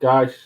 Guys,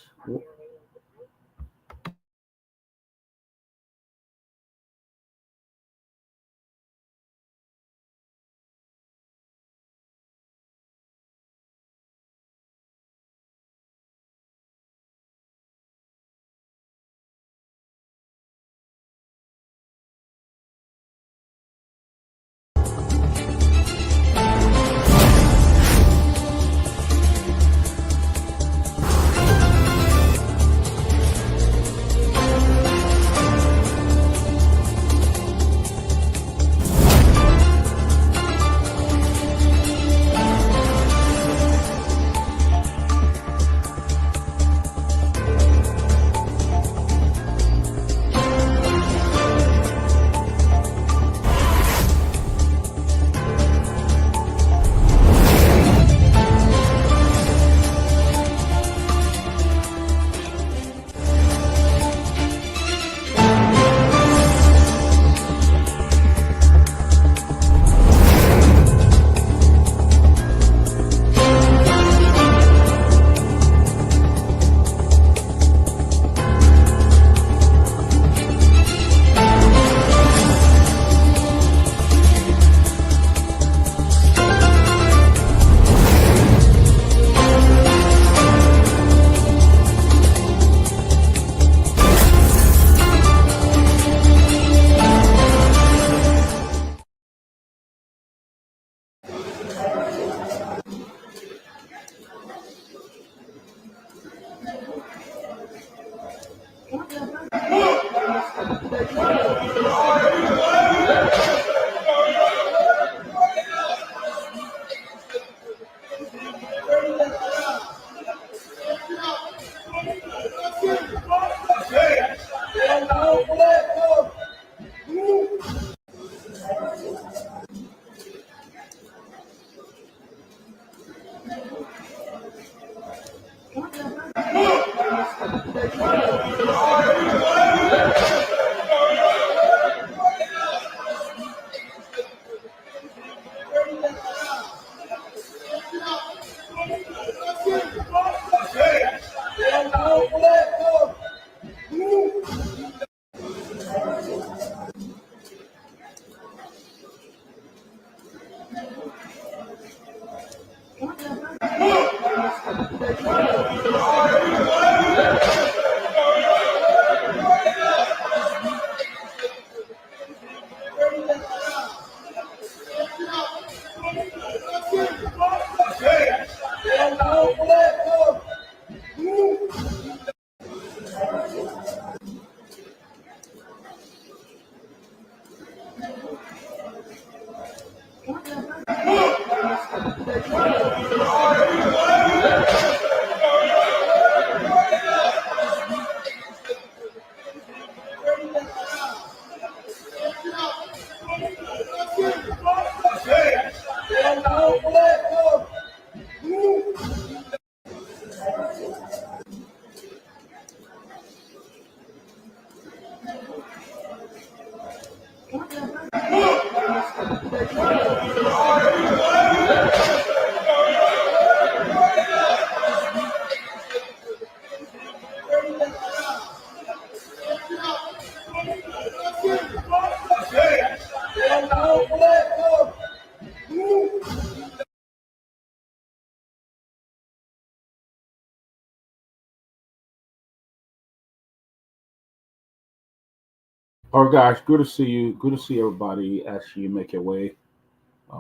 all right, guys, good to see you. Good to see everybody as you make your way.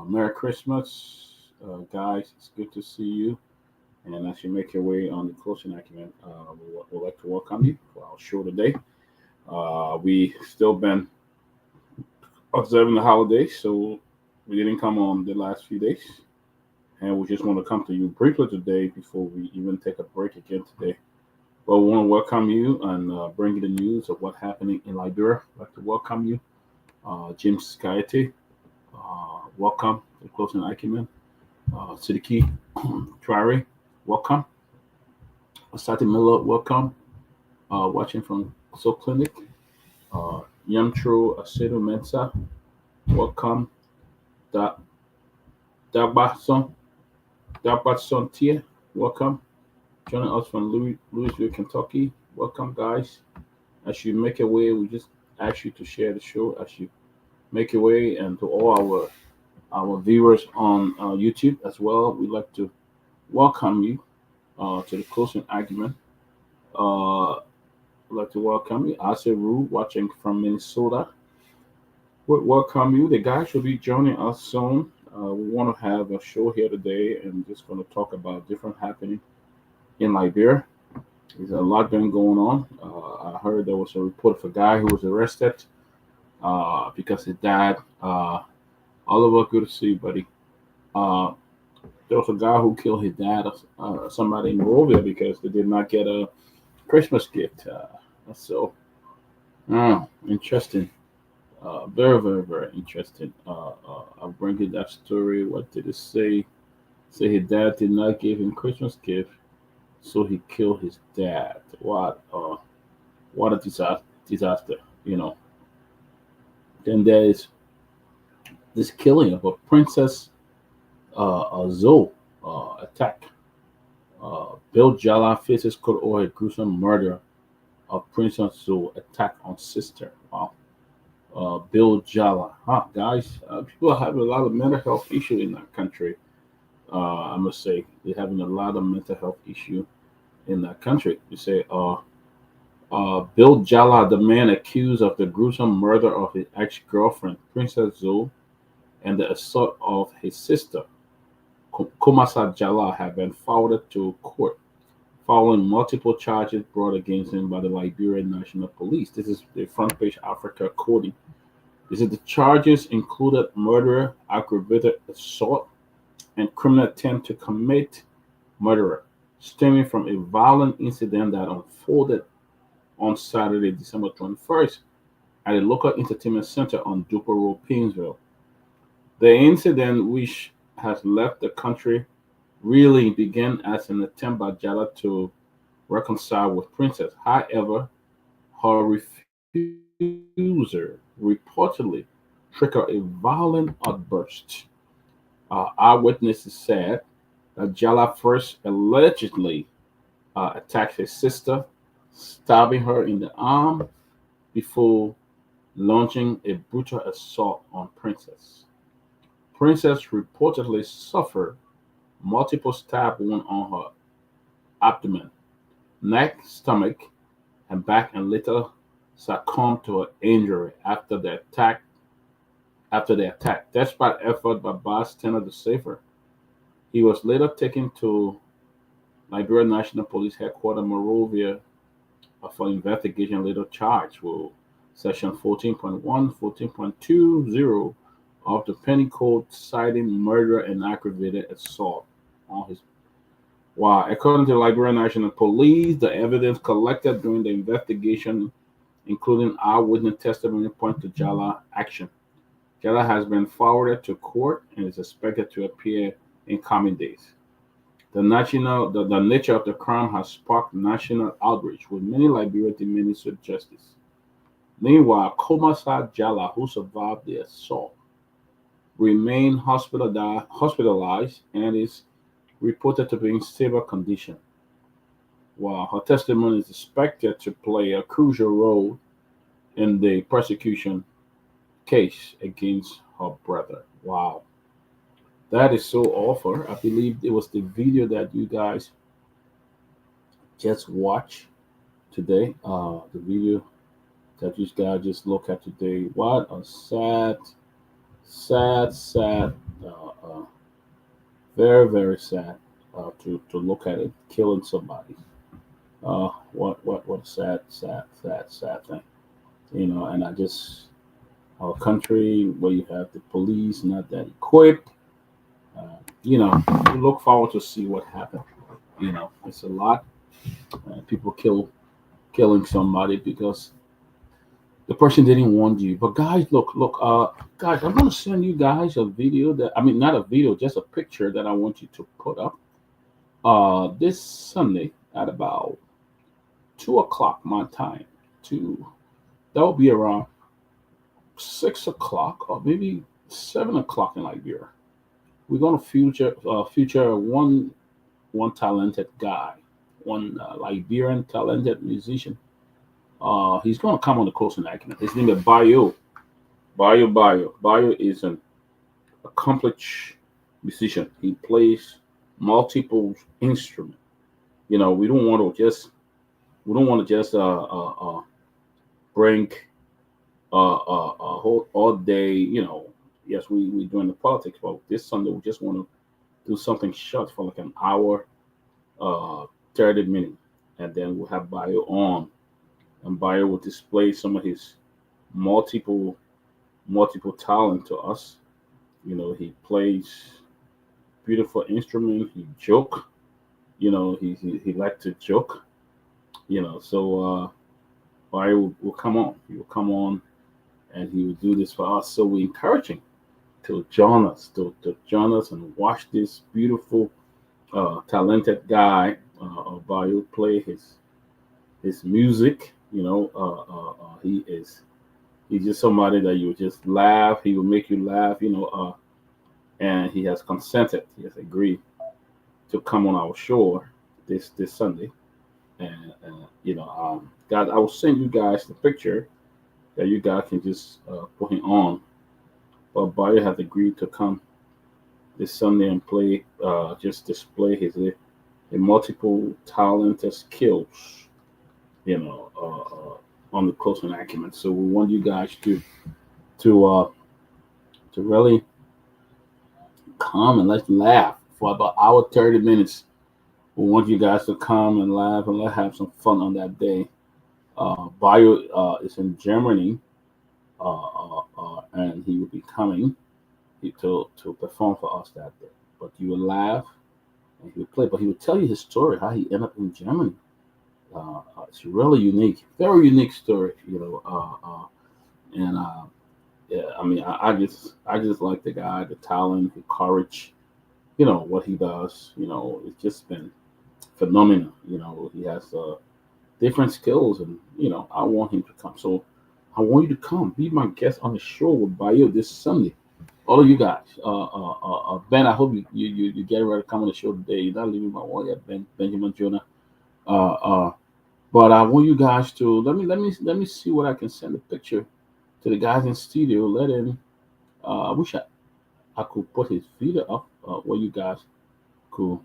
Merry Christmas, guys. It's good to see you. And as you make your way on the closing argument, we'd like to welcome you for our show today. We still been observing the holidays, so we didn't come on the last few days. And we just want to come to you briefly today before we even take a break again today. Well, we want to welcome you and bring you the news of what's happening in Liberia. I'd like to welcome you, James Skyete. Welcome to Closing Acumen. Sidiki Traore, welcome. Asati Miller, welcome. Watching from Soul Clinic. Yamtro Asedo Mensa, welcome. Da Dagbatson Tia, welcome. Joining us from Louisville, Kentucky. Welcome, guys. As you make your way, we just ask you to share the show as you make your way, and to all our viewers on YouTube as well. We'd like to welcome you to the closing argument. I'd like to welcome you, Aseru, watching from Minnesota. We welcome you. The guys will be joining us soon. We want to have a show here today, and just going to talk about different happening in Liberia. There's a lot been going on. I heard there was a report of a guy who was arrested because his dad. Oliver, good to see you, buddy. Uh, there was a guy who killed his dad, somebody in Monrovia, because they did not get a Christmas gift. Interesting. Very, very, very interesting. I'll bring you that story. What did it say? Say his dad did not give him Christmas gift, so he killed his dad. What a disaster, you know. Then there is this killing of a princess, Zoe attack. Bill Jallah faces court over a gruesome murder of Princess Zoe attack on sister. Wow. Bill Jallah. Huh, guys, people have a lot of mental health issue in that country. I must say, they're having a lot of mental health issue in that country. You say, Bill Jallah, the man accused of the gruesome murder of his ex-girlfriend, Princess Zoe, and the assault of his sister, Kumasa Jallah, have been forwarded to court following multiple charges brought against him by the Liberian National Police. This is the front page Africa quoting. This is the charges included murder, aggravated assault, and criminal attempt to commit murder, stemming from a violent incident that unfolded on Saturday, December 21st, at a local entertainment center on Duper Road, Painesville. The incident, which has left the country, really began as an attempt by Jallah to reconcile with Princess. However, her refuser reportedly triggered a violent outburst. Eyewitnesses said that Jallah first allegedly attacked his sister, stabbing her in the arm before launching a brutal assault on Princess. Princess reportedly suffered multiple stab wounds on her abdomen, neck, stomach, and back, and later succumbed to her injury after the attack. Despite effort by bystanders to save her, he was later taken to Liberia National Police Headquarters, Monrovia, for investigation, later charged with Section 14.1, 14.20 of the Penal Code, citing murder and aggravated assault on his. While, according to the Liberia National Police, the evidence collected during the investigation, including eyewitness testimony, point to Jallah action. Jallah has been forwarded to court and is expected to appear in coming days. The nature of the crime has sparked national outrage, with many Liberians demanding swift justice. Meanwhile, Komasa Jallah, who survived the assault, remained hospitalized and is reported to be in stable condition, while her testimony is expected to play a crucial role in the prosecution case against her brother. Wow. That is so awful. I believe it was the video that you guys just watched today. The video that you guys just look at today. What a sad, very, very sad to look at it, killing somebody. What a sad thing. And our country where you have the police not that equipped. You look forward to see what happened. It's a lot. People killing somebody because the person didn't want you. But guys, look, guys, I'm gonna send you guys a video not a video, just a picture that I want you to put up. This Sunday at about 2 o'clock my time. That will be around 6 o'clock or maybe 7 o'clock in Liberia. We're gonna feature one one talented guy, one Liberian talented musician. He's going to come on the closing acumen. His name is Bayo. Bayo is an accomplished musician. He plays multiple instruments. We don't want to just bring whole all day. Yes, we doing the politics, but this Sunday we just want to do something short for like an hour, uh, 30 minutes, and then we'll have Bayo on, and Bayo will display some of his multiple multiple talent to us. He plays beautiful instrument. He joke. He like to joke. So Bayo will come on. He will come on and he will do this for us. So we encourage him to join us, to join us and watch this beautiful, talented guy, Bayo play his music. He's just somebody that you just laugh. He will make you laugh. And he has consented. He has agreed to come on our show this Sunday. And guys, I will send you guys the picture that you guys can just put him on. But Bayo has agreed to come this Sunday and play, just display his multiple talented skills, on the closing acumen. So we want you guys to really come and let's laugh for about hour 30 minutes. We want you guys to come and laugh and let's have some fun on that day. Bayo is in Germany, and he will be coming to perform for us that day. But you will laugh and he will play, but he will tell you his story, how he ended up in Germany. It's really unique, very unique story, and yeah, I mean, I just like the guy, the talent, the courage, what he does. It's just been phenomenal. He has different skills, and I want him to come. So I want you to come, be my guest on the show with Bayo this Sunday. All of you guys, Ben, I hope you get ready to come on the show today. You're not leaving my wall yet, Benjamin Jonah. Uh, uh, but I want you guys to let me see what I can send a picture to the guys in studio. Let him. I wish I could put his video up, where you guys could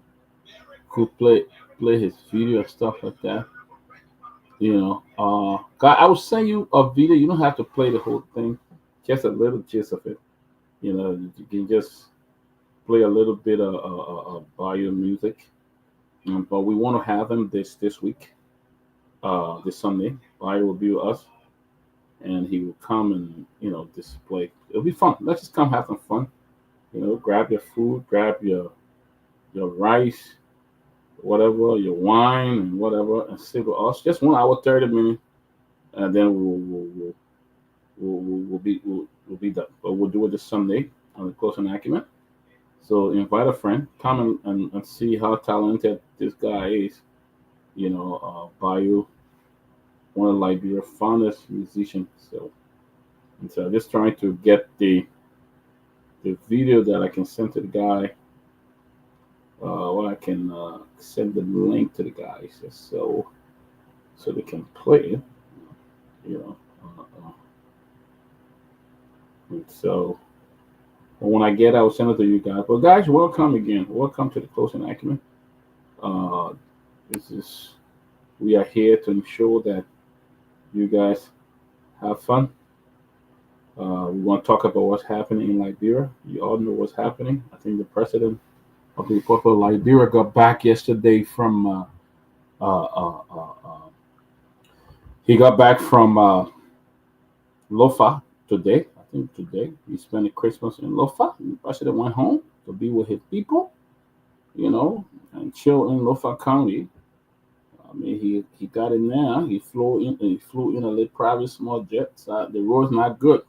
could play his video and stuff like that. God, I will send you a video. You don't have to play the whole thing, just a little gist of it. You can just play a little bit of bio music. But we want to have him this week, this Sunday. Bio will be with us, and he will come and display. It'll be fun. Let's just come have some fun. Grab your food, grab your rice, whatever, your wine and whatever, and sit with us. Just 1 hour, 30 minutes, and then we'll be done. But we'll do it this Sunday on the closing acumen. So invite a friend, come and see how talented this guy is. Bayo, one of Liberia's finest musicians. So just trying to get the video that I can send to the guy. Or I can send the link to the guys so they can play it. You know. And so when I get, I'll send it to you guys. But guys, welcome again. Welcome to the Closing Acumen. Uh, this is we are here to ensure that you guys have fun. We want to talk about what's happening in Liberia. You all know what's happening. I think the president of the Republic of Liberia got back yesterday from. Uh, uh, uh, uh, he got back from Lofa today. I think today he spent the Christmas in Lofa. The president went home to be with his people, and chill in Lofa County. I mean, he got in there. He flew in a little private small jet. So the road's not good,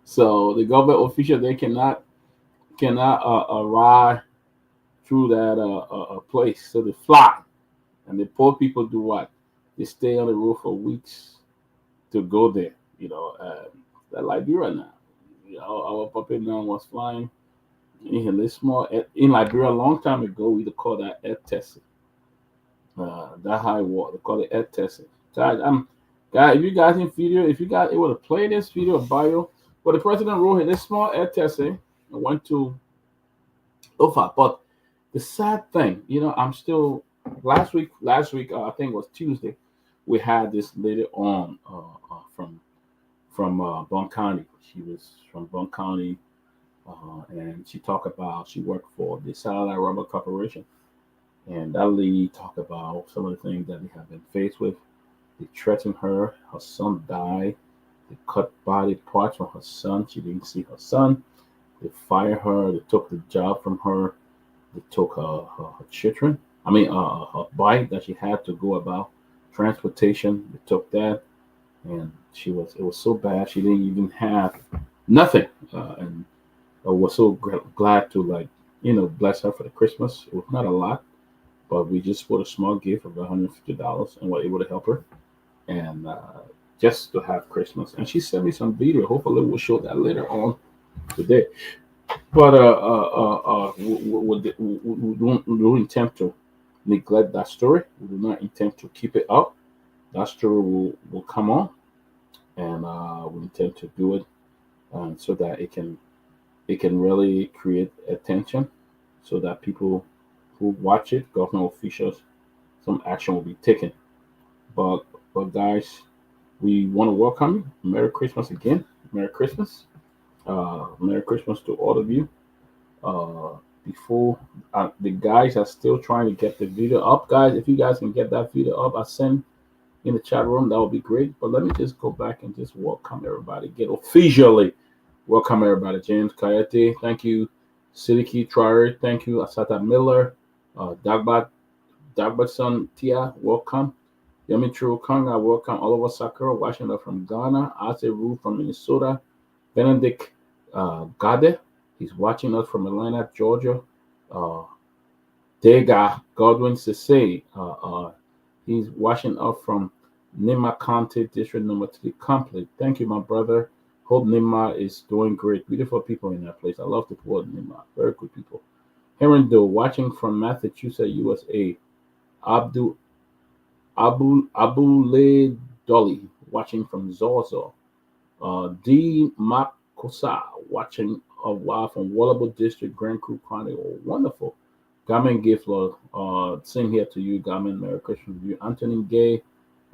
so the government official they cannot ride through that place. So they fly, and the poor people do what? They stay on the road for weeks to go there. That Liberia now. Our puppet now was flying in this small in Liberia a long time ago, we would call that air testing. That high water, they call it air testing. Guys, guys, if you guys in video, if you guys able to play this video bio, but the president wrote here, this small air testing, I went to Lofa. But the sad thing, I'm still last week, I think it was Tuesday, we had this lady on from Bond County. She was from Bond County, and she talked about she worked for the Satellite Rubber Corporation, and that lady talked about some of the things that they have been faced with. They threatened her. Her son died. They cut body parts from her son. She didn't see her son. They fired her. They took the job from her. They took her children. I mean, her bike that she had to go about transportation. They took that, and it was so bad. She didn't even have nothing, and I was so glad to bless her for the Christmas. It was not a lot, but we just put a small gift of $150 and were able to help her, and just to have Christmas. And she sent me some video. Hopefully, we'll show that later on today. But we don't intend to neglect that story. We do not intend to keep it up. That story will come on, and we intend to do it so that it can really create attention, so that people who watch it, government officials, some action will be taken. But guys, we want to welcome you. Merry Christmas again. Merry Christmas. Merry Christmas to all of you. Before the guys are still trying to get the video up, guys. If you guys can get that video up, I send in the chat room. That would be great. But let me just go back and just welcome everybody. Get officially welcome everybody. James Kayate, thank you. Sidiki Trier, thank you. Asata Miller, Dagbatson Tia, welcome. Yamichiro Kanga, welcome. Oliver Sakura, watching us from Ghana. Ase Ru from Minnesota. Benedict Gade, he's watching us from Atlanta, Georgia. Dega Godwin Sese, he's watching us from Nima County, District Number 3, Complete. Thank you, my brother. Hope Nima is doing great. Beautiful people in that place. I love the poor Nima. Very good people. Heron Doe, watching from Massachusetts, USA. Abule Dolly, watching from Zozo. D. Makosa, watching a while from Wallabo District, Grand Crew Chronicle. Wonderful. Gamen Gift, Lord. Same here to you, Gamen. Merry Christmas to you. Anthony Gay.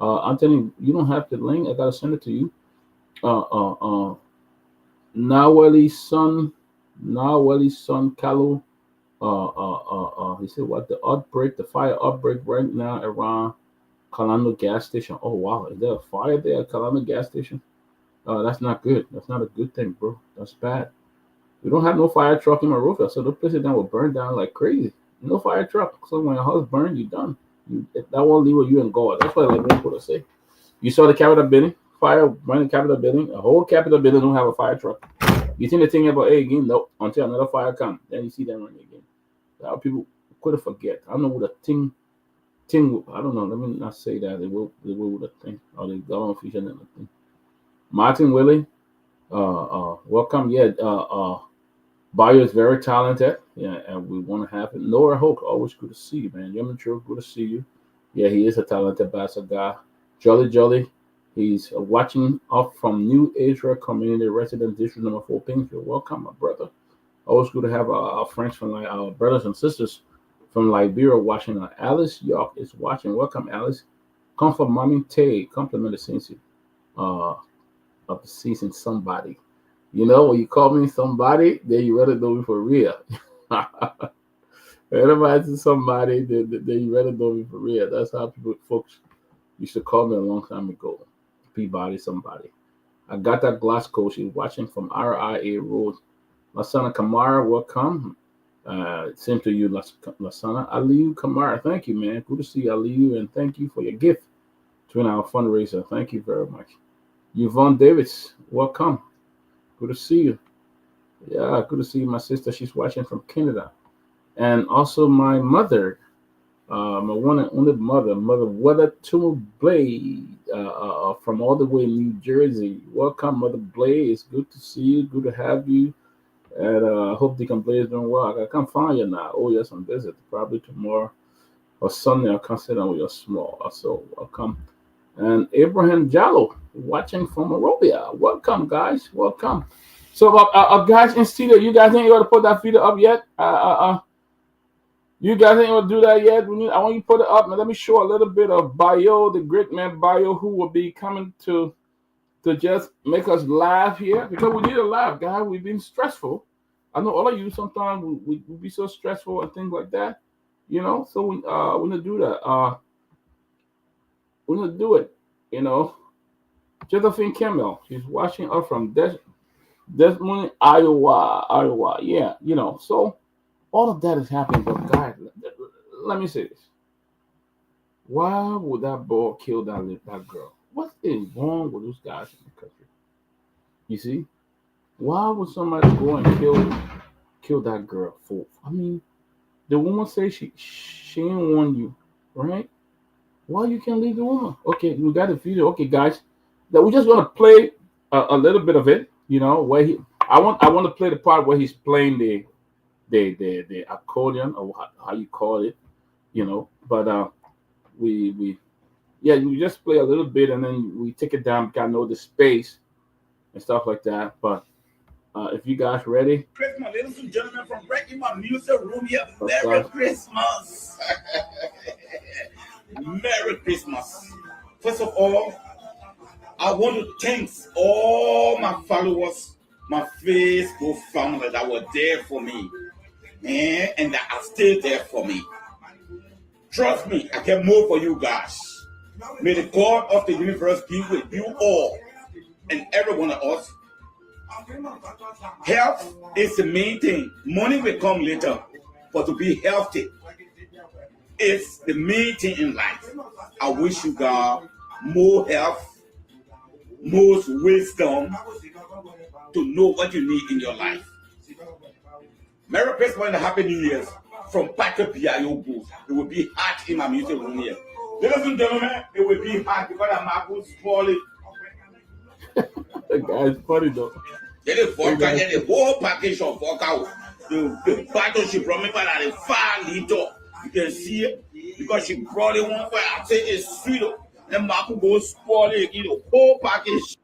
Anthony, you don't have the link. I got to send it to you. Naweli's son, Kalu. He said, what the fire outbreak right now around Kalano gas station. Oh, wow. Is there a fire there at Kalano gas station? That's not good. That's not a good thing, bro. That's bad. We don't have no fire truck in Monrovia, so the places that will burn down like crazy. No fire truck. So when your house burns, you're done. That won't leave with you and God. That's what like people to say. You saw the Capitol building, fire burning the Capitol building. A whole Capitol building don't have a fire truck. You think the thing about again? Nope. Until another fire comes, then you see them running again. A lot of people could forget. I don't know what a thing. I don't know. Let me not say that. They will with a thing. Or the government official and the thing. Martin Willie, welcome. Yeah, Bayo is very talented. Yeah, and we want to have it. Nora Hoke, always good to see you, man. Yemen True, good to see you. Yeah, he is a talented bastard guy. Jolly, he's watching up from New Israel Community Resident District Number 4, Pinkfield. Welcome, my brother. Always good to have our friends from our brothers and sisters from Liberia watching. Alice York is watching. Welcome, Alice. Come from Mommy Tay. Compliment the Cincy. Of the season, somebody. When you call me somebody, then you rather know me for real. Whenever I somebody, then you rather know me for real. That's how folks used to call me a long time ago. Peabody, somebody. I got that Glasgow. She's watching from RIA Road. Lasana Kamara, welcome. Same to you, Lasana. Aliyu Kamara, thank you, man. Good to see Aliyu, and thank you for your gift to our fundraiser. Thank you very much. Yvonne Davis, welcome. Good to see you. Yeah, good to see you, my sister. She's watching from Canada. And also my mother, my one and only Mother Weather Blade, from all the way in New Jersey. Welcome, Mother Blade. It's good to see you. Good to have you. And hope the complaint is doing well. I can't find you now. Oh, yes, I'm busy. Probably tomorrow or Sunday. I'll consider we are small. So welcome. And Abraham Jallo watching from Arabia. Welcome, guys. Welcome. So, guys in studio, you guys ain't able to put that video up yet. You guys ain't able to do that yet. I want you to put it up. Now, let me show a little bit of Bio, the great man Bio, who will be coming to just make us laugh here because we need a laugh, guys. We've been stressful. I know all of you sometimes we be so stressful and things like that, So we're gonna do that. We're gonna do it, you know. Josephine Campbell, she's watching us from Des Moines, Iowa. Yeah, So all of that is happening, but guys, let me say this: why would that boy kill that girl? What is wrong with those guys in the country? You see, why would somebody go and kill that girl for? I mean, the woman say she ain't want you, right? Why you can't leave the woman? Okay, we got a video. Okay, guys, that we're just gonna play a little bit of it. Where I want to play the part where he's playing the accordion or how you call it. But we yeah, you just play a little bit and then we take it down. Got to know the space and stuff like that. But if you guys ready, Christmas, ladies and gentlemen, from right in my music room here. Merry Christmas. Merry Christmas. First of all, I want to thank all my followers, my Facebook family that were there for me, and that are still there for me. Trust me, I can move for you guys. May the God of the universe be with you all and every one of us. Health is the main thing. Money will come later, but to be healthy is the main thing in life. I wish you God more health, more wisdom to know what you need in your life. Merry Christmas and Happy New Year from Patrick Piayobu. It will be hot in my music room here. Ladies and gentlemen, it will be hot because I'm not going to spoil it. That guy's funny though. Get the vodka, get the whole package of vodka. The bottle she brought me back at the 5 liter. You can see it because she brought it one way. I say it's sweet. Then Marco goes spoil it, get the whole package.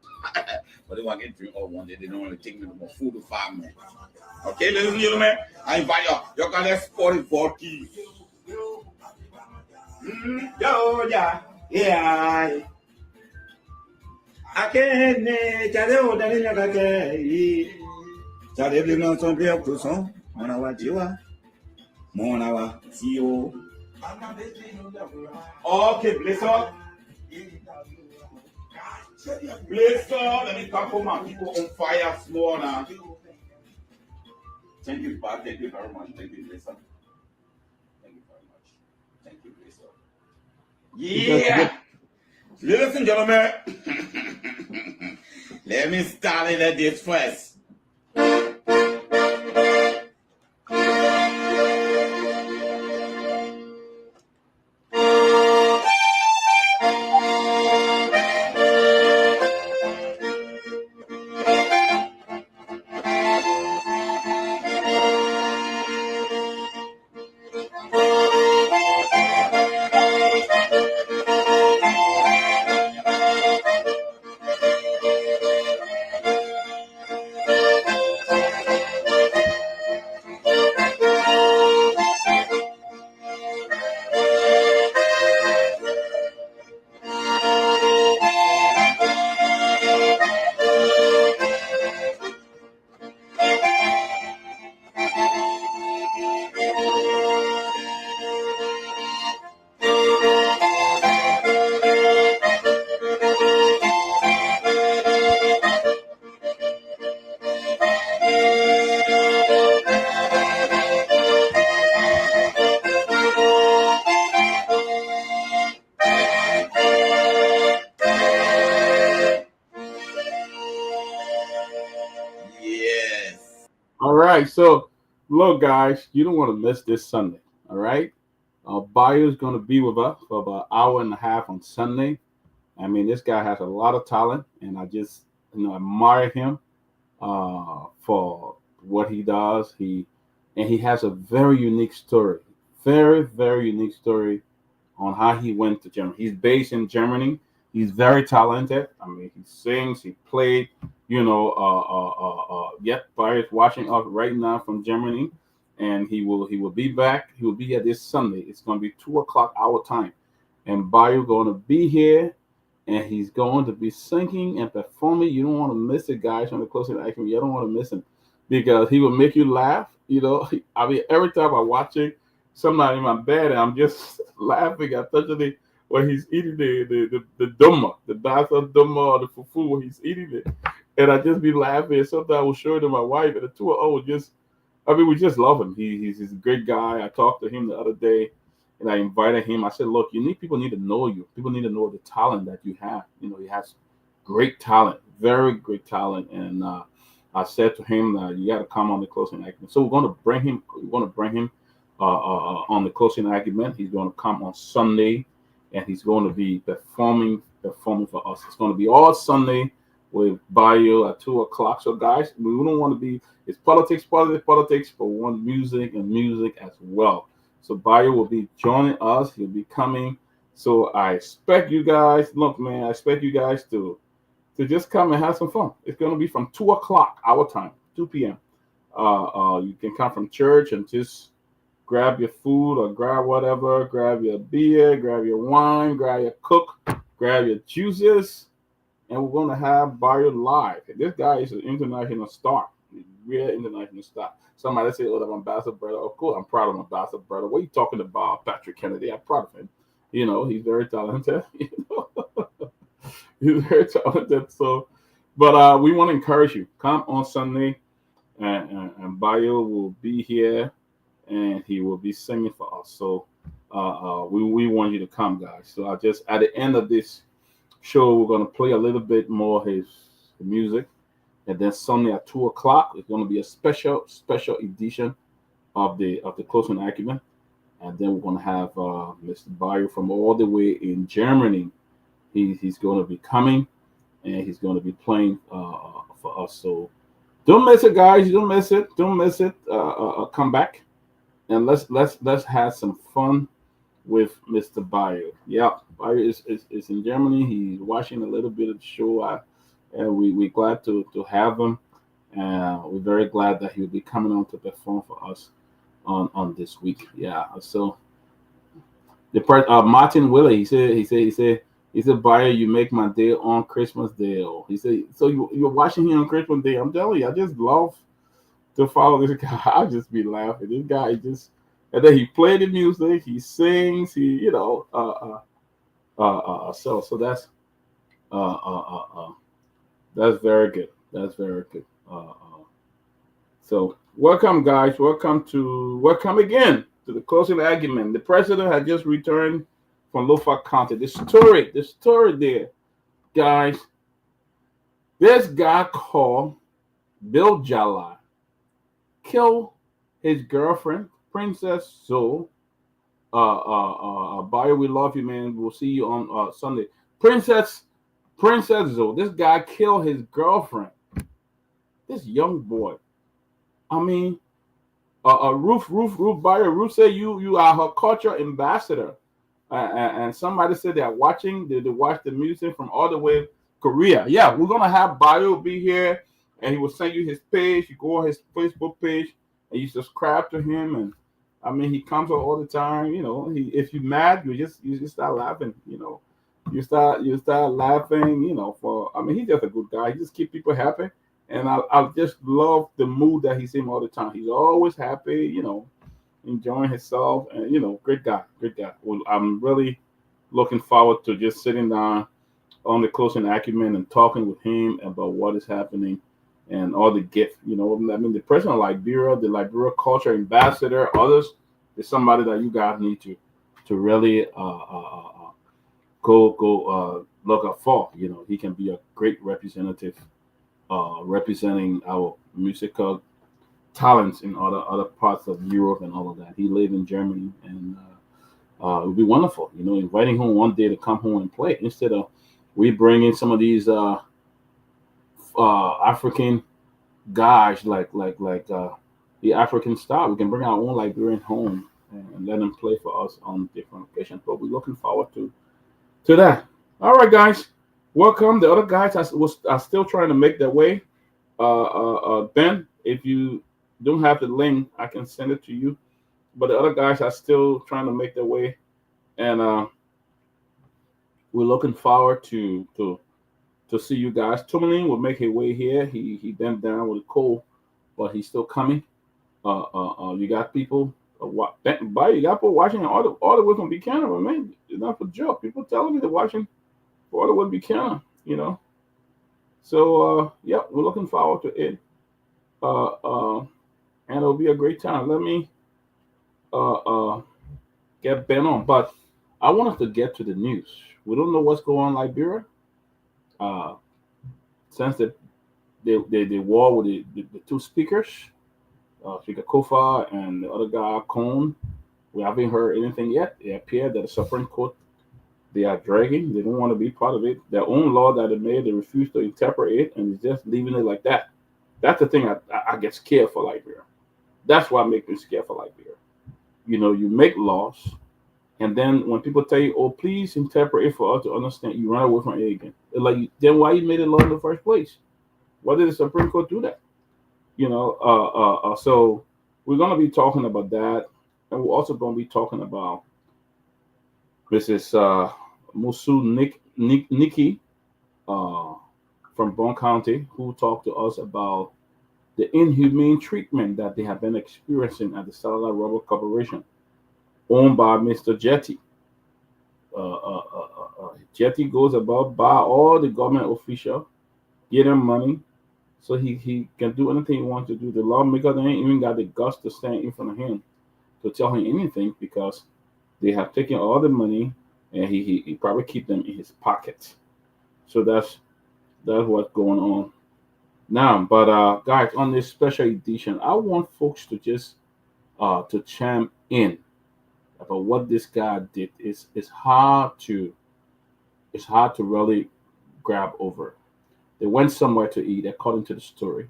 But they want to get drink all one day. They don't want to take me from 4 to 5 minutes. Okay, ladies and gentlemen, I invite you. You can let's spoil it vodka. Yeah. Akene chale odani nyakake chale blima son pia kuson mona wa jiwa mona wa tio. Okay, bless up. Bless up. Let me come for my people on fire small now. Thank you, Bob. Thank you very much. Thank you, bless up. Thank you very much. Thank you, bless up. Yeah. Ladies and gentlemen, let me start it at this first. All right, so look, guys, you don't want to miss this Sunday. All right, Bio is going to be with us for about an hour and a half on Sunday. I mean, this guy has a lot of talent, and I just admire him for what he does. He has a very unique story, very unique story on how he went to Germany. He's based in Germany. He's very talented. I mean, he sings, he played. Yep, Barry's watching us right now from Germany, and he will be back. He will be here this Sunday. It's going to be 2 o'clock our time, and Barry going to be here, and he's going to be singing and performing. You don't want to miss it, guys. On the closing action, you don't want to miss him because he will make you laugh. I mean, every time I watch it, somebody in my bed, and I'm just laughing. I touch it when he's eating the duma, the bathroom duma or the fufu when he's eating it, and I just be laughing. Sometimes I will show it to my wife, and the two of us we just love him. He's a great guy. I talked to him the other day, and I invited him. I said, look, people need to know you. People need to know the talent that you have. He has great talent, very great talent, and I said to him that you got to come on the closing argument. So we're going to bring him. On the closing argument. He's going to come on Sunday, and he's going to be performing for us. It's going to be all Sunday with Bio at 2 o'clock. So guys, we don't want to be. It's politics, but we want music and music as well. So Bio will be joining us. He'll be coming. So I expect you guys. Look, man, I expect you guys to just come and have some fun. It's going to be from 2 o'clock our time, 2 p.m. You can come from church and just grab your food or grab whatever, grab your beer, grab your wine, grab your cook, grab your juices, and we're going to have Barrio live. This guy is an international star, real international star. Somebody say, oh, I'm Ambassador Brother. Of course, I'm proud of Ambassador Brother. What are you talking about, Patrick Kennedy? I'm proud of him. He's very talented. He's very talented. So, but we want to encourage you. Come on Sunday, and Barrio will be here, and he will be singing for us. So we want you to come, guys. So I just at the end of this show, we're gonna play a little bit more of his music, and then Sunday at 2 o'clock, it's gonna be a special edition of the closing argument, and then we're gonna have Mr. Bayo from all the way in Germany. He's gonna be coming, and he's gonna be playing for us. So don't miss it, guys. Don't miss it. Come back. And let's have some fun with Mr. Bayo. Yeah, Bayo is in Germany. He's watching a little bit of the show, and we're glad to have him. We're very glad that he'll be coming on to perform for us on this week. Yeah. So Martin Willie, he said, Bayo, you make my day on Christmas Day. He said, so you're watching him on Christmas Day. I'm telling you, I just love to follow this guy. I'll just be laughing. This guy and then he played the music, he sings, so that's very good. That's very good. So welcome, guys. Welcome again to the closing argument. The president had just returned from Lofa County. The story there, guys. This guy called Bill Jallah killed his girlfriend, Princess Zoe. Bayo, we love you, man. We'll see you on Sunday. Princess Zoe. This guy killed his girlfriend. This young boy. I mean, Ruth Bayo. Ruth said you are her culture ambassador, and somebody said they're watching. They watch the music from all the way Korea. Yeah, we're gonna have Bayo be here, and he will send you his page. You go on his Facebook page, and you subscribe to him. And I mean, he comes out all the time. If you're mad, you just start laughing. You start laughing. He's just a good guy. He just keep people happy, and I just love the mood that he's in all the time. He's always happy. Enjoying himself, and great guy. Well, I'm really looking forward to just sitting down on the closing acumen and talking with him about what is happening and all the gift. The president of Liberia, the Liberia culture ambassador, others is somebody that you guys need to really go look out for. He can be a great representative, representing our musical talents in other parts of Europe and all of that. He lived in Germany, and it would be wonderful, inviting him one day to come home and play instead of we bring in some of these African guys like the African style. We can bring our own Liberian home and let them play for us on different occasions. But we're looking forward to that. All right, guys, welcome. The other guys are still trying to make their way. Ben, if you don't have the link, I can send it to you. But the other guys are still trying to make their way, and we're looking forward to see you guys. Tomalin will make his way here. He bent down with a cold, but he's still coming. You got people. You got people watching all the way from Buchanan, man. It's not for joke. People telling me they're watching all the way from Buchanan. So yeah, we're looking forward to it. Uh, uh, and it'll be a great time. Let me uh, uh, get Ben on, but I want us to get to the news. We don't know what's going on in Liberia. Uh, since the war with the two speakers, Speaker Kofa and the other guy Cone, we haven't heard anything yet. It appeared that the Supreme Court they are dragging. They don't want to be part of it. Their own law that they made, they refuse to interpret it, and it's just leaving it like that. That's the thing I get scared for Liberia. That's what makes me scared for Liberia. You make laws, and then when people tell you, "Oh, please interpret it for us to understand," you run away from it again. Like, then why you made it law in the first place? Why did the Supreme Court do that? So we're gonna be talking about that, and we're also gonna be talking about Mrs. Musu Nikki uh, from Bon County, who talked to us about the inhumane treatment that they have been experiencing at the Satellite Rubber Corporation, owned by Mr. Jetty. Jetty goes about by all the government officials, get him money, so he can do anything he wants to do. The lawmaker they ain't even got the guts to stand in front of him to tell him anything because they have taken all the money and he probably keep them in his pocket. So that's what's going on now. But guys, on this special edition, I want folks to just to chime in about what this guy did. It's hard to really grab over. They went somewhere to eat, according to the story,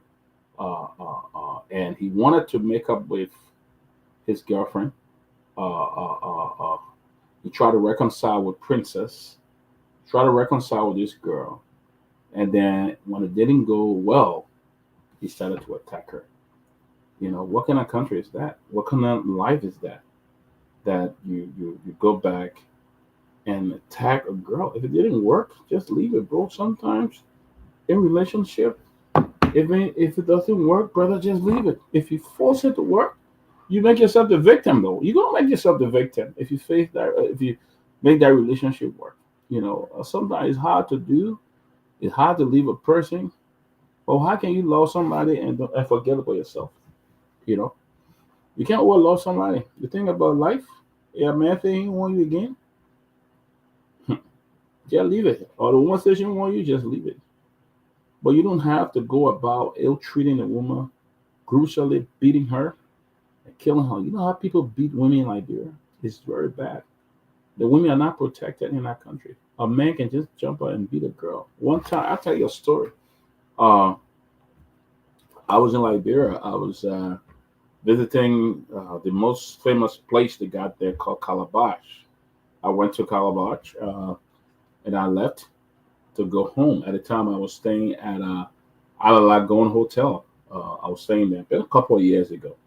and he wanted to make up with his girlfriend. He tried to reconcile with Princess, try to reconcile with this girl, and then when it didn't go well, he started to attack her. What kind of country is that? What kind of life is that? That you go back and attack a girl. If it didn't work, just leave it, bro. Sometimes in relationship, if it doesn't work, brother, just leave it. If you force it to work, you make yourself the victim, though. You're gonna make yourself the victim if you face that. If you make that relationship work, sometimes it's hard to do. It's hard to leave a person. Well, how can you love somebody and forget about yourself? You know, you can't always love somebody. The thing about life, yeah, man, if they ain't want you again, just leave it. Or the woman says she don't want you, just leave it. But you don't have to go about ill treating a woman, gruesomely beating her and killing her. You know how people beat women in Liberia? It's very bad. The women are not protected in that country. A man can just jump out and beat a girl. One time, I'll tell you a story. Uh, I was in Liberia. I was visiting the most famous place they got there called Calabash. I went to Calabash and I left to go home. At the time, I was staying at Alalagon Hotel. I was staying there a couple of years ago.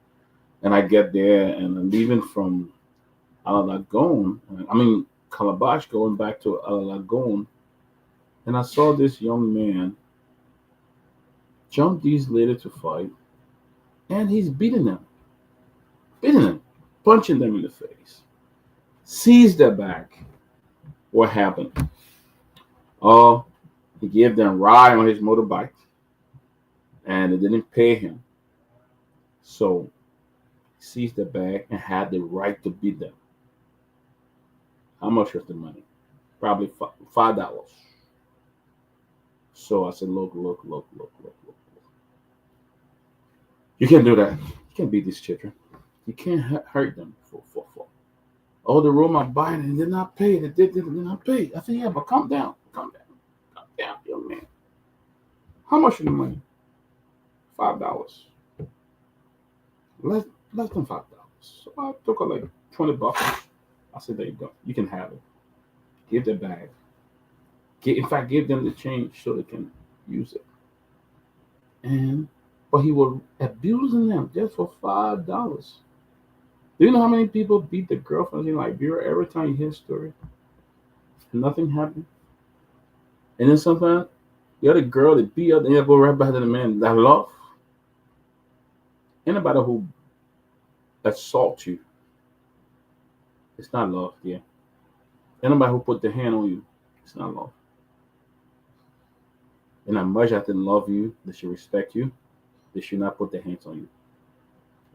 And I get there and I'm leaving from Alalagon, Calabash, going back to Alalagon. And I saw this young man jump these ladies to fight and he's beating them, punching them in the face, seized their back. What happened? Oh, he gave them a ride on his motorbike and they didn't pay him. So he seized their bag and had the right to beat them. How much was the money? Probably $5. So I said, look. You can't do that. You can't beat these children. You can't hurt them for. Oh, the room I'm buying and did not pay. They did not pay. I said, yeah, but calm down, young man. How much is the money? $5. Less than $5. So I took her like $20. I said, there you go. You can have it. Give the bag. In fact, give them the change so they can use it. But he was abusing them just for $5. Do you know how many people beat the girlfriends in Liberia every time you hear a story? And nothing happened. And then sometimes the other girl that beat up, and you go right back to the man that love. Anybody who assault you, it's not love, yeah. Anybody who put their hand on you, it's not love. And as much as they love you, they should respect you, they should not put their hands on you.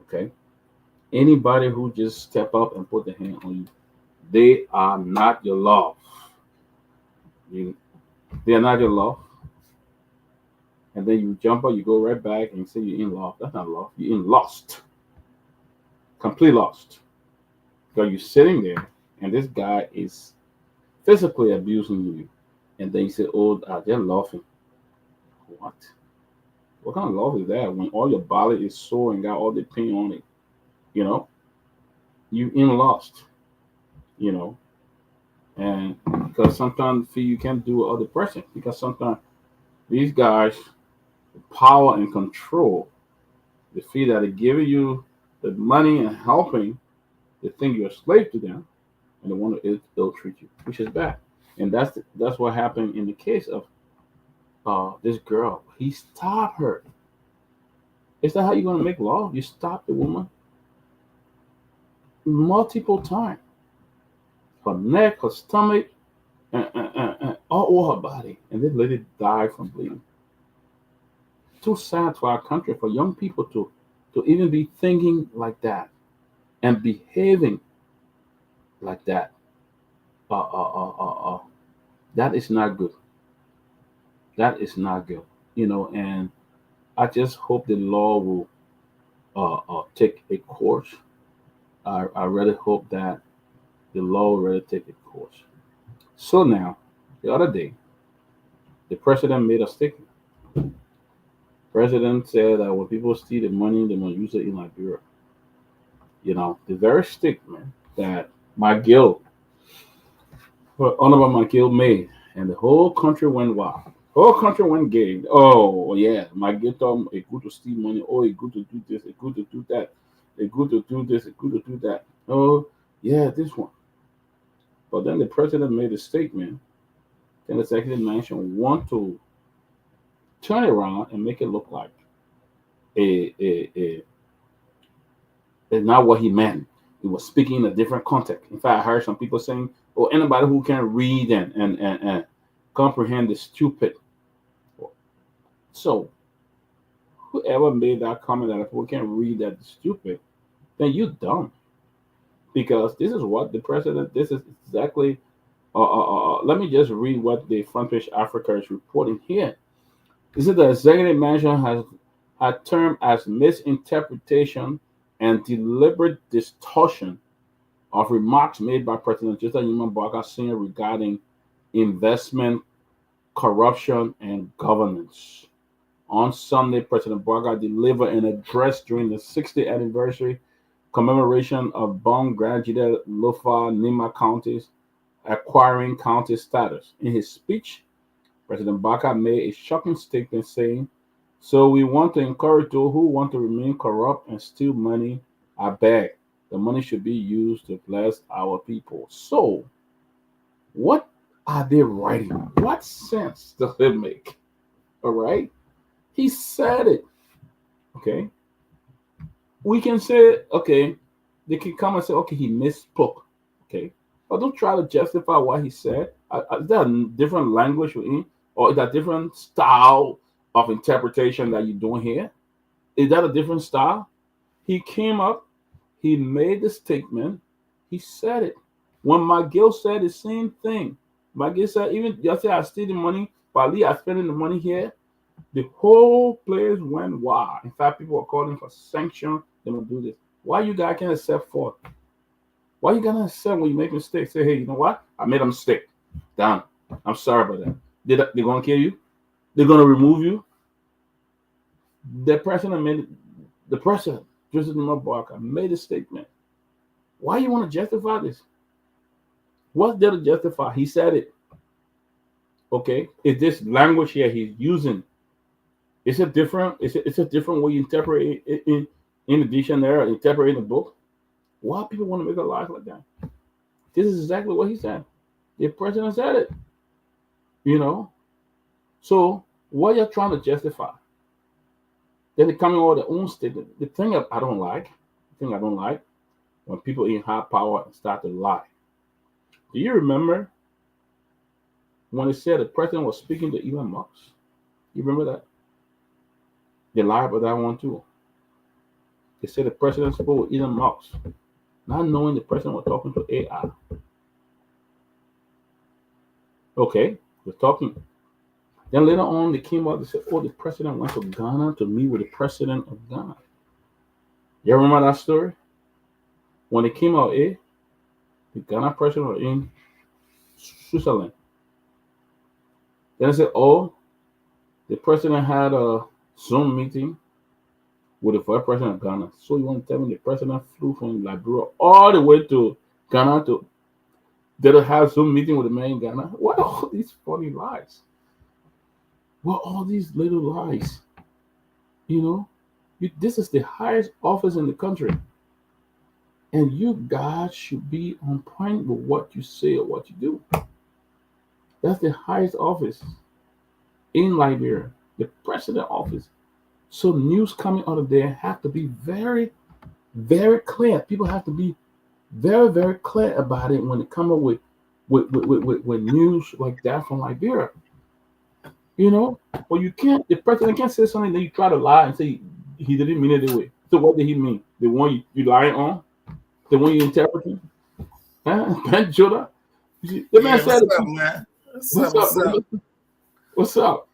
Okay? Anybody who just step up and put their hand on you, they are not your love. They are not your love. And then you jump up, you go right back and you say you're in love. That's not love. You're in lost. Complete lost. Because you're sitting there and this guy is physically abusing you. And then you say, oh, they're laughing. What? What kind of love is that when all your body is sore and got all the pain on it? You know? You in lost. You know? And because sometimes feel you can't do what other person. Because sometimes these guys, power and control, they feel that they're giving you the money and helping, they think you're a slave to them, and they want to ill treat you, which is bad. And that's what happened in the case of this girl. He stopped her. Is that how you're gonna make love? You stop the woman multiple times. Her neck, her stomach, and all over her body, and this lady died from bleeding. Too sad for our country for young people to even be thinking like that and behaving like that. That is not good. That is not good. You know, and I just hope the law will take a course. I really hope that the law will really take a course. So now, the other day, the president made a statement. President said that when people steal the money, they must use it in Liberia. You know, the very statement that Honorable McGill made, and the whole country went wild. Whole country went gay. Oh yeah, McGill told it good to steal money. Oh, it good to do this. It good to do that. It good to do this. It good to do that. Oh yeah, this one. But then the president made a statement. Then the executive mansion want to turn it around and make it look like a it's not what he meant. He was speaking in a different context. In fact, I heard some people saying, "Oh, anybody who can read and comprehend is stupid." So, whoever made that comment that if we can't read that is stupid, then you dumb. Because this is what the president. This is exactly. Let me just read what the Front Page Africa is reporting here. This is the executive mansion has had termed as misinterpretation and deliberate distortion of remarks made by President Joseph Nyenwolo Sr. regarding investment, corruption, and governance. On Sunday, President Boaga delivered an address during the 60th anniversary commemoration of Bon Grandida Lofa Nima counties acquiring county status. In his speech, President Baka made a shocking statement saying, "So we want to encourage those who want to remain corrupt and steal money. I beg, the money should be used to bless our people." So, what are they writing? What sense does it make? All right? He said it. Okay? We can say, okay, they can come and say, okay, he misspoke. Okay? But don't try to justify what he said. Is that a different language you're in? Or is that a different style of interpretation that you're doing here? Is that a different style? He came up, he made the statement, he said it. When McGill said the same thing, McGill said, even yesterday I steal the money, but at least I spending the money here. The whole place went wild. In fact, people are calling for sanction. They don't do this. Why you guys can't accept fault? Why you gonna accept when you make mistakes? Say, hey, you know what? I made a mistake. Done. I'm sorry about that. They're gonna kill you? They're gonna remove you? The president, Joseph Mubarak, made a statement. Why you want to justify this? What's there to justify? He said it. Okay, is this language here he's using? It's a different way you interpret it in the dictionary, interpret in the book. Why people want to make a lie like that? This is exactly what he said. The president said it. You know? So what you're trying to justify? Then they come in with their own statement. The thing I don't like, when people in high power start to lie. Do you remember when they said the president was speaking to Elon Musk? You remember that? They lied about that one too. They said the president spoke with Elon Musk, not knowing the president was talking to AI. Okay, they're talking. Then later on, they came out and said, oh, the president went to Ghana to meet with the president of Ghana. You remember that story? When it came out, the Ghana president was in Switzerland. Then they said, oh, the president had a Zoom meeting with the vice president of Ghana. So you want to tell me the president flew from Liberia all the way to Ghana to did it have Zoom meeting with the man in Ghana? What are all these funny lies? What are all these little lies? You know, this is the highest office in the country. And you guys should be on point with what you say or what you do. That's the highest office in Liberia, the president office. So news coming out of there have to be very, very clear. People have to be very, very clear about it when they come up with news like that from Liberia. You know, well, the president can't say something, then you try to lie and say he didn't mean it that way. So what did he mean? The one you lying on? The one you interpreting? Huh? Ben Jallah? The man said, what's up, man? What's up?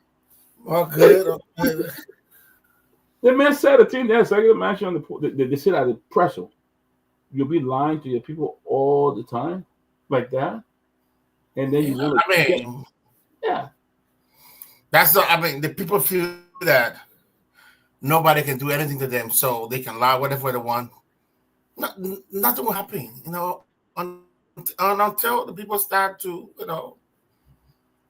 All good. Okay. The man said the thing that executive mansion on they said at the presser. You'll be lying to your people all the time, like that. And then yeah. That's not, the people feel that nobody can do anything to them, so they can lie whatever they want. Nothing will happen, you know, until the people start to, you know,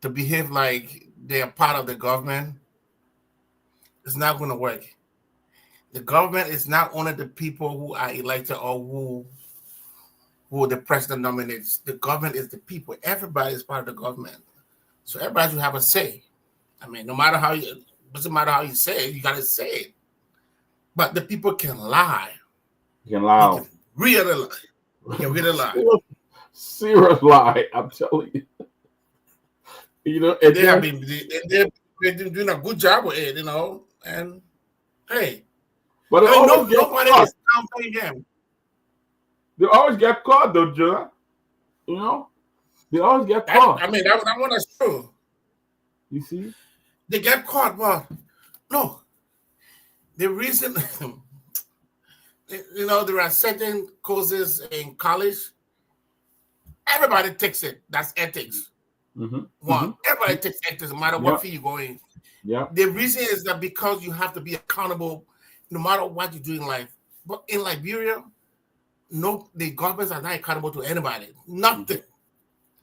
to behave like they are part of the government. It's not going to work. The government is not only the people who are elected or who the president nominates. The government is the people. Everybody is part of the government. So everybody should have a say. I mean, doesn't matter how you say it, you got to say it. But the people can lie. You can lie. You can really lie. You can really lie. Serious lie, I'm telling you. You know, and they're doing a good job with it, you know. And hey, but nobody is downplaying them. They always get caught, though, Jallah. You know, they always get caught. That one is true. You see, they get caught, but no. The reason, you know, there are certain courses in college. Everybody takes it. That's ethics. Mm-hmm. One, everybody takes ethics, no matter what field you go in. Yeah. The reason is that because you have to be accountable, no matter what you do in life. But in Liberia, the governments are not accountable to anybody. Nothing.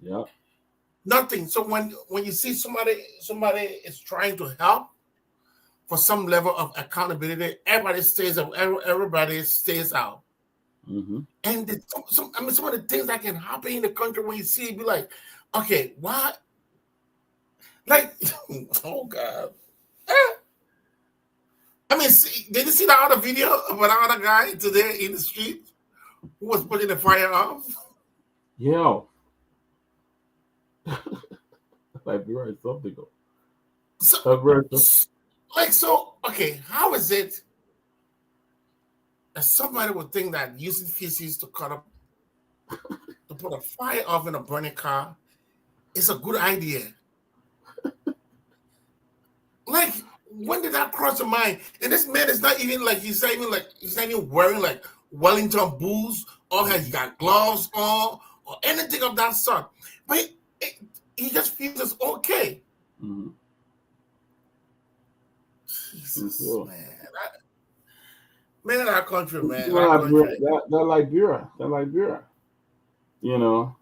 Yeah. Nothing. So when you see somebody is trying to help for some level of accountability, everybody stays out. Everybody stays out. Mm-hmm. And some of the things that can happen in the country when you see it, be like, okay, what? Like, oh God. I mean, did you see the other video of another guy today in the street who was putting the fire off? Yeah. Like, you're right, something. Okay, how is it that somebody would think that using feces to cut up, to put a fire off in a burning car is a good idea? Like, when did that cross your mind? And this man is not even like, he's not even wearing like Wellington boots or has got gloves on or anything of that sort. But he just feels it's okay. Mm-hmm. Sure. Man, our country, man. That Our country. Liberia. You know.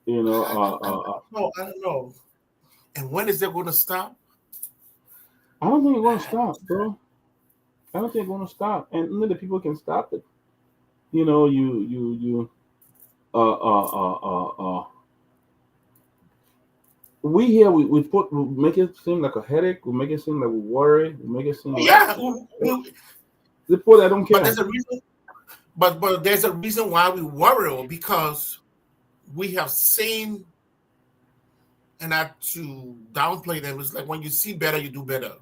No, I don't know. And when is it going to stop? I don't think it's gonna stop, bro. I don't think it's gonna stop, and only the people can stop it. You know, you. Uh, uh, uh, we here we make it seem like a headache. We make it seem like we worry. We make it seem like the people that don't care. But there's a reason. But there's a reason why we worry, because we have seen, and not to downplay them, it's like when you see better, you do better.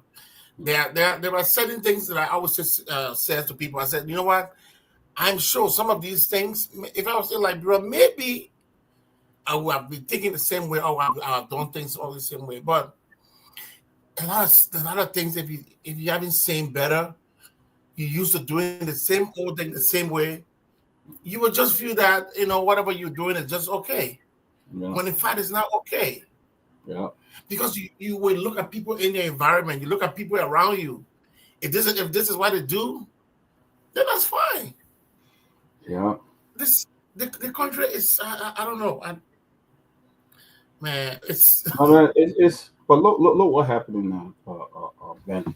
There are certain things that I always just said to people. I said, you know what? I'm sure some of these things, if I was in Liberia, maybe I would have been thinking the same way, or I would have done things all the same way. But a lot of things, if you haven't seen better, you used to doing the same old thing the same way, you would just feel that, whatever you're doing is just okay. Yeah. When in fact it's not okay. Yeah. Because you will look at people in your environment, you look at people around you. If this is what they do, then that's fine. Yeah. The country is I don't know. Man, it's but look what's happening now, Ben.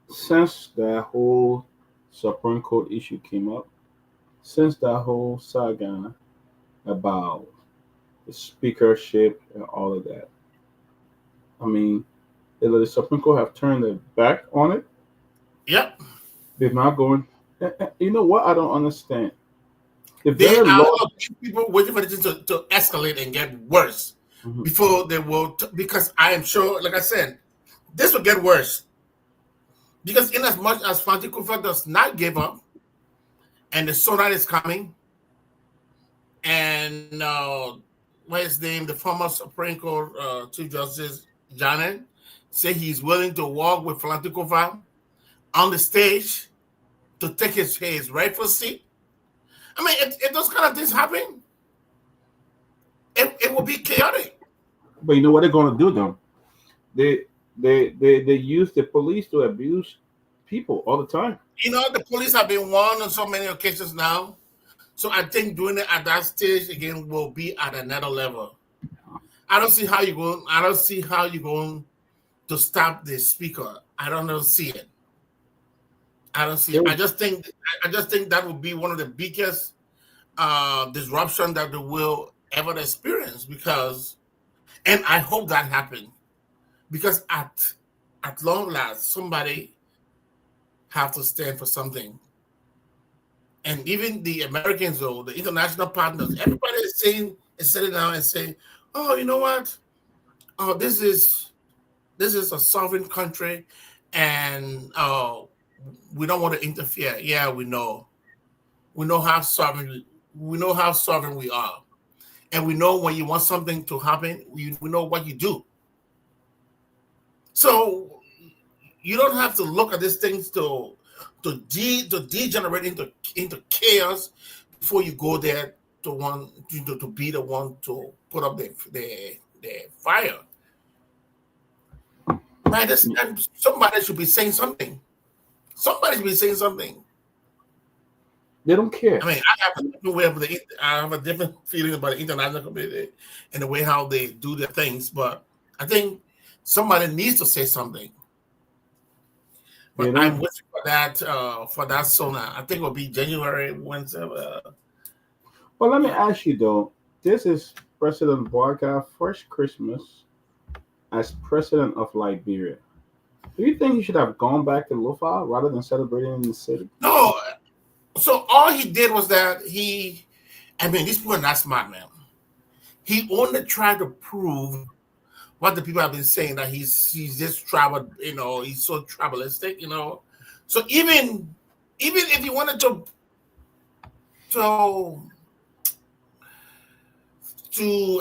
Since that whole Supreme Court issue came up, since that whole saga about the speakership and all of that, I mean, the Supreme Court have turned their back on it. Yep. They're not going. You know what? I don't understand. People waiting for this to escalate and get worse before they will. Because I am sure, like I said, this will get worse. Because in as much as Fanti Kufa does not give up, and the tsunami is coming, and what's his name, the former Supreme Court Chief Justice Jallah, say he's willing to walk with Fanti Kufa on the stage to take his rightful seat. I mean, if those kind of things happen, it will be chaotic. But you know what they're going to do, though? They use the police to abuse people all the time. The police have been warned on so many occasions now. So I think doing it at that stage again will be at another level. I don't see how you're going to stop the speaker. I don't see it. I don't see it. I just think that would be one of the biggest disruption that they will ever experience, and I hope that happens, because at long last somebody have to stand for something. And even the Americans, or the international partners, everybody is sitting down and saying, oh, you know what? Oh, this is a sovereign country, and we don't want to interfere. Yeah, we know. We know how sovereign we are. And we know when you want something to happen, we know what you do. So you don't have to look at these things to degenerate into chaos before you go there to be the one to put up the fire. Man, somebody should be saying something. Somebody should be saying something. They don't care. I mean, I have a different feeling about the international community and the way how they do their things, but I think somebody needs to say something. But I'm waiting for that sooner. I think it will be January Wednesday. Well, let me ask you though. This is President Garguah first Christmas as president of Liberia. Do you think he should have gone back to Lofa rather than celebrating in the city? No. So all he did was that these people are not smart, man. He only tried to prove what the people have been saying, that he's just traveled, he's so tribalistic, So even if he wanted to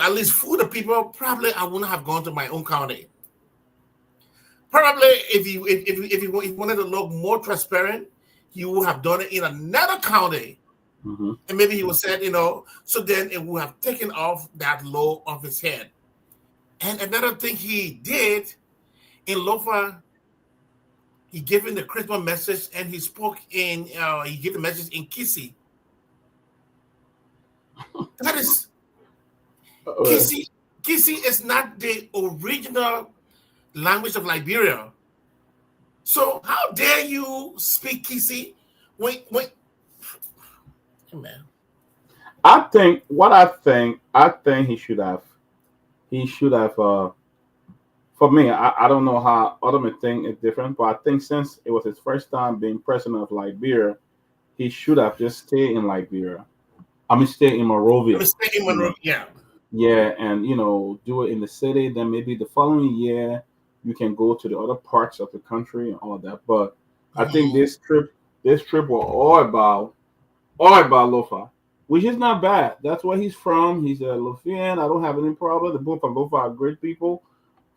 at least fool the people, probably I wouldn't have gone to my own county. Probably if he wanted to look more transparent, he would have done it in another county. Mm-hmm. And maybe he would said, so then it would have taken off that load off his head. And another thing he did in Lofa, he gave him the Christmas message, and he spoke in he gave the message in Kisi. That is Kisi. Kisi is not the original language of Liberia. So how dare you speak Kisi when man. I think he should have for me, I don't know how other may think it's different, but I think since it was his first time being president of Liberia, he should have just stayed in Liberia. I mean, stay in Monrovia. Stay in Monrovia, yeah. Yeah, and do it in the city. Then maybe the following year you can go to the other parts of the country and all that. But I think this trip was all about Lofa, which is not bad. That's where he's from. He's a Lofian. I don't have any problem. The both of Lofa are great people.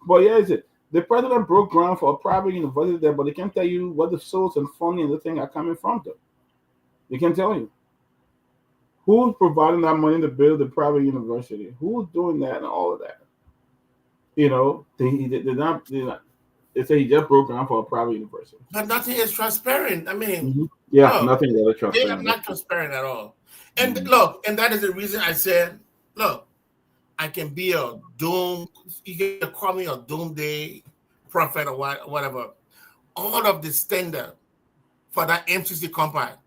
But yeah, is it the president broke ground for a private university there, but they can't tell you what the source and funding and the thing are coming from them. They can't tell you. Who's providing that money to build the private university? Who's doing that and all of that? They're not. They say he just broke ground for a private university. But nothing is transparent. I mean, nothing is transparent. They are not transparent at all. And look, and that is the reason I said, look, I can be a doom. You can call me a doomsday prophet or whatever. All of the standard for that MCC compact,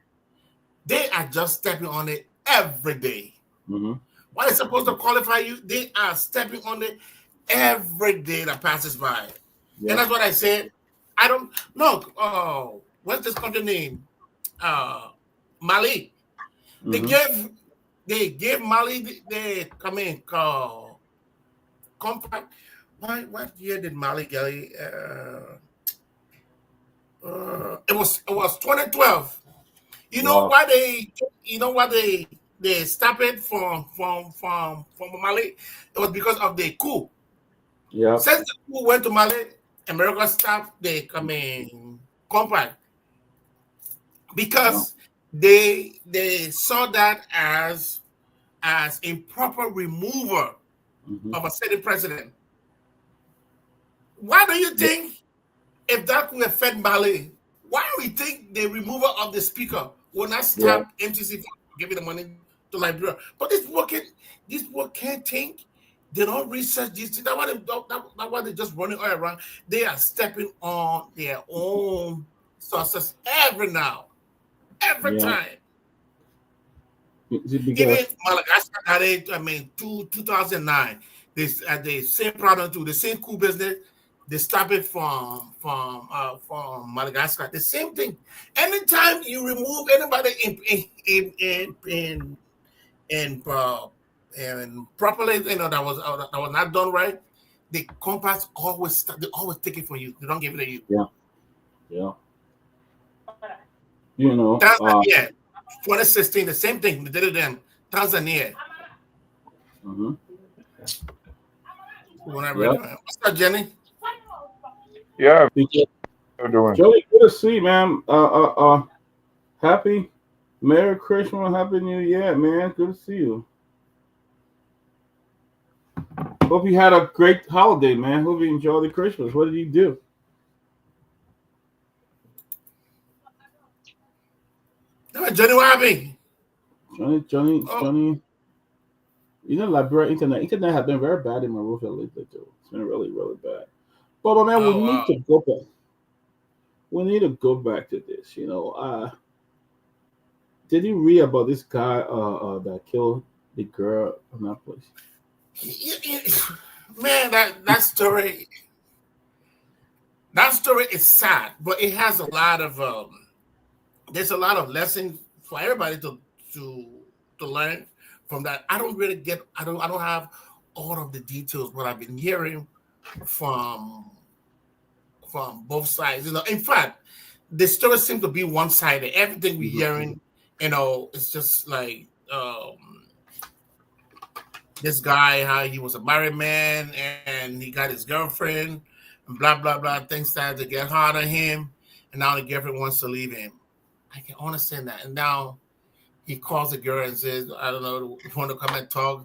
they are just stepping on it every day. What is supposed to qualify you? They are stepping on it every day that passes by. And that's what I said. I don't look. What's this country name? Mali. They gave Mali the compact. What year did Mali get it? It was 2012. You know why they stopped it from Mali? It was because of the coup. Yeah. Since the coup went to Mali, America stopped the compact because they saw that as improper removal of a sitting president. Why do you think, if that could affect Mali, why do you think the removal of the speaker will not stop MCC from giving the money to Liberia? But these people can't think. They don't research this. That's why they're just running all around. They are stepping on their own sources every time. 2009, the same problem too. The same coup business. They stop it from Madagascar. The same thing. Anytime you remove anybody and properly, that was not done right, the compass always take it from you. They don't give it to you. Yeah. 2016, the same thing. They did it in Tanzania. What's up, Jenny? Yeah. How doing? Joey, good to see you, man. Happy Merry Christmas, Happy New Year, man. Good to see you. Hope you had a great holiday, man. Hope you enjoyed the Christmas. What did you do? Johnny, what happened? Johnny. Liberia internet has been very bad in Monrovia lately, too. It's been really, really bad. But man, we need to go back. We need to go back to this. Did you read about this guy that killed the girl in that place? Man, that story is sad, but it has a lot of there's a lot of lessons for everybody to learn from that. I don't have all of the details, but I've been hearing from both sides. In fact, the story seems to be one-sided. Everything we're hearing, it's just like this guy, how he was a married man and he got his girlfriend and blah blah blah. Things started to get hard on him, and now the girlfriend wants to leave him. I can understand that. And now he calls the girl and says, I don't know, you want to come and talk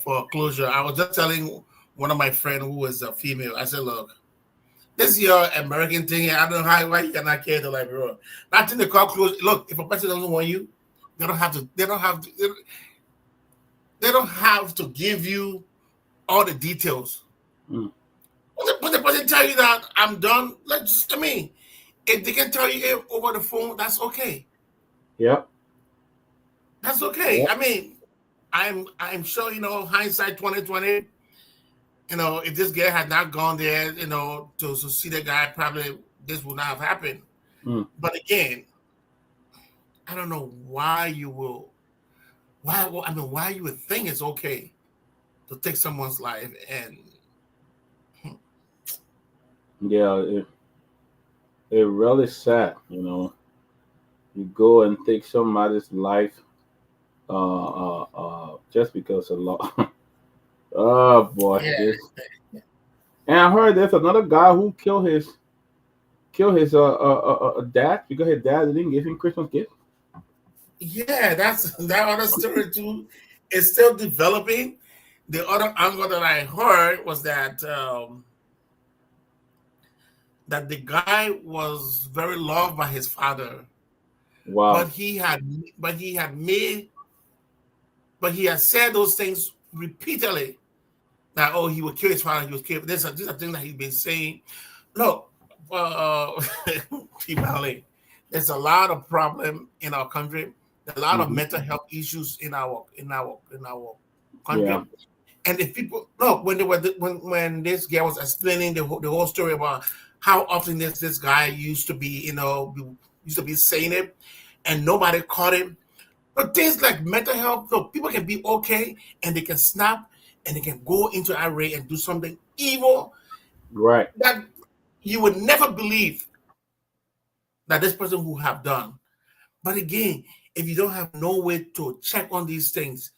for closure. I was just telling one of my friends who was a female, I said, look, This is your American thing. I don't know why you cannot care to Liberia. Not in the call close. Look, if a person doesn't want you, they don't have to. They don't have to. They don't have to give you all the details. Mm. But the person tell you that I'm done. Like, just, I mean, if they can tell you over the phone, that's okay. Yeah. That's okay. Yeah. I mean, I'm sure, hindsight 2020. If this guy had not gone there, to see the guy, probably this would not have happened. Mm. But again, I don't know why you would think it's okay to take someone's life and. Yeah, it really sad, You go and take somebody's life, just because of law. Oh boy, Yeah. And I heard there's another guy who killed his dad because his dad didn't give him Christmas gift. Yeah, that other story too is still developing. The other angle that I heard was that that the guy was very loved by his father, Wow. but he had said those things repeatedly. That he would kill his father, he would kill. These are things that he's been saying. Look, Peabody, there's a lot of problem in our country. A lot of mental health issues in our country. Yeah. And if people look when this guy was explaining the whole story about how often this guy used to be saying it, and nobody caught him. But things like mental health, look, people can be okay and they can snap and they can go into irate and do something evil, Right. that you would never believe that this person would have done. But again, if you don't have no way to check on these things,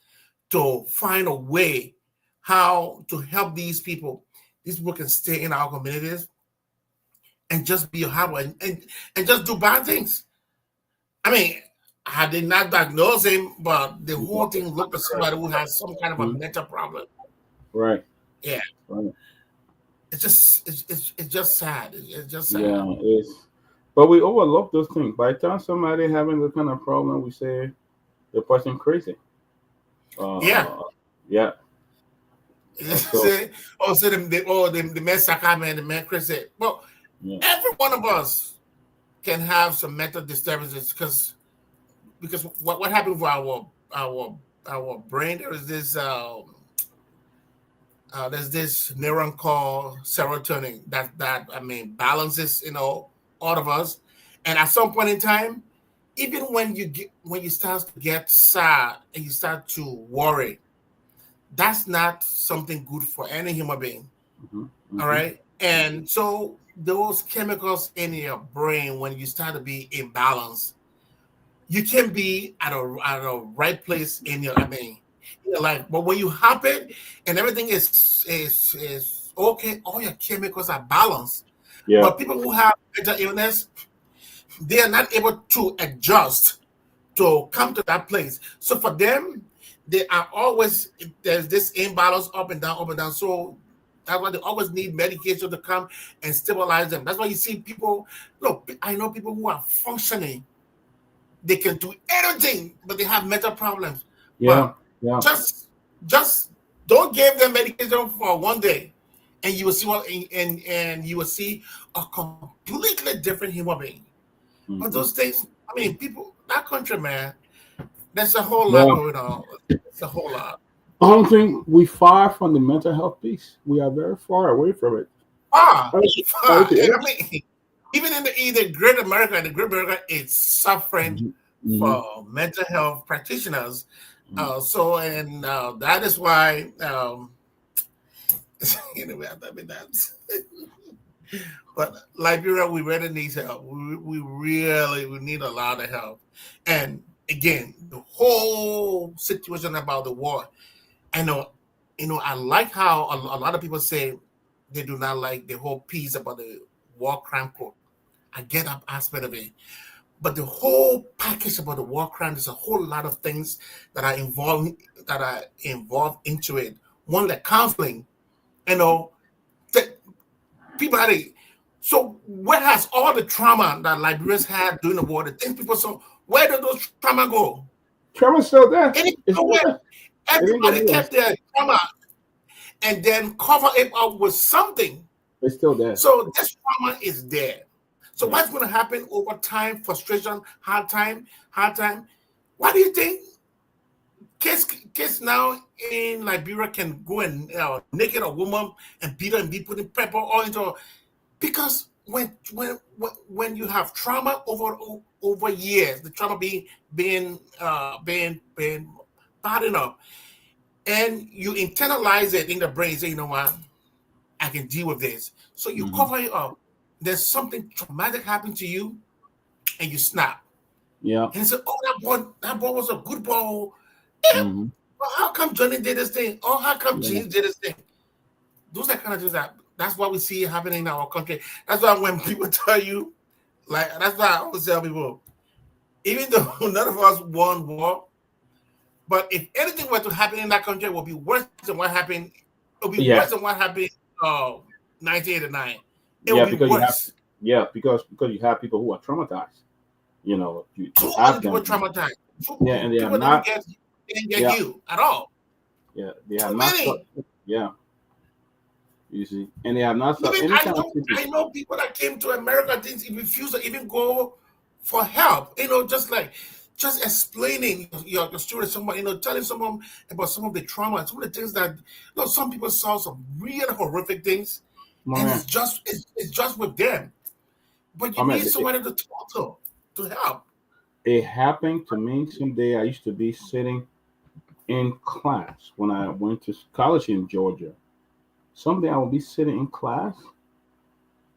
to find a way how to help these people can stay in our communities and just be horrible and just do bad things. I mean, I did not diagnose him, but the whole thing looked like somebody who has some kind of a mental problem. Right. Yeah. Right. It's just sad. It's just sad. Yeah, but we overlook those things. By the time somebody having this kind of problem, we say the person crazy. Yeah. Yeah. The man Saka man, the man crazy. Well, every one of us can have some mental disturbances because what happened with our brain? There's this neuron called serotonin that balances all of us, and at some point in time, even when you start to get sad and you start to worry, that's not something good for any human being. All right, and so those chemicals in your brain, when you start to be imbalanced, you can be at a right place in your life. But when you happen and everything is okay, all your chemicals are balanced. Yeah. But people who have mental illness, they are not able to adjust to come to that place. So for them, there's this imbalance up and down. So that's why they always need medication to come and stabilize them. That's why you see people. Look, I know people who are functioning. They can do anything, but they have mental problems. Yeah. But just don't give them medication for one day, and you will see and you will see a completely different human being. But those things, people, that country, man, there's a whole lot going on. It's a whole lot. I don't think we far from the mental health piece. We are very far away from it. Far. Even in the Great America, is suffering for mental health practitioners. That is why but Liberia, we really need help. We need a lot of help. And again, the whole situation about the war. I know, I like how a lot of people say they do not like the whole piece about the war crime court. I get that aspect of it. But the whole package about the war crime, there's a whole lot of things that are involved into it. One, like counseling. People So where has all the trauma that Liberians had during the war, the things people saw, where did those trauma go? Trauma's still there. And It's still there. everybody kept their trauma and then cover it up with something. It's still there. So this trauma is there. So what's going to happen over time? Frustration, hard time. Why do you think kids now in Liberia can go and naked a woman and beat her and be putting pepper all into her? Because when you have trauma over years, the trauma being bad enough, and you internalize it in the brain, say, you know what, I can deal with this. So you cover it up. There's something traumatic happened to you, and you snap. Yeah. And say, oh, that ball was a good ball. Well, how come Johnny did this thing? Oh, how come James did this thing? Those are kind of things that's what we see happening in our country. That's why when people tell you, like, that's why I always tell people, even though none of us won war, but if anything were to happen in that country, it will be worse than what happened. It will be worse than what happened in 1989. It will be worse. Because you have people who are traumatized. You know, too many people traumatized. And they are not get you at all. Yeah, they are not. You see, and they have not. I know people that came to America didn't even refuse to even go for help. You know, just explaining your story to someone. You know, telling someone about some of the trauma, some of the things that some people saw some real horrific things, and it's just with them. But you need somebody to talk to help. It happened to me someday. I used to be sitting in class when I went to college in Georgia. Someday I will be sitting in class,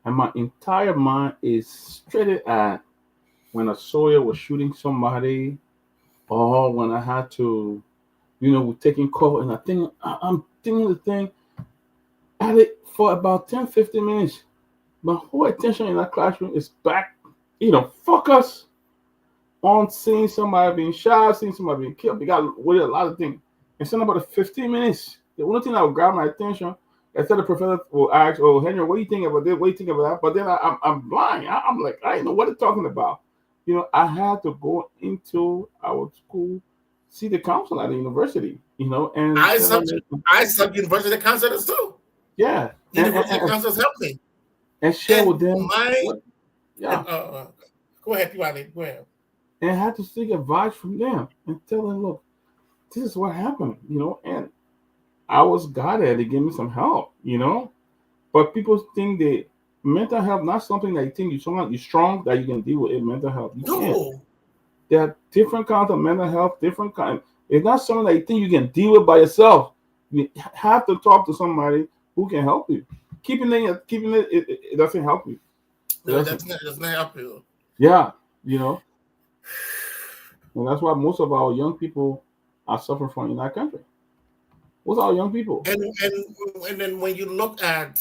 and my entire mind is straight at when a soldier was shooting somebody, or when I had to, we're taking cover, and I'm thinking the thing at it for about 10, 15 minutes. My whole attention in that classroom is back, focus on seeing somebody being shot, seeing somebody being killed. We got with a lot of things. And so about 15 minutes, the only thing that would grab my attention, instead the professor will ask, "Oh, Henry, what do you think about this? What do you think about that?" But then I'm blind. I'm like, I don't know what they're talking about. I had to go into our school, see the council at the university. And I sub university counselors too. Yeah, university counselors help me and share with them. Go ahead, Peabody. Go ahead. And I had to seek advice from them and tell them, look, this is what happened, and I was guided to give me some help, But people think that mental health not something that you think you're strong that you can deal with it. Mental health, no. There are different kinds of mental health, different kind. It's not something that you think you can deal with by yourself. You have to talk to somebody who can help you. Keeping it doesn't help you. No, it doesn't help you. Yeah, and that's why most of our young people are suffering from in that country. What's our young people? And then when you look at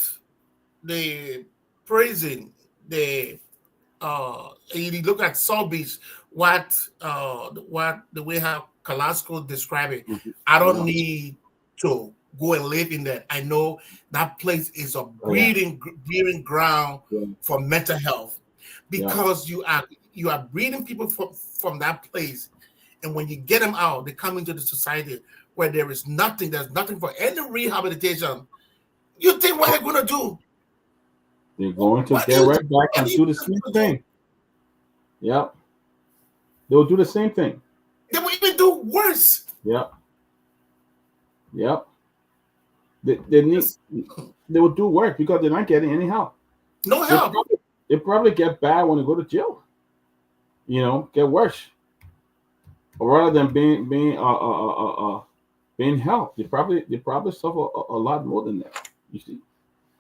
the prison, you look at South Beach, what the way how Kalasco described it. I don't need to go and live in that. I know that place is a breeding ground for mental health, because you are breeding people from that place, and when you get them out, they come into the society where there's nothing for any rehabilitation. You think what they're going to do? They're going to get right back and do the same thing. Yep. They'll do the same thing. They will even do worse. Yep. They will do worse because they're not getting any help. No help. They probably get bad when they go to jail. Get worse. Or rather than being helped, they probably suffer a lot more than that. You see,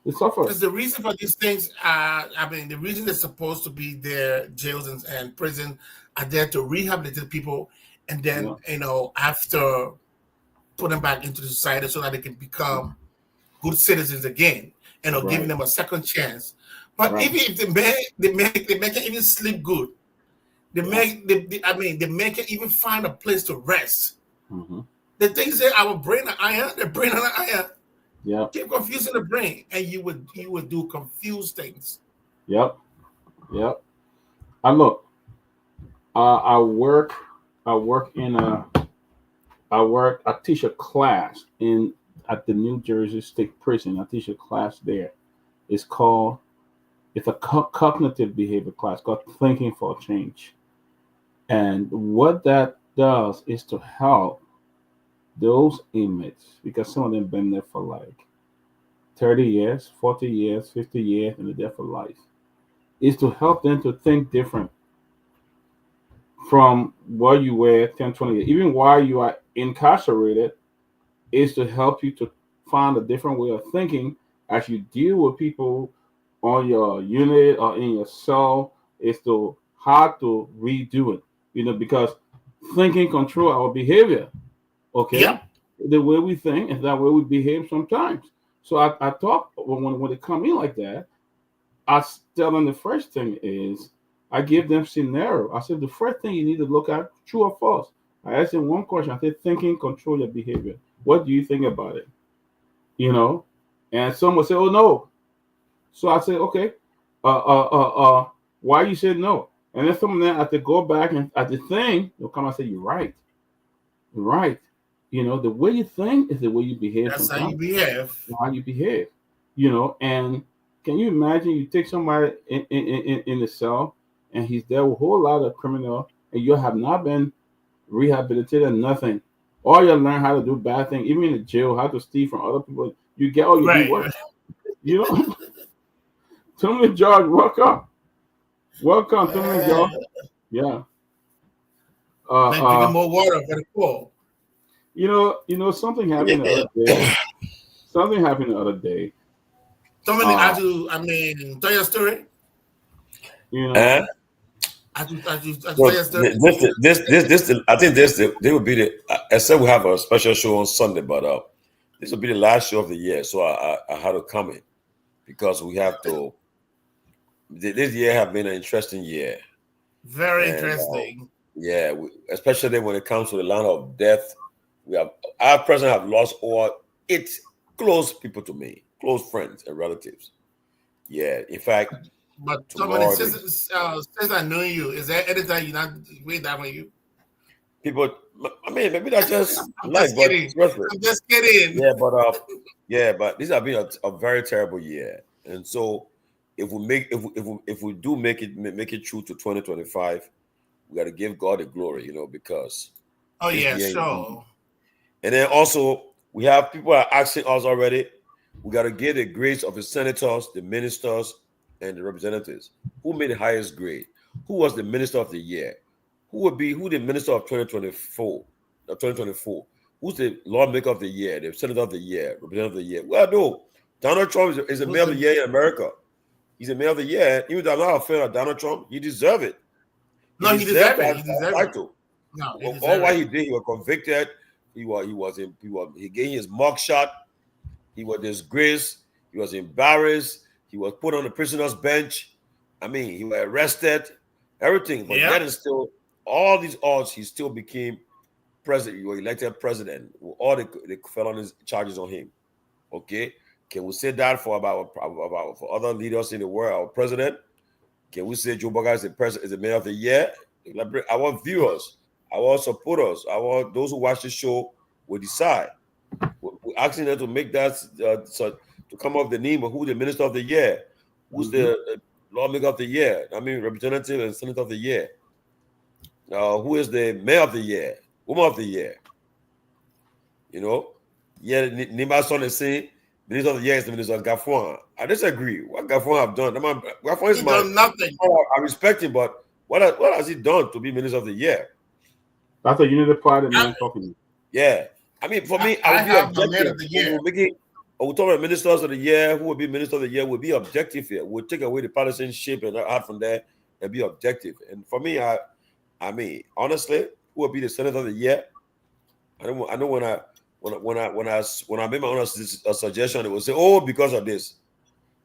they suffer. Because the reason for these things are, the reason they're supposed to be there, jails and prison are there to rehabilitate people, and then after put them back into the society so that they can become good citizens again, and giving them a second chance. But even if they make it even sleep good. They make it even find a place to rest. Mm-hmm. The things say our brain and iron, the brain and iron. Yeah. Keep confusing the brain, and you would do confused things. Yep. Yep. I look. I work. I work in a. I work. I teach a class in at the New Jersey State Prison. I teach a class there. It's called. It's a cognitive behavior class called Thinking for Change. And what that does is to help those inmates, because some of them been there for like 30 years, 40 years, 50 years, and they're there for life, is to help them to think different from where you were 10, 20 years. Even while you are incarcerated, is to help you to find a different way of thinking as you deal with people on your unit or in your cell, is to how to redo it. Because thinking control our behavior. Okay, Yep. the way we think is that way we behave sometimes. So I thought when they come in like that, tell them the first thing is I give them scenario. I said the first thing you need to look at, true or false. I asked them one question. I said, thinking control your behavior. What do you think about it? You know, and some will say, oh no. So I said, okay, why you said no? And then some of them, as they go back and at the thing, they'll come and say, you're right. You're right. The way you think is the way you behave That's how you sometimes. behave. How you behave. And can you imagine you take somebody in the cell and he's there with a whole lot of criminal and you have not been rehabilitated, nothing. Or you learn how to do bad things, even in the jail, how to steal from other people. You get all you do Right. worse. You know, tell me, George, welcome. Welcome, tell me, Uh, George. Yeah. drinking Uh, more water for the cool. Something happened the other day. Something happened the other day. Somebody, Uh, tell your story. you know, And I tell so your story. I think they would be the. I said we have a special show on Sunday, but this will be the last show of the year, so I had to come in because we have to. This year have been an interesting year, Very and interesting. yeah, especially when it comes to the line of death, we have our president have lost all 8 close people to me, close friends and relatives. Yeah, in fact, But somebody tomorrow since I know you, is there anything you not read that on you? people. I mean, maybe that's just I'm life, just but kidding. seriously. I'm just kidding. Yeah, but this has been a very terrible year, and so if we do make it through to 2025, we got to give God the glory, because Oh this yeah, year. sure. And then also we have people are asking us already. We got to give the grades of the senators, the ministers, and the representatives. Who made the highest grade? Who was the minister of the year? Who the minister of 2024? 2024. Who's the lawmaker of the year? The senator of the year, representative of the year? Well, no. Donald Trump is the Who's mayor of the the year in America. He's the mayor of the year. Even though I'm not a fan of Donald Trump, he deserves it. He no? He deserved deserve it. that He deserve it. title. No, he All deserve what it. he did, he was convicted. He gave his mug shot. He was disgraced. He was embarrassed. He was put on the prisoner's bench. I mean, he was arrested. Everything, but Yeah. yet and still, all these odds, he still became president. He was elected president with all the felony charges on him. Okay, can we say that about for other leaders in the world? Our president, can we say Joe Biden is the mayor of the year? Our viewers, our supporters, those who watch the show will decide. We're asking them to make that to come up with the name of who the minister of the year, who's mhm. the lawmaker of the year. I mean, representative and senator of the year. Who is the mayor of the year, woman of the year? Yeah, Nima's son is saying minister of the year is the minister of Garguah. I disagree. What Garguah have done? Garguah is He done nothing. I respect him, but what has he done to be minister of the year? That's a unity party I, man talking. Yeah, I mean, for me, I I would be have my man objective of the when year. we're talking about ministers of the year. Who would be minister of the year? Would be objective here. We'll take away the partisanship and out from there and be objective. And for me, I mean, honestly, who would be the senator of the year? I know when I made my own suggestion, it will say, oh, because of this.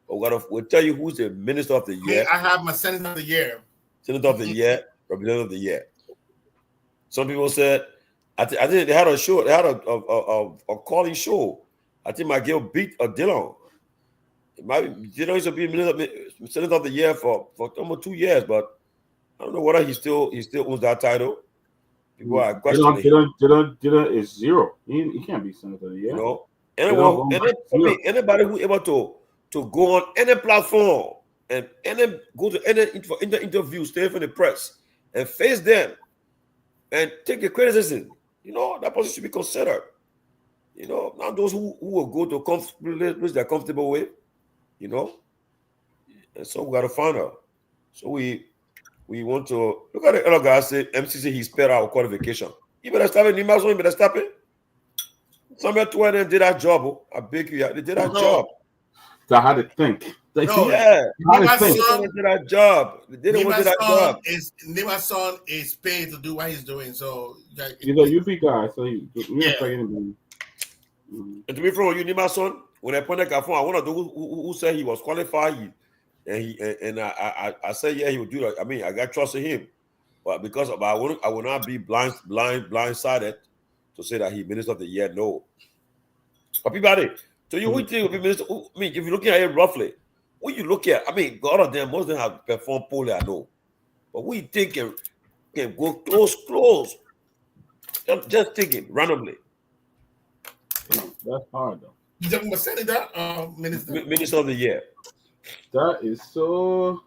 But we'll tell you who's the minister of the Me, year, I have my senator of the year. senator of the year, representative of the year. Some people said, I think they had a show, they had a calling show. I think McGill beat Dillon. Used to be Senator of the Year for almost 2 years, but I don't know whether he still owns that title. People are questioning. Jallah is zero. He can't be Senator of the Year. You know, anybody who able to go on any platform and go to any interview, stay for the press, and face them and take the criticism, that person should be considered. Not those who will go to place they're comfortable with, And so we got to find out. So we want to look at the other guy. Say MCC he spared our qualification. You better stop it. You better stop it. Somebody to them did that job. I beg you, they did that job. So how to think? Did that job. They didn't want to do that job. Nima's son is paid to do what he's doing. So he's a UP guy. So And to be frank, you Nima's son, when I pointed out, I want to do who said he was qualified. I said he would do that. I mean, I got trust in him, but because I will not be blindsided to say that he Minister of the Year. No, but Peabody, so you would think be minister. I mean, if you're looking at it roughly, what you look at, I mean, God of them, most of them have performed poorly. I know, but we think can go close, just thinking randomly. That's hard though. You talking about Senator, Minister of the Year. That is so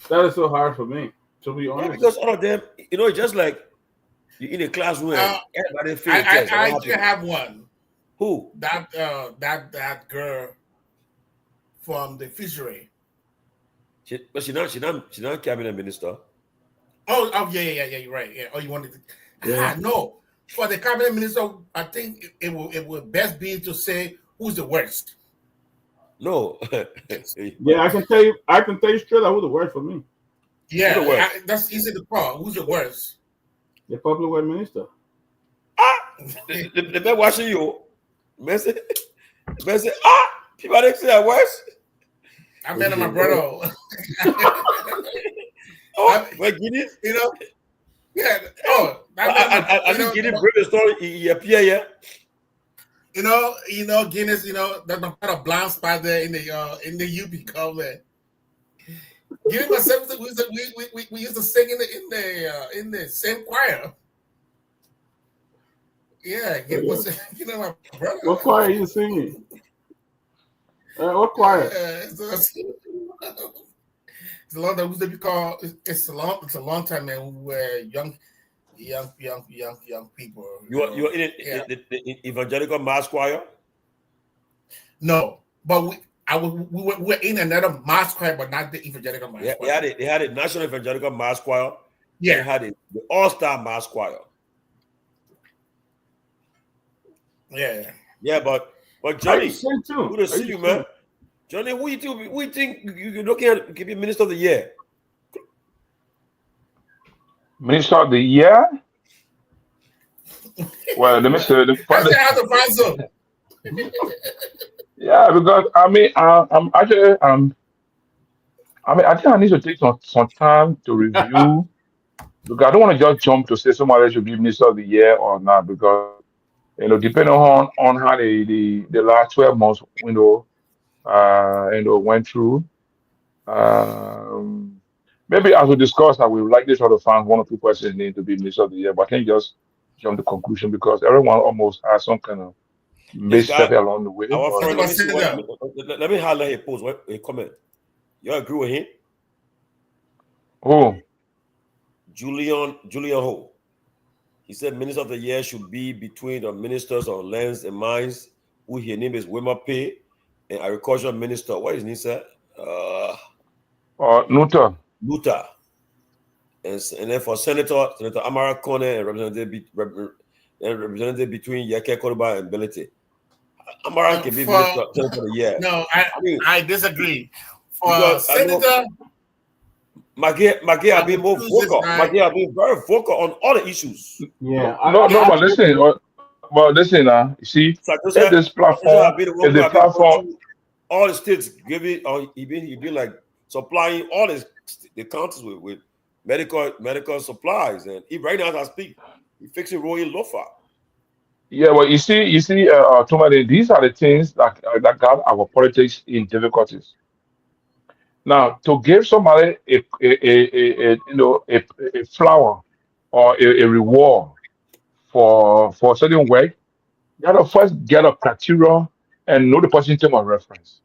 hard for me, to be honest. Yeah, because all of them, it's just like you're in a classroom. Everybody feels I actually have one. Who? That girl from the fishery. But she's not cabinet minister. Oh yeah, you're right. Yeah. Oh, you wanted to? Yeah. No. For the cabinet minister, I think it would best be to say who's the worst. No. Yeah, I can tell you straight out who the worst for me. Yeah, that's easy to call. Who's the worst? The public works minister. The man watching you. Man say, people say that worse. I met my brother. Wait, Guinness? Yeah. Oh, I think Guinness bring the story. He appear, yeah. Guinness. There's no kind of blind spot there in the UP comment. Guinness myself, we used to sing in the same choir. Yeah, Guinness was my brother. What choir are you singing? What choir? It's a long time. Used to be called. It's a long time, man. We were young people. You're in the evangelical mass choir? No, but we were in another mass choir, but not the evangelical mass choir. They had a national evangelical mass choir. Yeah, they had the all-star mass choir. Yeah, but Johnny, good to see you, man. Johnny, who you think you're looking at to be Minister of the Year? Minister of the Year? Well, I have to find some. Yeah, because I think I need to take some time to review because I don't want to just jump to say somebody should be Minister of the Year or not because depending on how the last 12 months window went through. Maybe as we discussed, I will likely try to find one or two persons need to be Minister of the Year, but I can't just jump to conclusion because everyone almost has some kind of mistake along the way. Let me highlight a post, a comment. You agree with him? Who? Julian Ho. He said Minister of the Year should be between the ministers of lands and mines, who his name is Wema Pay, and agriculture minister. What is his name? Nuta. And then for Senator Amara Kone and representative between Yeke Koruba and Bealded. Amara can be Minister of the Year. No, I disagree. For Senator Maggie have been more vocal. Maggie have been very vocal on all the issues. Yeah. But listen. You see, this platform is the platform. All the states giving, he been like supplying all the counties with medical supplies, and right now as I speak, he's fixing Royal Lofa. Yeah, well, Tomalin, these are the things that got our politics in difficulties. Now, to give somebody a flower or a reward for certain work, you gotta first get a criteria and know the person in terms of reference.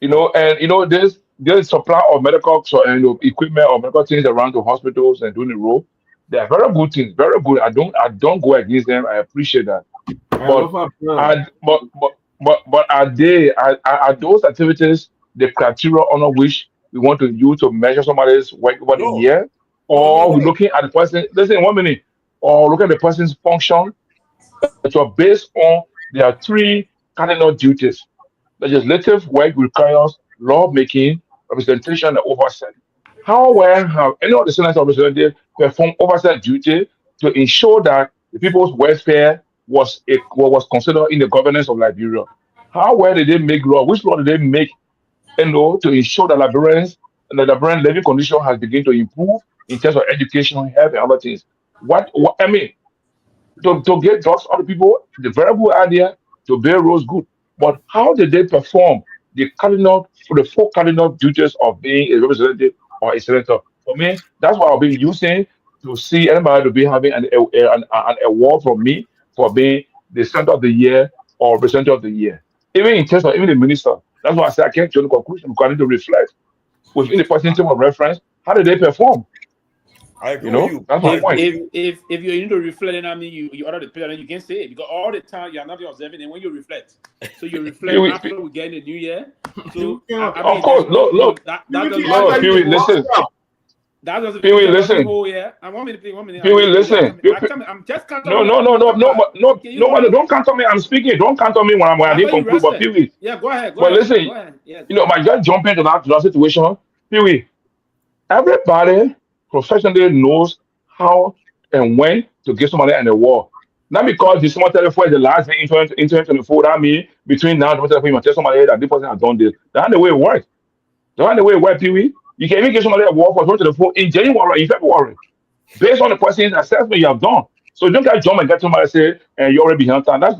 And there's supply of medical equipment or medical things around the hospitals and doing the role. They are very good things, very good. I don't go against them. I appreciate that. But Lofa, are but are those activities the criteria under which we want to use to measure somebody's work over the No, year? no, Or we're looking at the person, listen, 1 minute, or look at the person's function. So based on there are three cardinal duties. Legislative work requires lawmaking, representation, and oversight. How well have any of the senators or representatives performed oversight duty to ensure that the people's welfare was considered in the governance of Liberia? How well did they make law? Which law did they make, to ensure that the Liberian living condition has begun to improve in terms of education, health, and other things? What I mean, to get jobs out of people, the very good idea to build roads good. But how did they perform the four cardinal duties of being a representative or a senator? For me, that's what I'll be using to see anybody to be having an award from me for being the senator of the year or representative of the year. Even in terms of even the minister. That's why I say I can't to the conclusion because I need to reflect within the person in terms of reference. How did they perform? I agree with you. That's my point. If you need to reflect, then I mean you order the picture, and you can say it because all the time you are not observing, and when you reflect, so you reflect after we get in the new year. So Of course, look, that Pewee, listen. That doesn't Pewee, listen. whole year. And 1 minute, 1 minute. Pewee, listen. I'm just counting. No, don't count on me. I'm speaking. Don't count on me when I didn't conclude. But Pewee, Yeah, go ahead. but listen, Go ahead. Yeah. I just jump into that situation. Pewee, everybody professionally knows how and when to give somebody an award. Not because December 31st is the last day in 2024. That means between now and 2024, you must tell somebody that this person has done this. That's the way it works. That's the way it works, Pewee. You can even give somebody an award for 2024 in January, in February, based on the person's assessment you have done. So you don't get jump and get somebody say, and you already behind time. That's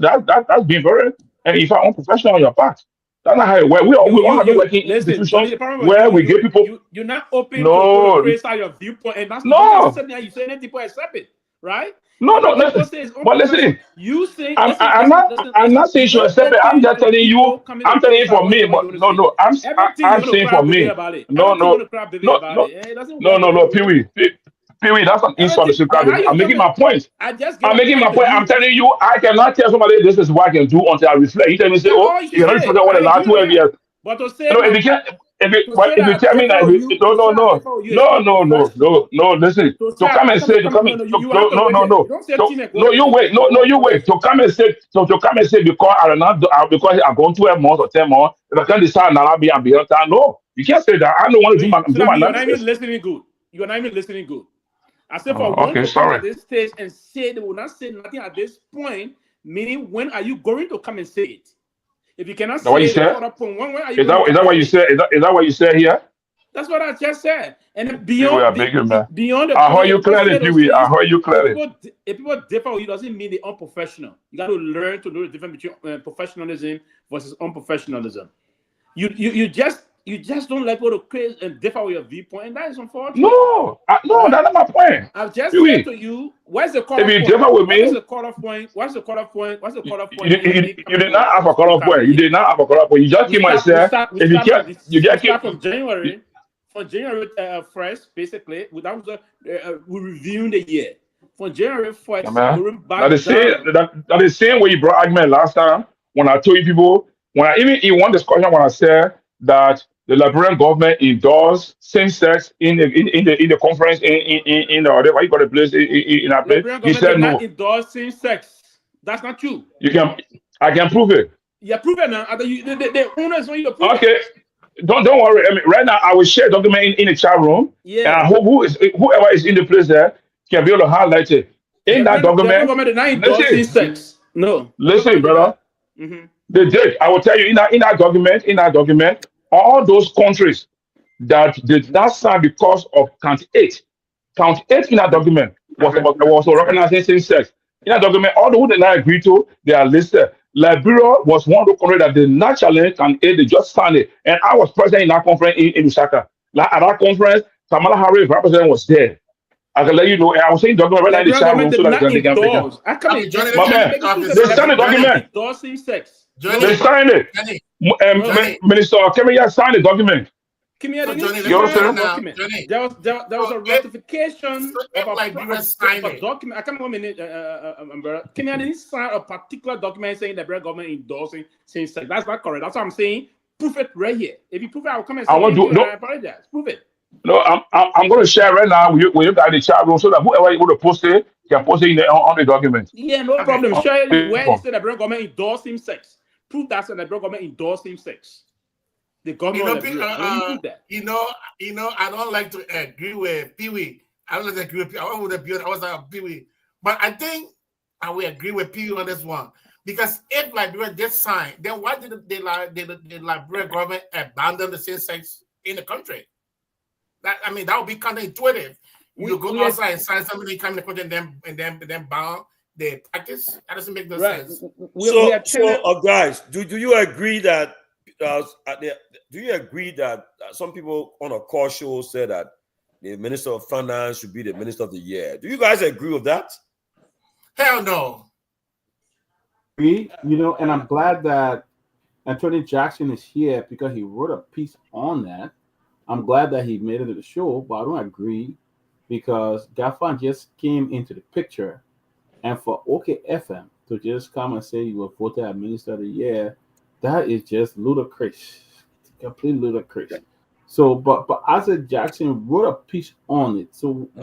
being very, and if I'm unprofessional on your part. That's not how it works. We all have to work in institutions where we give people. You're not open No. to praise out your viewpoint, and that's No. not something that you say. And people accept it, right? No, listen. But listen, You say I'm not saying you should accept it. I'm just telling you. I'm telling you for me. But no. I'm saying for me. No. Pewee, that's an insult to secret. I'm making my point. I'm making my point. I'm telling you, I cannot tell somebody this is what I can do until I reflect. You tell me, say, oh, you cannot forget what the last 12 years. But to say, No, if you can't, if you tell me that, no, listen. To come and say, you wait. To come and say, because because I've gone 12 months or 10 months, if I can't decide now, I'll be beyond time. No, you can't say that. I don't want to do my You're not analysis. even listening good. You're not even listening good. I said for one to come at this stage and say they will not say nothing at this point, meaning when are you going to come and say it? If you cannot say it, when are you is that what you said? Is that what you said here? That's what I just said. And beyond the I heard you clearly, Pewee. I heard you clearly. If people differ with you, doesn't mean they're unprofessional. You got to learn to know the difference between professionalism versus unprofessionalism. You just don't like go to crazy and differ with your viewpoint, and that is unfortunate. No, that's not my point. I've just said to you, what's the cutoff point? If you differ with me, what's the cutoff point? What's the cutoff point? You did not have a cutoff point. You did not have a cutoff point. You just came and said, if you can't, you just came from January. From January 1st, basically, we're reviewing the year. From January 1st, going back that is the same way you brought argument last time when I told you people, when I even in one discussion when I said that the Liberian government endorsed same-sex in the conference in the whatever you got a place in a place. He said no. Endorse same-sex. That's not true. I can prove it. Yeah, prove it now. The owners want you to prove it. Don't worry. I mean, right now I will share a document in the chat room. Yeah. And whoever is in the place there can be able to highlight it. In that document, no. Listen, brother. Mm-hmm. They did. I will tell you in that document, all those countries that did not sign because of count 8 in that document was recognizing same sex. In that document, all the who did not agree to, they are listed. Liberia was one of the countries that did not challenge and they just signed it. And I was present in that conference in Lusaka. Like, at that conference, Kamala Harris, Vice President, was there. I can let you know. And I was saying document right now in the chat room so that they can pick up. I come in. My man, they signed the document. Endorsing sex. They signed it. Minister Kemenya signed the document. There was a ratification of a document. I can't remember. Kenya didn't sign a particular document saying the Liberia government endorsing same-sex. That's not correct. That's what I'm saying. Proof it right here. If you prove it, I will come and say I apologize. Prove it. No, I'm going to share right now with you guys in the chat room so that whoever you want to post it can post it on the document. Yeah, no problem. Share it where you say the Liberia government endorsed same-sex. Prove that the Liberia government endorsed same-sex. The government, I don't like to agree with Pewee. I don't like to agree with Pewee. I went with the Bealded. I was like Pewee, but I think I will agree with Pewee on this one because if Liberia did sign, then why did the Liberia government abandon the same sex in the country? That would be counterintuitive. You go outside and sign something, come in the country, and then ban the practice. That doesn't make no sense. Guys, do you agree that? Do you agree that some people on a call show said that the Minister of Finance should be the Minister of the Year? Do you guys agree with that? Hell no. And I'm glad that Anthony Jackson is here because he wrote a piece on that. I'm glad that he made it to the show, but I don't agree because Garguah just came into the picture, and for OKFM to just come and say you were voted as Minister of the Year, that is just ludicrous, completely ludicrous. So, but Isaac Jackson wrote a piece on it. So, I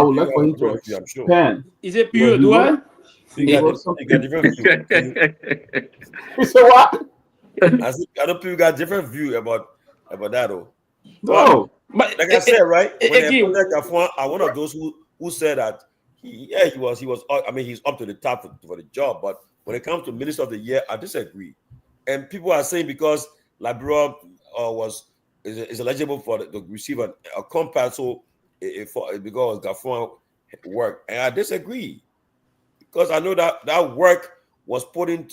would like for him to expand. Is it pure? Do I? You got different view. So what? I don't think you got different view about that, though. No, but like I said, right? When I'm one of those who said that he was. I mean, he's up to the top for the job, but when it comes to Minister of the Year, I disagree. And people are saying because Liberia is eligible to receive a compact, so because Garguah work, and I disagree because I know that work was put in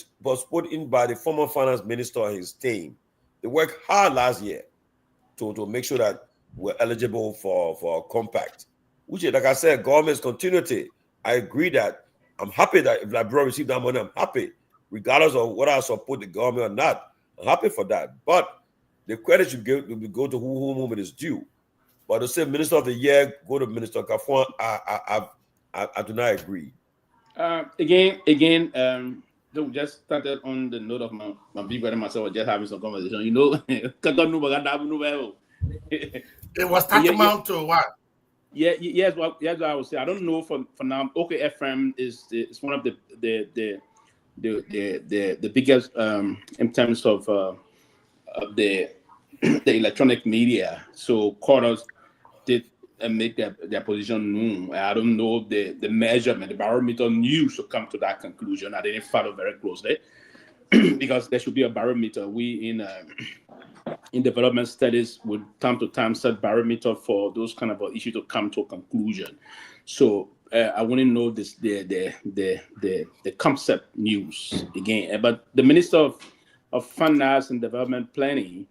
by the former finance minister and his team. They worked hard last year to make sure that we're eligible for a compact, which is, like I said, government's continuity. I agree that. I'm happy that if Liberia received that money, I'm happy, regardless of whether I support the government or not. I'm happy for that. But the credit should go to whom it is due. But to say Minister of the Year, go to Minister Garguah, I do not agree. Again, just started on the note of my big brother and myself just having some conversation. You know, it was tantamount to what? Yes, what I would say. I don't know for now. OKFM is one of the biggest in terms of the electronic media. So quarters did make their position known. I don't know the measurement, the barometer news to come to that conclusion. I didn't follow very closely because there should be a barometer. We in development studies would time to time set barometer for those kind of issues to come to a conclusion. So I want to know this the concept news again. But the Minister of Finance and Development Planning,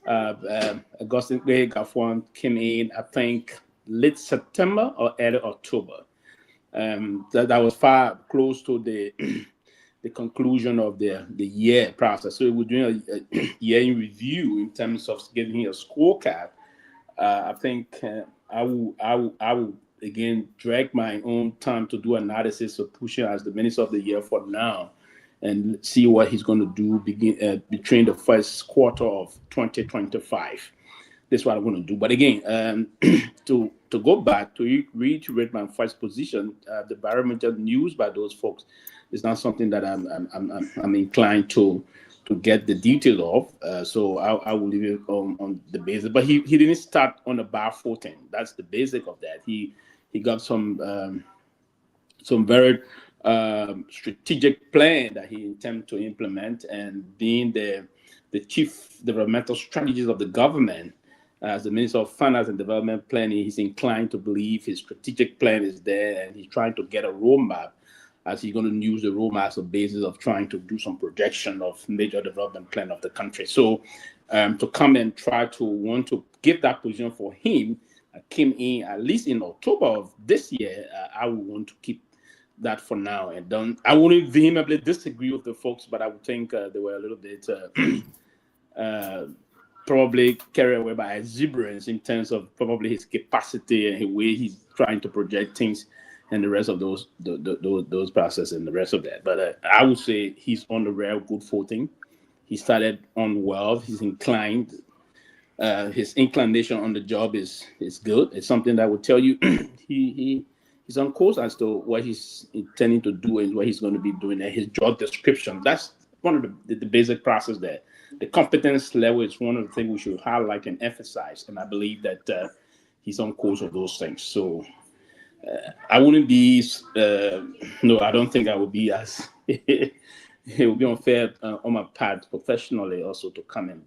Augustine Garguah, came in, I think, late September or early October. That was far close to the conclusion of the year process. So we're doing a year in review in terms of giving a scorecard. I think I will again drag my own time to do analysis of pushing as the Minister of the Year for now, and see what he's going to do between the first quarter of 2025. That's what I'm going to do. But again, to go back to reiterate my first position, the barometer news by those folks is not something that I'm inclined to get the detail of. So I will leave it on the basic. But he didn't start on a bar footing. That's the basic of that. He got some very strategic plan that he intends to implement, and being the chief developmental strategist of the government, As the Minister of Finance and Development Planning, he's inclined to believe his strategic plan is there, and he's trying to get a roadmap, as he's going to use the roadmap as a basis of trying to do some projection of major development plan of the country. So to come and try to want to give that position for him came in at least in October of this year. I would want to keep that for now, and I wouldn't vehemently disagree with the folks, but I would think they were a little bit probably carried away by exuberance in terms of probably his capacity and the way he's trying to project things and the rest of those processes and the rest of that. But I would say he's on the real good footing. He started on well. He's inclined. His inclination on the job is good. It's something that would tell you he's on course as to what he's intending to do and what he's going to be doing, and his job description. That's one of the basic process there. The competence level is one of the things we should highlight and emphasize, and I believe that he's on course of those things. So I wouldn't be, no, I don't think I would be as, it would be unfair on my part professionally also to come and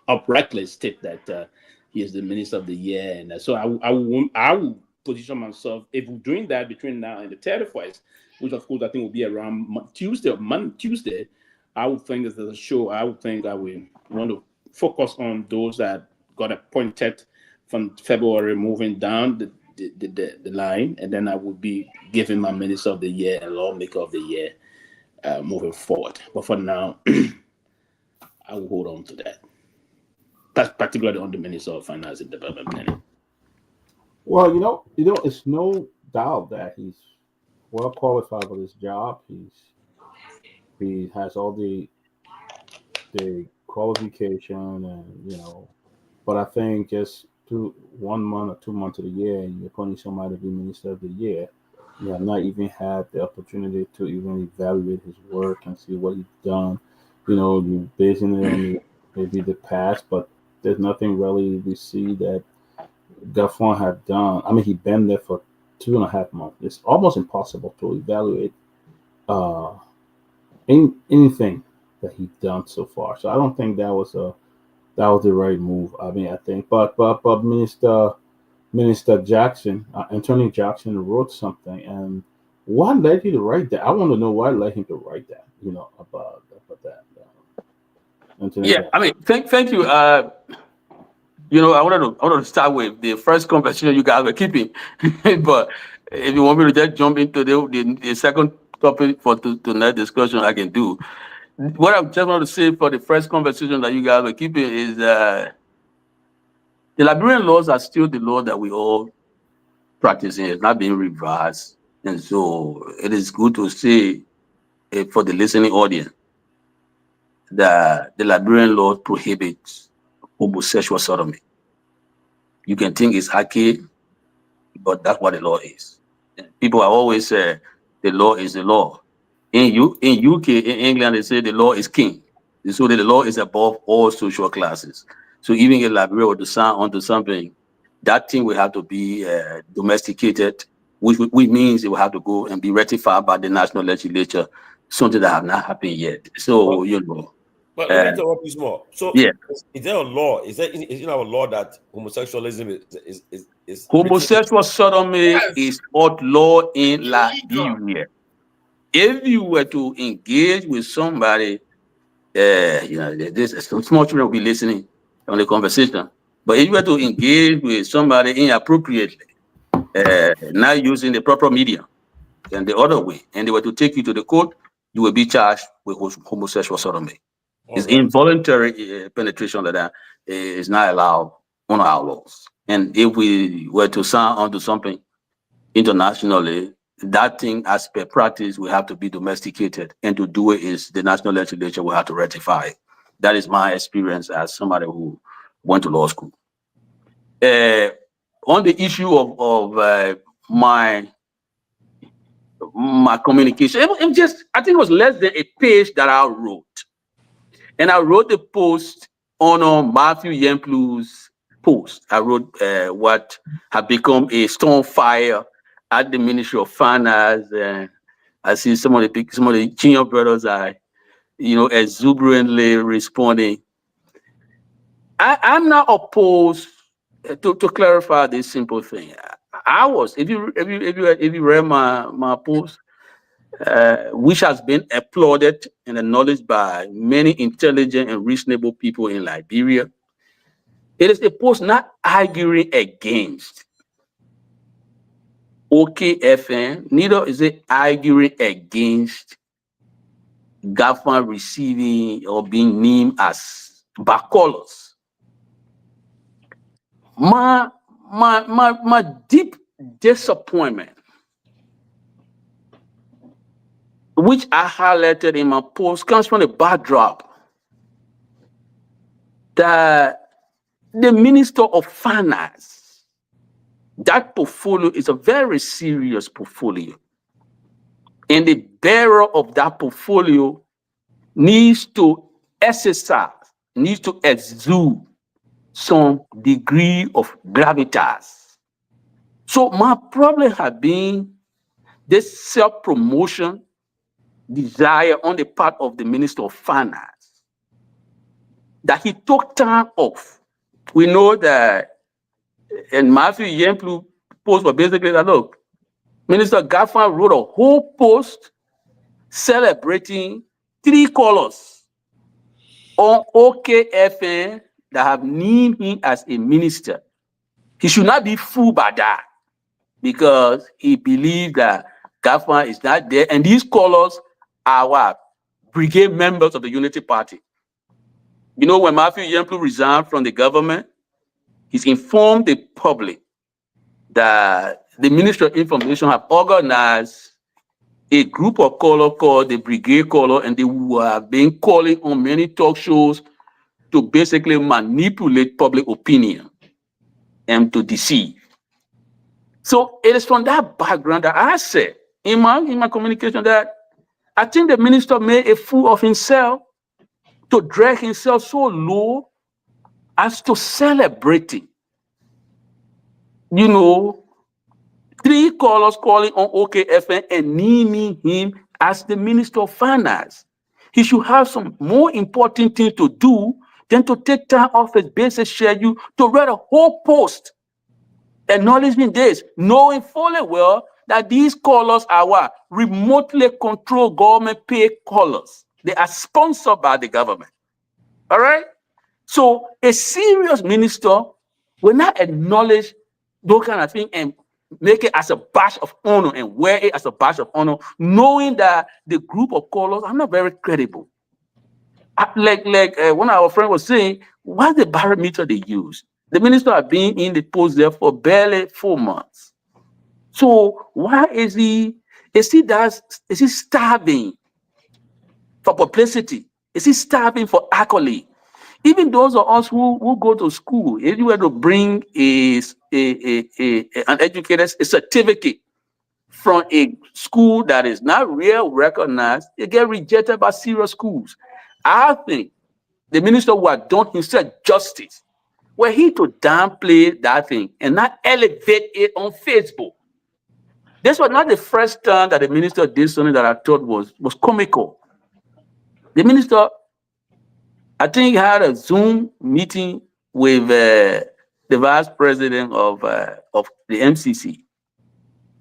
uprightly state that he is the Minister of the Year. And so I will position myself, if we're doing that between now and the 31st, which of course I think will be around Tuesday or Monday, Tuesday, I would think as a show, I would think I will want to focus on those that got appointed from February moving down the line, and then I would be giving my Minister of the Year and Lawmaker of the Year moving forward. But for now, I will hold on to that. That's particularly on the Minister of Finance and Development Planning. Well, it's no doubt that he's well qualified for this job. He has all the qualification, and but I think just 1 month or 2 months of the year, you're appointing somebody to be Minister of the Year. You have not even had the opportunity to even evaluate his work and see what he's done. You're basing it on maybe the past, but there's nothing really we see that Gaffron had done. I mean, he's been there for 2.5 months. It's almost impossible to evaluate anything that he's done so far. So I don't think that was the right move. I mean, I think, but Minister Jackson, Anthony Jackson wrote something, and what led you to write that? I want to know what led him to write that. About that. Yeah, Jackson. I mean, thank you. I wanted to start with the first conversation you guys were keeping, but if you want me to just jump into the second topic for tonight's discussion, I can do. What I just want to say for the first conversation that you guys were keeping is the Liberian laws are still the law that we all practice in. It's not being reversed, and so it is good to say for the listening audience that the Liberian law prohibits homosexual sodomy. You can think it's archaic, but that's what the law is. And people are always say the law is the law. In UK, in England, they say the law is king. So the law is above all social classes. So even if Liberia were to sign onto something, that thing will have to be domesticated, which means it will have to go and be ratified by the national legislature, something that have not happened yet. So, But let me interrupt you small. So, yeah. Is there a law? Is a law that homosexualism is homosexual sodomy is outlawed in Liberia. If you were to engage with somebody, there's some small children will be listening on the conversation. But if you were to engage with somebody inappropriately, not using the proper medium, then the other way, and they were to take you to the court, you will be charged with homosexual sodomy. It's involuntary penetration that is not allowed on our laws. And if we were to sign onto something internationally, that thing, as per practice, will have to be domesticated. And to do it is the national legislature will have to ratify it. That is my experience as somebody who went to law school. On the issue of my communication, I think it was less than a page that I wrote. And I wrote the post on Matthew Yemplu's post. I wrote what had become a storm fire at the Ministry of Finance. I see some of the junior brothers are, exuberantly responding. I'm not opposed to clarify this simple thing, I was, if you read my post, which has been applauded and acknowledged by many intelligent and reasonable people in Liberia, it is a post not arguing against OKFN, neither is it arguing against Garguah receiving or being named as backcallers. My deep disappointment, which I highlighted in my post, comes from the backdrop that the Minister of Finance, that portfolio is a very serious portfolio. And the bearer of that portfolio needs to exercise, needs to exude some degree of gravitas. So my problem has been this self-promotion desire on the part of the Minister of Finance that he took time off. We know that, and Matthew Yemplu post was basically that, look, Minister Garguah wrote a whole post celebrating 3 colors on OKFN that have named him as a minister. He should not be fooled by that because he believes that Garguah is not there. And these colors are what? Brigade members of the Unity Party. You know, when Matthew Yemplu resigned from the government, he's informed the public that the Ministry of Information have organized a group of color called the Brigade Color, and they have been calling on many talk shows to basically manipulate public opinion and to deceive. So it is from that background that I said in my communication that I think the minister made a fool of himself to drag himself so low as to celebrating, you know, 3 colors calling on OKFN and naming him as the Minister of Finance. He should have some more important things to do than to take time off his basic schedule to write a whole post acknowledging this, knowing fully well that these colors are what? Remotely controlled government paid colors. They are sponsored by the government. All right? So a serious minister will not acknowledge those kind of things and make it as a badge of honor and wear it as a badge of honor, knowing that the group of colors are not very credible. Like one of our friends was saying, what's the barometer they use? The minister has been in the post there for barely 4 months. So why is he starving for publicity? Is he starving for accolade? Even those of us who go to school, if you were to bring an educator a certificate from a school that is not real recognized, it get rejected by serious schools. I think the minister would have done himself justice were he to downplay that thing and not elevate it on Facebook. This was not the first time that the minister did something that I thought was comical. The minister, I think, had a Zoom meeting with the vice president of the MCC,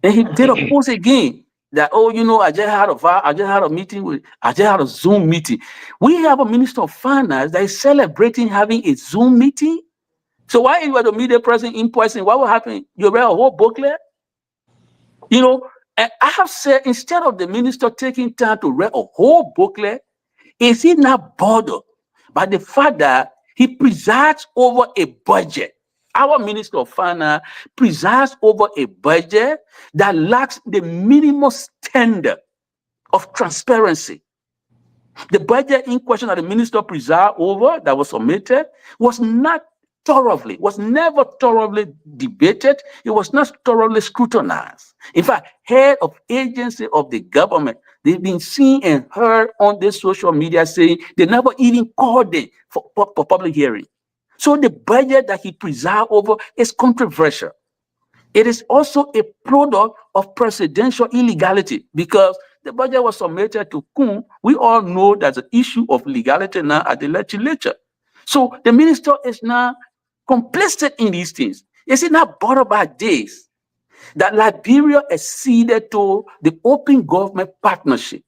and he did a post again that, oh, you know, I just had a Zoom meeting. We have a minister of finance that is celebrating having a Zoom meeting. So why if you were to meet the president in person, what will happen? You read a whole booklet, you know. And I have said, instead of the minister taking time to read a whole booklet, is he not bothered by the fact that he presides over a budget? Our Minister of Finance presides over a budget that lacks the minimum standard of transparency. The budget in question that the minister presided over, that was submitted, was never thoroughly debated. It was not thoroughly scrutinized. In fact, head of agency of the government, they've been seen and heard on the social media saying they never even called them for public hearing. So the budget that he presides over is controversial. It is also a product of presidential illegality because the budget was submitted to Kun. We all know there's an issue of legality now at the legislature. So the minister is now complicit in these things. Is it not brought about this that Liberia acceded to the open government partnership?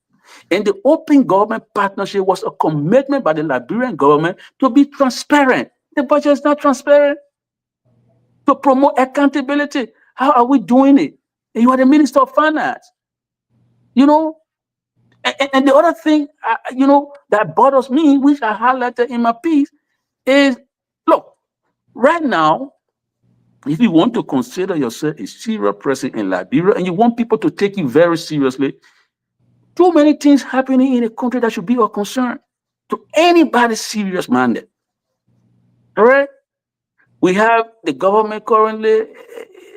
And the open government partnership was a commitment by the Liberian government to be transparent. The budget is not transparent. To promote accountability. How are we doing it? And you are the Minister of Finance. You know, and the other thing, you know, that bothers me, which I highlighted in my piece, is, look, right now, if you want to consider yourself a serious person in Liberia and you want people to take you very seriously, too many things happening in a country that should be of concern to anybody serious minded. All right? We have the government currently,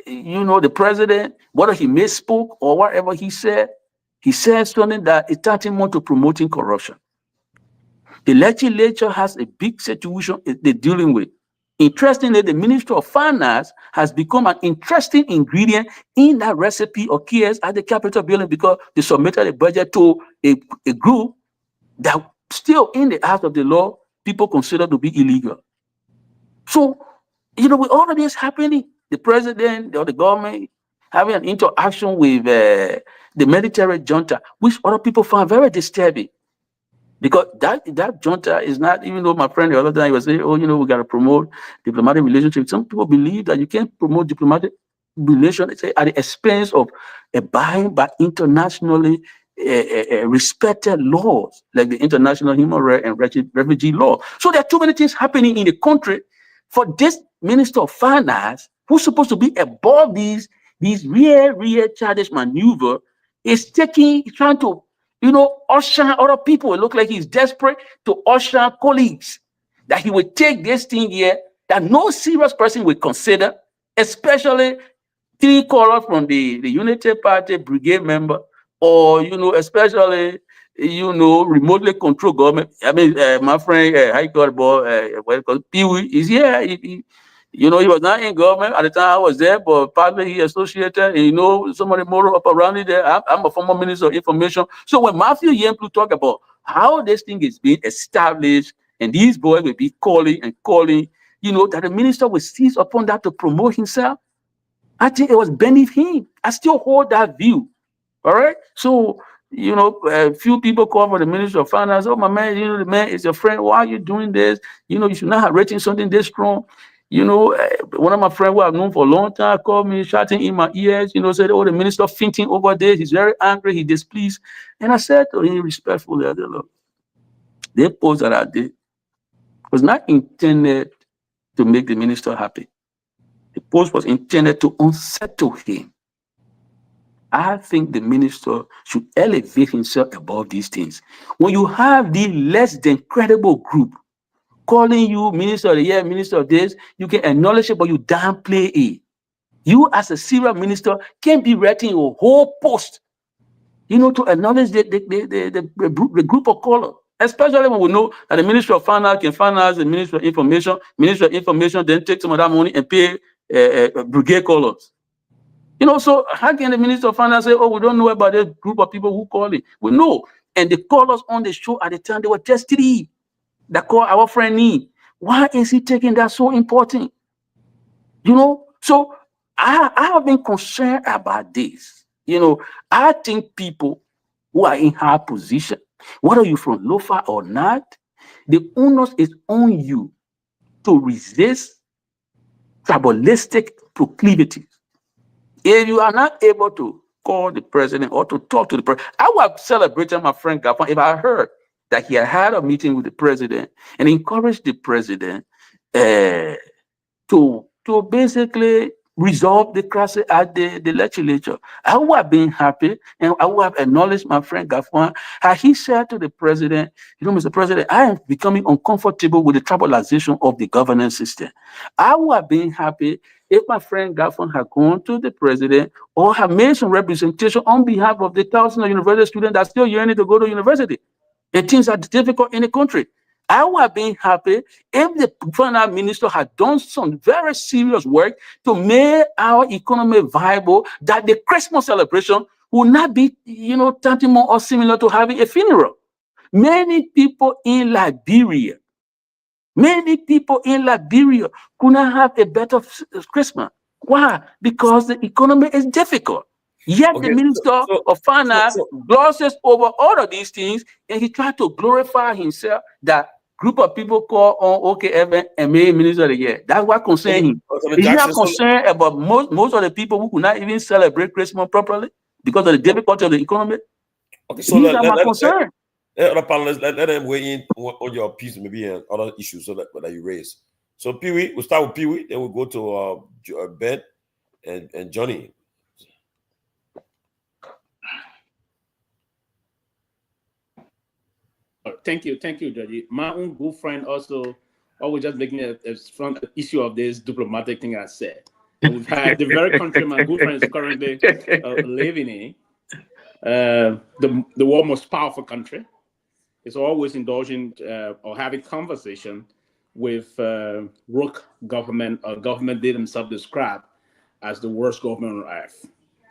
you know, the president, whether he misspoke or whatever he said something that is tantamount to promoting corruption. The legislature has a big situation they're dealing with. Interestingly, the Minister of Finance has become an interesting ingredient in that recipe of chaos at the Capitol building because they submitted a budget to a group that still in the eyes of the law, people consider to be illegal. So, you know, with all of this happening, the president or the government having an interaction with the military junta, which other people find very disturbing. Because that junta is not, even though my friend the other time was saying, oh, you know, we got to promote diplomatic relationships. Some people believe that you can't promote diplomatic relations at the expense of abiding by internationally respected laws, like the international human rights and refugee law. So there are too many things happening in the country for this Minister of Finance, who's supposed to be above these real childish maneuver, is trying to, you know, usher other people. It looks like he's desperate to usher colleagues, that he would take this thing here that no serious person would consider, especially 3 callers from the Unity Party brigade member, or, you know, especially, you know, remotely controlled government. I mean, my friend, High Court boy, Pewee is here. You know, he was not in government at the time I was there, but partly he associated, and, you know, somebody more up around it there. I'm a former Minister of Information. So when Matthew Yemplu talk about how this thing is being established, and these boys will be calling and calling, you know, that the minister will seize upon that to promote himself, I think it was beneath him. I still hold that view. All right. So, you know, a few people call for the Minister of Finance. Oh, my man, you know, the man is your friend. Why are you doing this? You know, you should not have written something this strong. You know, one of my friends who I've known for a long time called me, shouting in my ears, you know, said, oh, the minister fainting over there. He's very angry. He's displeased. And I said to him respectfully, I said, look, the post that I did was not intended to make the minister happy. The post was intended to unsettle him. I think the minister should elevate himself above these things. When you have the less than credible group calling you Minister of the Year, Minister of this, you can acknowledge it, but you downplay it. You as a serial minister can't be writing a whole post, you know, to acknowledge the group of color. Especially when we know that the Ministry of Finance can finance the Ministry of Information. Ministry of Information then take some of that money and pay brigade colors. You know, so how can the Minister of Finance say, oh, we don't know about this group of people who call it? We know. And the callers on the show at the time, they were just 3 that call our friend Nee. Why is he taking that so important? You know, so I have been concerned about this. You know, I think people who are in high position, whether you're from Lofa or not, the onus is on you to resist tribalistic proclivities. If you are not able to call the president or to talk to the president, I would have celebrated my friend Garguah if I heard that he had a meeting with the president and encouraged the president to basically resolve the crisis at the legislature. I would have been happy, and I would have acknowledged my friend Garguah. Had he said to the president, you know, Mr. President, I am becoming uncomfortable with the tribalization of the governance system. I would have been happy if my friend Garguah had gone to the president or have made some representation on behalf of the thousands of university students that are still yearning to go to university. And things are difficult in the country. I would have been happy if the finance minister had done some very serious work to make our economy viable, that the Christmas celebration will not be, you know, tantamount or similar to having a funeral. Many people in Liberia Many people in Liberia could not have a better Christmas. Why? Because the economy is difficult. Yet the Minister of Finance glosses over all of these things, and he tried to glorify himself that group of people call on OKF and made Minister of the Year. That's what concerns him. He's not concerned about most of the people who could not even celebrate Christmas properly because of the difficulty of the economy. Okay, so these are my concerns. Other panelists, let them weigh in on your piece, maybe and other issues that you raise. So Pewee, we'll start with Pewee, then we'll go to Ben and Johnny. Thank you, Judge. My own good friend also always just making a front issue of this diplomatic thing I said. And we've had the very country my good friend is currently living in, the world most powerful country, is always indulging or having conversation with rogue government or government they themselves describe as the worst government on earth.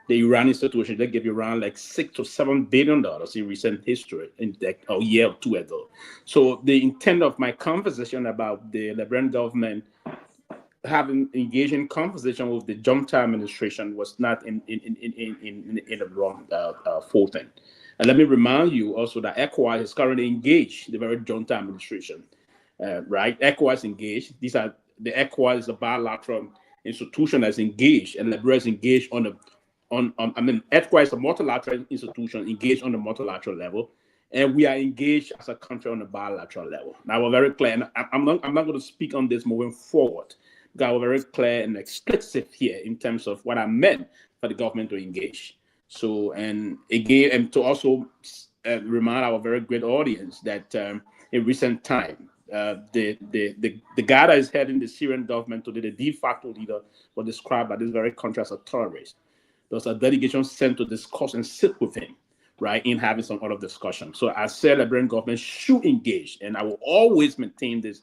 The Iranian situation, they gave Iran like $6 to $7 billion in recent history, in a year or two ago. So the intent of my conversation about the Liberian government having engaged in conversation with the Junta administration was not in the wrong footing. And let me remind you also that ECOWAS is currently engaged, the very Junta administration, right? ECOWAS engaged. The ECOWAS is a bilateral institution that's engaged, and Liberia is engaged ECOWAS is a multilateral institution engaged on the multilateral level, and we are engaged as a country on the bilateral level. Now we're very clear, and I'm not going to speak on this moving forward. Because we're very clear and explicit here in terms of what I meant for the government to engage. So, and again, and to also remind our very great audience that in recent time, the guy that is heading the Syrian government today, the de facto leader, was described by this very country as a terrorist. There was a delegation sent to discuss and sit with him, right, in having some other discussion. So I said the Liberian government should engage, and I will always maintain this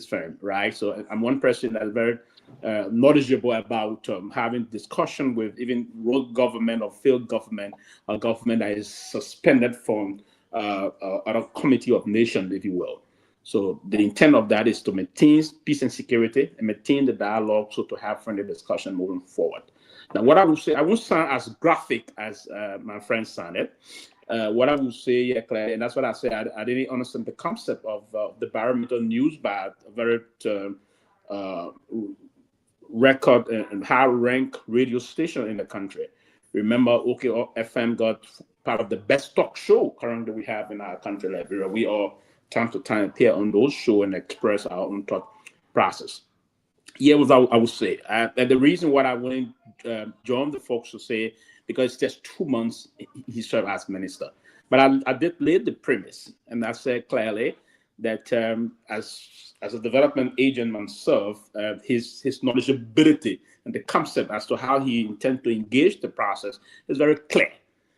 firm, right? So I'm one person that's very knowledgeable about having discussion with even rogue government or failed government, a government that is suspended from a committee of nations, if you will. So the intent of that is to maintain peace and security and maintain the dialogue, so to have friendly discussion moving forward. Now, what I will say, I won't sound as graphic as my friend sounded. What I will say, yeah, Claire, and that's what I said. I didn't understand the concept of the barometer news by a very record and high-ranked radio station in the country. Remember, OKFM got part of the best talk show currently we have in our country, Liberia. We all, time to time, appear on those shows and express our own thought process. Yeah, I would say. And the reason why I wouldn't join the folks to say, because it's just 2 months he served as minister. But I did lay the premise, and I said clearly that as a development agent myself, his knowledgeability and the concept as to how he intends to engage the process is very clear.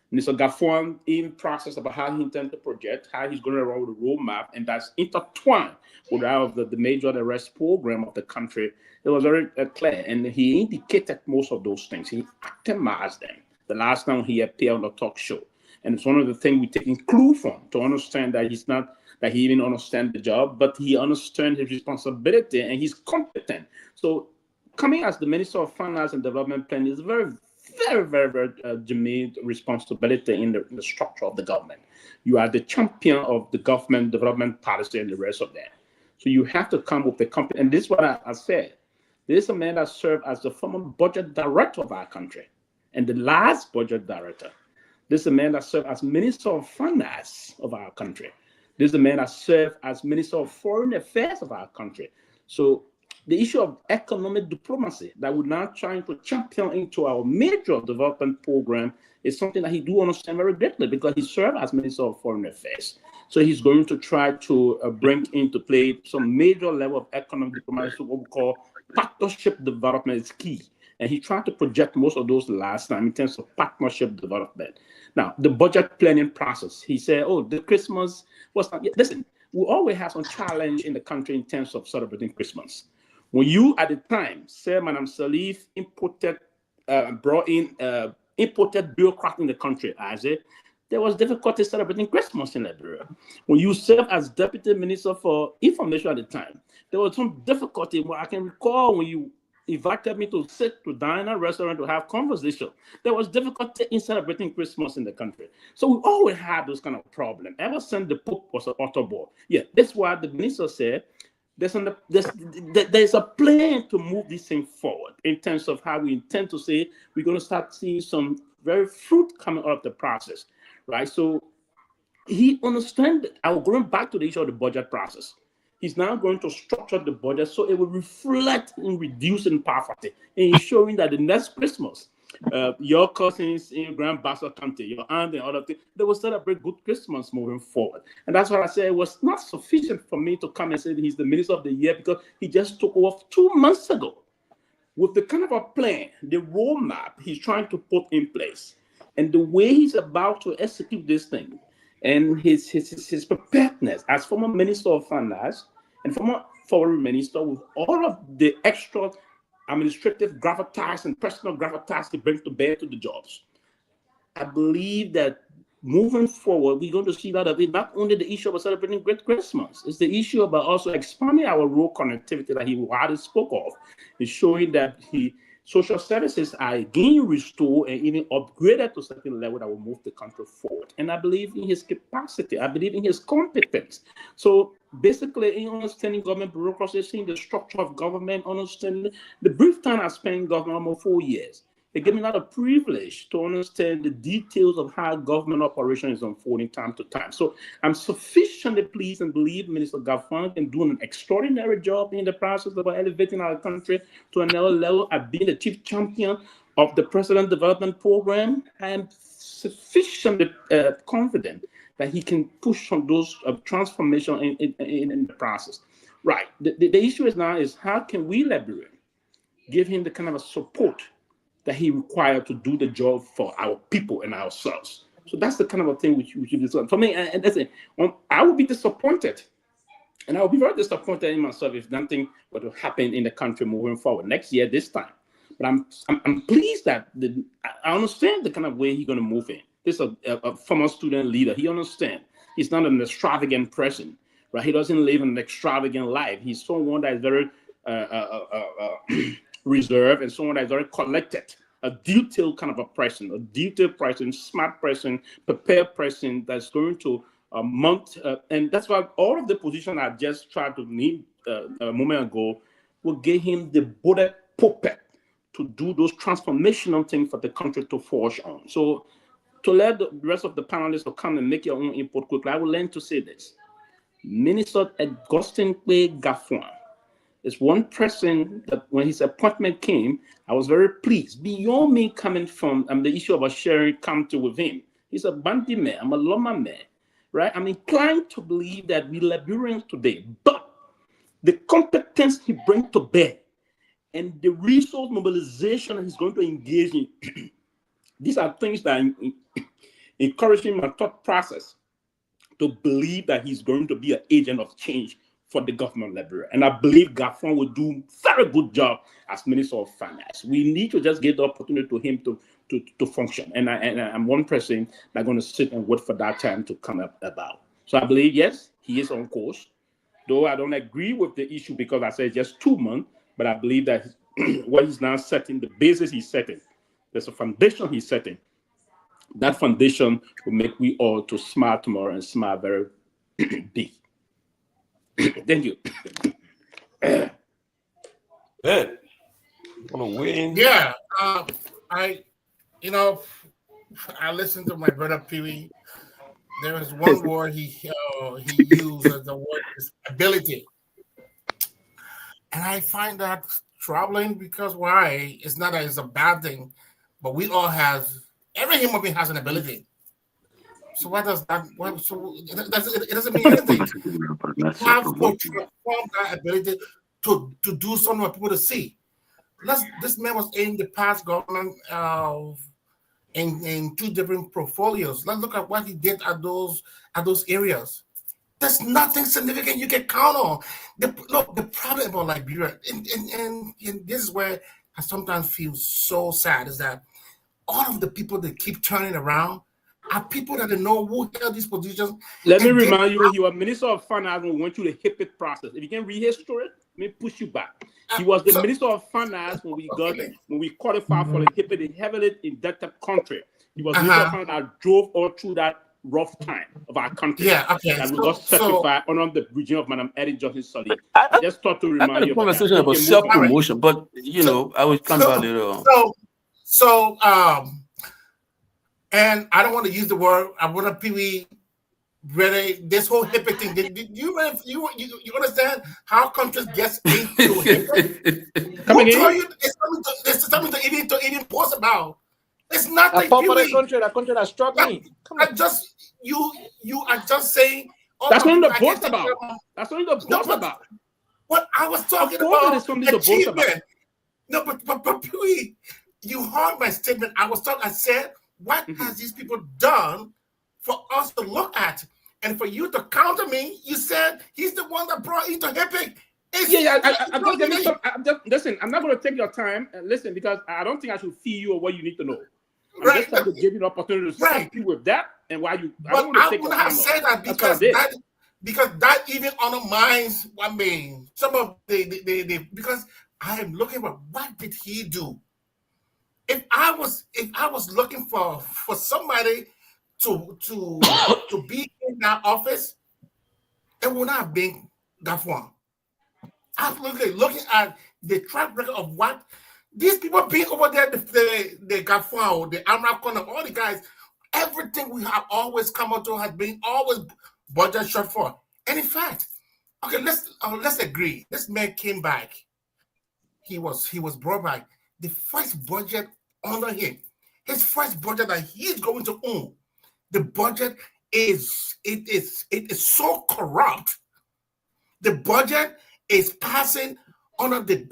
And it's a Gafuan in process about how he intends to project, how he's going to roll the roadmap, and that's intertwined with that of the major arrest program of the country. It was very clear, and he indicated most of those things. He itemized them the last time he appeared on the talk show. And it's one of the things we take clue from to understand that he's not, that he even understands the job, but he understands his responsibility and he's competent. So coming as the Minister of Finance and Development Planning is very, very, very, very germane responsibility in the structure of the government. You are the champion of the government development policy and the rest of that. So you have to come with the company. And this is what I said. This is a man that served as the former budget director of our country and the last budget director. This is a man that served as Minister of Finance of our country. This is a man that served as Minister of Foreign Affairs of our country. So the issue of economic diplomacy that we're now trying to champion into our major development program is something that he do understand very greatly because he served as Minister of Foreign Affairs. So he's going to try to bring into play some major level of economic diplomacy, what we call partnership development is key. And he tried to project most of those last time in terms of partnership development. Now, the budget planning process, he said, oh, the Christmas was not yet. Listen, we always have some challenge in the country in terms of celebrating Christmas. When you, at the time, said Madam Sirleaf imported bureaucrats in the country, Isaac, there was difficulty celebrating Christmas in Liberia. When you served as Deputy Minister for Information at the time, there was some difficulty. Well, I can recall when you invited me to sit to dine in a restaurant to have conversation. There was difficulty in celebrating Christmas in the country. So we always had those kind of problems. Ever since the Pope was an autobot. Yeah, that's why the minister said there's a plan to move this thing forward in terms of how we intend to say we're going to start seeing some very fruit coming out of the process, right? So he understands. I'm going back to the issue of the budget process. He's now going to structure the budget so it will reflect in reducing poverty and ensuring that the next Christmas, your cousins in Grand Bassa County, your aunt and other things, they will celebrate good Christmas moving forward. And that's why I say it was not sufficient for me to come and say that he's the Minister of the Year, because he just took off 2 months ago with the kind of a plan, the roadmap he's trying to put in place, and the way he's about to execute this thing, and his preparedness as former Minister of Finance and former Foreign Minister, with all of the extra administrative gravitas and personal gravitas he brings to bear to the jobs. I believe that moving forward, we're going to see that of it, not only the issue of celebrating Great Christmas, it's the issue about also expanding our rural connectivity that he already spoke of, and showing that social services are again restored and even upgraded to a certain level that will move the country forward. And I believe in his capacity. I believe in his competence. So basically, in understanding government bureaucracy, seeing the structure of government, understanding the brief time I spent in government, almost 4 years, it gave me a lot of privilege to understand the details of how government operation is unfolding time to time. So I'm sufficiently pleased and believe Minister Garguah is doing an extraordinary job in the process of elevating our country to another level. I've been the chief champion of the President Development Program. I am sufficiently confident that he can push on those transformation in the process. Right. The issue is now is how can we Liberians give him the kind of a support that he required to do the job for our people and ourselves. So that's the kind of a thing which we should do. For me, and that's it. I would be disappointed, and I would be very disappointed in myself if nothing were to happen in the country moving forward next year, this time. But I'm pleased that I understand the kind of way he's going to move in. This is a former student leader. He understands. He's not an extravagant person, right? He doesn't live an extravagant life. He's someone that is very reserved and someone that is very collected, a detailed kind of a person, smart person, prepared person that's going to mount. And that's why all of the positions I just tried to name a moment ago will give him the bullet puppet to do those transformational things for the country to forge on. So to let the rest of the panelists to come and make your own input quickly, I will learn to say this. Minister Kehleboe Gongloe is one person that when his appointment came, I was very pleased. Beyond me coming from the issue of sharing country with him, he's a Bandi man, I'm a Loma man, right? I'm inclined to believe that we Liberians today, but the competence he brings to bear and the resource mobilization he's going to engage in, these are things that are encouraging my thought process to believe that he's going to be an agent of change for the government of Liberia. And I believe Garguah will do a very good job as Minister of Finance. We need to just give the opportunity to him to function. And I'm one person that's going to sit and wait for that time to come up about. So I believe, yes, he is on course. Though I don't agree with the issue because I said just 2 months, but I believe that what he's now setting, the basis he's setting, there's a foundation he's setting. That foundation will make we all to smile tomorrow and smile very big. Thank you. Ben, want to win? Yeah, I listened to my brother Pewee. There was one word he used as the word is ability, and I find that troubling because why? It's not that it's a bad thing, but we all have. Every human being has an ability. So what does that? So it doesn't mean anything. You have to transform that ability to do something for people to see. This man was in the past government in 2 different portfolios. Let's look at what he did at those areas. There's nothing significant you can count on. The problem about Liberia, and this is where I sometimes feel so sad, is that all of the people that keep turning around are people that they know who held these positions. Let me remind you, he was Minister of Finance when we went through the HIPIT process. If you can read his story, let me push you back. He was the Minister of Finance when we qualified for the HIPIT, the heavily indebted country. He was Minister of Finance that drove all through that rough time of our country. And we got certified under the regime of Madam Eddie Johnson Sully. I just thought to remind you of conversation about self-promotion, but you know, I will come back later on. And I don't want to use the word. I want to Pewee. Really, this whole HIPAA thing. Did you understand how countries get into HIPAA? Coming in, it's something to even post about. It's not the country that struck me. I just you are just saying. That's what the boast about. That's what the boast about. What I was talking about achievement. No, but Pewee, you heard my statement. I said, what has these people done for us to look at? And for you to counter me, you said he's the one that brought you to HIPIC. Listen, I'm not going to take your time. Listen, because I don't think I should feed you or what you need to know. I'm just trying to give you the opportunity to help you with that and why you. I would have said that because that even undermines. I mean, some of the because I am looking for what did he do. If I was looking for somebody to be in that office, it would not have been Garguah. Absolutely, looking at the track record of what these people being over there, the Garguah, the Amrakon, all the guys, everything we have always come out to has been always budget short for. And in fact, okay, let's agree. This man came back. He was brought back. The first budget under him, his first budget that he's going to own, the budget is so corrupt. The budget is passing under the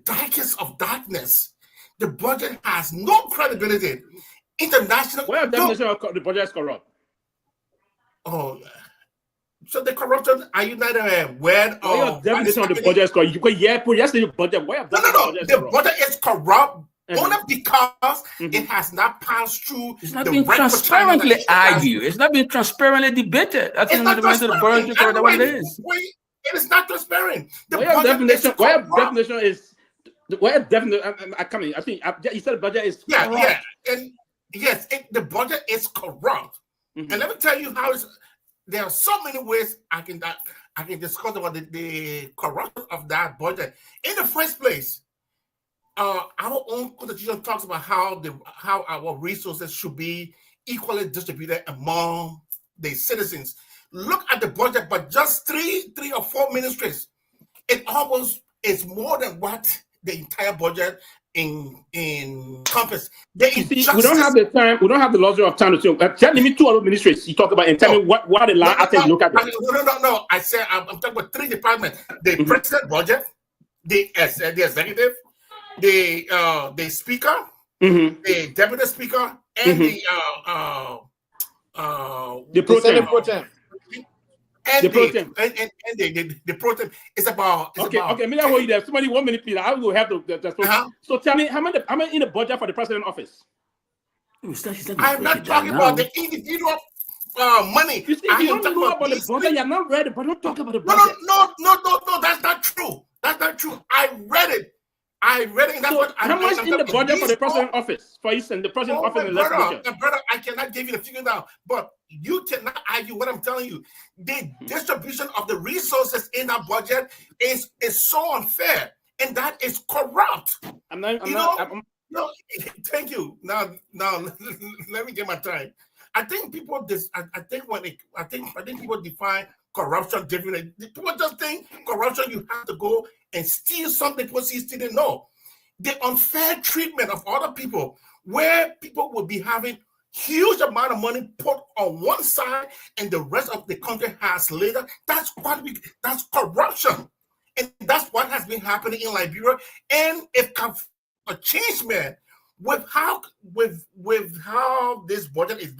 darkest of darkness. The budget has no credibility. International. What definition of the budget is corrupt? Oh, so the corruption. Are you not aware of the definition of the budget is corrupt? You could the budget. The budget is corrupt. Only because it has not passed through. It's not been transparently argued. It's not been transparently debated. I think the budget for what it is. It is not transparent. Definition is. I think you said the budget is corrupt. And yes, the budget is corrupt. And let me tell you how there are so many ways I can discuss about the corruption of that budget. In the first place, our own constitution talks about how our resources should be equally distributed among the citizens. Look at the budget, but just three or four ministries. It almost is more than what the entire budget encompass. We don't have the time. We don't have the luxury of time to say. Tell me two other ministries you talk about and tell me what the line I take look at. No. I said I'm talking about three departments: the president budget, the executive, the speaker, the deputy speaker, and the pro tem. And the pro tem is about. Okay. Me, I hold you there. Somebody 1 minute, please. I will have the. So tell me how many in the budget for the president office? I'm not talking about the individual money. You don't know about the budget. You're not ready, but don't talk about the budget. No. That's not true. I read it. And that's what how much in the budget for the president office? For instance, the president office in the brother, I cannot give you the figure now, but you cannot argue what I'm telling you. The distribution of the resources in that budget is so unfair, and that is corrupt. No, thank you. Now, let me get my time. I think people people define corruption differently. People just think corruption, you have to go and steal something because you still didn't know. The unfair treatment of other people, where people will be having huge amount of money put on one side and the rest of the country has later. That's corruption. And that's what has been happening in Liberia. And if a change, man, with how this budget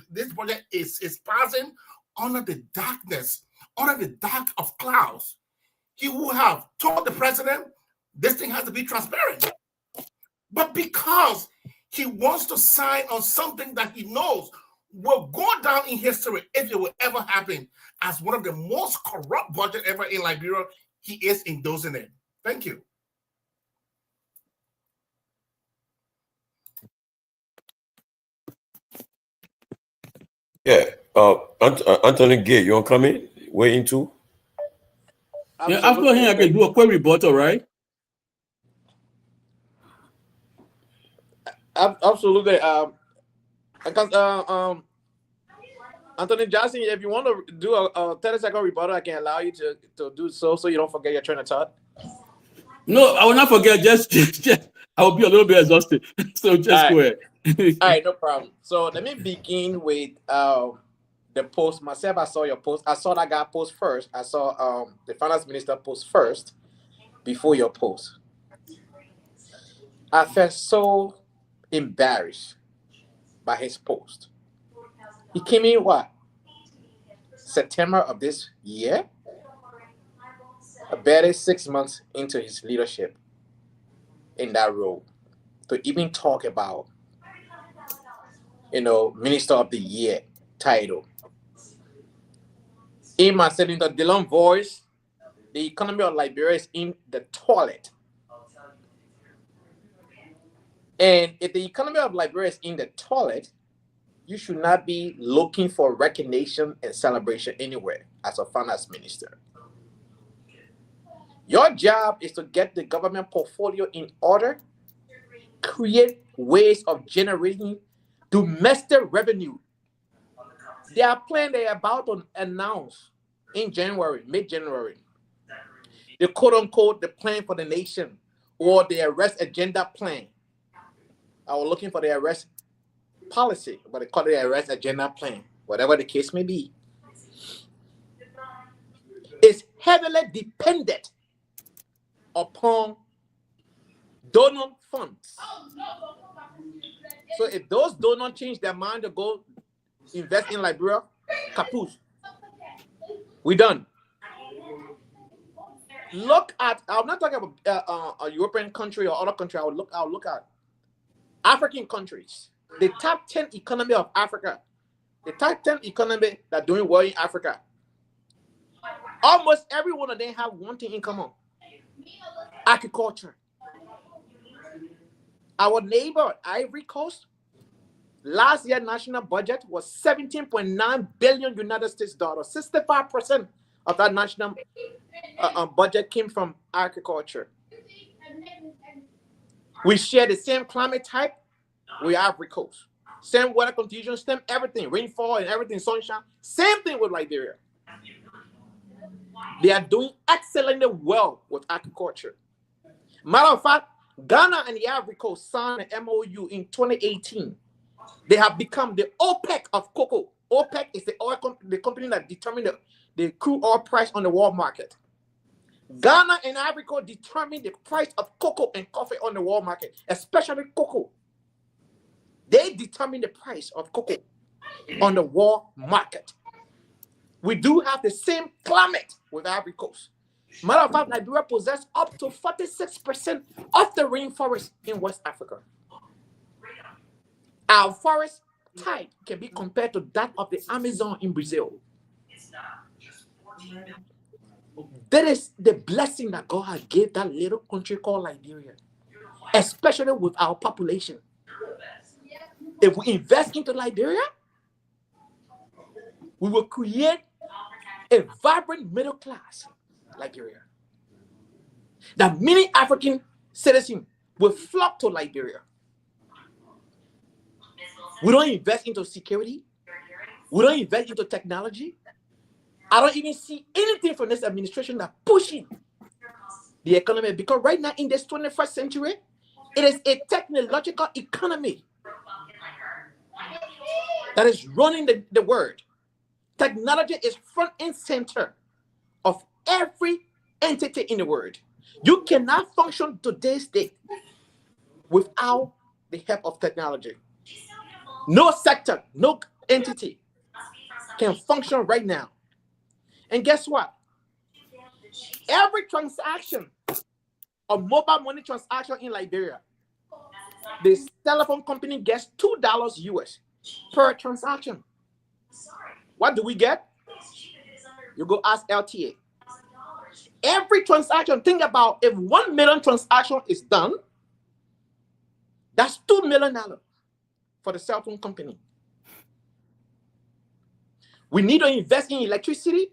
is passing under the darkness, under the dark of clouds. He would have told the president this thing has to be transparent. But because he wants to sign on something that he knows will go down in history if it will ever happen as one of the most corrupt budget ever in Liberia. He is endorsing it. Thank you. Yeah. Anthony Gay, you want to come in? Way into? Yeah, after him, I can do a quick rebuttal, right? Absolutely. Anthony Johnson, if you want to do a 30-second rebuttal, I can allow you to do so you don't forget your train of thought. No, I will not forget. Just I will be a little bit exhausted. So just go ahead. All right, no problem. So let me begin with the post. Myself, I saw your post. I saw that guy post first. I saw the finance minister post first before your post. I felt so embarrassed by his post. He came in September of this year, barely 6 months into his leadership in that role, to even talk about, Minister of the Year title. In my Senator Dillon voice, the economy of Liberia is in the toilet. And if the economy of Liberia is in the toilet, you should not be looking for recognition and celebration anywhere as a finance minister. Your job is to get the government portfolio in order, create ways of generating domestic revenue. They are planning, they are about to announce in January, mid-January, the quote-unquote, the plan for the nation, or the arrest agenda plan. I was looking for the arrest policy, but they call it the arrest agenda plan, whatever the case may be. It's heavily dependent upon donor funds. So if those donors change their mind to go invest in Liberia, capoose. We done. Look at, I'm not talking about a European country or other country. I'll look at African countries. The top 10 economy of Africa, the top 10 economy that are doing well in Africa, almost every one of them have one thing in common: agriculture. Our neighbor, Ivory Coast, last year national budget was 17.9 billion United States dollars. 65% of that national budget came from agriculture. We share the same climate type with Ivory Coast. Same weather conditions, same everything, rainfall and everything, sunshine. Same thing with Liberia. They are doing excellently well with agriculture. Matter of fact, Ghana and the Ivory Coast signed an MOU in 2018. They have become the OPEC of cocoa. OPEC is the company that determines the crude oil price on the world market. Ghana and Ivory Coast determine the price of cocoa and coffee on the world market, especially cocoa. They determine the price of cocoa on the world market. We do have the same climate with Ivory Coast. Matter of fact, Liberia possesses up to 46% of the rainforest in West Africa. Our forest type can be compared to that of the Amazon in Brazil. That is the blessing that God has given that little country called Liberia, especially with our population. If we invest into Liberia, we will create a vibrant middle class Liberia. That many African citizens will flock to Liberia. We don't invest into security. We don't invest into technology. I don't even see anything from this administration that pushing the economy, because right now in this 21st century, it is a technological economy that is running the world. Technology is front and center of every entity in the world. You cannot function today's date without the help of technology. No sector, no entity can function right now. And guess what? Every transaction, a mobile money transaction in Liberia, this telephone company gets $2 US. per transaction. What do we get? You go ask LTA. Every transaction, think about if 1 million transaction is done, that's $2 million for the cell phone company. We need to invest in electricity.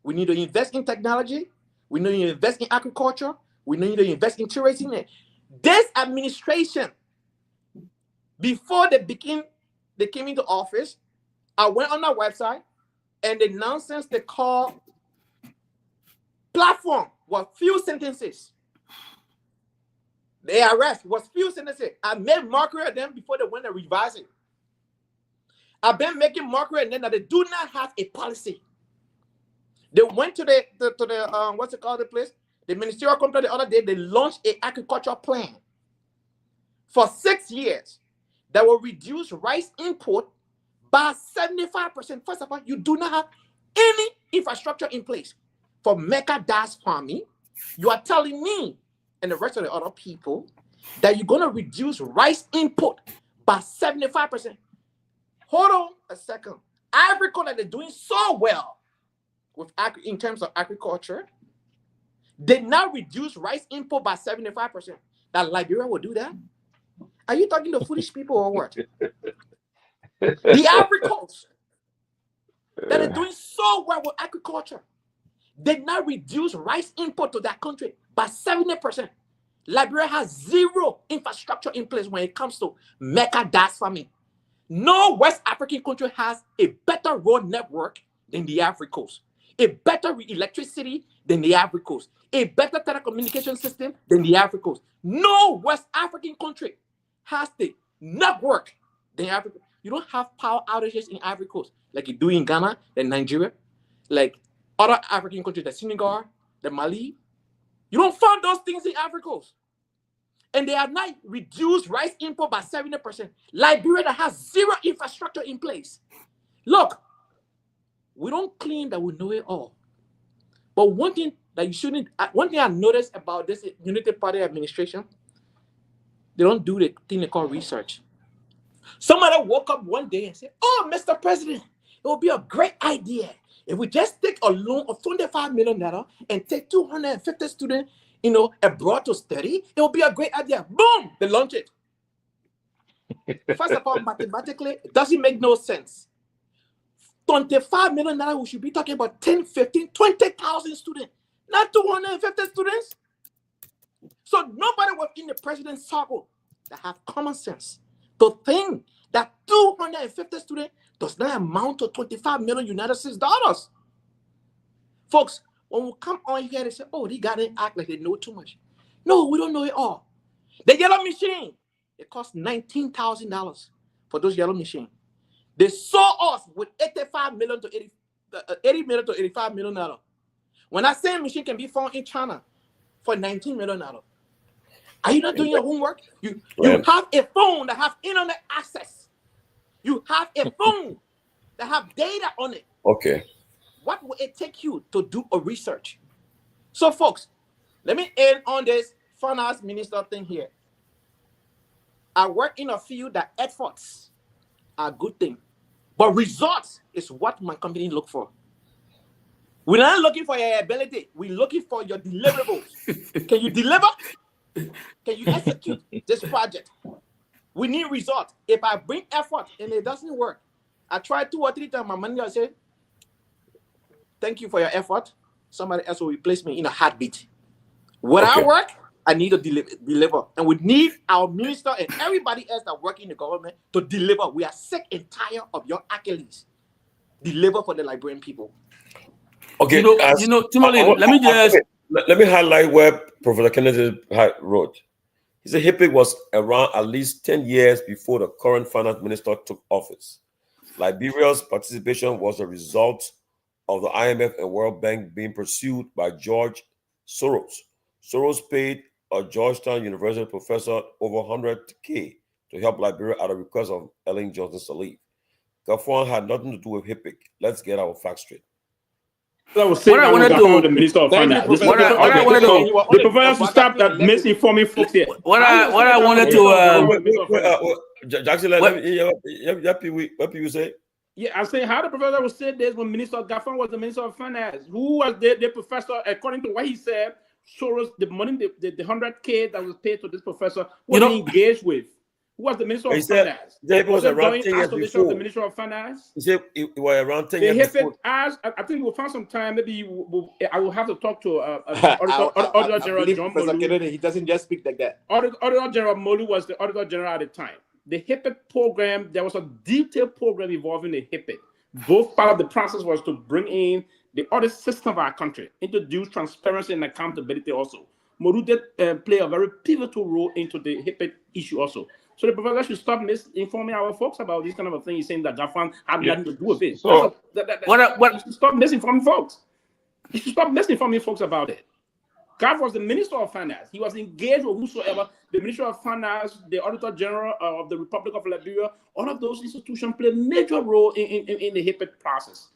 We need to invest in technology. We need to invest in agriculture. We need to invest in tourism. This administration, before they came into office, I went on their website, and the nonsense they call platform was few sentences. The arrest was few sentences. I made mockery of them before they went to revise it. I've been making mockery of them that they do not have a policy. They went to the what's it called, the place? The ministerial company the other day. They launched an agricultural plan for 6 years that will reduce rice import by 75%. First of all, you do not have any infrastructure in place for mechanized farming. You are telling me and the rest of the other people that you're going to reduce rice import by 75%. Hold on a second. Ivory Coast, they're doing so well with in terms of agriculture, did not reduce rice import by 75%. That Liberia will do that? Are you talking to foolish people or what? The Ivory Coast that are doing so well with agriculture did not reduce rice import to that country by 70%. Liberia has zero infrastructure in place when it comes to mechanized farming. No West African country has a better road network than the Ivory Coast, a better electricity than the Ivory Coast, a better telecommunication system than the Ivory Coast. No West African country has the network than Ivory Coast. You don't have power outages in Ivory Coast like you do in Ghana and Nigeria, like other African countries, the Senegal, the Mali. You don't find those things in Ivory Coast. And they have not reduced rice import by 70%. Liberia that has zero infrastructure in place. Look, we don't claim that we know it all. But one thing that you shouldn't, one thing I noticed about this Unity Party administration, they don't do the thing they call research. Somebody woke up one day and said, "Oh, Mr. President, it would be a great idea if we just take a loan of $25 million and take 250 students, abroad to study. It will be a great idea." Boom, they launch it. First of all, mathematically, it doesn't make no sense. $25 million, we should be talking about 10, 15, 20,000 students, not 250 students. So nobody within the president's circle that have common sense to think that 250 students does not amount to $25 million United States dollars. Folks, when we come on here, they say, "Oh, they got to act like they know too much." No, we don't know it all. The yellow machine, it costs $19,000 for those yellow machines. They saw us with $80 million to $85 million. When that same machine can be found in China for $19 million. Are you not doing your homework? You have a phone that have internet access. You have a phone that have data on it. Okay. What will it take you to do a research? So, folks, let me end on this finance minister thing here. I work in a field that efforts are a good thing, but results is what my company look for. We're not looking for your ability. We're looking for your deliverables. Can you deliver? Can you execute this project? We need results. If I bring effort and it doesn't work, I try 2 or 3 times, my manager say, "Thank you for your effort. Somebody else will replace me in a heartbeat." When I work, I need to deliver. And we need our minister and everybody else that work in the government to deliver. We are sick and tired of your accolades. Deliver for the Liberian people. Okay. Tomalin, let me highlight where Professor Kennedy wrote. He said HIPIC was around at least 10 years before the current finance minister took office. Liberia's participation was a result of the IMF and World Bank being pursued by George Soros. Soros paid a Georgetown University professor over $100K to help Liberia at a request of Ellen Johnson Sirleaf. Garguah had nothing to do with HIPIC. Let's get our facts straight. I was saying the Minister of Finance. The professor should stop that misinforming folks here. What I wanted to Jackson, let me hear what people say. Yeah, I'm saying how the professor was said this when Minister Gaffan was the Minister of Finance. Who was the professor, according to what he said, Soros, the money, the 100K that was paid to this professor, was he engaged with? Who was the Minister of Finance? It was around 10 years before. The Minister of Finance? He said it was around 10 years before. I think we'll find some time. Maybe I will have to talk to Auditor General John Molu. He doesn't just speak like that. Auditor General Molu was the Auditor General at the time. The HIPIT program, there was a detailed program involving the HIPIT. Both part of the process was to bring in the audit system of our country, introduce transparency and accountability also. Molu did play a very pivotal role into the HIPIT issue also. So the professor should stop misinforming our folks about this kind of a thing. He's saying that Gaffan had nothing to do with it. So, he should stop misinforming folks. He should stop misinforming folks about it. Gaff was the Minister of Finance. He was engaged with whosoever, the Minister of Finance, the Auditor General of the Republic of Liberia. All of those institutions play a major role in the HIPIT process.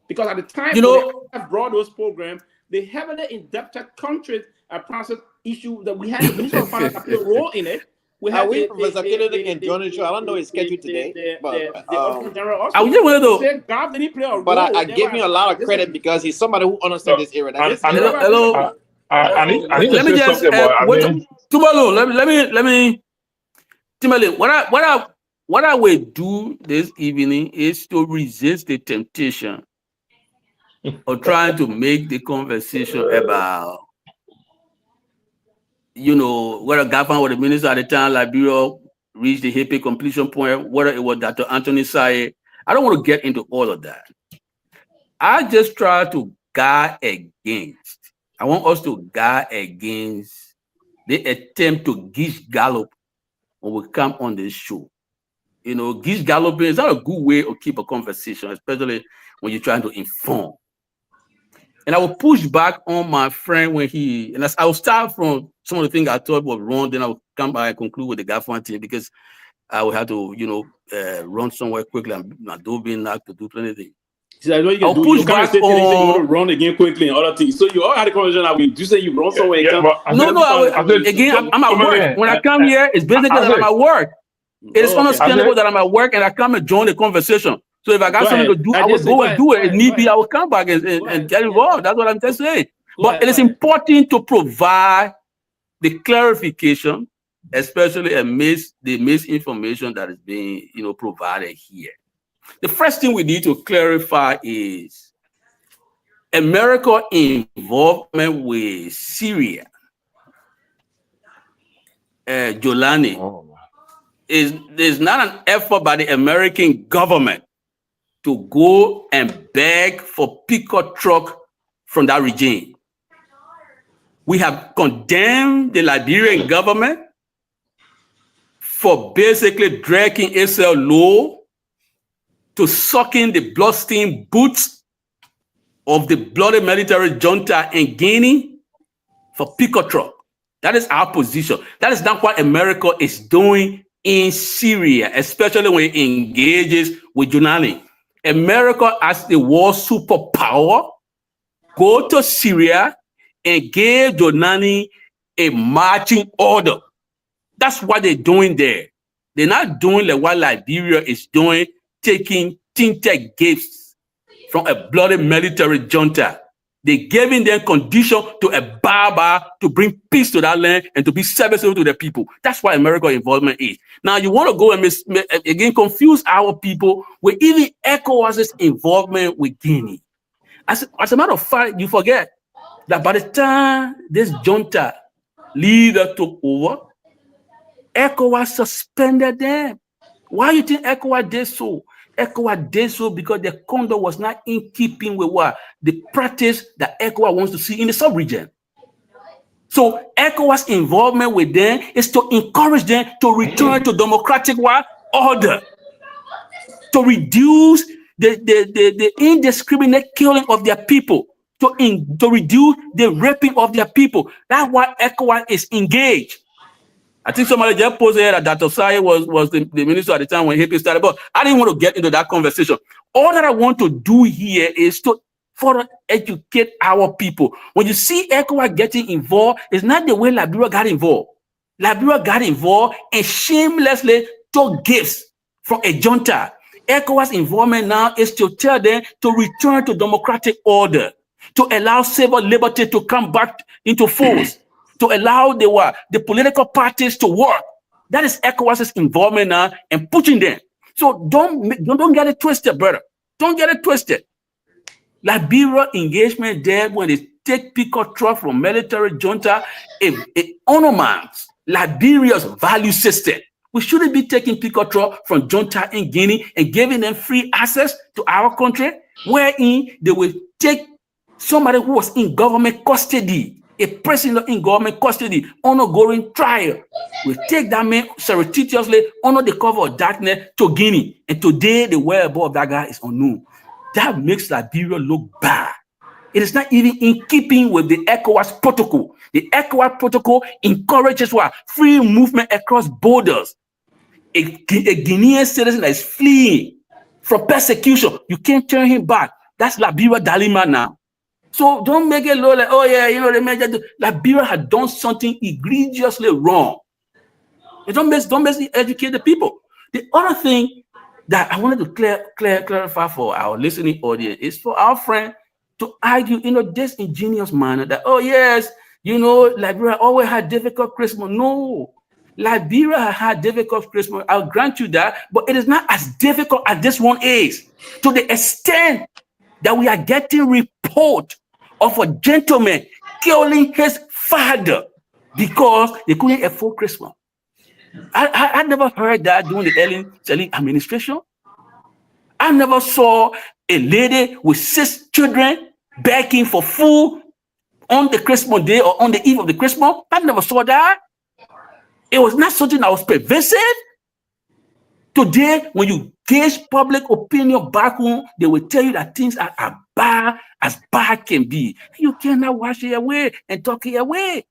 Because at the time they brought those programs, the heavily indebted countries process issue that we had the Minister of Finance play a role in it. We have Professor Kennedy and Johnny Show. I don't know his schedule today, but I give him a lot of credit because he's somebody who understands this area. Hello. I need to say something about Tomalin, let me Tomalin, what I will do this evening is to resist the temptation of trying to make the conversation about whether Gaffan or the minister at the time, Liberia reached the HIPIT completion point, whether it was Dr. Anthony Saye. I don't want to get into all of that. I just try to guard against. I want us to guard against the attempt to gish gallop when we come on this show. Gish galloping is not a good way to keep a conversation, especially when you're trying to inform. And I will push back on my friend when I will start from some of the things I thought was wrong, then I will come back and conclude with the Gaffan team because I will have to, run somewhere quickly and don't be not to do anything. I know you can push back on run again quickly and other things. So you all had a conversation that we do say you run somewhere. I'm at work. When I come here, it's basically that I'm at work. It is understandable that I'm at work and I come and join the conversation. So if I got something to do, I will go and do it. If need be, I will come back and get involved. That's what I'm just saying. But it is important to provide the clarification, especially amidst the misinformation that is being provided here. The first thing we need to clarify is America's involvement with Syria, Jallah, is not an effort by the American government to go and beg for pickup truck from that regime. We have condemned the Liberian government for basically dragging itself low to sucking the bloodstained boots of the bloody military junta in Guinea for pickup truck. That is our position. That is not what America is doing in Syria, especially when it engages with Jallah. America, as the world superpower, go to Syria and give Jallah a marching order. That's what they're doing there. They're not doing like what Liberia is doing, taking tinted gifts from a bloody military junta. They're giving them condition to abide by, to bring peace to that land and to be serviceable to the people. That's what America's involvement is. Now, you want to go and again confuse our people with even ECOWAS's involvement with Guinea. As a matter of fact, you forget that by the time this junta leader took over, ECOWAS suspended them. Why do you think ECOWAS did so? ECOWAS did so because their conduct was not in keeping with what the practice that ECOWAS wants to see in the sub-region. So ECOWAS involvement with them is to encourage them to return to democratic order, to reduce the indiscriminate killing of their people, to reduce the raping of their people. That's why ECOWAS is engaged. I think somebody just posted here that Dr. Saye was the minister at the time when HIPIT started, but I didn't want to get into that conversation. All that I want to do here is to further educate our people. When you see ECOWAS getting involved, it's not the way Liberia got involved. Liberia got involved and shamelessly took gifts from a junta. ECOWAS involvement now is to tell them to return to democratic order, to allow civil liberty to come back into force, to allow the political parties to work. That is ECOWAS's involvement now and pushing them. So don't get it twisted, brother. Don't get it twisted. Liberia engagement there when they take pickup truck from military junta, it undermines Liberia's value system. We shouldn't be taking pickup truck from junta in Guinea and giving them free access to our country, wherein they will take somebody who was in government custody, a prisoner in government custody, undergoing trial. We take that man surreptitiously under the cover of darkness to Guinea, and today the whereabouts of that guy is unknown. That makes Liberia look bad. It is not even in keeping with the ECOWAS protocol. The ECOWAS protocol encourages free movement across borders. A Guinean citizen that is fleeing from persecution, you can't turn him back. That's Liberia dilemma now. So don't make it look like, oh yeah, the major. Liberia had done something egregiously wrong. Don't basically educate the people. The other thing that I wanted to clarify for our listening audience is for our friend to argue in a disingenuous manner that, oh yes, Liberia always had difficult Christmas. No, Liberia had difficult Christmas. I'll grant you that, but it is not as difficult as this one is. To the extent that we are getting report of a gentleman killing his father because they couldn't afford Christmas. I never heard that during the Ellen Sirleaf administration. I never saw a lady with 6 children begging for food on the Christmas day or on the eve of the Christmas. I never saw that. It was not something that was pervasive. Today, when you gauge public opinion back home, they will tell you that things are bad as bad can be. You cannot wash it away and talk it away.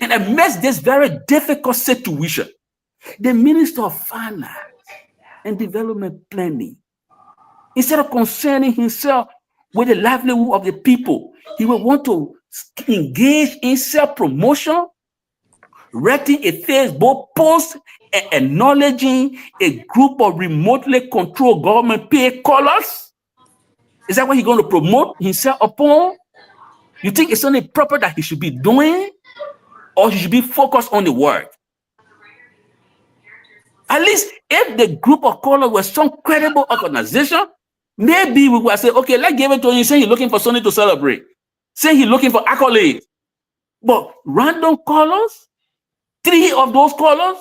And amidst this very difficult situation, the Minister of Finance and Development Planning, instead of concerning himself with the livelihood of the people, he will want to engage in self-promotion, writing a Facebook post and acknowledging a group of remotely controlled government paid callers. Is that what he's going to promote himself upon? You think it's only proper that he should be doing? Or he should be focused on the work? At least if the group of callers were some credible organization, maybe we would say, okay, let's give it to him, say he's looking for something to celebrate. Say he's looking for accolades. But random callers, 3 of those callers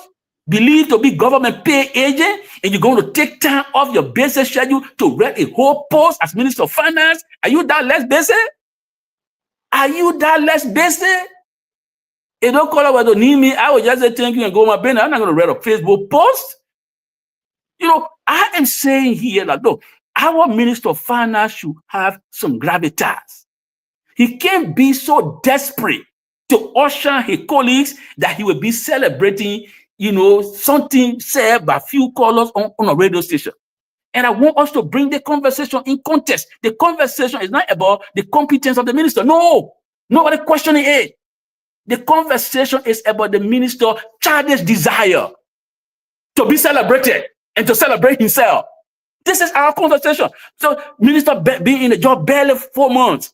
believed to be government pay agent, and you're going to take time off your basic schedule to write a whole post as Minister of Finance. Are you that less basic? Are you that less basic? If no caller were to need me, I would just say thank you and go my business. I'm not going to write a Facebook post. I am saying here that, look, our Minister of Finance should have some gravitas. He can't be so desperate to usher his colleagues that he will be celebrating, something said by few callers on a radio station. And I want us to bring the conversation in context. The conversation is not about the competence of the minister. No, nobody questioning it. The conversation is about the minister's childish desire to be celebrated and to celebrate himself. This is our conversation. So, minister being in the job barely 4 months,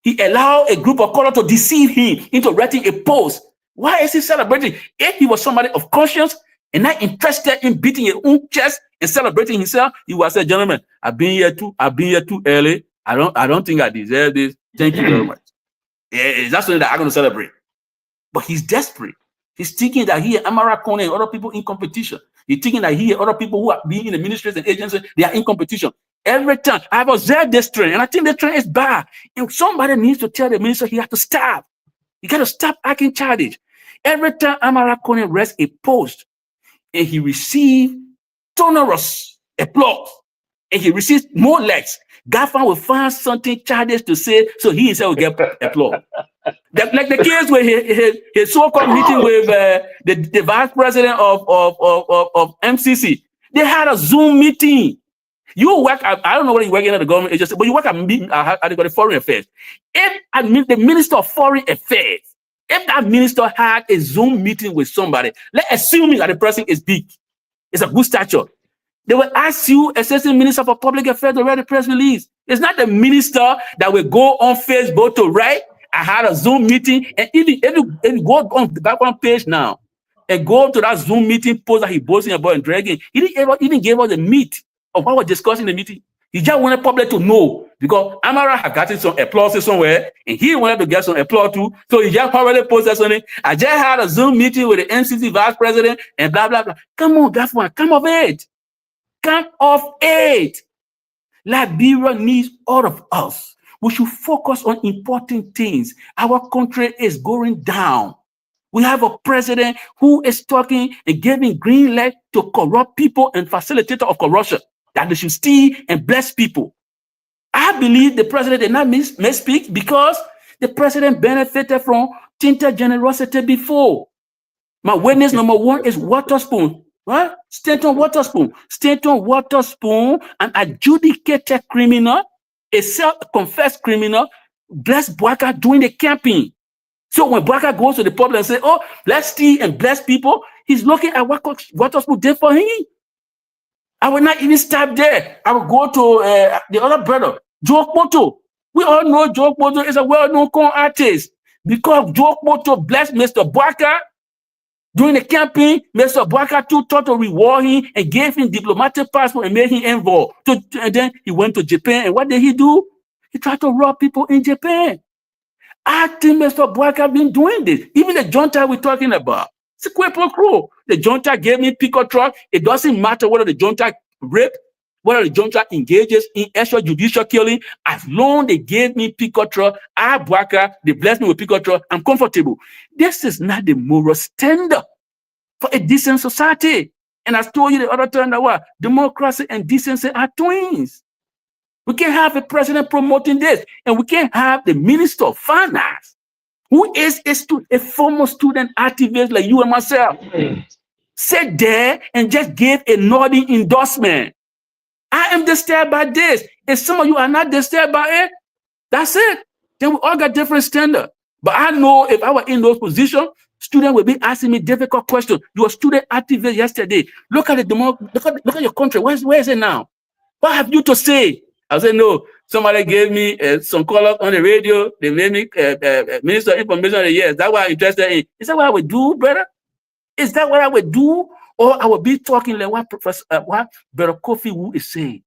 he allowed a group of callers to deceive him into writing a post. Why is he celebrating? If he was somebody of conscience and not interested in beating his own chest and celebrating himself, he would say, gentlemen, I've been here too early. I don't think I deserve this. Thank you very much. It's not something that I'm going to celebrate. But he's desperate. He's thinking that he and Amara Kone and other people in competition. He's thinking that he and other people who are being in the ministries and agencies, they are in competition. Every time I've observed this trend, and I think the trend is bad. And somebody needs to tell the minister he has to stop. He got to stop acting childish. Every time Amara Kone reads a post and he receives thunderous applause and he receives more likes, Garguah will find something childish to say, so he himself will get applause. Like the case where his so-called meeting with the vice president of MCC, they had a Zoom meeting. You work, I don't know whether you work in the government agency, but you work at the Foreign Affairs. If the Minister of Foreign Affairs, if that minister had a Zoom meeting with somebody, let's assume that the person is big. It's a good stature. They will ask you, Assistant Minister for Public Affairs, to write a press release. It's not the minister that will go on Facebook to write, I had a Zoom meeting, and if you go on the background page now and go to that Zoom meeting post that he boasting about and dragging, he didn't even give us the meat of what we're discussing in the meeting. He just wanted public to know because Amara had gotten some applause somewhere and he wanted to get some applause too. So he just already posted something. I just had a Zoom meeting with the NCC vice president and blah, blah, blah. Come on, Garguah, come of it. Come of it. Liberia needs all of us. We should focus on important things. Our country is going down. We have a president who is talking and giving green light to corrupt people and facilitator of corruption, that they should steal and bless people. I believe the president did not misspeak because the president benefited from tinted generosity before. My witness number one is Waterspoon. What? Stanton Waterspoon. Stanton Waterspoon, an adjudicated criminal, a self-confessed criminal, blessed Bwaka during the campaign. So when Bwaka goes to the public and says, oh, let's steal and bless people, he's looking at what Waterspoon did for him. I will not even stop there. I will go to the other brother, Joe Kpoto. We all know Joe Kpoto is a well-known con artist because Joe Kpoto blessed Mr. Bwaka during the campaign. Mr. Bwaka too thought to reward him and gave him diplomatic passport and made him envoy. And then he went to Japan. And what did he do? He tried to rob people in Japan. I think Mr. Bwaka been doing this. Even the junta we're talking about. It's a quick crew. The junta gave me pickup truck. It doesn't matter whether the junta rape, whether the junta engages in extrajudicial killing. As long as they gave me pickup truck, I Bwaka, they blessed me with pickup truck, I'm comfortable. This is not the moral standard for a decent society. And I told you the other time that what democracy and decency are twins. We can't have a president promoting this, and we can't have the minister of finance, who is a former student activist like you and myself, sit there and just give a nodding endorsement. I am disturbed by this. If some of you are not disturbed by it, that's it. Then we all got different standards. But I know if I were in those positions, students will be asking me difficult questions. You were a student activist yesterday. Look at look at your country. Where is it now? What have you to say? I said, no, somebody gave me some call on the radio. They made me Minister of Information of the Year. Is that what I'm interested in? Is that what I would do, brother? Is that what I would do? Or I would be talking like what Brother Kofi Wu is saying.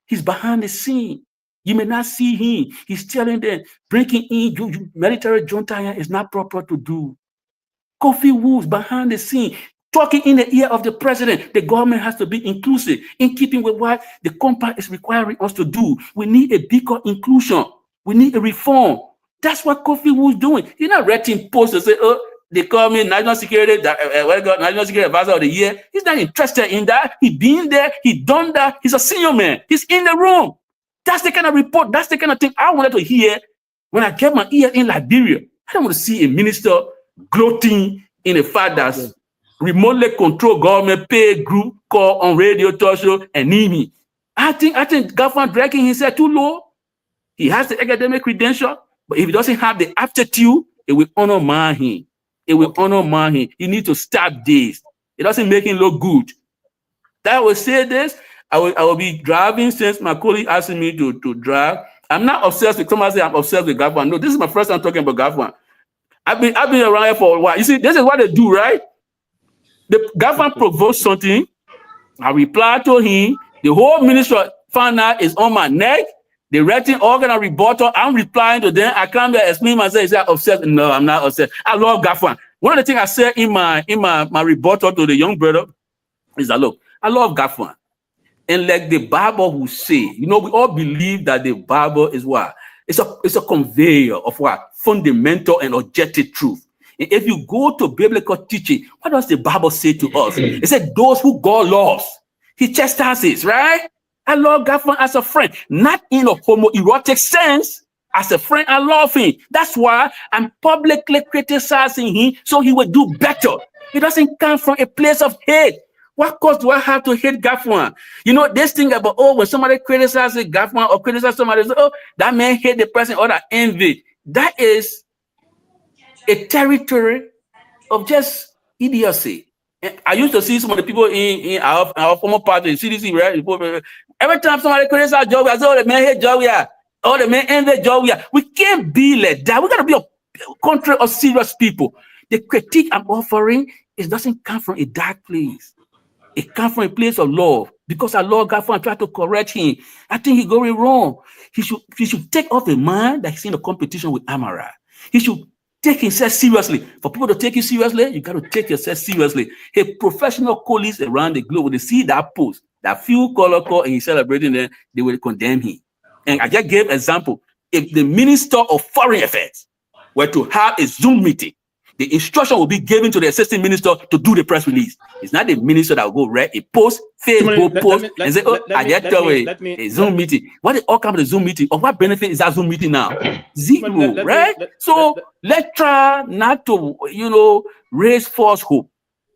He's behind the scene. You may not see him. He's telling them, breaking in military junta is not proper to do. Kofi Wu is behind the scene. Talking in the ear of the president, the government has to be inclusive in keeping with what the compact is requiring us to do. We need a bigger inclusion. We need a reform. That's what Kofi Wu is doing. He's not writing posts and say, oh, they call me National Security Advisor of the Year. He's not interested in that. He been there. He done that. He's a senior man. He's in the room. That's the kind of report. That's the kind of thing I wanted to hear when I get my ear in Liberia. I don't want to see a minister gloating in the fact that remotely controlled government paid group call on radio, talk show, and NIMI. I think Garguah dragging himself too low. He has the academic credential, but if he doesn't have the aptitude, it will undermine him. It will undermine him. You need to stop this. It doesn't make him look good. That will say this. I will be driving since my colleague asked me to drive. I'm not obsessed with somebody say I'm obsessed with Garguah. No, this is my first time talking about Garguah. I've been around here for a while. You see, this is what they do, right? The government proposed something. I replied to him. The whole ministry found out is on my neck. They writing organ and rebuttal. I'm replying to them. I come there, explain myself. Is that obsessed? No, I'm not obsessed. I love Garguah. One of the things I said in my rebuttal to the young brother is that look, I love Garguah. And like the Bible will say, you know, we all believe that the Bible is what? It's a conveyor of what? Fundamental and objective truth. And if you go to biblical teaching, what does the Bible say to us? It said, those who God loves, he chastises, right? I love Garguah as a friend, not in a homoerotic sense. As a friend, I love him. That's why I'm publicly criticizing him so he will do better. It doesn't come from a place of hate. What cause do I have to hate Garguah? You know, this thing about, oh, when somebody criticizes Garguah or criticizes somebody, oh, that man hate the person or that envy. That is a territory of just idiocy I used to see some of the people in our former party, CDC, right? Every time somebody criticize Jallah, I say, oh, the man hate Jallah. Oh, the man envy Jallah. We can't be like that. We got to be a country of serious people. The critique I'm offering, it doesn't come from a dark place. It comes from a place of love. Because our Lord God and try to correct him. I think he's going wrong. He should take off the mind that he's in a competition with Amara. He should take himself seriously. For people to take you seriously, you got to take yourself seriously. A professional colleagues around the globe, when they see that post, that few color call and he's celebrating them, they will condemn him. And I just gave example. If the Minister of Foreign Affairs were to have a Zoom meeting, the instruction will be given to the assistant minister to do the press release. It's not the minister that will go read a post, Facebook post, and say, oh, I just tell you a Zoom meeting. What all come to the Zoom meeting? Of what benefit is that Zoom meeting now? Zero, right? So let's try not to, raise false hope.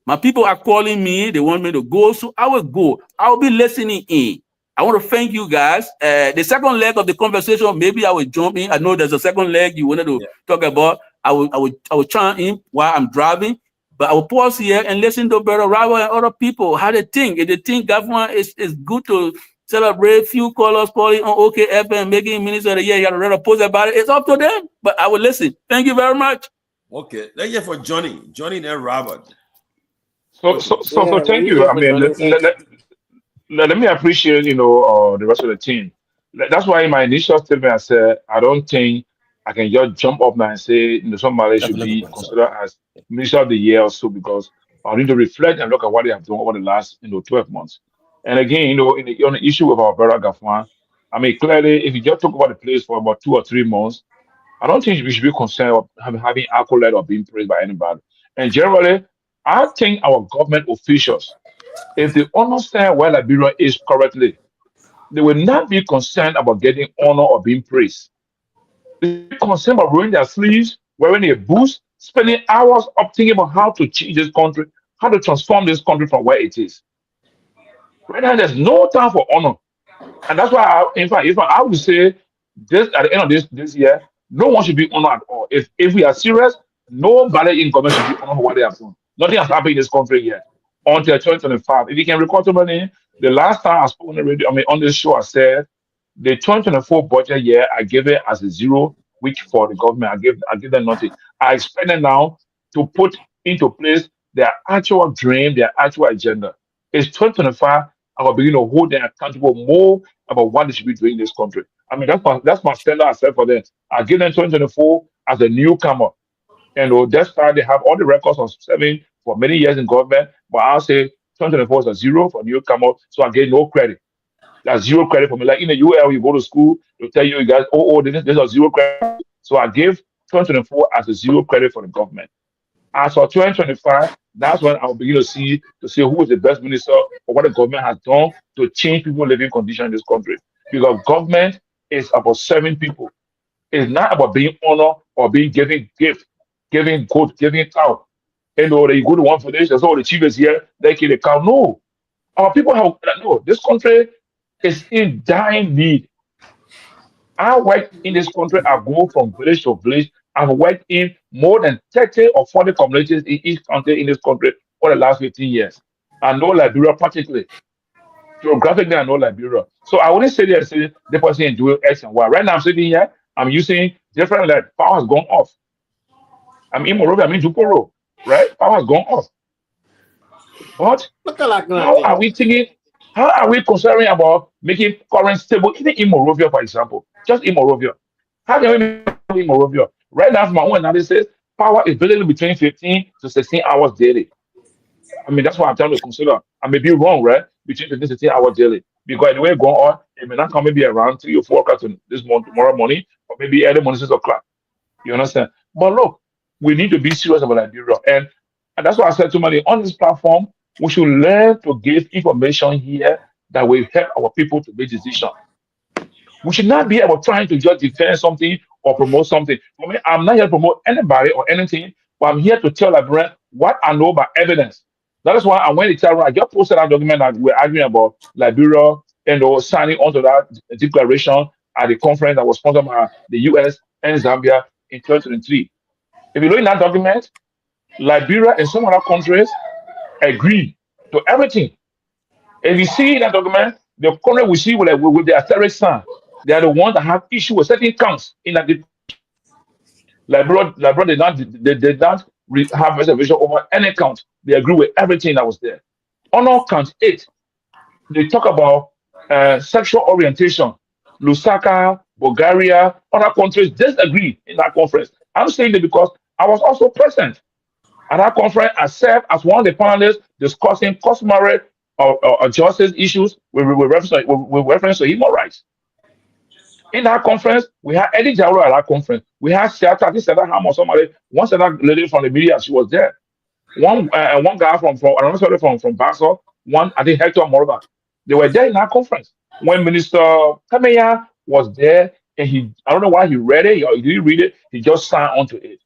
My people are calling me. They want me to go. So I will go. I will be listening in. I want to thank you guys. The second leg of the conversation, maybe I will jump in. I know there's a second leg you wanted to talk about. I will chime in while I'm driving, but I will pause here and listen to Brother Robert and other people how they think. If they think government is good to celebrate few colors calling on OKFM, making Minister of the Year, you got to read a post about it. It's up to them, but I will listen. Thank you very much. Okay, let's hear for Johnny then Robert. So thank you. I mean, let me appreciate the rest of the team. That's why in my initial statement I said I don't think I can just jump up now and say somebody should be considered as Minister of the Year or so, because I need to reflect and look at what they have done over the last 12 months. And again, on the issue with our brother Gafwan, I mean, clearly, if you just talk about the place for about 2 or 3 months, I don't think we should be concerned of having accolade or being praised by anybody. And generally, I think our government officials, if they understand where Liberia is correctly, they will not be concerned about getting honor or being praised. They will be concerned about rolling their sleeves, wearing a boots, spending hours up thinking about how to change this country, how to transform this country from where it is. Right now, there's no time for honor. And that's why, in fact, I would say this at the end of this year, no one should be honored at all. If we are serious, nobody in government should be honored for what they have done. Nothing has happened in this country yet until 2025. If you can recall, somebody, the last time I spoke on the radio, on this show, I said the 2024 budget year, I gave it as a 0 week for the government. I give them nothing. I expect them now to put into place their actual dream, their actual agenda. It's 2025. I will begin to hold them accountable more about what they should be doing in this country. I mean, that's my standard I set for them. I give them 2024 as a newcomer. And that's why they have all the records of serving for many years in government. But I'll say 2024 is a 0 for newcomer, so I get no credit. That's 0 credit for me. Like in the UL, you go to school, they'll tell you guys, this is 0 credit. So I give 2024 as a 0 credit for the government. As for 2025, that's when I'll begin to see who is the best minister or what the government has done to change people's living conditions in this country. Because government is about serving people. It's not about being honored or being giving gift, giving goat, giving cow. You go to one foundation, so the chief is here, they kill the cow. No. Our people have this country is in dying need. I work in this country, I go from village to village. I've worked in more than 30 or 40 communities in each country in this country for the last 15 years. I know Liberia particularly. Geographically, I know Liberia. So I wouldn't say the person is doing X and Y. Right now, I'm sitting here, I'm using different, power has gone off. I'm in Morovia, I'm in Juporo, right? Power has gone off. But how are we thinking? How are we considering about making current stable, even in Morovia, for example? Just in Morovia. How can we make in Morovia? Right now, from my own analysis, power is basically between 15 to 16 hours daily. I mean, that's what I'm trying to consider. I may be wrong, right? Between 15 to 16 hours daily. Because the way it's going on, it may not come maybe around 3 or 4 o'clock tomorrow morning, or maybe early morning 6 o'clock. You understand? But look, we need to be serious about Liberia. And that's why I said to many on this platform, we should learn to give information here that will help our people to make decisions. We should not be able trying to just defend something or promote something. For me, I'm not here to promote anybody or anything, but I'm here to tell Liberia what I know by evidence. That is why I went to tell I just posted that document that we're arguing about Liberia and signing onto that declaration at the conference that was sponsored by the US and Zambia in 2023. If you look in that document, Liberia and some other countries agree to everything. If you see that document, the current we see with the asterisk sign, they are the ones that have issue with certain counts in that Liberia did not have reservation over any count. They agree with everything that was there. On all count 8, they talk about sexual orientation. Lusaka, Bulgaria, other countries disagree in that conference. I'm saying that because I was also present at that conference. I served as one of the panelists discussing customary or justice issues with reference to human rights. In that conference, we had Eddie Jallah at that conference. We had Ham or somebody, one lady from the media, she was there. One guy from Basel, one I think Hector Morova. They were there in that conference. When Minister Kameya was there, and I don't know why he read it or he didn't read it, he just signed onto it.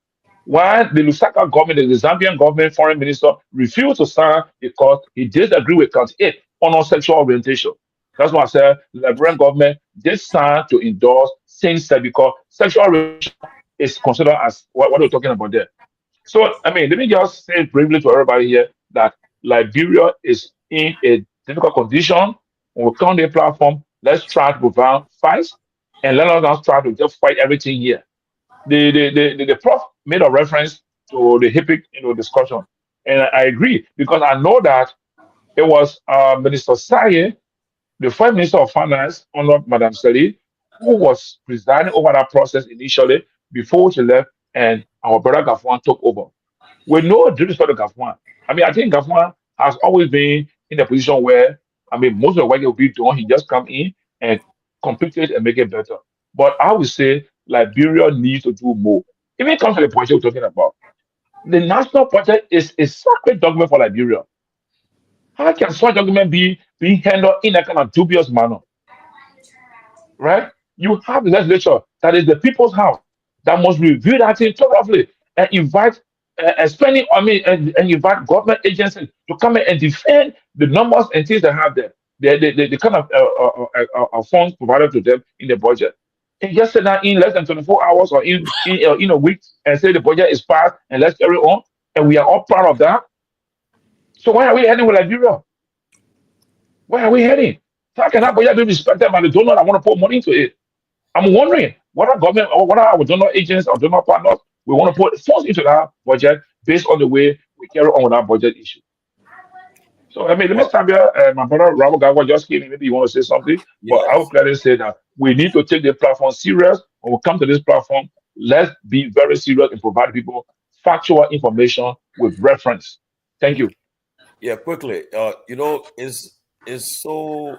Why the Lusaka government, the Zambian government foreign minister, refused to sign because he disagreed with count 8 on sexual orientation. That's why I said the Liberian government did sign to endorse same-sex because sexual orientation is considered as what we're talking about there. So, I mean, let me just say briefly to everybody here that Liberia is in a difficult condition. When we come on the platform, let's try to prevent fights and let us not try to just fight everything here. The prof made a reference to the HIPIC discussion, and I agree because I know that it was Minister Saye, the Foreign Minister of Finance, under Madame Sirleaf, who was presiding over that process initially before she left, and our brother Garguah took over. We know disrespect to Garguah. I mean, I think Garguah has always been in a position where, I mean, most of the work he'll be doing, he just come in and complete it and make it better. But I would say Liberia needs to do more. Even comes to the point we're talking about. The national budget is a sacred document for Liberia. How can such document be being handled in a kind of dubious manner? Right? You have the legislature that is the people's house that must review that thing thoroughly and invite and invite government agencies to come in and defend the numbers and things they have there. The kind of funds provided to them in the budget. And just say that in less than 24 hours or in a week and say the budget is passed and let's carry on. And we are all proud of that. So why are we heading with Liberia? Where are we heading? How can that budget be respected by the donor that want to put money into it? I'm wondering what our government or what our donor agents or donor partners we want to put funds into that budget based on the way we carry on with that budget issue. So I mean, let me stop here. My brother Robert Garguah just came in. Maybe you want to say something, but I would clearly say that we need to take the platform serious. When we come to this platform, let's be very serious and provide people factual information with reference. Thank you. Yeah, quickly. It's so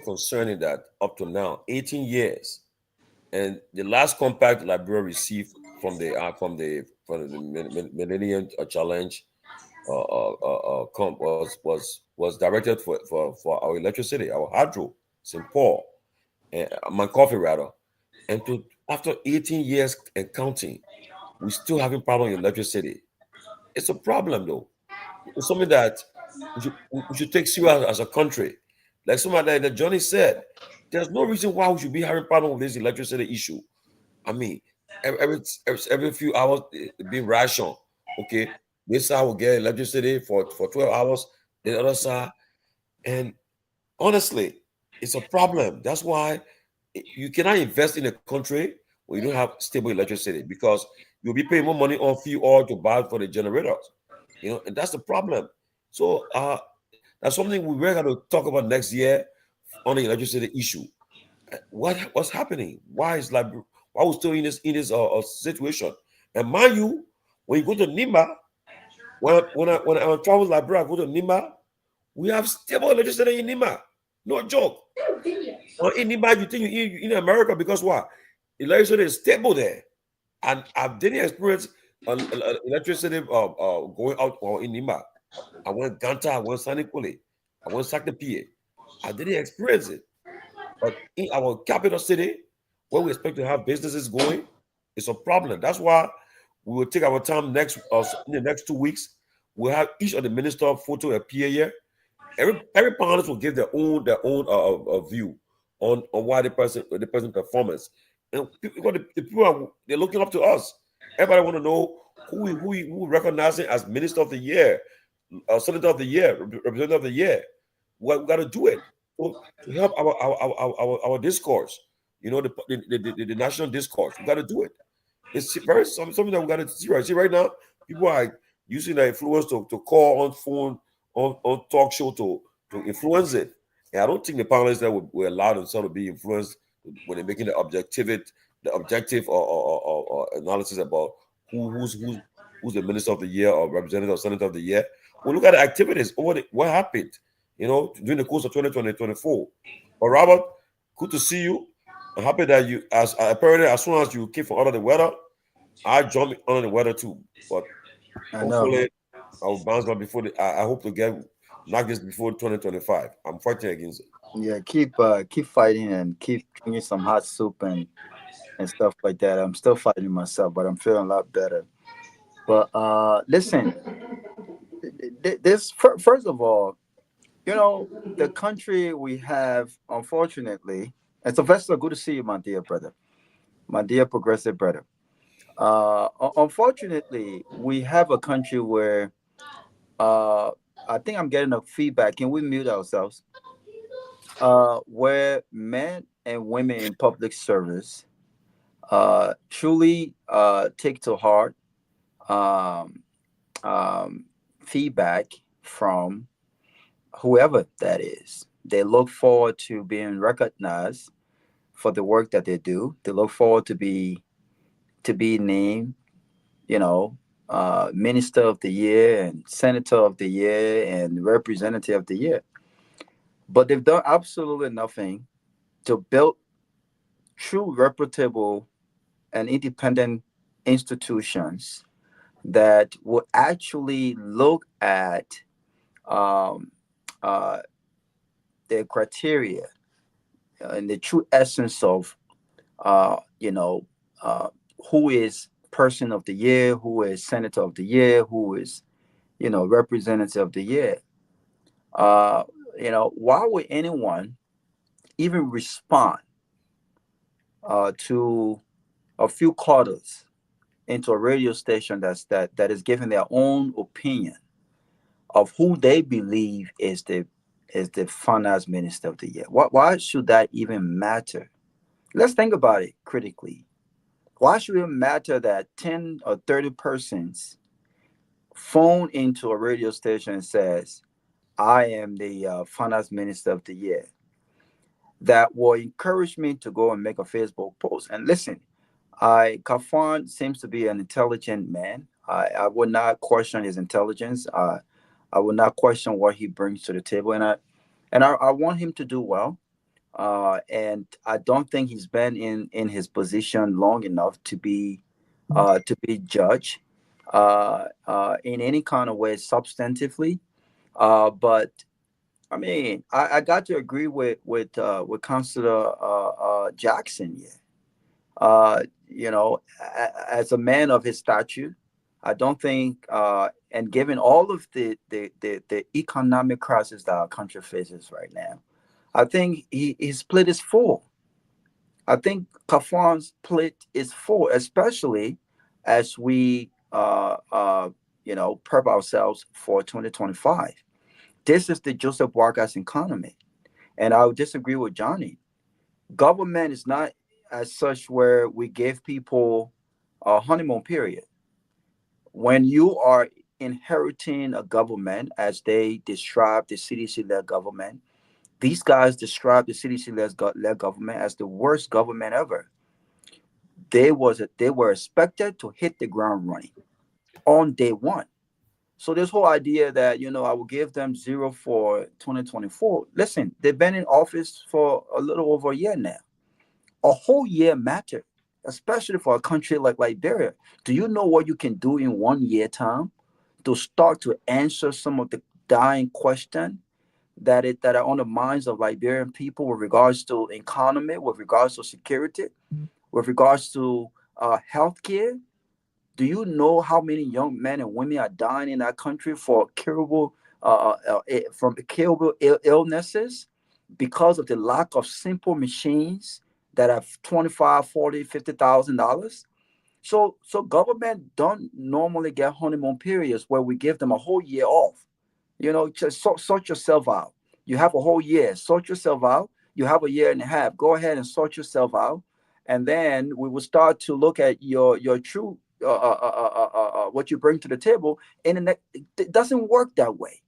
concerning that up to now, 18 years, and the last compact Liberia received from the Millennium Challenge was directed for our electricity, our hydro, St. Paul, my coffee rather, and after 18 years and counting, we still having problem with electricity. It's a problem though. It's something that we should take serious as a country. Like somebody that Johnny said, there's no reason why we should be having problem with this electricity issue. I mean, every few hours being ration. Okay, this side will get electricity for 12 hours, the other side. And honestly, it's a problem. That's why you cannot invest in a country where you don't have stable electricity because you'll be paying more money on fuel oil to buy for the generators. And that's the problem. So that's something we're going to talk about next year on the electricity issue. What's happening? Why we're still in this situation? And mind you, when you go to Nima, when I travel to Liberia, I go to Nima, we have stable electricity in Nima. No joke. Or in Nima, you think you're in America because what? Electricity is stable there. And I didn't experience electricity going out or in Nima. I went Ganta, I went Sanikule, I went Sakapie. I didn't experience it. But in our capital city, where we expect to have businesses going, it's a problem. That's why we will take our time in the next 2 weeks. We'll have each of the minister photo appear here. Every panelist will give their own view on why the person performance. And the people they're looking up to us. Everybody want to know who recognizing as Minister of the Year, Senator of the Year, Representative of the Year. We got to do it to help our discourse. You know, the national discourse. We got to do it. It's very something that we got to see right. See, right now, people are using their influence to call on phone, on talk show to influence it. And I don't think the panelists that were allowed themselves to be influenced when they're making the objective or analysis about who's the Minister of the Year or Representative or Senator of the Year. We look at the activities over what happened, you know, during the course of 2020-24. But Robert, good to see you. I'm happy that you, apparently, as soon as you came from under the weather, I jumped under the weather too. But hopefully, I will bounce back before I hope to knock this before 2025. I'm fighting against it. Yeah, keep fighting and keep drinking some hot soup and stuff like that. I'm still fighting myself, but I'm feeling a lot better. But listen, this first of all, you know, the country we have, unfortunately, and Sylvester, good to see you, my dear brother, my dear progressive brother. Unfortunately, we have a country where I think I'm getting a feedback. Can we mute ourselves? Where men and women in public service truly take to heart feedback from whoever that is. They look forward to being recognized for the work that they do. They look forward to be named, you know, Minister of the Year and Senator of the Year and Representative of the Year. But they've done absolutely nothing to build true, reputable, and independent institutions that will actually look at the criteria and the true essence of, who is Person of the Year, who is Senator of the Year, who is, Representative of the Year. Why would anyone even respond to a few quarters into a radio station that is giving their own opinion of who they believe is the finance minister of the year? Why should that even matter? Let's think about it critically. Why should it matter that 10 or 30 persons phone into a radio station and says, I am the finance minister of the year? That will encourage me to go and make a Facebook post. And listen, Kafan seems to be an intelligent man. I would not question his intelligence. I would not question what he brings to the table. And I want him to do well. And I don't think he's been in his position long enough to be judged in any kind of way substantively. But I mean, I got to agree with Councillor Jackson here. As a man of his stature, I don't think, and given all of the economic crisis that our country faces right now, I think his plate is full. I think Kafan's plate is full, especially as we prep ourselves for 2025. This is the Joseph Boakas economy. And I would disagree with Johnny. Government is not as such where we give people a honeymoon period. When you are inheriting a government, as they describe the CDC-led government, these guys describe the CDC-led government as the worst government ever. They were expected to hit the ground running on day one. So this whole idea that, I will give them 0 for 2024. Listen, they've been in office for a little over a year now. A whole year matters, especially for a country like Liberia. Do you know what you can do in 1 year time to start to answer some of the dying questions that are on the minds of Liberian people with regards to economy, with regards to security, with regards to healthcare? Do you know how many young men and women are dying in that country for curable illnesses because of the lack of simple machines that have $25,000, $40,000, $50,000? So government don't normally get honeymoon periods where we give them a whole year off. You know, just sort yourself out. You have a whole year. Sort yourself out. You have a year and a half. Go ahead and sort yourself out, and then we will start to look at your true what you bring to the table. And it doesn't work that way.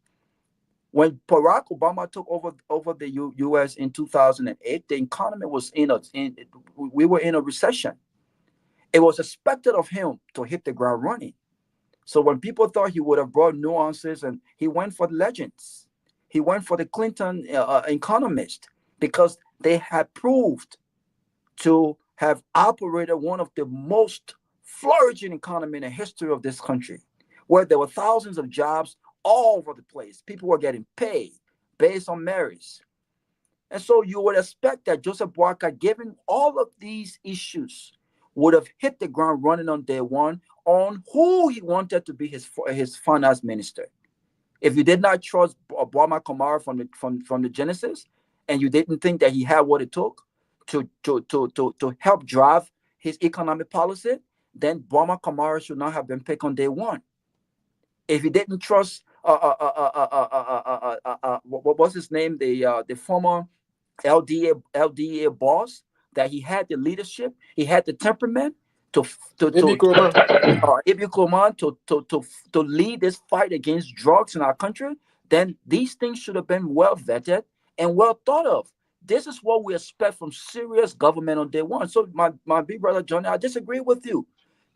When Barack Obama took over the U.S. in 2008, the economy was we were in a recession. It was expected of him to hit the ground running. So when people thought he would have brought nuances, and he went for the legends, he went for the Clinton economist, because they had proved to have operated one of the most flourishing economy in the history of this country, where there were thousands of jobs all over the place. People were getting paid based on merits. And so you would expect that Joseph Boakai, given all of these issues, would have hit the ground running on day one on who he wanted to be his finance minister. If you did not trust Obama Kamara from the Genesis, and you didn't think that he had what it took to help drive his economic policy, then Obama Kamara should not have been picked on day one. If you didn't trust what was his name, the former LDA boss, that he had the leadership, he had the temperament to lead this fight against drugs in our country, then these things should have been well vetted and well thought of. This is what we expect from serious government on day one. So my big brother Johnny, I disagree with you.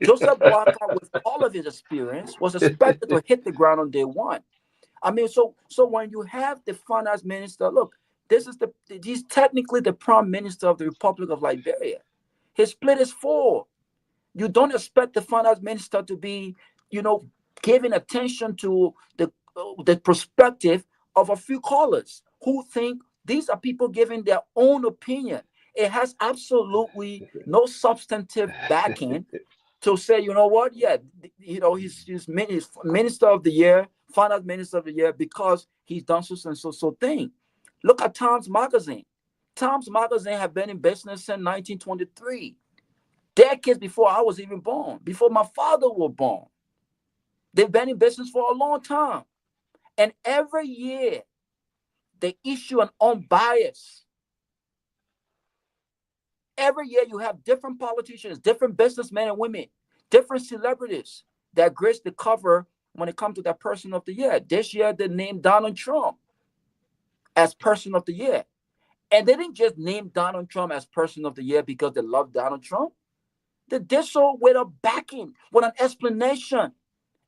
Joseph Boakai, with all of his experience, was expected to hit the ground on day one. I mean, so when you have the finance minister, look, he's technically the prime minister of the Republic of Liberia. His split is full. You don't expect the finance minister to be, giving attention to the perspective of a few callers who think these are people giving their own opinion. It has absolutely no substantive backing to say, you know what, yeah, he's minister of the year, finance minister of the year, because he's done so thing. Look at Times Magazine. Times Magazine have been in business since 1923, decades before I was even born, before my father was born. They've been in business for a long time. And every year, they issue an unbiased. Every year, you have different politicians, different businessmen and women, different celebrities that grace the cover when it comes to that person of the year. This year, they named Donald Trump as person of the year. And they didn't just name Donald Trump as person of the year because they love Donald Trump. They did so with a backing, with an explanation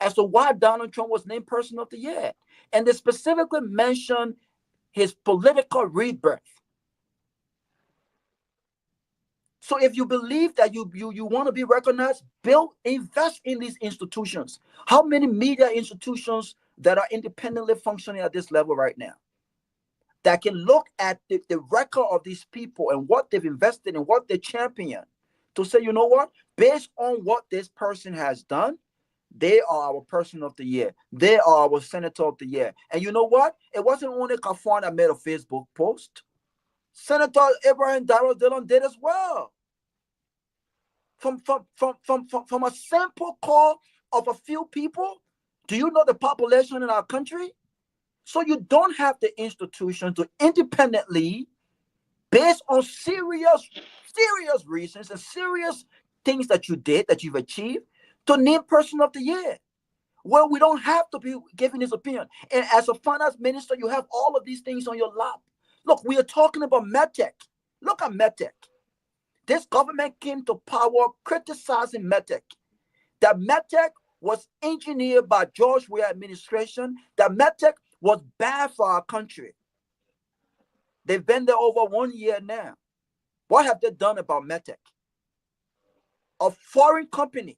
as to why Donald Trump was named person of the year. And they specifically mentioned his political rebirth. So if you believe that you want to be recognized, invest in these institutions. How many media institutions that are independently functioning at this level right now that can look at the record of these people and what they've invested in, what they champion, to say, you know what, based on what this person has done, they are our person of the year. They are our senator of the year. And you know what? It wasn't only Kafwan that made a Facebook post. Senator Ibrahim Darrow Dillon did as well. From a sample call of a few people, do you know the population in our country? So you don't have the institution to independently, based on serious reasons and serious things that you did, that you've achieved, to name person of the year. Well, we don't have to be giving his opinion. And as a finance minister, you have all of these things on your lap. Look, we are talking about MedTech. Look at MedTech. This government came to power criticizing MedTech. That MedTech was engineered by George Weah administration. That MedTech was bad for our country. They've been there over 1 year now. What have they done about MedTech? A foreign company,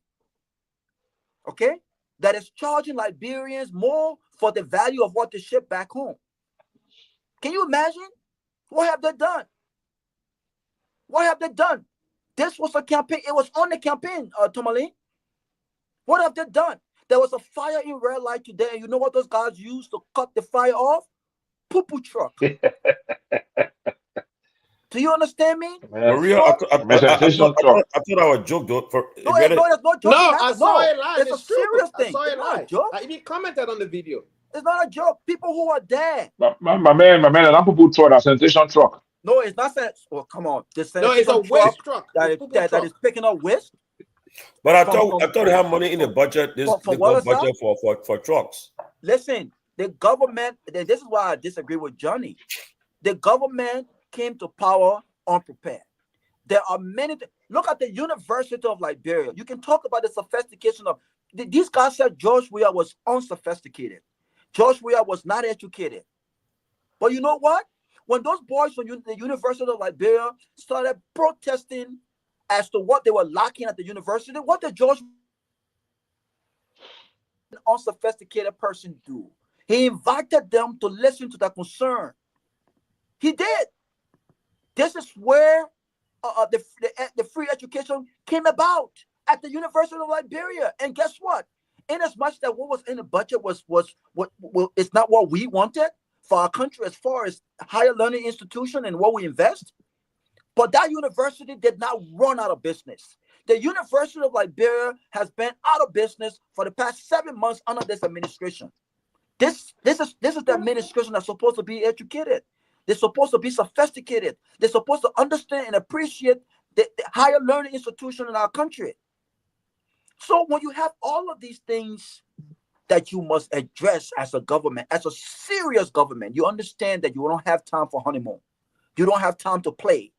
okay, that is charging Liberians more for the value of what they ship back home. Can you imagine? What have they done? What have they done? This was a campaign. It was on the campaign, Tomalin. What have they done? There was a fire in Red Light today. And you know what those guys used to cut the fire off? Poo-poo truck. Do you understand me? Maria, So, I thought I was joke though. no, there's no joke. No, I saw it live. It's a serious thing. I saw it It's not a live. joke. I even commented on the video. It's not a joke. People who are there. My man, a lot of people throw that sanitation truck. No, it's not that. Well, come on. The No, it's a waste truck. That is picking up waste. But I thought they have money in the budget. They got budget for trucks. Listen, the government. This is why I disagree with Johnny. The government came to power unprepared. There are many. Look at the University of Liberia. You can talk about the sophistication of these guys. Said George Weah was unsophisticated. George Weah was not educated. But you know what? When those boys from the University of Liberia started protesting as to what they were lacking at the university, what did George, an unsophisticated person, do? He invited them to listen to their concern. He did. This is where the free education came about at the University of Liberia. And guess what? In as much that what was in the budget was it's not what we wanted for our country as far as higher learning institution and what we invest. But that university did not run out of business. The University of Liberia has been out of business for the past 7 months under this administration. This is the administration that's supposed to be educated. They're supposed to be sophisticated. They're supposed to understand and appreciate the higher learning institution in our country. So when you have all of these things that you must address as a government, as a serious government, you understand that you don't have time for honeymoon. You don't have time to play.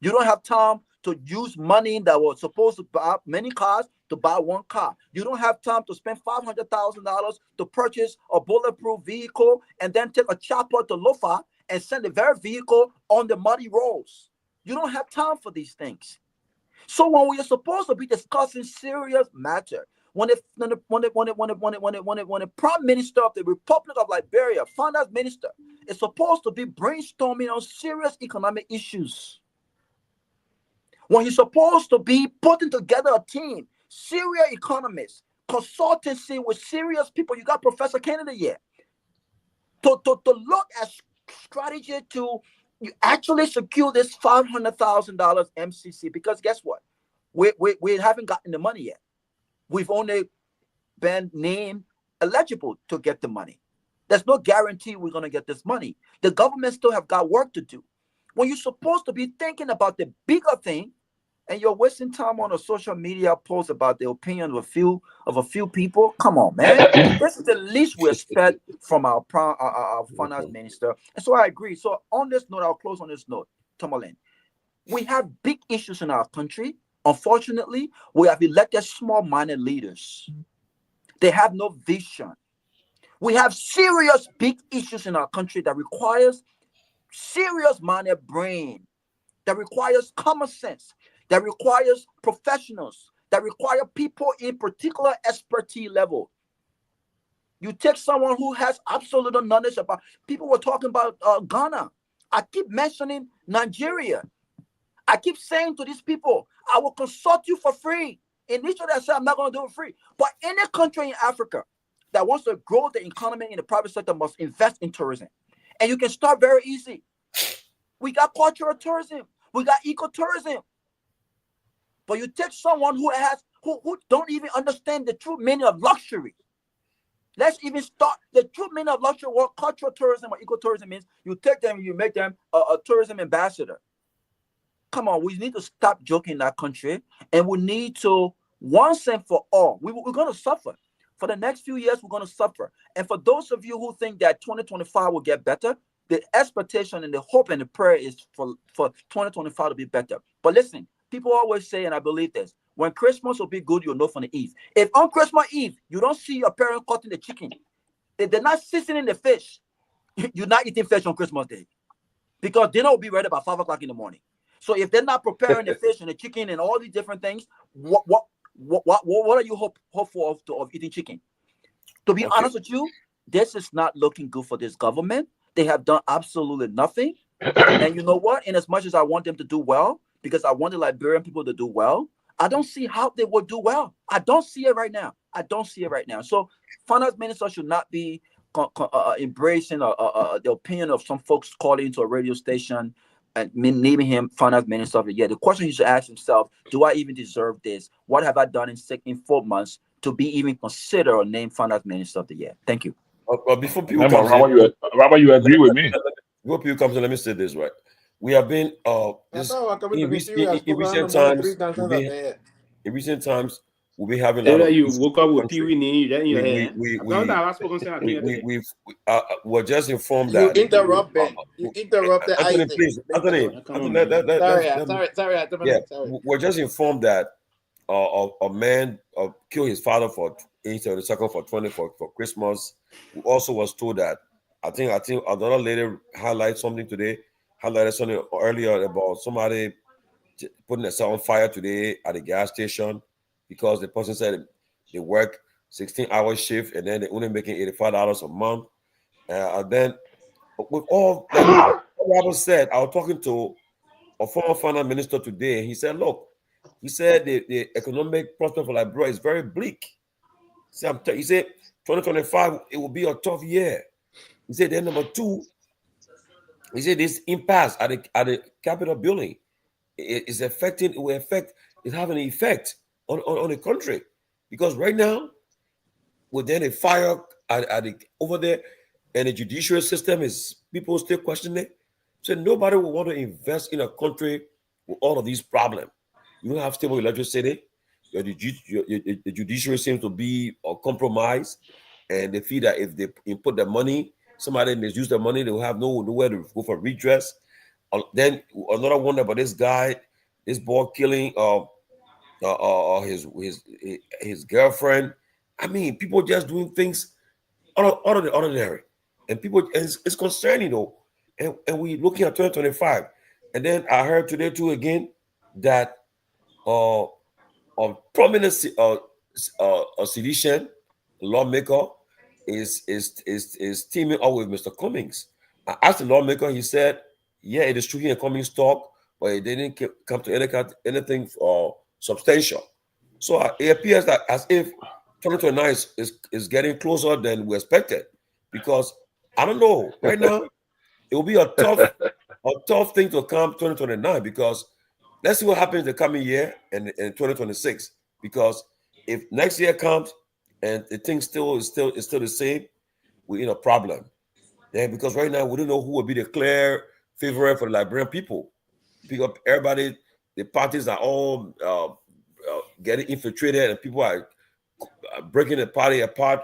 You don't have time to use money that was supposed to buy many cars to buy one car. You don't have time to spend $500,000 to purchase a bulletproof vehicle and then take a chopper to Lofa and send the very vehicle on the muddy roads. You don't have time for these things. So when we are supposed to be discussing serious matter, when the Prime Minister of the Republic of Liberia, Finance Minister, is supposed to be brainstorming on serious economic issues, when he's supposed to be putting together a team, serious economists, consultancy with serious people, you got Professor Kennedy here, to look at strategy to you actually secure this $500,000 MCC, because guess what? We haven't gotten the money yet. We've only been named eligible to get the money. There's no guarantee we're going to get this money. The government still have got work to do. When you're supposed to be thinking about the bigger thing, and you're wasting time on a social media post about the opinion of a few people, come on, man. This is the least we expect from our finance minister. And so I agree. So on this note, I'll close on this note, Tomalin. We have big issues in our country. Unfortunately, we have elected small-minded leaders. They have no vision. We have serious big issues in our country that requires serious-minded brain, that requires common sense, that requires professionals, that require people in particular expertise level. You take someone who has absolute knowledge about, people were talking about Ghana. I keep mentioning Nigeria. I keep saying to these people, I will consult you for free. Initially, I said I'm not going to do it free. But any country in Africa that wants to grow the economy in the private sector must invest in tourism. And you can start very easy. We got cultural tourism. We got ecotourism. But you take someone who don't even understand the true meaning of luxury. Let's even start the true meaning of luxury, what cultural tourism or ecotourism means. You take them, you make them a tourism ambassador. Come on, we need to stop joking in that country, and we need to, once and for all, we're going to suffer. For the next few years, we're going to suffer. And for those of you who think that 2025 will get better, the expectation and the hope and the prayer is for 2025 to be better. But listen, people always say, and I believe this, when Christmas will be good, you'll know from the Eve. If on Christmas Eve, you don't see your parents cutting the chicken, if they're not seasoning the fish, you're not eating fish on Christmas Day. Because dinner will be ready by 5 o'clock in the morning. So if they're not preparing the fish and the chicken and all these different things, what are you hopeful of eating chicken? To be honest with you, this is not looking good for this government. They have done absolutely nothing. And you know what? In as much as I want them to do well, because I want the Liberian people to do well, I don't see how they will do well. I don't see it right now. So finance minister should not be embracing the opinion of some folks calling to a radio station naming him Finance Minister of the Year. The question he should ask himself: do I even deserve this? What have I done in 4 months to be even considered or named Finance Minister of the Year? Thank you. Before people comes in, Robert, you agree with me? Before people comes in, let me say this right. We have been in recent times we'll be having a lot of you woke up with Pewee in your head. We're just informed You that interrupt Ben. You interrupted Anthony, Isaac. please, Anthony, Sorry. We're just informed that a man killed his father for 8/32 for Christmas. We also was told that I think another lady highlighted something earlier about somebody putting themselves on fire today at the gas station because the person said they work 16-hour shift and then they're only making $85 a month. And then with all that, Robert said, I was talking to a former finance minister today, and he said, look, he said the economic prospect for Liberia is very bleak. He said 2025, it will be a tough year. He said, then number two, he said this impasse at the Capitol building is having an effect on the country. Because right now, with then a fire over there, and the judicial system is people still questioning it. So nobody will want to invest in a country with all of these problems. You don't have stable electricity. The judiciary seems to be a compromise, and they feel that if they input the money, somebody misuse the money, they will have nowhere to go for redress. Then another one about this guy, this boy killing his girlfriend. I mean, people just doing things out of the ordinary, and it's concerning though. And we looking at 2025, and then I heard today too again that a prominent Silesian lawmaker is teaming up with Mr. Cummings. I asked the lawmaker, he said, yeah, it is true he and Cummings talk, but it didn't come to anything substantial. So it appears that as if 2029 is getting closer than we expected, because I don't know, right now, it will be a tough thing to come 2029, because let's see what happens in the coming year and in 2026. Because if next year comes and the thing is still the same, we're in a problem. Yeah, because right now we don't know who will be the clear favorite for the Liberian people. Because everybody, the parties are all getting infiltrated, and people are breaking the party apart.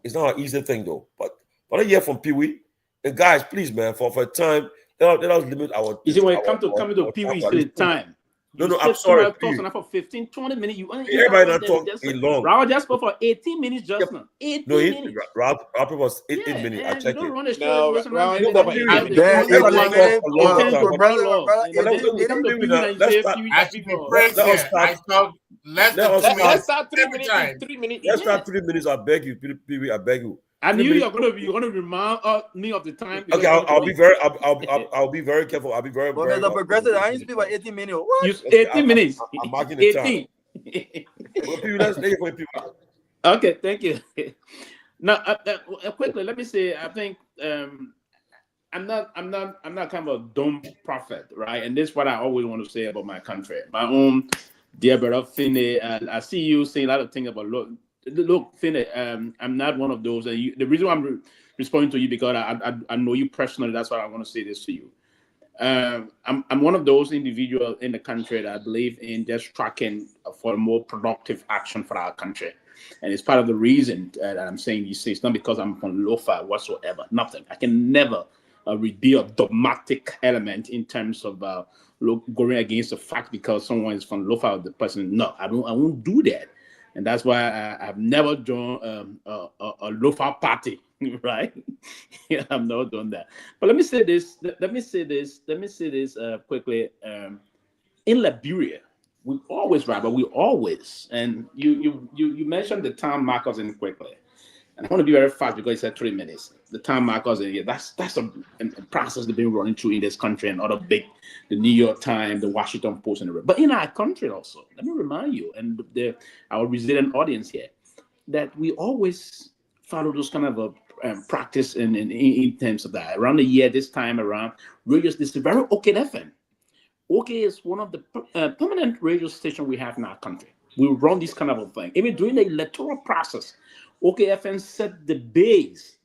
It's not an easy thing though. But I hear from Pewee. And guys, please, man, for a time, let us limit our. You see, when it comes to Pewee, the time. No, I'm sorry. For 15, 20 minutes. Everybody not talk long. Raul just spoke for 18 minutes just now. 18 minutes. Raul was 18 minutes. I checked it. No, let's start 3 minutes. Let's start 3 minutes. I beg you, Pewee. I beg you. I knew you're gonna remind me of the time. Okay, I'll be very careful. I'll be very. The progressive, I used to be about 18 minutes. What? 18 minutes. I'm marking the time. Let's take it for people. Okay, thank you. Now, quickly, let me say, I think I'm not kind of a dumb prophet, right? And this is what I always want to say about my country. My own dear brother Finney, I see you saying a lot of things about look, Finney, I'm not one of those. And the reason why I'm responding to you, because I know you personally. That's why I want to say this to you. I'm one of those individuals in the country that I believe in just tracking for more productive action for our country. And it's part of the reason that I'm saying these things, not because I'm from Lofa whatsoever, nothing. I can never be a dogmatic element in terms of going against the fact because someone is from Lofa, the person. No, I won't do that. And that's why I've never joined a Lofa party, right? Yeah, I've never done that. But let me say this quickly. In Liberia, we always, and you mentioned the time markers in quickly. And I want to be very fast because it said 3 minutes. The time markers in here, that's a process they've been running through in this country and other big, the New York Times, the Washington Post, and the rest. But in our country also, let me remind you and our resident audience here that we always follow those kind of practice in terms of that. Around the year, this time around, radio this is very OK FM. OK is one of the permanent radio station we have in our country. We run this kind of a thing. Even during the electoral process, OK FM set the base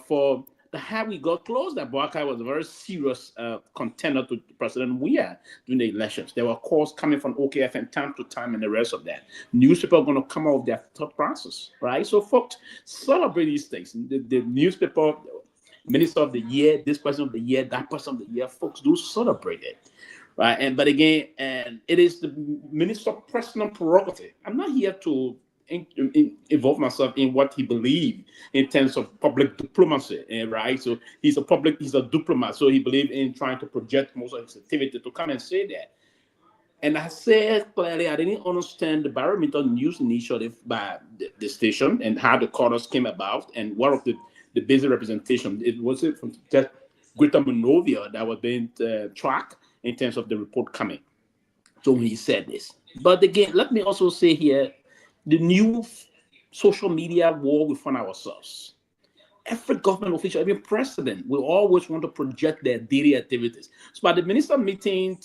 for the how we got close. That Boakai was a very serious contender to President Weah during the elections. There were calls coming from OK FM time to time and the rest of that. Newspaper are going to come out of their thought process, right? So folks celebrate these things. The newspaper, Minister of the Year, this person of the year, that person of the year, folks do celebrate it. Right, but again, and it is the minister's personal prerogative. I'm not here to involve myself in what he believes in terms of public diplomacy, right? So he's a diplomat, so he believes in trying to project most of his activity to come and say that. And I said clearly, I didn't understand the barometer news initiative by the station and how the quarters came about and what of the basic representation. It was from just Greater Monrovia that was being tracked in terms of the report coming. So when he said this. But again, let me also say here, the new social media war we find ourselves. Every government official, every president, will always want to project their daily activities. So at the minister meeting,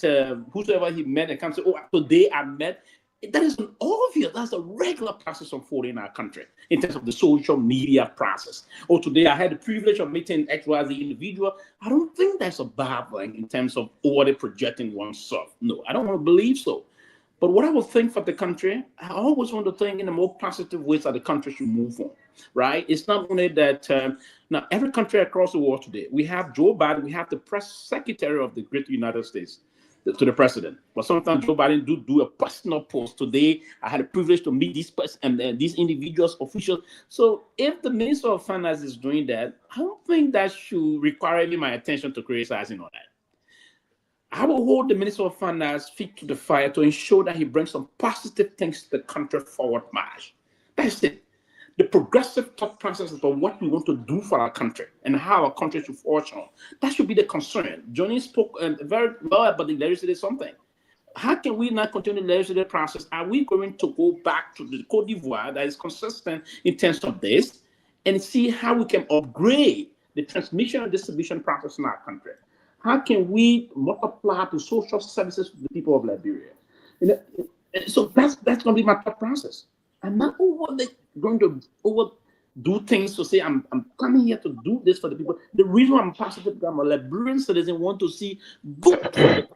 whosoever he met, and can say, oh, today I met. That is an obvious, that's a regular process unfolding in our country in terms of the social media process. Oh, today I had the privilege of meeting XYZ individual. I don't think that's a bad thing in terms of already projecting oneself. No, I don't want to believe so. But what I would think for the country, I always want to think in a more positive ways that the country should move on, right? It's not only that, now every country across the world today, we have Joe Biden, we have the press secretary of the great United States, to the president. But sometimes Joe Biden do a personal post. Today, I had the privilege to meet this person and these individuals, officials. So if the Minister of Finance is doing that, I don't think that should require any my attention to criticizing all that. I will hold the Minister of Finance feet to the fire to ensure that he brings some positive things to the country forward march. That's it. The progressive thought process about what we want to do for our country and how our country should function. That should be the concern. Johnny spoke very well about the legislative something. How can we not continue the legislative process? Are we going to go back to the Cote d'Ivoire that is consistent in terms of this and see how we can upgrade the transmission and distribution process in our country? How can we multiply the social services to the people of Liberia? So that's going to be my thought process. I'm not going to overdo things to say I'm coming here to do this for the people. The reason why I'm positive, I'm a Liberian citizen, want to see good.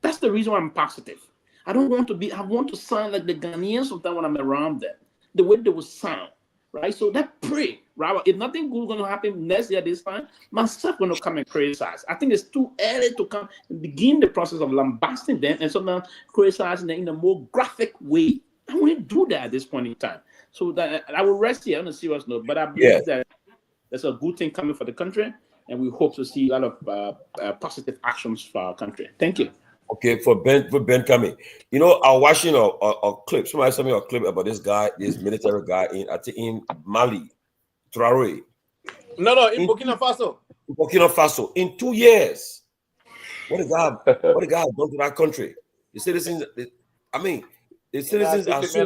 That's the reason why I'm positive. I don't want to be. I want to sound like the Ghanaians sometimes when I'm around them. The way they will sound, right? So that pray, right? If nothing good is going to happen next year this time, myself going to come and criticize. I think it's too early to come and begin the process of lambasting them and sometimes criticizing them in a more graphic way. I won't do that at this point in time. So that I will rest here on a serious note, but I believe that there's a good thing coming for the country, and we hope to see a lot of positive actions for our country. Thank you. Okay, for Ben coming. You know, I'm watching a clip. Somebody sent me a clip about this guy, this military guy in Mali, Traoré. No, in Burkina Faso. Burkina Faso. In 2 years, what the guy has done to that country? The citizens, the citizens are so.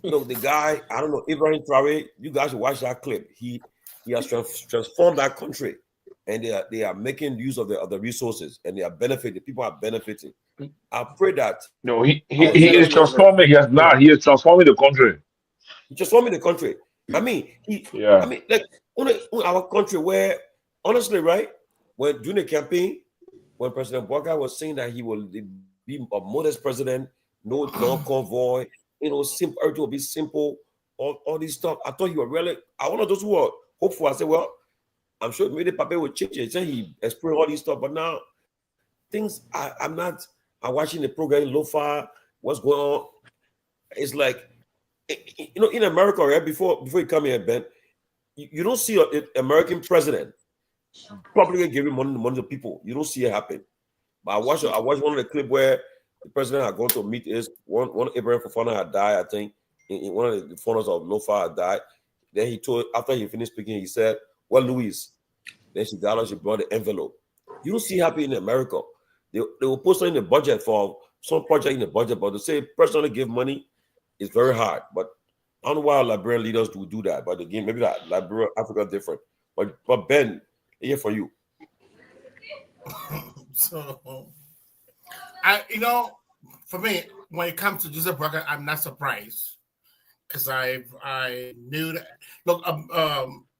Look, the guy, I don't know, Ibrahim Traoré. You guys should watch that clip. He has transformed that country, and they are making use of the resources, and they are benefiting. People are benefiting. I pray that. No, he is transforming. He has not. He is transforming the country. He's transforming the country. Like our country, where honestly, right, when during the campaign, when President Boakai was saying that he will be a modest president, no convoy, simple, everything will be simple, all this stuff. I thought you were really, I one of those who were hopeful. I said, well, I'm sure maybe the Papa will change it. He explained all this stuff, but now things, I'm watching the program, Lofa, what's going on. It's like, in America, right, before you come here, Ben, you don't see an American president probably giving money to people. You don't see it happen. But I watched one of the clip where the president had gone to meet one Abraham Fofana had died, I think, in one of the founders of Lofa had died. Then he told, after he finished speaking, he said, well, Louise, then she brought the envelope. You don't see it happen in America. They will post in the budget for some project in the budget, but to say personally give money is very hard. But I don't know why Liberian leaders would do that, but again, maybe that Liberia, Africa different. But Ben, here for you. So, for me, when it comes to Joseph Walker, I'm not surprised because I knew that. Look,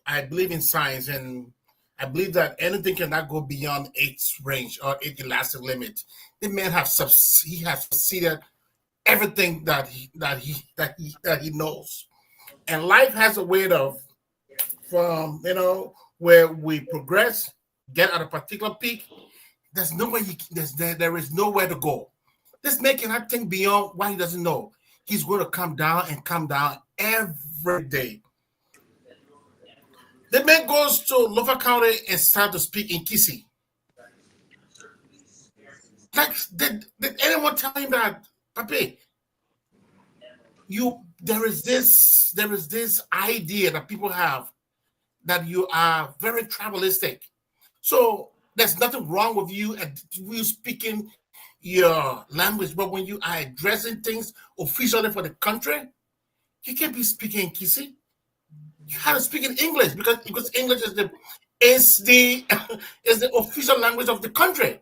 I believe in science, and I believe that anything cannot go beyond its range or its elastic limit. The man has succeeded everything that he knows, and life has a way of from where we progress, get at a particular peak. There's nowhere there is nowhere to go. This man cannot think beyond what he doesn't know. He's going to come down every day. The man goes to Lofa County and starts to speak in Kisi. Like, did anyone tell him that, Papi? There is this idea that people have that you are very tribalistic. So there's nothing wrong with you speaking your language, but when you are addressing things officially for the country, you can't be speaking Kisi. You have to speak in English because English is the official language of the country.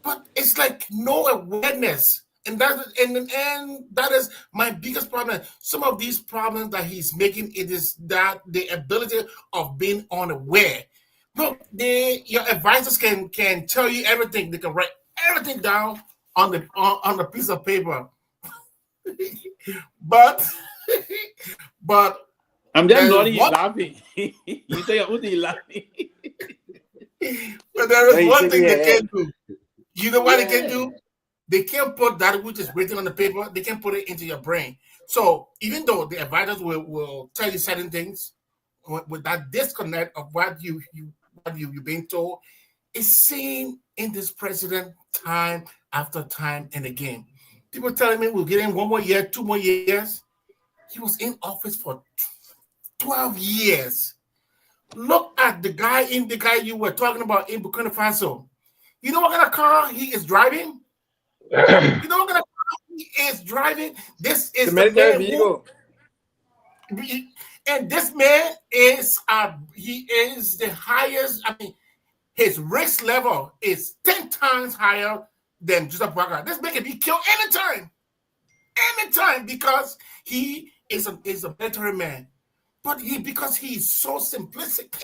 But it's like no awareness. And that is my biggest problem. Some of these problems that he's making, it is that the ability of being unaware. Look, your advisors can tell you everything. They can write everything down on the piece of paper. but I'm just nodding, laughing. You say you're laughing. But there is one thing they can do. You know what they can do? They can't put that which is written on the paper, they can put it into your brain. So even though the advisors will tell you certain things, with that disconnect of what you're being told, is seen in this president time after time and again. People telling me we'll get in 1 more year, 2 more years. He was in office for 12 years. Look at the guy you were talking about in Burkina Faso. You know what kind of car he is driving? You know what kind of car he is driving? This is the man who, and this man is he is the highest. I mean, his risk level is 10 times higher than Joseph Walker. This man can be killed anytime, because he is a military man. But because he's so simplistic.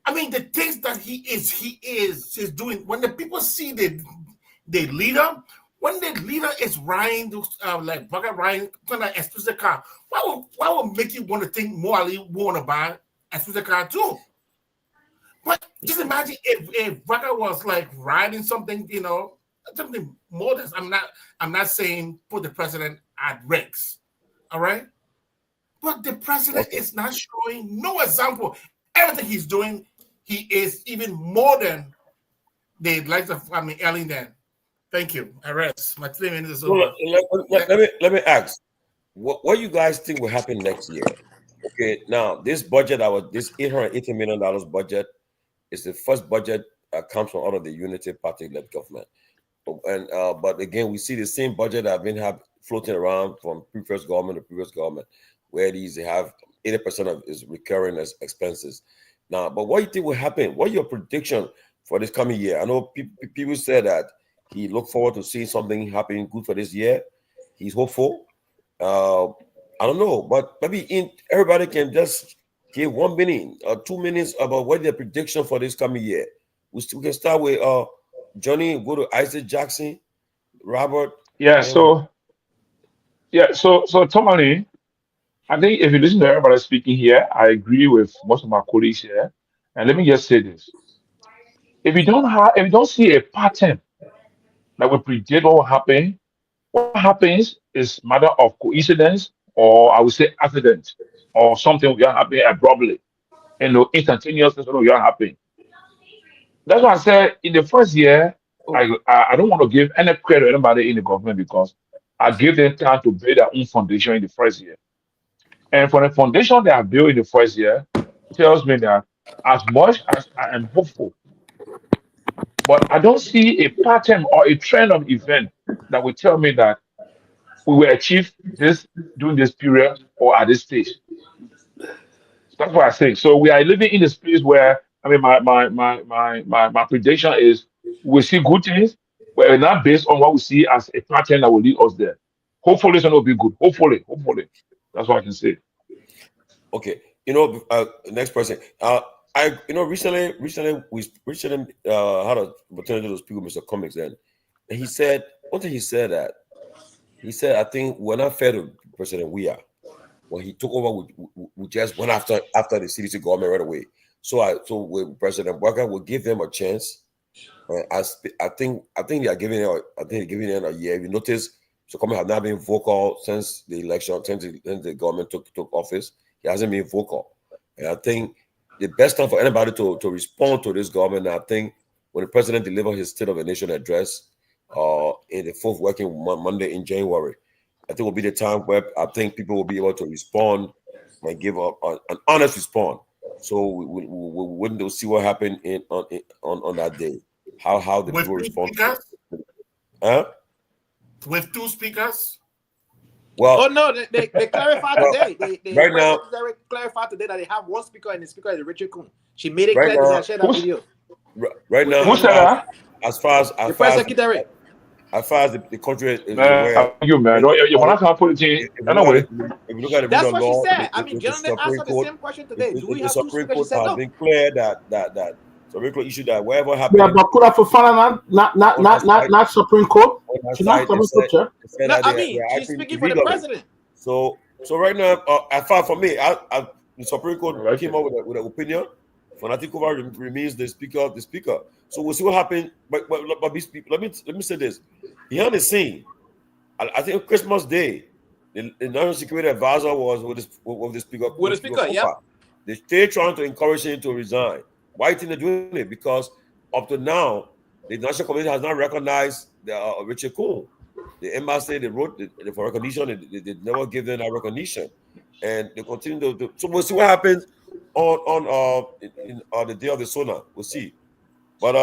I mean, the things that he is doing. When the people see the leader, when the leader is riding like Walker riding kind of exclusive car, what will make you want to think morally want to buy exclusive car too? But just imagine if Walker was like riding something, something more than I'm not saying put the president at risk, all right? But the president is not showing no example. Everything he's doing, he is even more than the likes of Ellington. Thank you. I rest. My 3 minutes is over. Let me ask, what you guys think will happen next year? Okay, now this budget, this $880 million budget, is the first budget that comes from out of the Unity Party-led government. And but again, we see the same budget that have been floating around from previous government to previous government, where they have 80% of is recurring as expenses. Now, but what do you think will happen? What are your prediction for this coming year? I know people said that he look forward to seeing something happening good for this year. He's hopeful. I don't know, but maybe everybody can just give 1 minute or 2 minutes about what their prediction for this coming year. We can start with Johnny, go to Isaac Jackson, Robert. So Tomalin, I think if you listen to everybody speaking here, I agree with most of my colleagues here. And let me just say this: if you don't see a pattern that will predict what will happen, what happens is matter of coincidence, or I would say accident, or something will happen abruptly, instantaneously something will happen. That's why I said in the first year, I don't want to give any credit to anybody in the government because I give them time to build their own foundation in the first year. And for the foundation they have built in the first year, tells me that as much as I am hopeful, but I don't see a pattern or a trend of event that will tell me that we will achieve this during this period or at this stage. That's what I say. So we are living in a space where I mean my prediction is we see good things, but we're not based on what we see as a pattern that will lead us there. Hopefully it's gonna be good. Hopefully. That's what I can say. Okay. Next person. Recently we had a opportunity to speak with Mr. Comics then. And he said, one thing he said, I think we're not fair to President Weah. When he took over, we just went after the CDC government right away. So with President Walker, we'll give them a chance. I think they are giving it a year. You notice Mr. Comics have not been vocal since the election, since the government took office. He hasn't been vocal. And I think the best time for anybody to respond to this government, I think when the president delivered his State of the Nation address in the fourth working Monday in January, I think will be the time where I think people will be able to respond and give an honest response. So we wouldn't see what happened on that day. How the people respond. With two speakers? Well, no, they clarified today. They right now clarified today that they have one speaker, and the speaker is Richard Kuhn. She made it clear because I shared that video. Right now, as far as the press secretary. As far as the country is aware, you man, you want to put it anyway. If you look at the that's what law, she said. I mean, Gentleman asked the same question today. Do we have two speakers? She said no. Been clear that Supreme Court issued that wherever happened. Yeah, but could have Fofana not Supreme Court. She's not Supreme Court, sir. No, I mean, she's speaking for the president. So right now, as far for me, the Supreme Court came up with an opinion. Fanatikova remains the speaker. So we'll see what happens. But let me say this: behind the scene, I think Christmas Day, the national security advisor was with the speaker. With the speaker, yeah. They're trying to encourage him to resign. Why do you think they're doing it? Because up to now, the national committee has not recognized Richard Kuhn. The embassy they wrote for recognition. They never give them that recognition, and they continue to. So we'll see what happens on the day of the Sona. We'll see. But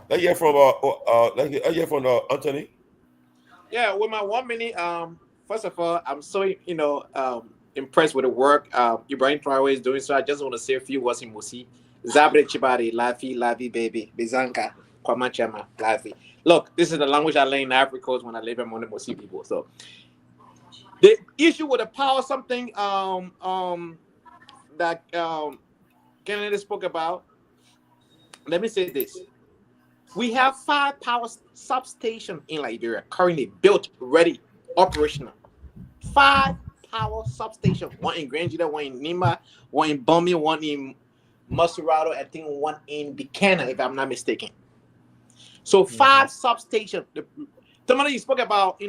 let's hear from Anthony. Yeah, with my 1 minute. First of all, I'm so impressed with the work Ibrahim Traore is doing. So I just want to say a few words in Musi. Zabre Chibari, Lafi, baby, Bizanka, Kwamachama, Lafi. Look, this is the language I learned in Africa Coast when I live in one of the Musi people. So the issue with the power, something that Kennedy spoke about. Let me say this. We have 5 power substations in Liberia currently built, ready, operational. 5 power substations. One in Grangida, one in Nima, one in Bumi, one in Masurado, I think one in Buchanan, if I'm not mistaken. So 5 substations. Tomalin, you spoke about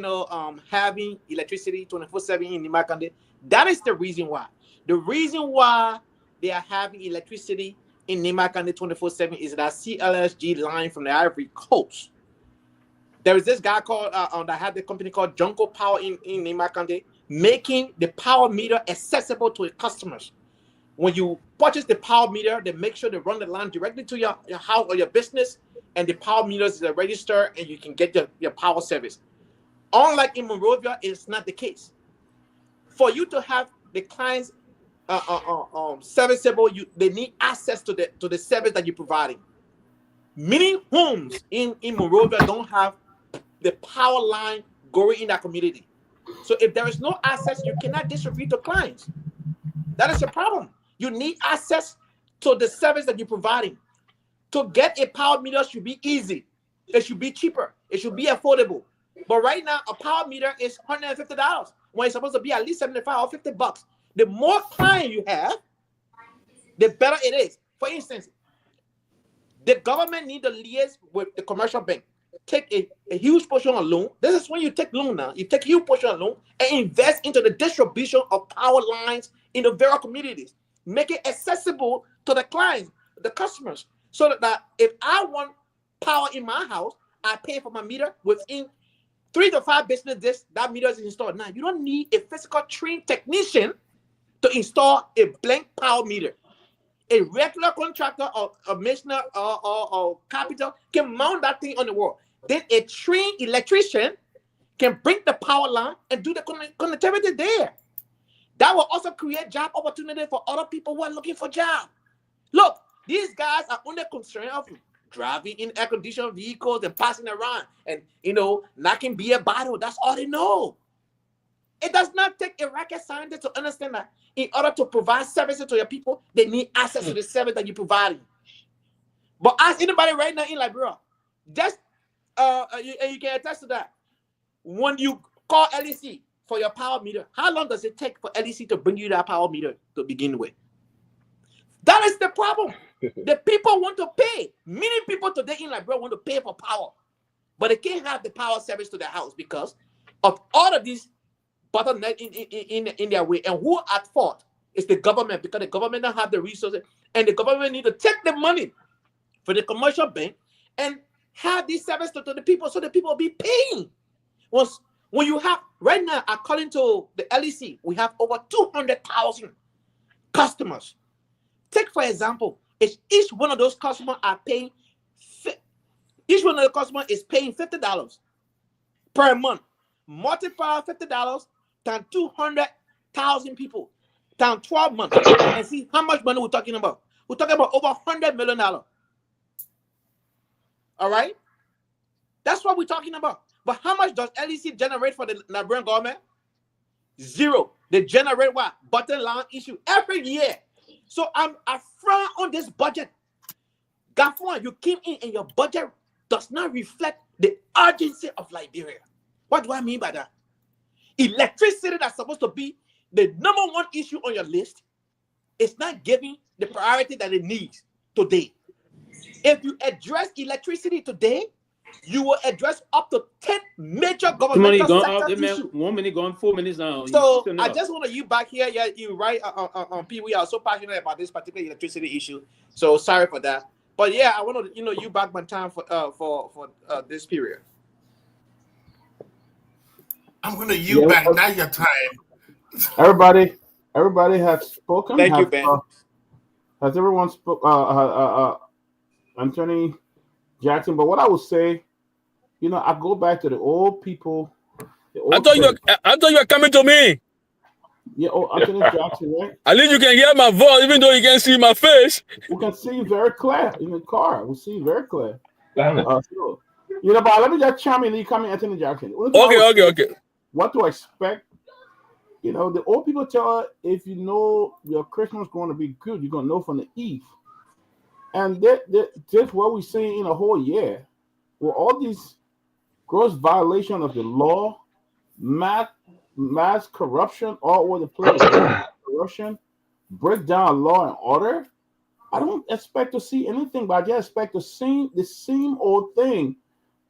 having electricity 24/7 in Nimakande. That is the reason why. The reason why they are having electricity in Nimakande 24/7 is that CLSG line from the Ivory Coast. There is this guy called that had the company called Junko Power in Nimakande, making the power meter accessible to the customers. When you purchase the power meter, they make sure they run the line directly to your house or your business, and the power meters is registered, and you can get your power service. Unlike in Monrovia, it's not the case. For you to have the clients serviceable, they need access to the service that you're providing. Many homes in Monrovia don't have the power line going in that community. So if there is no access, you cannot distribute to clients. That is a problem. You need access to the service that you're providing. To get a power meter should be easy. It should be cheaper. It should be affordable. But right now, a power meter is $150 when it's supposed to be at least $75 or $50. The more clients you have, the better it is. For instance, the government needs to liaise with the commercial bank. Take a huge portion of loan. This is when you take loan now. You take a huge portion of loan and invest into the distribution of power lines in the various communities. Make it accessible to the clients, the customers, so that if I want power in my house, I pay for my meter within 3 to 5 business days. That meter is installed. Now you don't need a physical trained technician to install a blank power meter. A regular contractor or a masoner or carpenter can mount that thing on the wall. Then a trained electrician can bring the power line and do the connectivity there. That will also create job opportunity for other people who are looking for jobs. Look, these guys are under concern of driving in air-conditioned vehicles and passing around and, knocking beer bottle. That's all they know. It does not take a rocket scientist to understand that in order to provide services to your people, they need access to the service that you're providing. But ask anybody right now in Liberia, just you can attest to that. When you call LEC for your power meter, how long does it take for LEC to bring you that power meter to begin with? That is the problem. The people want to pay. Many people today in Liberia want to pay for power, but they can't have the power service to their house because of all of these bottlenecks in their way. And who at fault is the government, because the government don't have the resources, and the government need to take the money for the commercial bank and have this service to the people so the people will be paying. When you have, right now, according to the LEC, we have over 200,000 customers. Take, for example, if each one of those customers are paying, each one of the customers is paying $50 per month. Multiply $50 times 200,000 people times 12 months and see how much money we're talking about. We're talking about over $100 million. All right? That's what we're talking about. But how much does LEC generate for the Liberian government? Zero. They generate what? Bottom line issue every year. So I frown on this budget. Garguah, you came in and your budget does not reflect the urgency of Liberia. What do I mean by that? Electricity that's supposed to be the number one issue on your list is not giving the priority that it needs today. If you address electricity today, you will address up to 10 major governmental sector issues. 1 minute gone, 4 minutes now. So I just want you back here. Yeah, you right on Pewee. I was so passionate about this particular electricity issue. So sorry for that. But yeah, I want to you back my time for this period. I'm gonna back now your time. Everybody has spoken. Thank you, Ben. Has everyone spoke? Anthony Jackson. But what I would say, I go back to the old people. I thought you were coming to me. Yeah, Anthony Jackson, right? At least you can hear my voice, even though you can't see my face. We can see you very clear in the car. We see you very clear. But let me just chime in. You come in, Anthony Jackson. Okay. What to expect? The old people tell us if you know your Christmas is going to be good, you're going to know from the eve. And that's what we're seeing in a whole year. With all these gross violations of the law, mass corruption all over the place, corruption, break down law and order. I don't expect to see anything, but I just expect to see the same old thing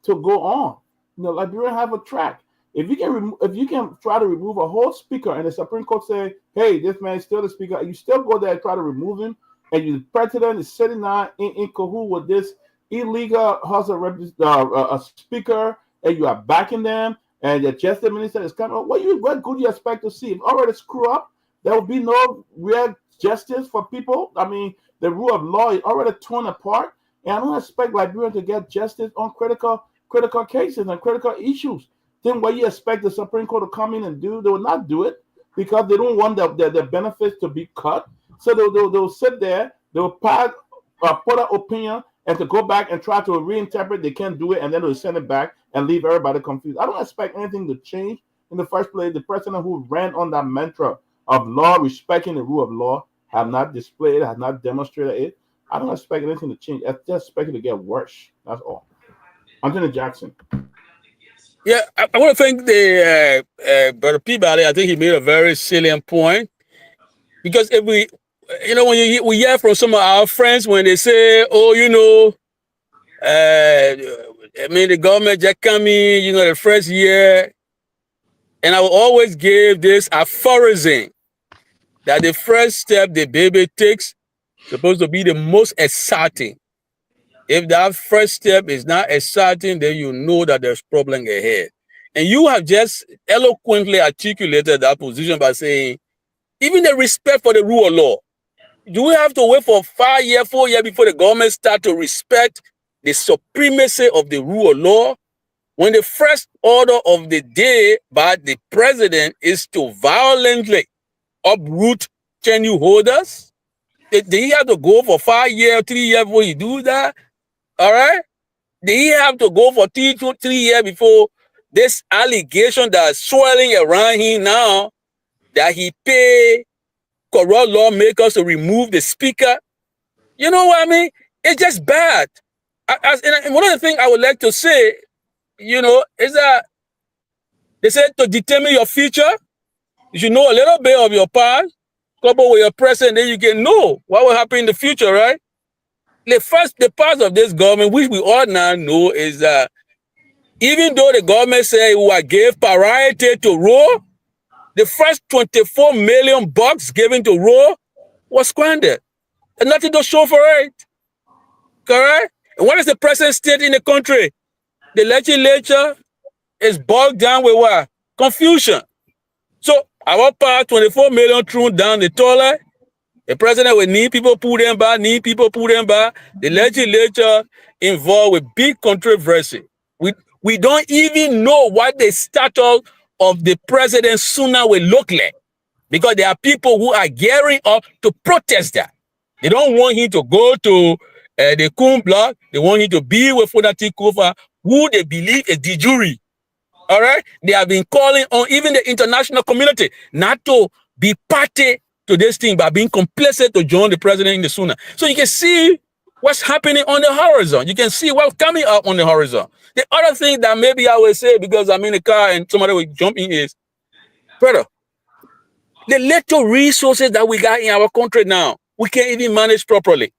to go on. Liberia have a track. If you can try to remove a whole speaker and the Supreme Court say, hey, this man is still the speaker, you still go there and try to remove him, and the president is sitting down in cahoot with this illegal a speaker, and you are backing them, and the justice minister is coming. What good you expect to see? If already screw up, there will be no real justice for people. I mean, the rule of law is already torn apart, and I don't expect Liberia to get justice on critical cases and critical issues. Then what you expect the Supreme Court to come in and do? They will not do it because they don't want the benefits to be cut. So they'll sit there, they'll put an opinion, and to go back and try to reinterpret, they can't do it, and then they'll send it back and leave everybody confused. I don't expect anything to change. In the first place, the president who ran on that mantra of law, respecting the rule of law, have not displayed it, have not demonstrated it. I don't expect anything to change. I just expect it to get worse. That's all. Anthony Jackson. Yeah, I want to thank the Brother Peabody. I think he made a very salient point. Because if we hear from some of our friends when they say, the government just come in, the first year. And I will always give this aphorism that the first step the baby takes is supposed to be the most exciting. If that first step is not exciting, then you know that there's problem ahead. And you have just eloquently articulated that position by saying, even the respect for the rule of law. Do we have to wait for 4 years before the government start to respect the supremacy of the rule of law? when the first order of the day by the president is to violently uproot tenure holders? Did he have to go for 5 years, 3 years before he do that? All right? Did he have to go for 3 years before this allegation that's swirling around him now that he pay corrupt lawmakers to remove the speaker? You know what I mean? It's just bad. And one of the things I would like to say, you know, is that they said to determine your future, you should know a little bit of your past, coupled with your present, then you can know what will happen in the future, right? The part of this government, which we all now know, is that even though the government said we gave priority to Roe, the first $24 million given to Roe was squandered. And nothing to show for it. Correct? And what is the present state in the country? The legislature is bogged down with what? Confusion. So our part, 24 million thrown down the toilet. The president will need people pull them back, The legislature involved with big controversy. We don't even know what the status of the president sooner will look like, because there are people who are gearing up to protest that. They don't want him to go to the Kun block. They want him to be with Fonati Kofa, who they believe is de jure. All right? They have been calling on even the international community not to be party to this thing, but being complicit to join the president in the sooner. So you can see what's happening on the horizon. You can see what's coming up on the horizon. The other thing that maybe I will say, because I'm in the car and somebody will jump in, is, brother, the little resources that we got in our country now, we can't even manage properly.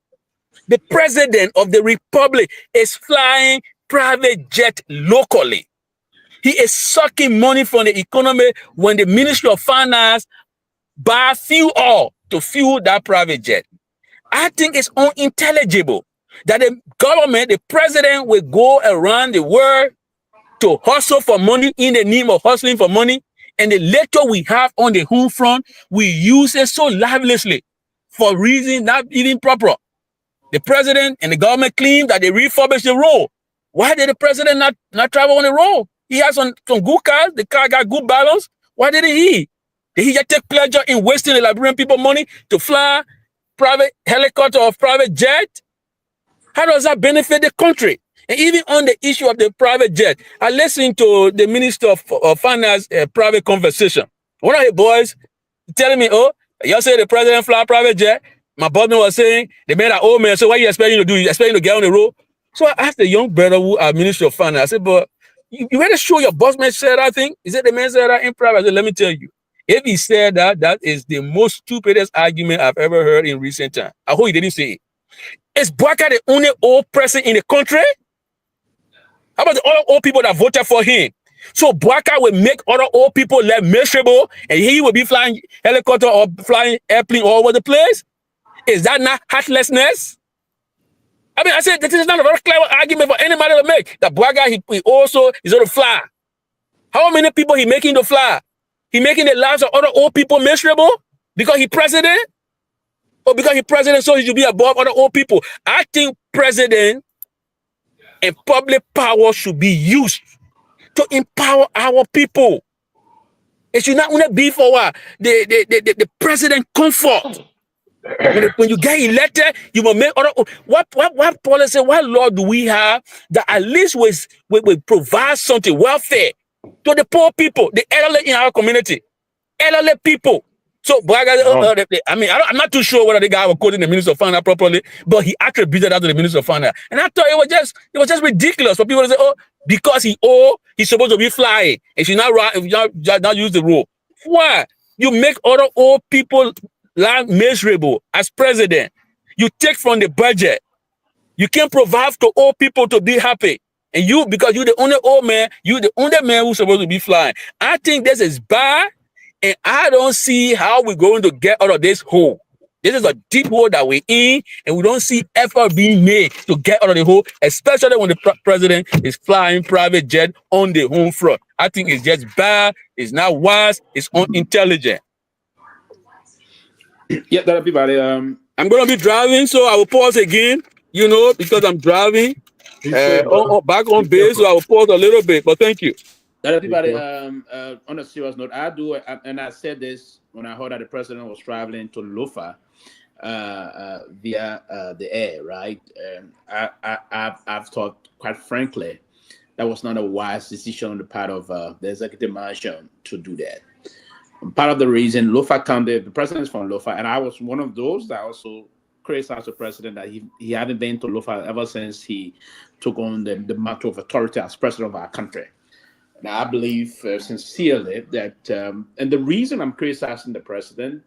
The president of the republic is flying private jet locally. He is sucking money from the economy when the Ministry of Finance buy fuel to fuel that private jet. I think it's unintelligible that the government, the president, will go around the world to hustle for money in the name of hustling for money, and the little we have on the home front, we use it so lavishly for reasons not even proper. The president and the government claim that they refurbished the road. Why did the president not travel on the road? He has some good cars. The car got good balance. Why didn't he? Did he just take pleasure in wasting the Liberian people money to fly private helicopter or private jet? How does that benefit the country? And even on the issue of the private jet, I listened to the Minister of Finance private conversation. One of the boys telling me, oh, you say the president fly private jet. My brother was saying, they made an old man, so what are you expecting to do? You expecting to get on the road? So I asked the young brother who are Minister of Finance, I said, but you better show your boss man said that thing? He said the man said that in private. I said, let me tell you. If he said that, that is the most stupidest argument I've ever heard in recent time. I hope he didn't say it. Is Bwaka the only old person in the country? How about the other old people that voted for him? So Bwaka will make other old people less miserable, and he will be flying helicopter or flying airplane all over the place? Is that not heartlessness? I mean, I said this is not a very clever argument for anybody to make. That Bwaka, he also is going to fly. How many people he making to fly? He making the lives of other old people miserable because he president? Or because he president, so he should be above other old people? I think president and public power should be used to empower our people. It should not only be for the president comfort. When you get elected, you will make other. What policy, what law do we have that at least will provide something, welfare to the poor people, the elderly in our community, elderly people? So, I mean, I'm not too sure whether the guy was quoting the Minister of Finance properly, but he attributed that to the Minister of Finance, and I thought it was just ridiculous for people to say, oh, because he's supposed to be flying and should not use the rule. Why? You make other old people life miserable as president. You take from the budget. You can't provide to old people to be happy. And you, because you're the only old man, you're the only man who's supposed to be flying. I think this is bad, and I don't see how we're going to get out of this hole. This is a deep hole that we're in, and we don't see effort being made to get out of the hole, especially when the president is flying private jet on the home front. I think it's just bad, it's not wise, it's unintelligent. Yeah, everybody. I'm going to be driving, so I will pause again, because I'm driving. Back on base, so I will pause a little bit, but thank you. Everybody, on a serious note, and I said this when I heard that the president was traveling to Lofa via the air, right? I've thought, quite frankly, that was not a wise decision on the part of the executive mansion to do that. And part of the reason Lofa County, the president is from Lofa, and I was one of those that also criticized the president that he hadn't been to Lofa ever since he took on the mantle of authority as president of our country. And I believe sincerely that, and the reason I'm criticizing the president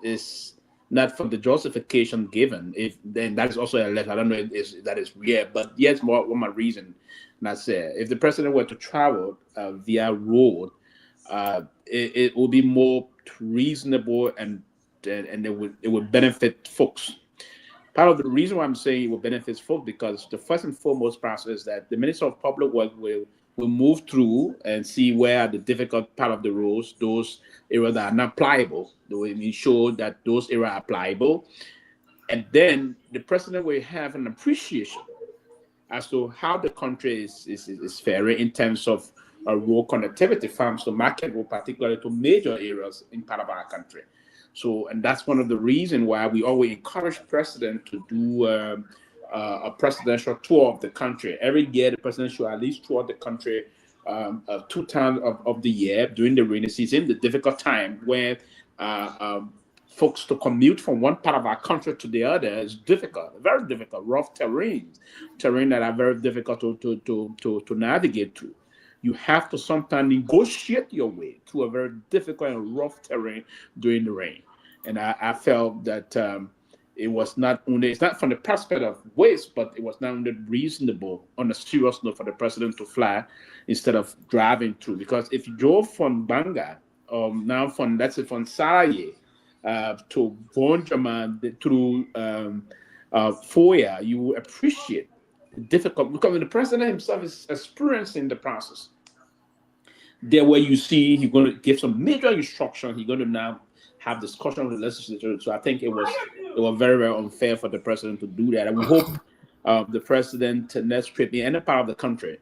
is not for the justification given. Then that is also a letter. I don't know if that is real, but yes, more my reason. And I said, if the president were to travel via road, it would be more reasonable and it would benefit folks. Part of the reason why I'm saying it will benefit folks because the first and foremost process is that the Minister of Public Works will move through and see where the difficult part of the roads, those areas that are not pliable. They will ensure that those areas are pliable. And then the president will have an appreciation as to how the country is faring in terms of road connectivity, farms to market road, particularly to major areas in part of our country. So, and that's one of the reasons why we always encourage president to do a presidential tour of the country. Every year, the president should at least tour the country 2 times of the year during the rainy season, the difficult time where folks to commute from one part of our country to the other is difficult, very difficult, rough terrain that are very difficult to navigate through. You have to sometimes negotiate your way through a very difficult and rough terrain during the rain. And I felt that it was not only, it's not from the perspective of waste, but it was not only reasonable on a serious note for the president to fly instead of driving through. Because if you drove from Banga, now from, let's say from Saraye to Bonjaman through Foya, you will appreciate the difficult, because the president himself is experiencing the process. There where you see he's going to give some major instruction, he's going to now have discussion with the legislature. So I think it was very, very unfair for the president to do that. And we hope the president next trip in any part of the country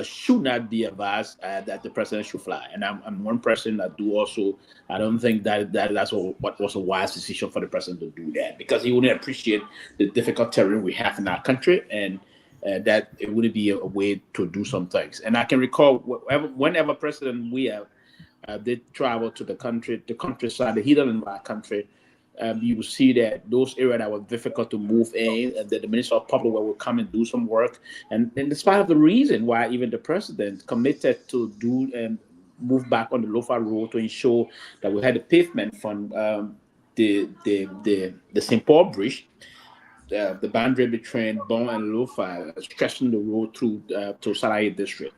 should not be advised that the president should fly. And I'm one person that do also, I don't think that's what was a wise decision for the president to do that, because he wouldn't appreciate the difficult terrain we have in our country, and that it wouldn't be a way to do some things. And I can recall whenever President we did travel to the countryside, the hidden in our country, you will see that those areas that were difficult to move in, and that the Minister of Public Works will come and do some work. And despite of the reason why even the president committed to do and move back on the Lofa road to ensure that we had the pavement from the St. Paul Bridge, the boundary between Bon and Lofa, stretching the road through to Saraye district.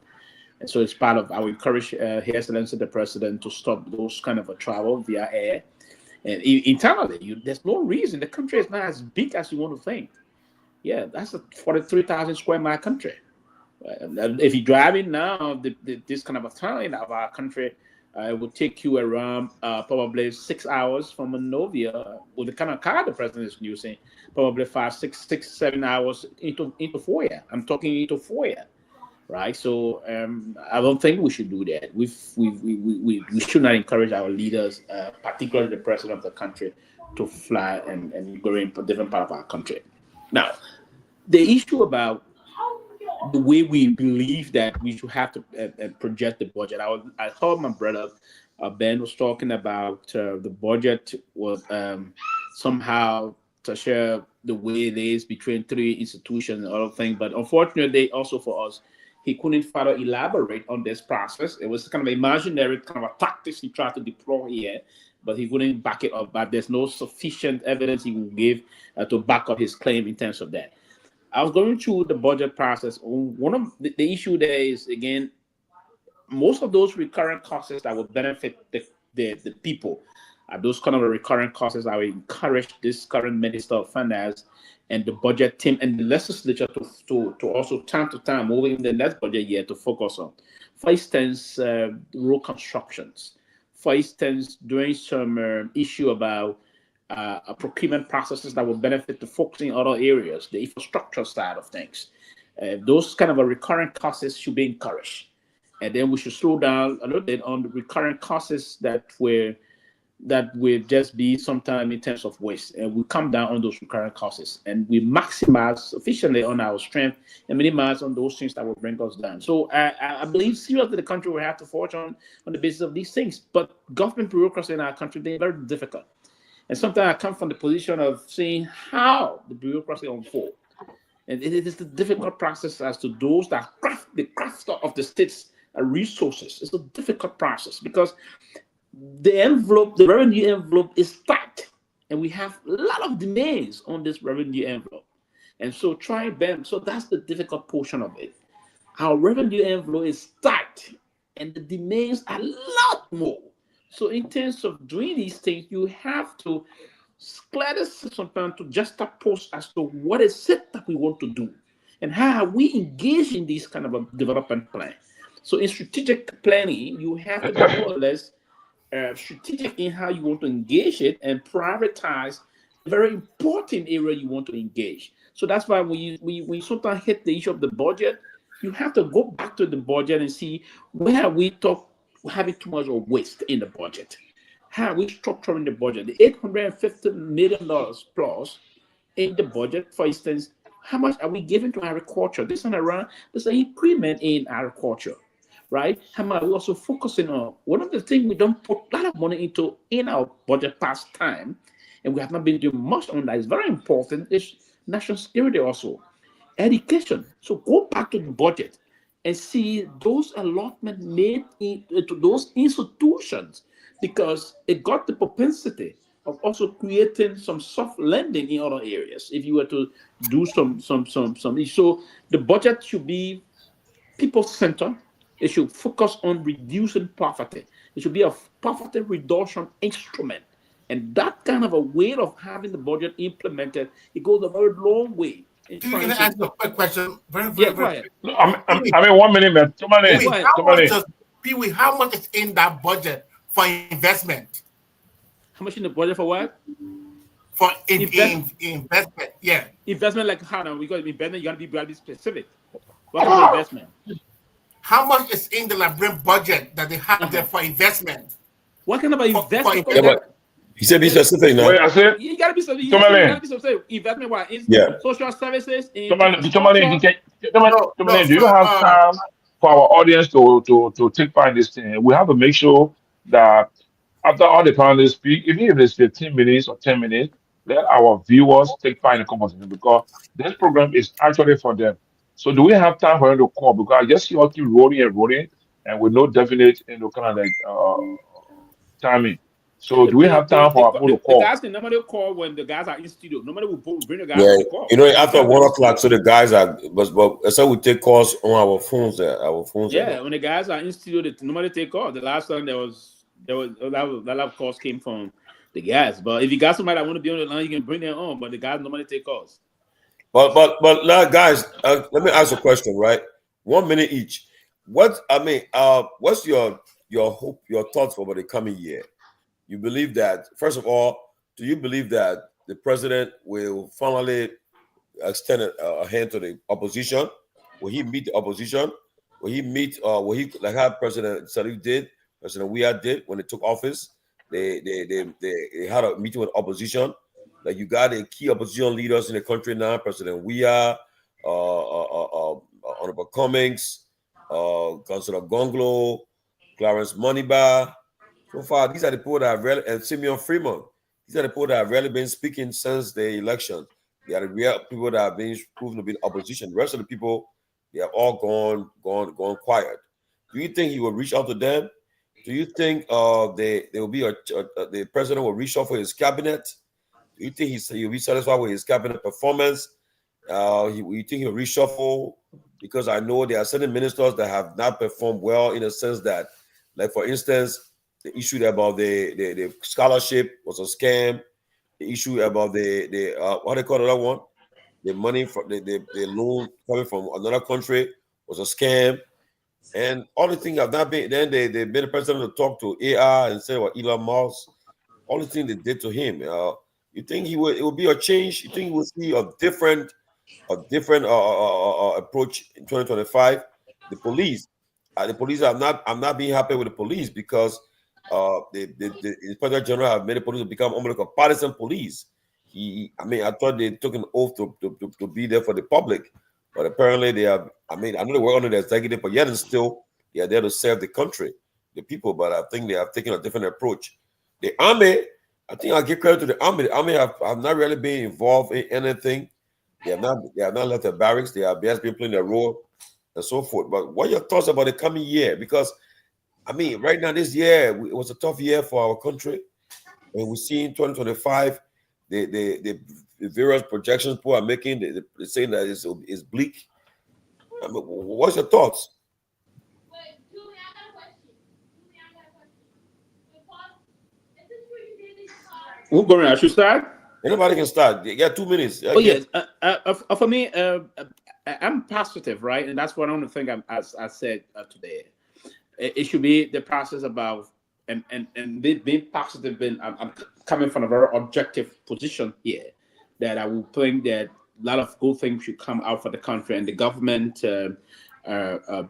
And so it's part of, I would encourage His Excellency the President to stop those kind of a travel via air. And internally, there's no reason. The country is not as big as you want to think. Yeah, that's a 43,000 square mile country. If you're driving now, this kind of a time of our country, it would take you around probably 6 hours from Monrovia with the kind of car the president is using, probably 5, 6, 7 hours into Foya. I'm talking into Foya, right? So I don't think we should do that. We should not encourage our leaders, particularly the president of the country, to fly and go in different part of our country. Now, the issue about the way we believe that we should have to project the budget. I heard my brother Ben was talking about the budget was somehow to share the way it is between 3 institutions and other things. But unfortunately, also for us, he couldn't further elaborate on this process. It was kind of imaginary kind of a tactics he tried to deploy here, but he wouldn't back it up. But there's no sufficient evidence he will give to back up his claim in terms of that. I was going through the budget process. One of the issue there is, again, most of those recurrent costs that would benefit the people are those kind of recurrent costs I would encourage this current Minister of Finance and the budget team and the legislature to also time to time, moving the next budget year, to focus on. For instance, road constructions. For instance, doing some issue about procurement processes that will benefit the folks in other areas, the infrastructure side of things. Those kind of a recurrent causes should be encouraged. And then we should slow down a little bit on the recurrent causes that will just be sometime in terms of waste, and we come down on those recurrent causes, and we maximize sufficiently on our strength and minimize on those things that will bring us down. So I believe seriously the country will have to forge on the basis of these things, but government bureaucracy in our country, they're very difficult. And sometimes I come from the position of seeing how the bureaucracy unfolds. And it is a difficult process as to those that craft the crafter of the state's resources. It's a difficult process because the revenue envelope is tight, and we have a lot of demands on this revenue envelope. And so so that's the difficult portion of it. Our revenue envelope is tight, and the demands are a lot more. So in terms of doing these things, you have to clear the system to juxtapose as to what is it that we want to do, and how are we engaged in this kind of a development plan. So in strategic planning, you have to be more or less strategic in how you want to engage it and prioritize the very important area you want to engage. So that's why when you sometimes hit the issue of the budget, you have to go back to the budget and see where are we having too much of waste in the budget. How are we structuring the budget? The $850 million plus in the budget, for instance, how much are we giving to agriculture? There's an increment in agriculture. Right? How much are we also focusing on? One of the things we don't put a lot of money into in our budget past time, and we have not been doing much on that, is very important, is national security also. Education. So go back to the budget and see those allotments made into those institutions, because it got the propensity of also creating some soft landing in other areas if you were to do some. So the budget should be people-centered. It should focus on reducing poverty. It should be a poverty reduction instrument. And that kind of a way of having the budget implemented, it goes a very long way. Can I ask you a quick question? Very go ahead. I mean, 1 minute, man. Pewee, how much is in that budget for investment? How much in the budget for what? For investment, yeah. Investment like how now? Because investment, you gotta be specific. What kind of investment? How much is in the Liberian budget that they have there for investment? What kind of investment? He said be specific now. Wait, I said, you gotta be specific. You gotta be specific. Investment what? Social services. Tomalin, do you have time for our audience to take part in this thing? We have to make sure that after all the panelists speak, even if it's 15 minutes or 10 minutes, let our viewers take part in the conversation, because this program is actually for them. So do we have time for them to call? Because I just see all keep rolling, and with no definite, kind of like timing. So do we have time for people to call? The guys can normally call when the guys are in studio. Normally we bring the guys to call. You know, after 1 o'clock, so the guys are, but so we take calls on our phones. When the guys are in studio, they normally take calls. The last time there was a lot of calls came from the guys. But if you got somebody that want to be on the line, you can bring them on. But the guys normally take calls. But now, guys, let me ask a question, right? 1 minute each. What's your hope, your thoughts for the coming year? You believe that, first of all, do you believe that the president will finally extend a hand to the opposition? Will he meet the opposition? Will he like how President Sirleaf did, President Myean did when they took office? They had a meeting with opposition. Like, you got the key opposition leaders in the country now, President Myean, Honorable Cummings, Councillor Gongloe, Clarence Moneyba. So far, these are the people that have really, and Simeon Freeman, these are the people that have really been speaking since the election. They are the real people that have been proven to be in opposition. The rest of the people, they have all gone quiet. Do you think he will reach out to them? Do you think there will be the president will reshuffle his cabinet? Do you think he'll be satisfied with his cabinet performance? You think he'll reshuffle? Because I know there are certain ministers that have not performed well, in a sense that, like, for instance, the issue about the scholarship was a scam. The issue about the what they call that one, the money from the loan coming from another country was a scam, and all the things have not been. Then they made the president to talk to AI and say what Elon Musk, all the things they did to him. You think it will be a change? You think we will see a different different approach in 2025. The police I'm not being happy with the police because the Inspector General have made the police become almost like a partisan police. I thought they took an oath to be there for the public, but apparently they have. I know they work under the executive, but yet and still they are there to serve the country, the people. But I think they have taken a different approach. The army, I think I'll give credit to the army. The army have not really been involved in anything. They have not left the barracks. They have just been playing their role and so forth. But what are your thoughts about the coming year? Because right now this year it was a tough year for our country, and we see in 2025 the various projections people are making. They're saying that it's bleak. What's your thoughts? Who's going? I should start. Anybody can start. You got 2 minutes. Oh yes. For me, I'm positive, right? And that's one of the things I said today. It should be the process about and being positive. I'm coming from a very objective position here, that I will think that a lot of good things should come out for the country, and the government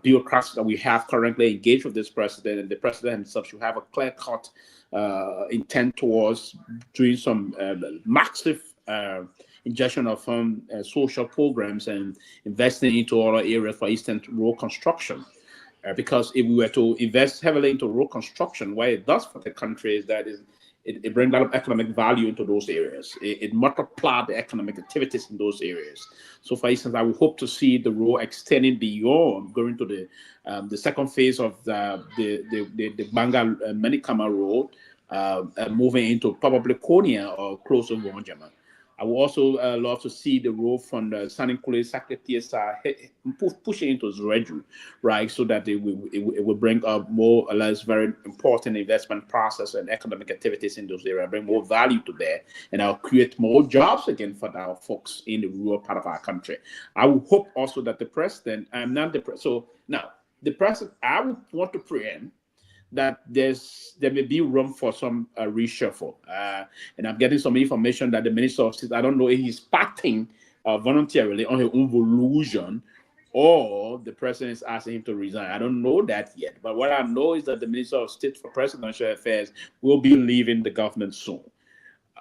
bureaucrats that we have currently engaged with this president, and the president himself should have a clear-cut intent towards doing some massive injection of social programs and investing into other areas, for instance, road construction. Because if we were to invest heavily into road construction, what it does for the country is that it brings a lot of economic value into those areas. It multiplies the economic activities in those areas. So, for instance, I would hope to see the road extending beyond, going to the second phase of the Banga Manikama road, moving into probably Konya or close to Wonjama. I would also love to see the road from the Saninkule Saketiesa pushing into Zreju, right? So that it will bring up more or less very important investment process and economic activities in those areas, bring more value to there, and I'll create more jobs again for our folks in the rural part of our country. I would hope also that the president, I'm not the president, so now the president, I would want to preempt that there may be room for some reshuffle. And I'm getting some information that the Minister of State, I don't know if he's acting voluntarily on his own volition, or the president is asking him to resign. I don't know that yet. But what I know is that the Minister of State for Presidential Affairs will be leaving the government soon.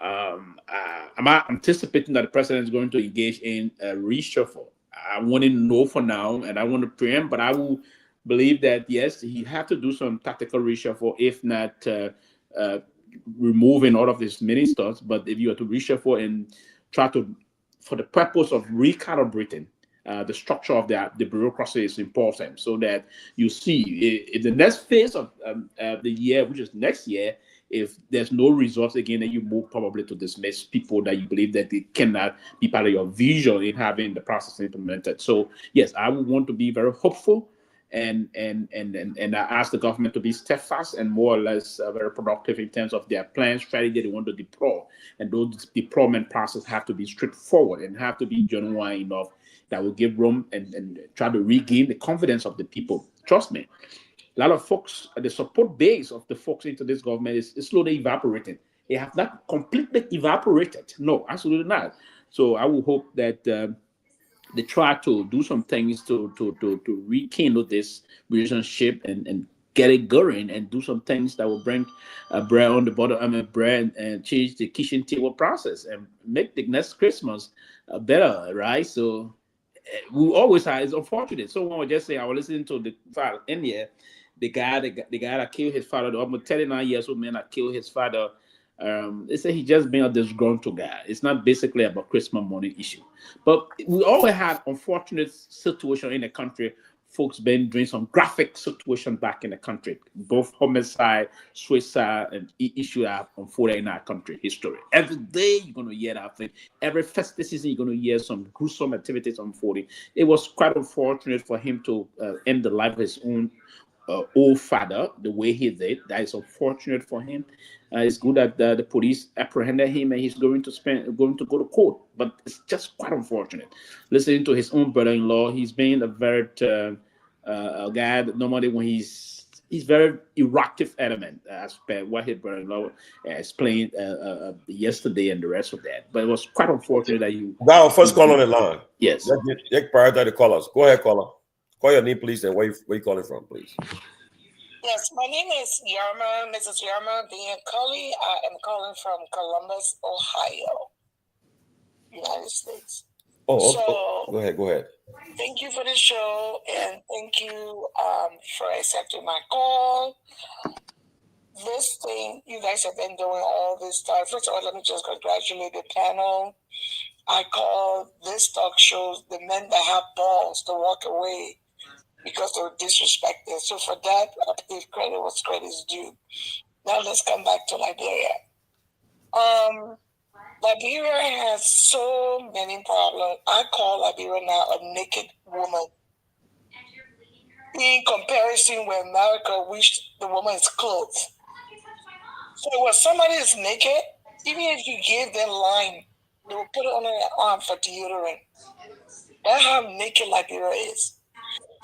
I'm anticipating that the president is going to engage in a reshuffle. I want to know for now, and I want to preempt, but I will believe that yes, he have to do some tactical reshuffle, if not removing all of his ministers. But if you are to reshuffle and try to, for the purpose of recalibrating the structure of the bureaucracy, is important, so that you see in the next phase of the year, which is next year, if there's no results again, then you move probably to dismiss people that you believe that they cannot be part of your vision in having the process implemented. So yes, I would want to be very hopeful. And I ask the government to be steadfast and more or less very productive in terms of their plan strategy they want to deploy. And those deployment process have to be straightforward and have to be genuine enough that will give room and try to regain the confidence of the people. Trust me, a lot of folks, the support base of the folks into this government is slowly evaporating. They have not completely evaporated. No, absolutely not. So I will hope that they try to do some things to rekindle this relationship and get it going, and do some things that will bring bread on the bottom, bread, and change the kitchen table process and make the next Christmas better, right? So we always have, it's unfortunate. Someone was just saying, I was listening to the file in here, the guy that killed his father, the almost 39 years old man that killed his father. They say he just been a disgruntled guy. It's not basically about Christmas morning issue, but we always have unfortunate situation in the country. Folks been doing some graphic situation back in the country, both homicide, suicide, and issue that unfolded in our country history. Every day you're going to hear that thing. Every festive season you're going to hear some gruesome activities unfolding. It was quite unfortunate for him to end the life of his own old father the way he did. That is unfortunate for him. It's good that the police apprehended him and he's going to go to court, but it's just quite unfortunate. Listening to his own brother-in-law, he's been a very guy that normally when he's He's very eruptive element, as what he explained yesterday and the rest of that. But it was quite unfortunate that you. Now, first call on the line. Yes. Let's prioritize the callers. Go ahead, caller. Call your name, please, and where you calling from, please. Yes, my name is Yarma, Mrs. Yarma Biancoli. I am calling from Columbus, Ohio, United States. Go ahead. Thank you for the show, and thank you for accepting my call. This thing, you guys have been doing all this time. First of all, let me just congratulate the panel. I call this talk shows the men that have balls to walk away because they were disrespected. So for that, I give credit what's credit is due. Now let's come back to Liberia. Liberia has so many problems. I call Liberia now a naked woman. In comparison with America, which the woman is clothed. So when somebody is naked, even if you give them lime, they will put it on their arm for deodorant. That's how naked Liberia is.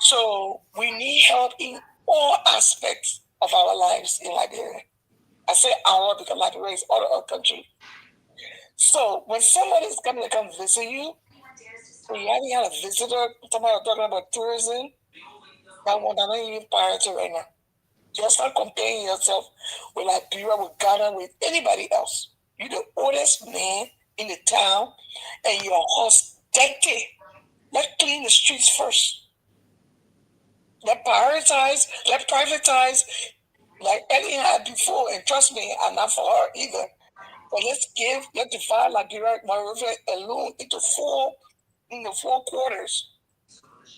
So we need help in all aspects of our lives in Liberia. I say our because Liberia is all our country. So when somebody is coming to come visit you, when you haven't had a visitor, somebody talking about tourism, that one not even priority right now. Just start comparing yourself with Liberia, with Ghana, with anybody else. You're the oldest man in the town, and your horse dirty. Let's clean the streets first. Let's privatize, like Eddie had before, and trust me, I'm not for her either. But let's divide Liberia alone into four quarters,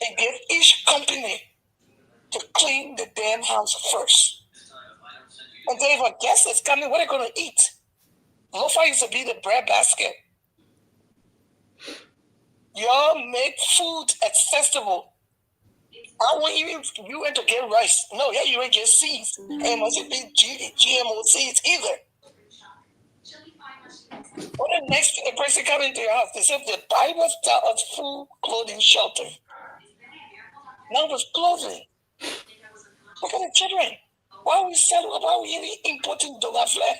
and give each company to clean the damn house first. And then if a guest is coming, what are they going to eat? Lofa used to be the bread basket. Y'all make food accessible. I want you went to get rice. No, yeah, you ain't get seeds. And must it be GMO seeds either. What the next person coming to your house? They said the Bible tell us food, clothing, shelter. Now it's clothing. Look at the children. Why are we even importing Togar flag?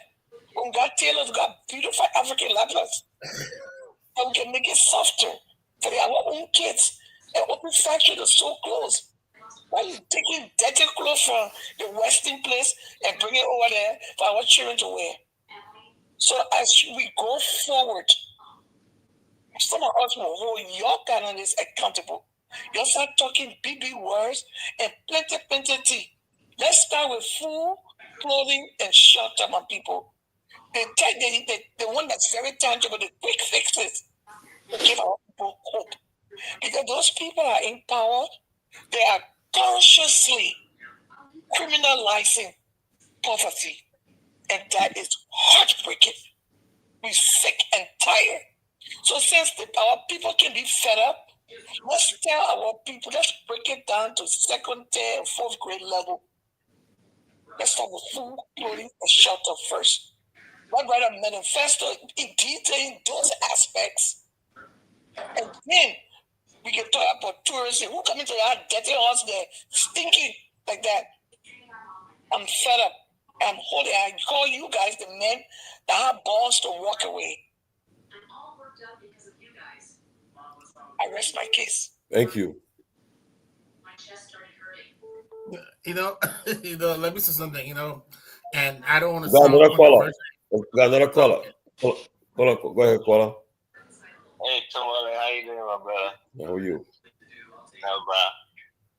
We got tailors, we got beautiful African leathers. And we can make it softer for our own kids. And open factory to sew clothes. Why are you taking dirty clothes from the Western place and bring it over there for our children to wear? So as we go forward, some of us will hold your candidates accountable. You'll start talking BB words and plenty tea. Let's start with food, clothing, and shelter, my people. The one that's very tangible, the quick fixes, to give our people hope. Because those people are in power, they are consciously criminalizing poverty. And that is heartbreaking. We're sick and tired. So since our people can be fed up, let's tell our people, let's break it down to second, third, and fourth grade level. Let's start with food, clothing, and shelter first. Let's write a manifesto in detailing those aspects. And then we can talk about tourism. Who come into our dirty house there, stinking like that? I'm fed up. I call you guys the men that have balls to walk away. I rest my case. Thank you. Let me say something, and I don't want to sound another caller. Got another caller. Hold on. Go ahead, caller. Hey, Tomalin, how you doing, my brother? How are you? No, bro.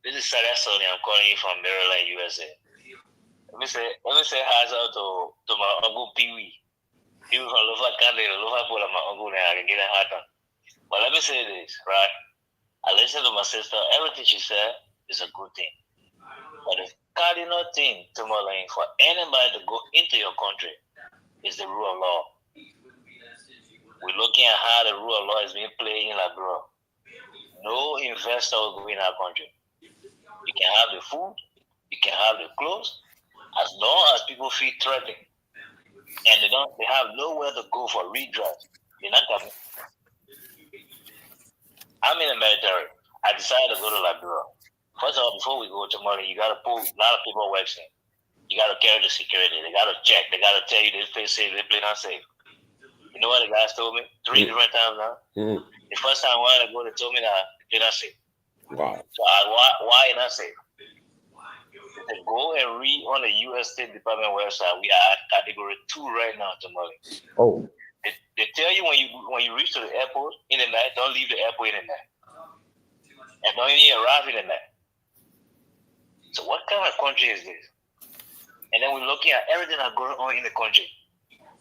This is Sylvester. I'm calling you from Maryland, USA. Let me say how's out to my uncle Pewee. He was from Lofa Julius, Lofa Julius, my uncle, and I can get a hot on. But let me say this, right? I listened to my sister. Everything she said is a good thing. But the cardinal thing, Tomalin, for anybody to go into your country is the rule of law. We're looking at how the rule of law is being played in Liberia. No investor will go in our country. You can have the food, you can have the clothes, as long as people feel threatened and they have nowhere to go for redress. They're not coming. I'm in the military. I decided to go to Liberia. First of all, before we go to money, you got to pull a lot of people works in. You got to carry the security. They got to check. They got to tell you this place safe, this place not safe. You know what the guys told me? 3 different times now. The first time I wanted to go, they told me that they're not safe. Wow. So why not safe? They go and read on the U.S. State Department website. We are at category 2 right now, Tomalin. Oh. They tell you when you reach to the airport in the night, don't leave the airport in the night. And don't even arrive in the night. So what kind of country is this? And then we're looking at everything that's going on in the country.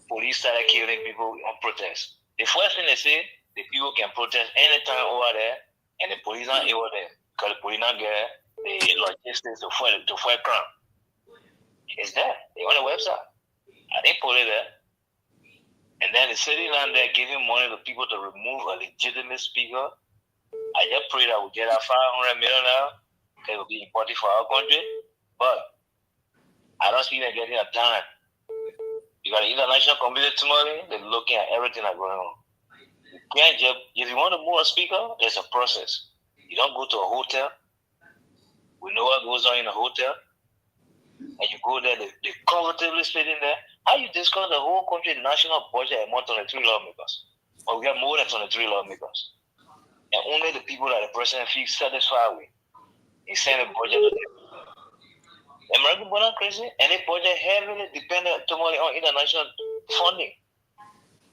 Police started killing people on protest. The first thing they say, the people can protest anytime over there, and the police not over there because the police not get the logistics to fight crime. It's there. They on the website. I didn't put it there. And then the city land there giving money to people to remove a legitimate speaker. I just pray that we get our 500 million now. It will be important for our country. But I don't see them getting a dime. You got an international community tomorrow, they're looking at everything that's going on. You can't just, if you want to move a speaker, there's a process. You don't go to a hotel. We know what goes on in a hotel. And you go there, they comfortably sit in there. How you discuss the whole country national budget among 23 lawmakers? Or we got more than 23 lawmakers. And only the people that the president feels satisfied with. He send a budget to them. American born crazy, and the budget heavily dependent on international funding.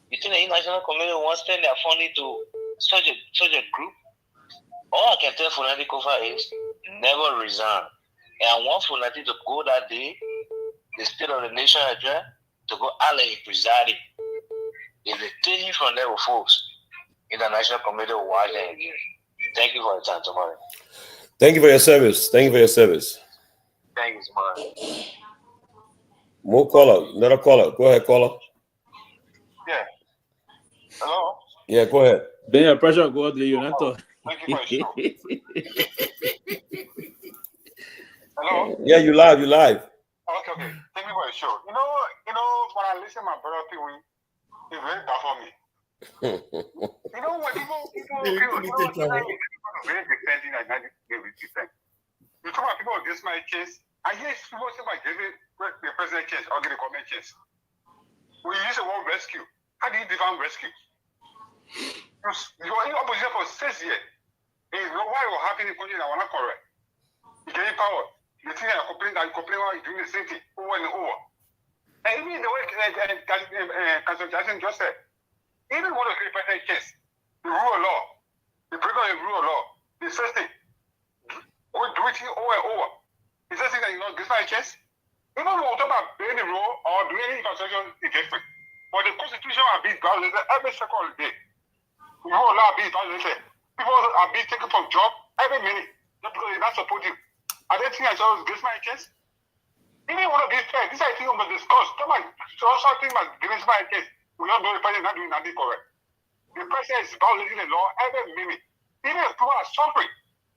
You think the international community wants to spend their funding to such a group? All I can tell Funati Kofa is never resign. And I want Funati to go that day, the State of the Nation address, to go alley presiding. If they take him from there with folks, international community will watch them again. Thank you for your time tomorrow. Thank you for your service. Thank you for your service. Thank you, tomorrow. More caller. Another caller. Go ahead, caller. Yeah. Hello? Yeah, go ahead. Then your pressure go to you, not to. Thank you for your show. Hello? Yeah, you live. You live. Okay. Thank you for your show. You know, when I listen to my brother Pewee, it's very tough for me. You know, when people very defending and not defend. You talk about people against my case. I hear people say I give it the president case or give the government case. We use the word rescue. How do you define rescue? You are in opposition for 6 years. You know why you're having a country that will not correct. You get power. You think I complain about you doing the same thing over and over. And even the way Council Jackson just said, even when the president case, the rule of law, the president rule of law, the first thing, we do it over and over. Is that thing that you know this my case? Even when we talk about bending the rule or doing any constitution against it. But the constitution are being violated every second of the day. The rule of law are being violated. People are being taken from job every minute just because they're not supportive. I don't think I saw this my case. Even one of these fair, this I think we must discuss. Something about giving my case. We don't know the president not doing nothing correct. The president is violating the law every minute. Even if people are suffering.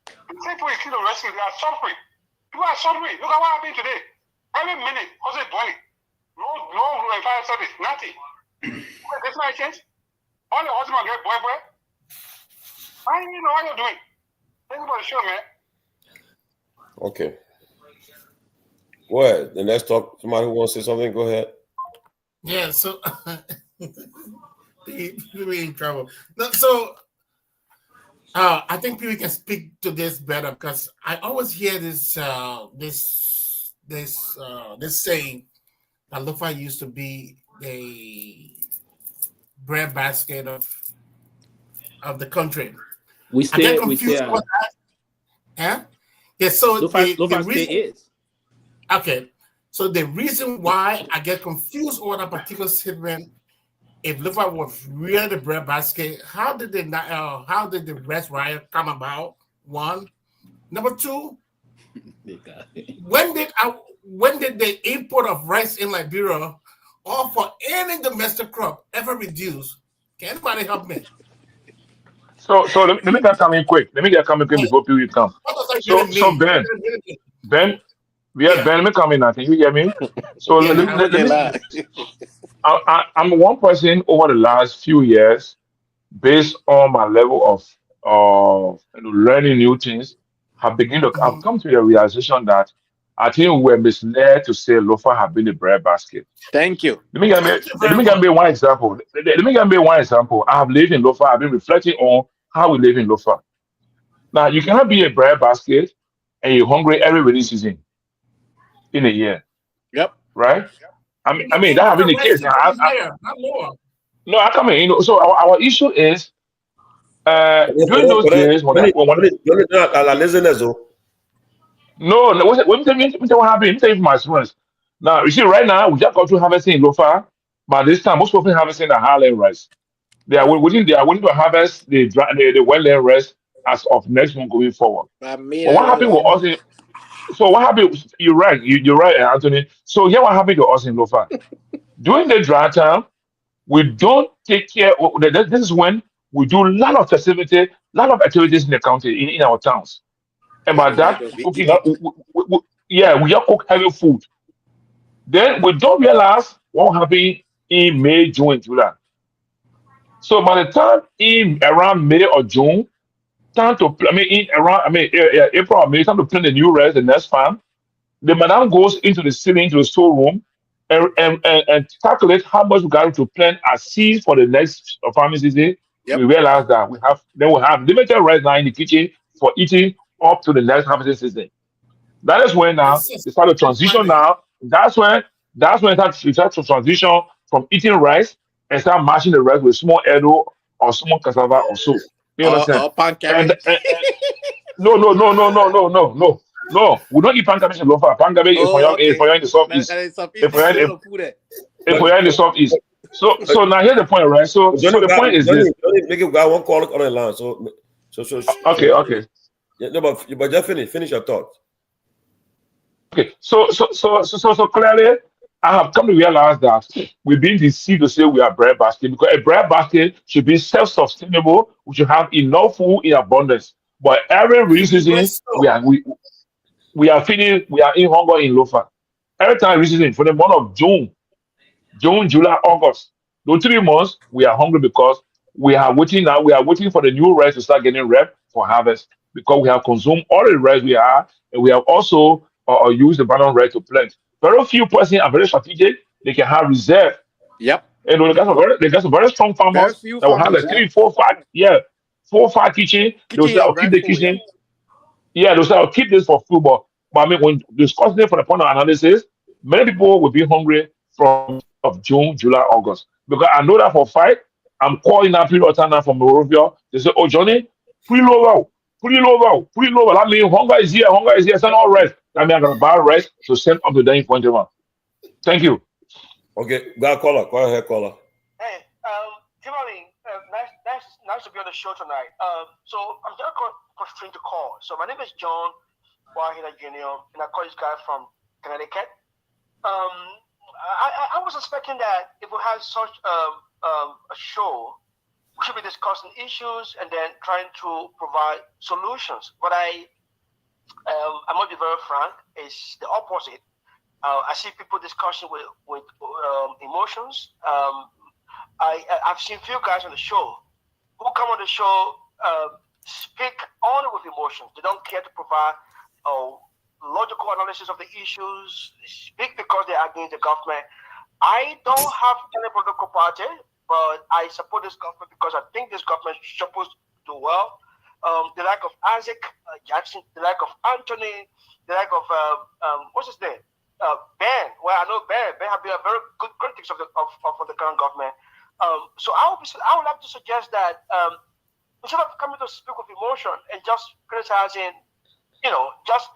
The same people you see the rescue, they are suffering. People are suffering. Look at what happened today. Every minute, how's it burning? No fire service, nothing. That's my chance. All the husband get boyfriend. I don't even know what you're doing. Thank you for the show, man. Okay. Go ahead. The next talk, somebody who wants to say something, go ahead. Yeah, so we're in trouble. No, so I think people can speak to this better because I always hear this saying that Lofa used to be the bread basket of the country. We stay. Yeah. Yeah. So Lofa stay is okay. So the reason why I get confused over that particular statement, if Lofa was really the bread basket, how did the West riot come about? One. Number two, when did the import of rice in Liberia or for any domestic crop ever reduce? Can anybody help me? So let me get coming quick. Before Pewee come. So Ben, Ben, let me come in now. Can you hear me? So I'm one person over the last few years, based on my level of learning new things. have come to the realization that I think we were misled to say Lofa have been the breadbasket. Thank you. Let me give me one example. Let me give me one example. I have lived in Lofa. I've been reflecting on how we live in Lofa. Now, you cannot be a breadbasket and you're hungry every rainy season in a year. Yep. Right? I mean that have been the case. Not more. No, I come in. So our issue is during those days when no, let me tell you what happened. Let me tell you my experience. Now, you see, right now, we just got to harvesting in Lofa, but this time, most people harvesting the highland rice. They are willing to harvest the wetland rice as of next month going forward. But what happened with us in, so what happened, you're right, Anthony. So here what happened to us in Lofa. During the dry time, we don't take care this is when we do a lot of activities in the county, in our towns. And by that, cooking up, we just cook heavy food. Then we don't realize what happened in May, June, July. So by the time in around May or June, April or May, time to plant the new rice, the next farm, the madam goes into the ceiling, into the storeroom, and calculate how much we got to plant as seeds for the next farming season. Yep. We realize that we have limited rice now in the kitchen for eating up to the next harvesting season. That is when now they start to transition now. That's when it starts to transition from eating rice and start mashing the rice with small edo or small cassava or so. You understand? No. No, we don't eat pancake in Lofa. Pancake is for you in the southeast. If you're in the southeast. So now here's the point, right? So the point is this. Make it got one call on the line. So okay. Yeah, no, but just finish your thought. Okay, so clearly, I have come to realize that we've been deceived to say we are breadbasket because a breadbasket should be self-sustainable. We should have enough food in abundance. But every season we are in hunger in Lofa. Every time season for the month of June, July, August, those 3 months we are hungry because we are waiting now. We are waiting for the new rice to start getting ripe for harvest because we have consumed all the rice we have, and we have also used the balance rice to plant. Very few persons are very strategic. They can have reserve. Yep. And they got some very strong farmers that will have like 3, 4, 5, 4 or 5 kitchen. They'll say, I'll keep the kitchen. They'll say, I'll keep this for food. But I mean, when discussing it from the point of analysis, many people will be hungry from of June, July, August. Because I know that for a fact. I'm calling that period of time now from Morovia. They say, oh, Johnny, pull it over. That means hunger is here, send all rest. That means I'm going to buy rest to send up to the point one. Thank you. Okay, go ahead, caller. Hey, Peabody, nice to be on the show tonight. So I'm just constrained to call. So my name is John Wahina Jr., and I call this guy from Connecticut. I was expecting that if we had such a show, we should be discussing issues and then trying to provide solutions. But I must be very frank, it's the opposite. I see people discussing with emotions. I've seen few guys on the show who come on the show speak only with emotions. They don't care to provide logical analysis of the issues, speak because they are against the government. I don't have any political party, but I support this government because I think this government is supposed to do well. The lack of Isaac Jackson, the lack of Anthony, the lack of what's his name, Ben. Well, I know Ben have been a very good critics of the current government. So I would like to suggest that instead of coming to speak with emotion and just criticizing, just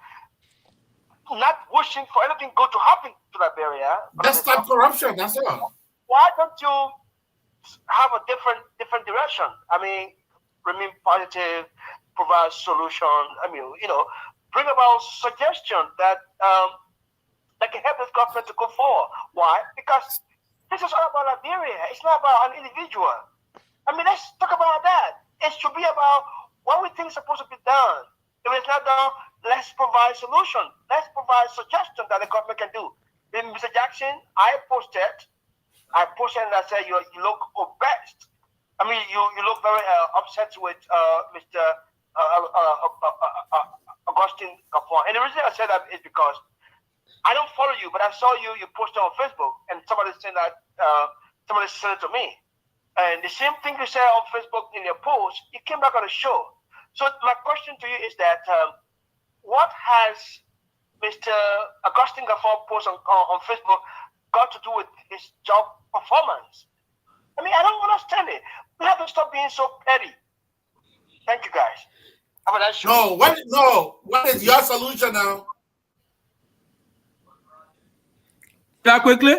not wishing for anything good to happen to Liberia. That's not corruption. That's all. Why don't you have a different direction? I mean, remain positive, provide solution. I mean, bring about suggestion that can help this government to go forward. Why? Because this is all about Liberia. It's not about an individual. I mean, let's talk about that. It should be about what we think is supposed to be done. If it's not done, let's provide solution. Let's provide suggestions that the government can do. Then Mr. Jackson, I posted and I said you look obese. I mean, you look very upset with Mr. I say that is because I don't follow you, but I saw you posted on Facebook, and somebody said that somebody sent it to me. And the same thing you said on Facebook in your post, it came back on the show. So my question to you is that what has Mr. Augustine Gafford post on Facebook got to do with his job performance? I mean, I don't understand it. We have to stop being so petty. Thank you, guys. Have a nice show. What is your solution now? That quickly?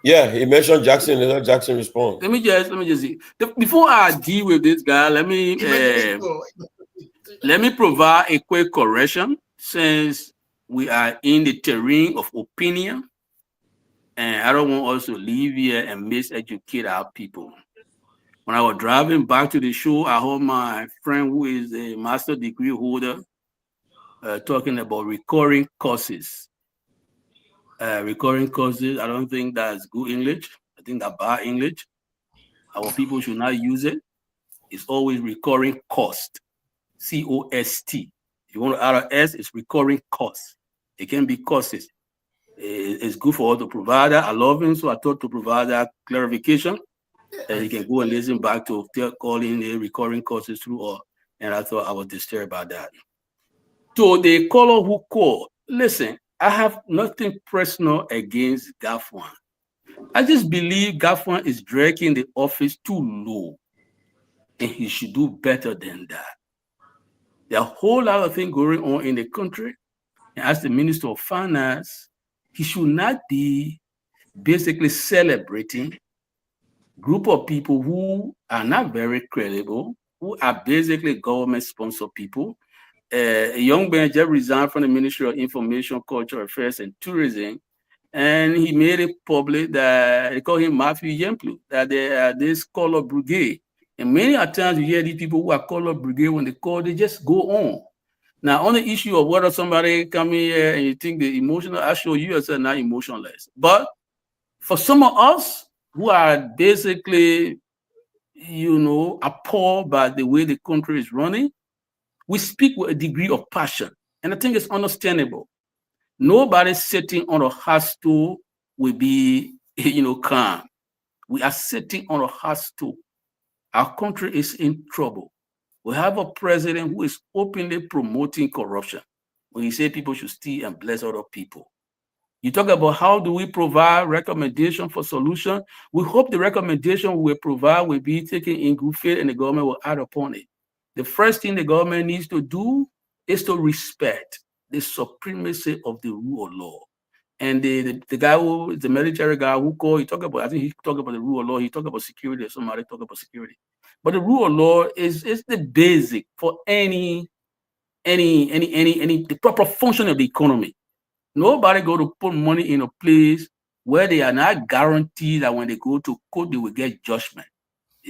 Yeah, he mentioned Jackson. Let Jackson respond. Let me just see. Before I deal with this guy, let me provide a quick correction, since we are in the terrain of opinion, and I don't want us to leave here and miseducate our people. When I was driving back to the show, I heard my friend who is a master degree holder talking about recurring courses. Recurring courses, I don't think that's good English. I think that's bad English. Our people should not use it. It's always recurring cost, C-O-S-T. If you want to add an S, it's recurring cost. It can be courses. It's good for all the provider. I love him, so I thought to provide that clarification. And you can go and listen back to calling the recurring courses through all. And I thought I was disturbed about that. So the caller who called, listen, I have nothing personal against Gaffwan. I just believe Gaffwan is dragging the office too low, and he should do better than that. There are a whole lot of things going on in the country, and as the Minister of Finance, he should not be basically celebrating a group of people who are not very credible, who are basically government-sponsored people. A young man just resigned from the Ministry of Information, Cultural Affairs, and Tourism, and he made it public that they call him Matthew Yemplu, that they are this color brigade. And many times you hear these people who are color brigade, when they call, they just go on. Now, on the issue of whether somebody come here and you think the emotional, I show you as not emotionless. But for some of us who are basically, appalled by the way the country is running, we speak with a degree of passion, and I think it's understandable. Nobody sitting on a hot stool will be, calm. We are sitting on a hot stool. Our country is in trouble. We have a president who is openly promoting corruption. When he says people should steal and bless other people. You talk about how do we provide recommendation for solution. We hope the recommendation we provide will be taken in good faith and the government will act upon it. The first thing the government needs to do is to respect the supremacy of the rule of law. And the guy who, the military guy who called, I think he talked about the rule of law, he talked about security, somebody talked about security. But the rule of law is the basic for any the proper function of the economy. Nobody go to put money in a place where they are not guaranteed that when they go to court, they will get judgment.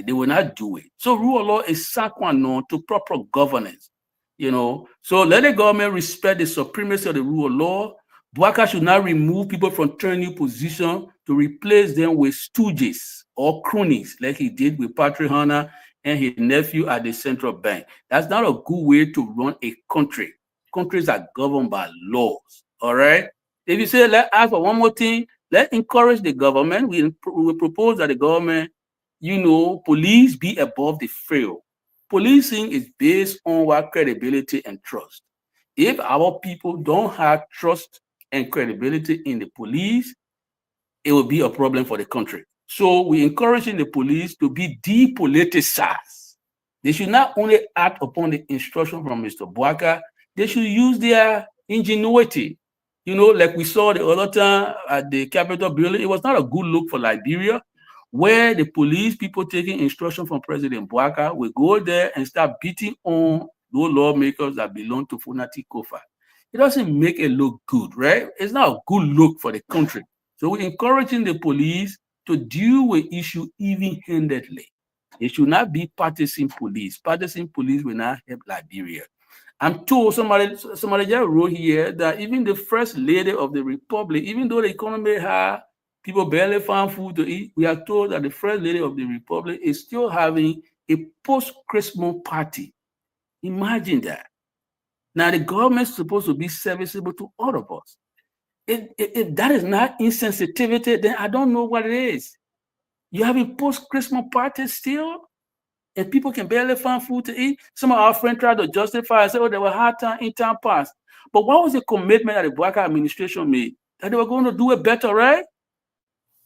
They will not do it. So rule of law is sine qua non to proper governance, So let the government respect the supremacy of the rule of law. Bouaka should not remove people from turning position to replace them with stooges or cronies like he did with Patrick Hanna and his nephew at the central bank. That's not a good way to run a country. Countries are governed by laws, all right? If you say, let's ask for one more thing, let's encourage the government. We propose that the government, police be above the fray. Policing is based on what credibility and trust. If our people don't have trust and credibility in the police, it will be a problem for the country. So we're encouraging the police to be depoliticized. They should not only act upon the instruction from Mr. Bouaka, they should use their ingenuity. Like we saw the other time at the Capitol building, it was not a good look for Liberia, where the police people taking instruction from President Bouaka will go there and start beating on those lawmakers that belong to Funati Kofa. It doesn't make it look good, right? It's not a good look for the country. So we're encouraging the police to deal with issue even-handedly. It should not be partisan police. Partisan police will not help Liberia. I'm told somebody just wrote here that even the first lady of the republic, even though the economy has people barely find food to eat, we are told that the first lady of the republic is still having a post-Christmas party. Imagine that. Now the government is supposed to be serviceable to all of us. If that is not insensitivity, then I don't know what it is. You have a post-Christmas party still, and people can barely find food to eat. Some of our friends try to justify and say, oh, there were hard time in time past. But what was the commitment that the Black administration made? That they were going to do it better, right?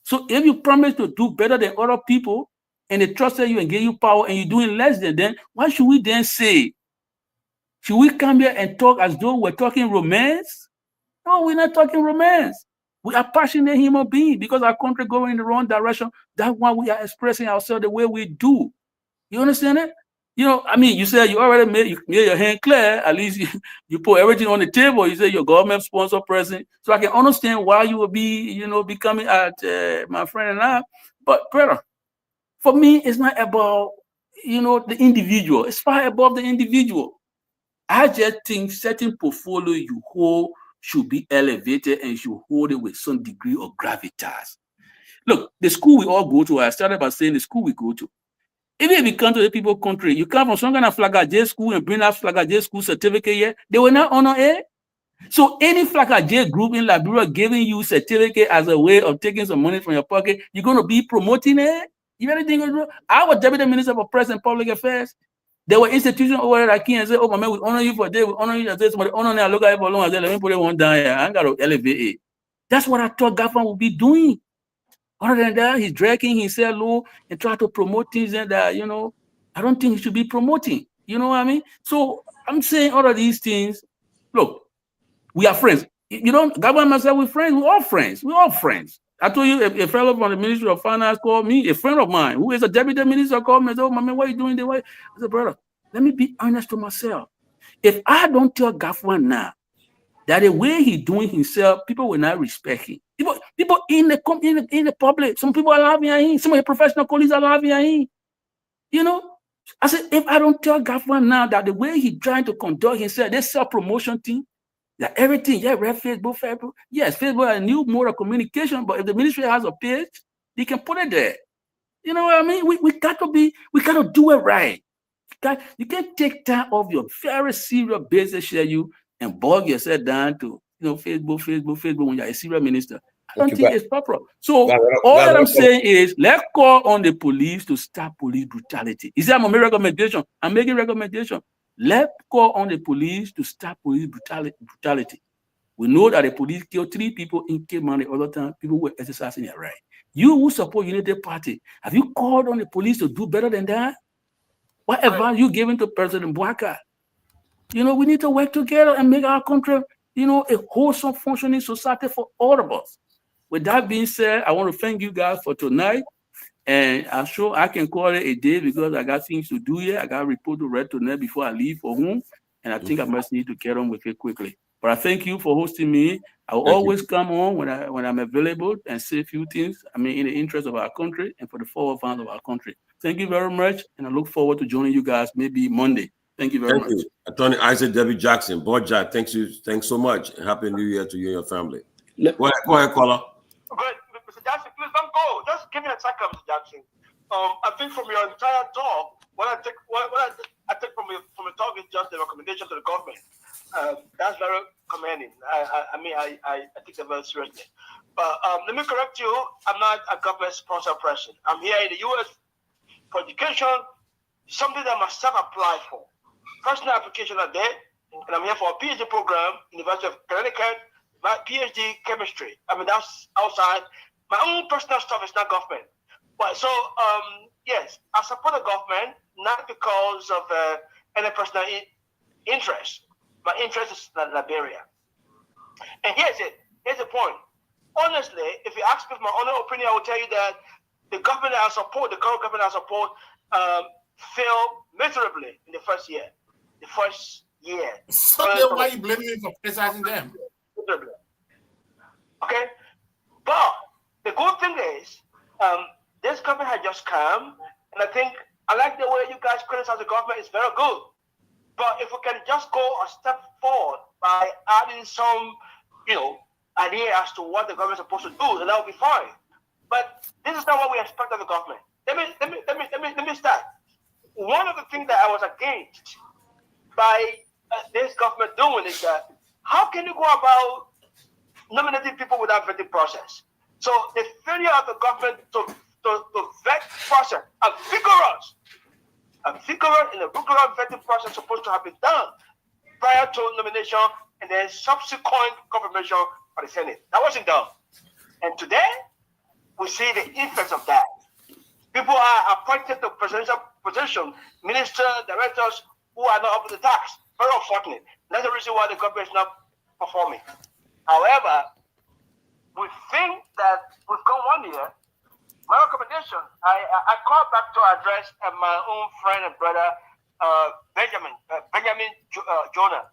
So if you promise to do better than other people, and they trusted you and gave you power, and you're doing less than them, why should we then say? Should we come here and talk as though we're talking romance? No, we're not talking romance. We are passionate human beings because our country going in the wrong direction. That's why we are expressing ourselves the way we do. You understand it? You know, I mean, you said you already made your hand clear. At least you put everything on the table. You say your government sponsor president. So I can understand why you will be, be coming at my friend and I. But brother, for me, it's not about, the individual. It's far above the individual. I just think certain portfolio you hold should be elevated and should hold it with some degree of gravitas. Look, the school we all go to, I started by saying the school we go to. Even if you come to the people country, you come from some kind of Flagga J school and bring that Flagga J school certificate here, they will not honor it. So any Flagga J group in Liberia giving you certificate as a way of taking some money from your pocket, you're going to be promoting it? You really think I was Deputy Minister for Press and Public Affairs. There were institutions over there that came and said, oh, my man, we honor you for this, we honor you as this, somebody honor me, I look at it for long, I said, let me put it one down here. I ain't got to elevate it. That's what I thought Garguah would be doing. Other than that, he's dragging himself low and try to promote things that, I don't think he should be promoting. You know what I mean? So I'm saying all of these things. Look, we are friends. Garguah and myself, we're friends. We're all friends. We're all friends. I told you, a fellow from the Ministry of Finance called me, a friend of mine, who is a deputy minister, called me and said, oh, my man, what are you doing? I said, brother, let me be honest to myself. If I don't tell Garguah now that the way he's doing himself, people will not respect him. People in the public, some people are laughing at him. Some of the professional colleagues are laughing at him. I said, if I don't tell Garguah now that the way he's trying to conduct himself, this self-promotion thing, that everything, Facebook. Yes, Facebook is a new mode of communication, but if the ministry has a page, they can put it there. You know what I mean? We got to do it right. You can't take time off your very serious business schedule and bog yourself down to Facebook when you're a serious minister. I don't think it's proper. So all that I'm saying is let's call on the police to stop police brutality. Is that my recommendation? I'm making recommendation. Let's call on the police to stop police brutality. We know that the police killed 3 people in Cape Town the other time. People were exercising their right. You who support Unity Party, have you called on the police to do better than that? What advice you giving to President Bouaka? We need to work together and make our country, a wholesome functioning society for all of us. With that being said, I want to thank you guys for tonight. And I'm sure I can call it a day because I got things to do here. I got a report to read tonight before I leave for home. And I think I must need to get on with it quickly. But I thank you for hosting me. I will always come on when I'm available and say a few things. I mean, in the interest of our country and for the forward fund of our country. Thank you very much. And I look forward to joining you guys maybe Monday. Thank you very much. You. Attorney Isaac W. Jackson, Board Jack, thanks so much. And Happy New Year to you and your family. Go ahead, caller. Good. Mr. Jackson, please don't go. Just give me a second, Mr. Jackson. I think from your entire talk, what I take from the talk is just a recommendation to the government. That's very commending. I take that very seriously. But let me correct you. I'm not a government-sponsored person. I'm here in the U.S. for education, something that I must self-apply for. Personal application are there, and I'm here for a PhD program, University of Connecticut, my PhD chemistry. That's outside. My own personal stuff is not government. But so, yes, I support the government, not because of any personal interest. My interest is Liberia. And here's the point. Honestly, if you ask me for my own opinion, I will tell you that the government I support, the current government I support, failed miserably in the first year. So then why are you blaming me for criticizing them? Okay? But the good thing is, this government has just come, and I like the way you guys criticize the government. It's very good. But if we can just go a step forward by adding some, idea as to what the government is supposed to do, then that will be fine. But this is not what we expect of the government. Let me start. One of the things that I was against by this government doing is that how can you go about nominating people without vetting process? So the failure of the government to vet process, a vigorous and a rigorous vetting process supposed to have been done prior to nomination and then subsequent confirmation by the Senate. That wasn't done. And today, we see the effects of that. People are appointed to presidential position, ministers, directors who are not up to the task. Very unfortunate. That's the reason why the government is not performing. However, we think that we've gone 1 year. My recommendation, I call back to address my own friend and brother, Benjamin Jonah.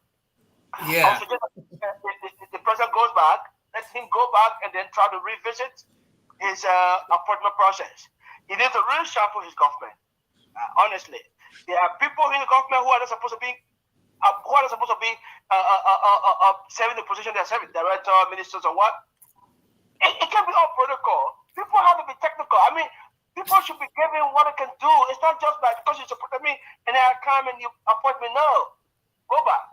Yeah. The president goes back, let him go back and then try to revisit his appointment process. He needs to reshuffle his government. Honestly, there are people in the government who are not supposed to be serving the position they're serving, director, ministers, or what. It can be all protocol. People have to be technical. I mean, people should be given what they can do. It's not just like because you supported me and then I come and you appoint me. No, go back.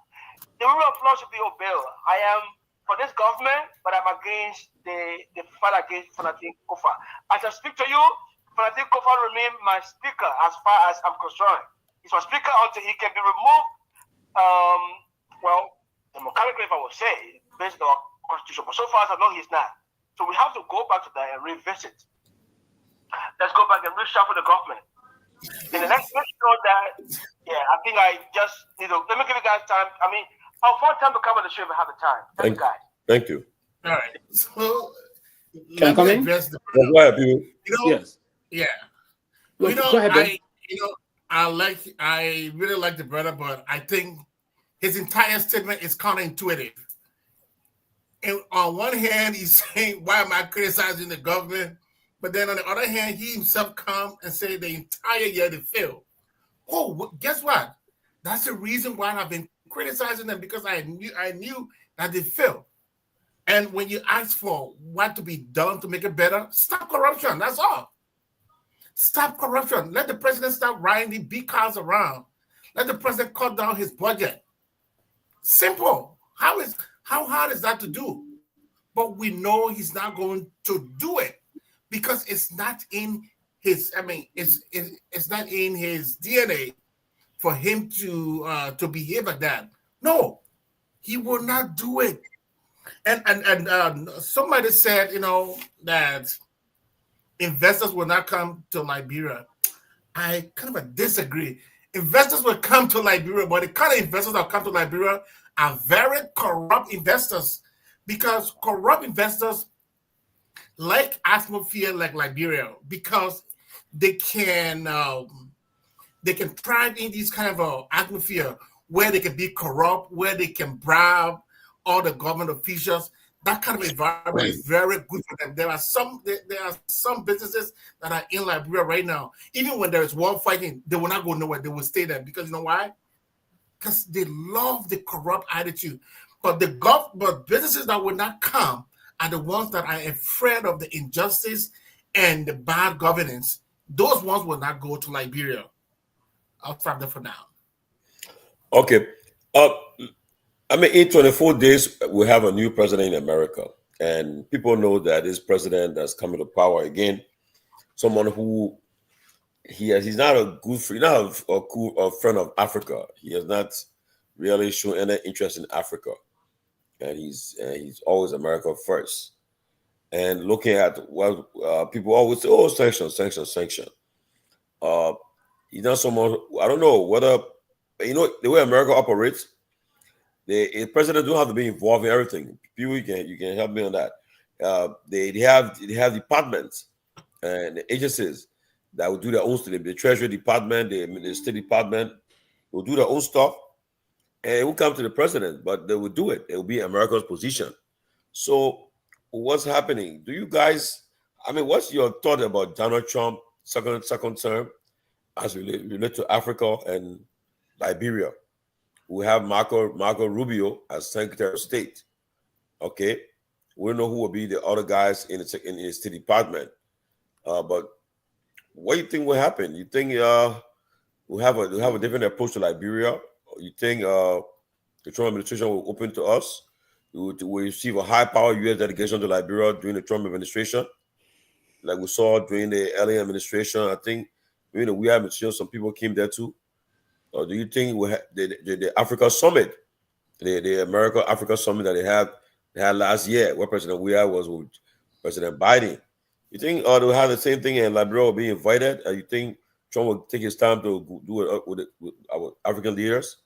The rule of law should be obeyed. I am for this government, but I'm against the fight against Fanatic Kofa. As I speak to you, Fanatic Kofa remain my speaker as far as I'm concerned. He's my speaker until he can be removed. Democratically, if I would say, based on the constitution. But so far as I know, he's not. So we have to go back to that and revisit. Let's go back and reshuffle the government. In the next show that, I think I just need to, let me give you guys time. I mean, I'll find time to come on the show if I have the time. Thank you, guys. Thank you. All right. So, can I come in? Address the Go ahead, people. Yes. Yeah. Go ahead, Ben. I really like the brother, but I think his entire statement is counterintuitive. And on one hand, he's saying, why am I criticizing the government? But then on the other hand, he himself come and say the entire year they failed. Oh, guess what? That's the reason why I've been criticizing them, because I knew that they failed. And when you ask for what to be done to make it better, stop corruption. That's all. Stop corruption. Let the president stop riding the big cars around. Let the president cut down his budget. Simple. How hard is that to do? But we know he's not going to do it because it's not in his. It's not in his DNA for him to behave like that. No, he will not do it. And somebody said, that investors will not come to Liberia. I kind of disagree. Investors will come to Liberia, but the kind of investors that come to Liberia are very corrupt investors, because corrupt investors like atmosphere like Liberia, because they can thrive in this kind of atmosphere where they can be corrupt, where they can bribe all the government officials. That kind of environment is very good for them. There are some businesses that are in Liberia right now. Even when there is war fighting, they will not go nowhere. They will stay there, because you know why? Because they love the corrupt attitude. But but businesses that will not come are the ones that are afraid of the injustice and the bad governance. Those ones will not go to Liberia. I'll stop there for now. Okay. In 24 days, we have a new president in America. And people know that this president that's coming to power again, someone who he's not a good friend, not a friend of Africa. He has not really shown any interest in Africa. And he's always America first. And looking at what people always say, oh, sanction. He's not someone, I don't know whether, the way America operates, the president don't have to be involved in everything. You can help me on that. They have departments and agencies that will do their own stuff. The Treasury Department, the State Department will do their own stuff, and it will come to the president, but they will do it. It will be America's position. So what's happening? Do you guys, what's your thought about Donald Trump second term as relate to Africa and Liberia? We have Marco Rubio as Secretary of State. Okay, we don't know who will be the other guys in the State Department. But what do you think will happen? You think we have a different approach to Liberia? Or you think the Trump administration will open to us. We will receive a high-powered U.S. delegation to Liberia during the Trump administration, like we saw during the early administration. I think during the Weir administration, some people came there too. Or do you think we the Africa Summit, the America-Africa Summit that they had last year, where President Weir was with President Biden? You think they'll have the same thing and Liberia will be invited? Or you think Trump will take his time to do it with our African leaders?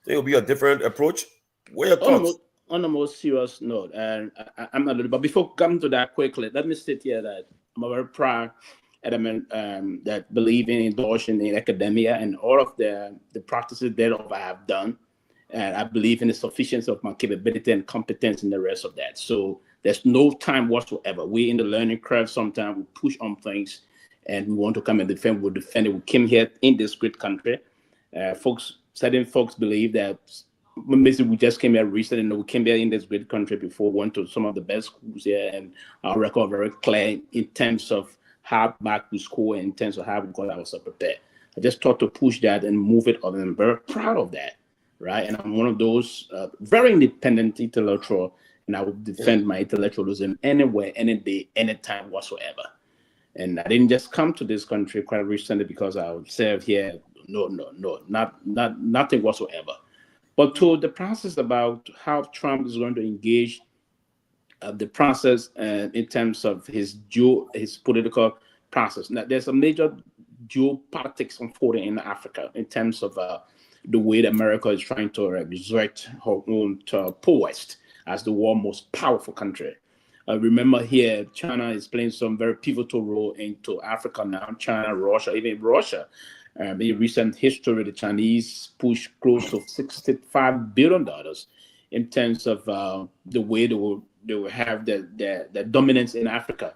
Think it'll be a different approach? What are your thoughts? On the most serious note, and I'm not, but before coming to that quickly, let me state here that I'm a very proud element that believe in endorsing in academia and all of the practices that I have done. And I believe in the sufficiency of my capability and competence and the rest of that. So there's no time whatsoever. We're in the learning curve. Sometimes we push on things and we want to come and defend. We'll defend it. We came here in this great country. Certain folks believe that we just came here recently, and we came here in this great country before, went to some of the best schools here, and our record very clear in terms of how back to school and in terms of how we got ourselves prepared. I just thought to push that and move it on, and I'm very proud of that, right? And I'm one of those very independent intellectual, and I will defend my intellectualism anywhere, any day, anytime whatsoever. And I didn't just come to this country quite recently because I would serve here. No, nothing whatsoever. But to the process about how Trump is going to engage the process in terms of his political process. Now, there's a major geopolitics unfolding in Africa in terms of the way that America is trying to exert her own poise as the world's most powerful country. Remember here, China is playing some very pivotal role into Africa now. China, Russia, even Russia. In recent history, the Chinese pushed close to $65 billion in terms of the way they will have the dominance in Africa.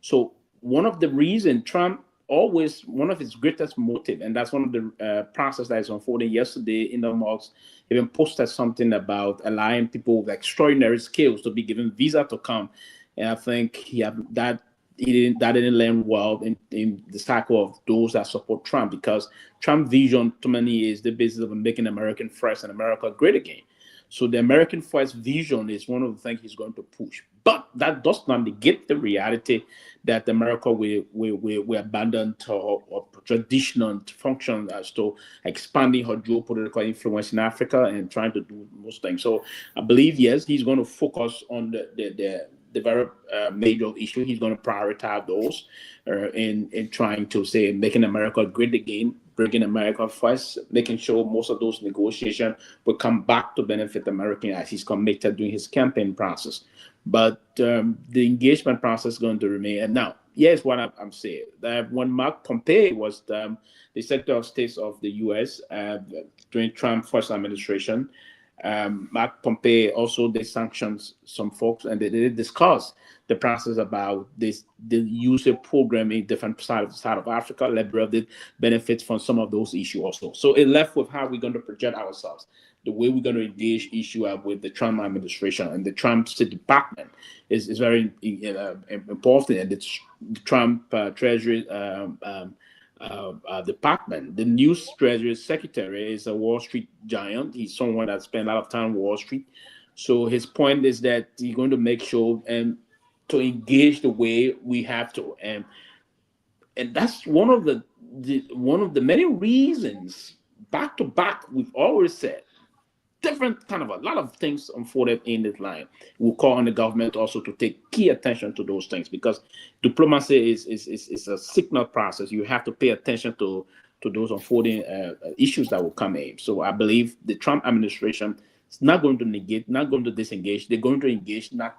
So one of the reasons Trump always, one of his greatest motive, and that's one of the process that is unfolding yesterday in the mosque, even posted something about allowing people with extraordinary skills to be given visa to come. And I think that didn't land well in the cycle of those that support Trump, because Trump's vision to many is the business of making American first and America great again. So the American first vision is one of the things he's going to push. But that does not negate the reality that America will abandon or traditional function as to expanding her geopolitical influence in Africa and trying to do most things. So I believe, yes, he's going to focus on the very major issue. He's going to prioritize those in trying to say making America great again, bringing America first, making sure most of those negotiations will come back to benefit Americans as he's committed during his campaign process. But the engagement process is going to remain. And now, here's what I'm saying. That when Mark Pompeo was the Secretary of State of the U.S. During Trump's first administration, Mark Pompeo also they sanctioned some folks, and they discuss the process about the user program in different sides of Africa. Liberia did benefit from some of those issues also. So it left with how we're going to project ourselves, the way we're going to engage issue with the Trump administration, and the Trump State Department is very important, and the Trump Treasury department. The new Treasury Secretary is a Wall Street giant. He's someone that spent a lot of time on Wall Street. So his point is that he's going to make sure to engage the way we have to, and that's one of the many reasons back to back we've always said different kind of a lot of things unfolded in this line. We'll call on the government also to take key attention to those things, because diplomacy is a signal process. You have to pay attention to those unfolding issues that will come in. So I believe the Trump administration is not going to negate, not going to disengage. They're going to engage, not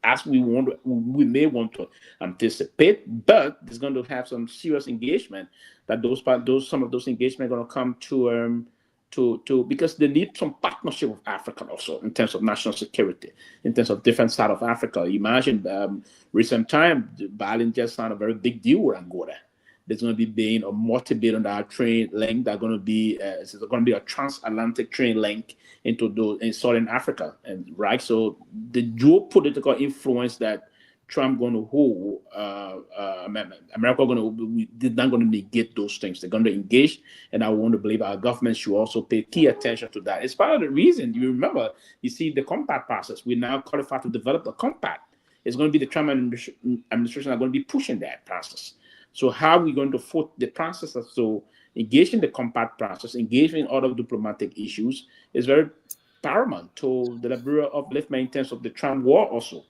as we may want to anticipate, but there's going to have some serious engagement. That some of those engagements are going to come to because they need some partnership with Africa also in terms of national security, in terms of different side of Africa. Imagine recent time, Biden just signed a very big deal with Angola. There's going to be a multi-billion-dollar train link. That's going to be a transatlantic train link in Southern Africa, and right. So the geopolitical influence that Trump going to hold, America they're not going to negate those things. They're going to engage, and I want to believe our government should also pay key attention to that. It's part of the reason. You remember, you see the compact process. We now qualified to develop a compact. It's going to be the Trump administration are going to be pushing that process. So how are we going to foot the process? So engaging the compact process, engaging in other diplomatic issues is very paramount to the Liberia upliftment in terms of the Trump war also.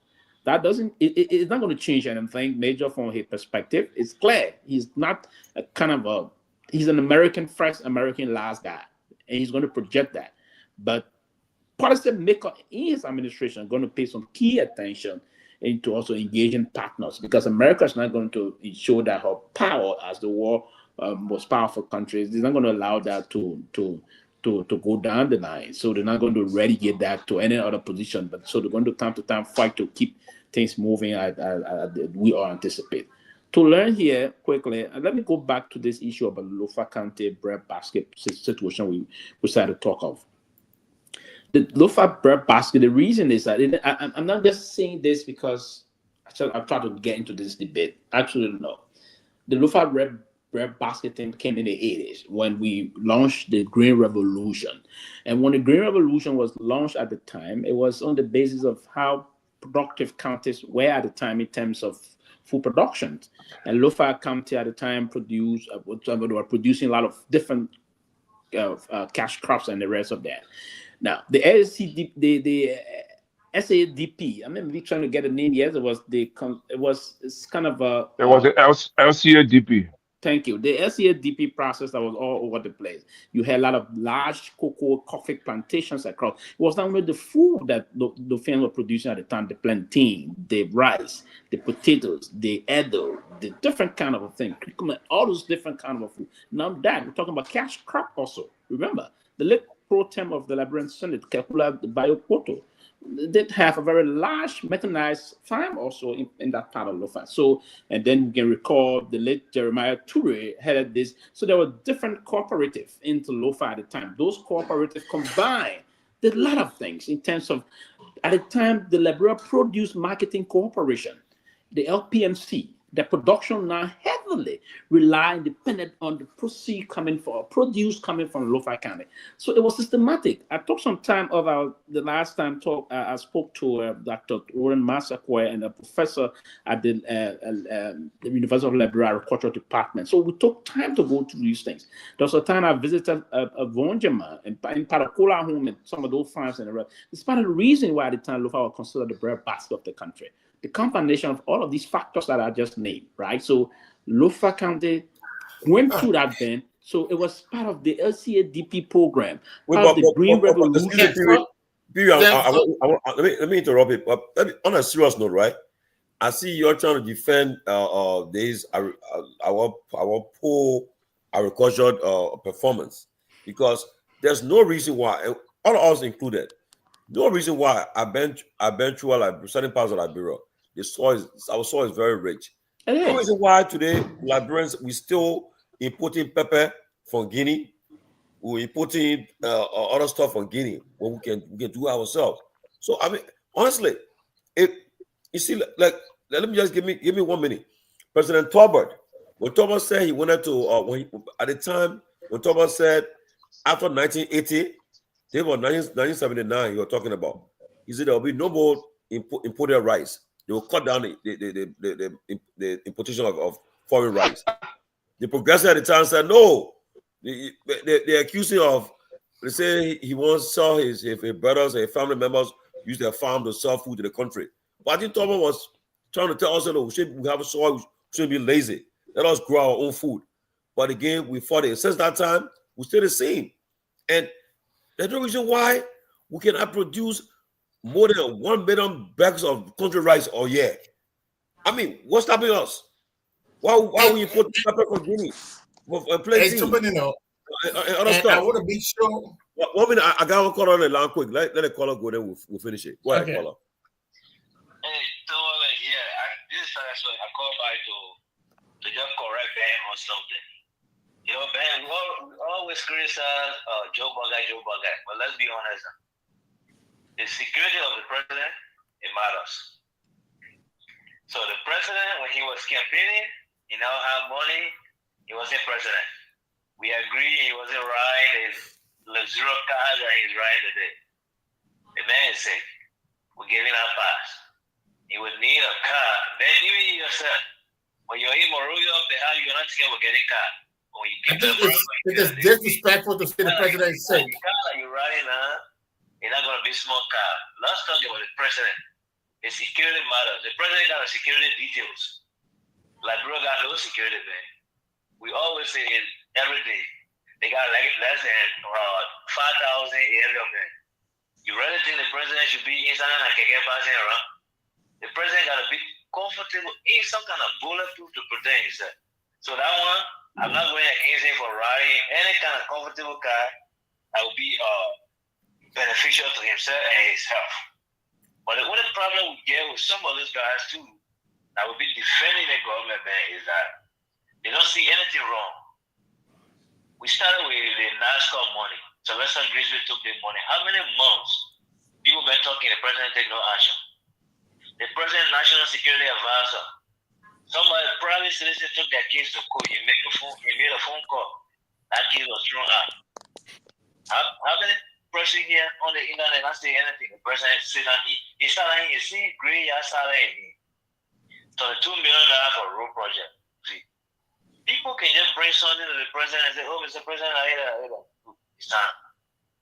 That doesn't, it's not going to change anything major from his perspective. It's clear he's not a kind of a, he's an American first, American last guy, and he's going to project that. But policymakers in his administration are going to pay some key attention into also engaging partners, because America is not going to ensure that her power as the world most powerful countries, they're not going to allow that to go down the line. So they're not going to relegate that to any other position, but so they're going to time to time fight to keep things moving as we all anticipate. To learn here quickly, let me go back to this issue about Lofa County breadbasket situation we started to talk of. The Lofa breadbasket, the reason is that I'm not just saying this because I've tried to get into this debate. Actually, no. The Lofa breadbasket thing came in the 80s when we launched the Green Revolution. And when the Green Revolution was launched at the time, it was on the basis of how productive counties were at the time in terms of food production. And Lofa County at the time were producing a lot of different cash crops and the rest of that. Now, the SADP, I mean, we're trying to get a name. Yes, it was it's kind of a. It was the LCADP. Thank you. The LCADP process that was all over the place. You had a lot of large cocoa, coffee plantations across. It was not only the food that the family were producing at the time, the plantain, the rice, the potatoes, the edo, the different kind of thing, all those different kind of food. Now that, we're talking about cash crop also. Remember, the late pro tem of the Liberian Senate, Kehleboe Gongloe, did have a very large mechanized farm also in that part of Lofa. So, and then you can recall the late Jeremiah Toure headed this. So there were different cooperatives into Lofa at the time. Those cooperatives combined did a lot of things in terms of, at the time, the Liberia Produce Marketing Corporation, the LPMC, the production now heavily rely dependent on the produce coming from Lofa County. So it was systematic. I took some time about the last time I spoke to Dr. Warren Massaquoi and a professor at the University of Liberia Agricultural Department. So we took time to go through these things. There was a time I visited Vonjama and in Paracola home and some of those farms and the rest. It's part of the reason why at the time Lofa was considered the breadbasket of the country. The combination of all of these factors that I just named, right? So Lofa County went through that then. So it was part of the LCADP program, part of the Green Revolution. Let me interrupt it. But on a serious note, right? I see you're trying to defend our poor agricultural performance, because there's no reason why, all of us included, no reason why I've been through like certain parts of Liberia. Our soil is very rich. No reason why today Liberians we still importing pepper from Guinea, we're importing other stuff from Guinea when we can do it ourselves. So I mean, honestly, you see, like let me just give me 1 minute. President Torgbean, when Torgbean said he wanted to, at the time when Torgbean said after 1980, they were 1979. You were talking about. He said there will be no more imported rice. They will cut down the importation of foreign rice. The progressive at the time said no. They're accusing of. They say he wants to sell his brothers and family members use their farm to sell food to the country. But I think Tomalin was trying to tell us that we have a soil, we shouldn't be lazy. Let us grow our own food. But again, we fought it. Since that time, we're still the same. And there's no reason why we cannot produce more than 1 million bags of country rice a year. I mean, what's stopping us? Why we import pepper from Guinea? It's open, other stuff. I want to be sure. 1 minute, I got one caller on the line quick. Let the caller go, then we'll finish it. Go ahead, caller. Hey, Tomalin, this is actually I call by to just correct Ben on something. You know, Ben, we always criticize Joe Bugger, but let's be honest. The security of the president, it matters. So the president, when he was campaigning, he now had money. He wasn't president. We agree he wasn't right. The zero cars and he's right today. The man is sick. We're giving our pass. He would need a car. Then even yourself, when you're in Moruyo, you're not scared of getting a car. When you keep it's disrespectful to say the president is sick. The car that you're riding now, it's not going to be a small car. Let's talk about the president. The security matters. The president got security details. Liberia got no security, man. We always say it every day. They got like less than 5,000 area, man. You really think the president should be inside and can get passing around? The president got to be comfortable in some kind of bulletproof to protect himself. So that one, I'm not going against him for riding any kind of comfortable car that will be beneficial to himself and his health. But the only problem we get with some of those guys too, that will be defending the government, man, is that they don't see anything wrong. We started with the NASCAR money. Sylvester Pewee took the money. How many months people been talking, the president take no action? The president, national security advisor, somebody, private citizen took their case to court. He made a phone call. That case was thrown out. How many person here on the internet not say anything? The president said that he started, you see, great, I started in. So the $2 million for a road project. See, people can just bring something to the president and say, oh, Mr. President, it's time.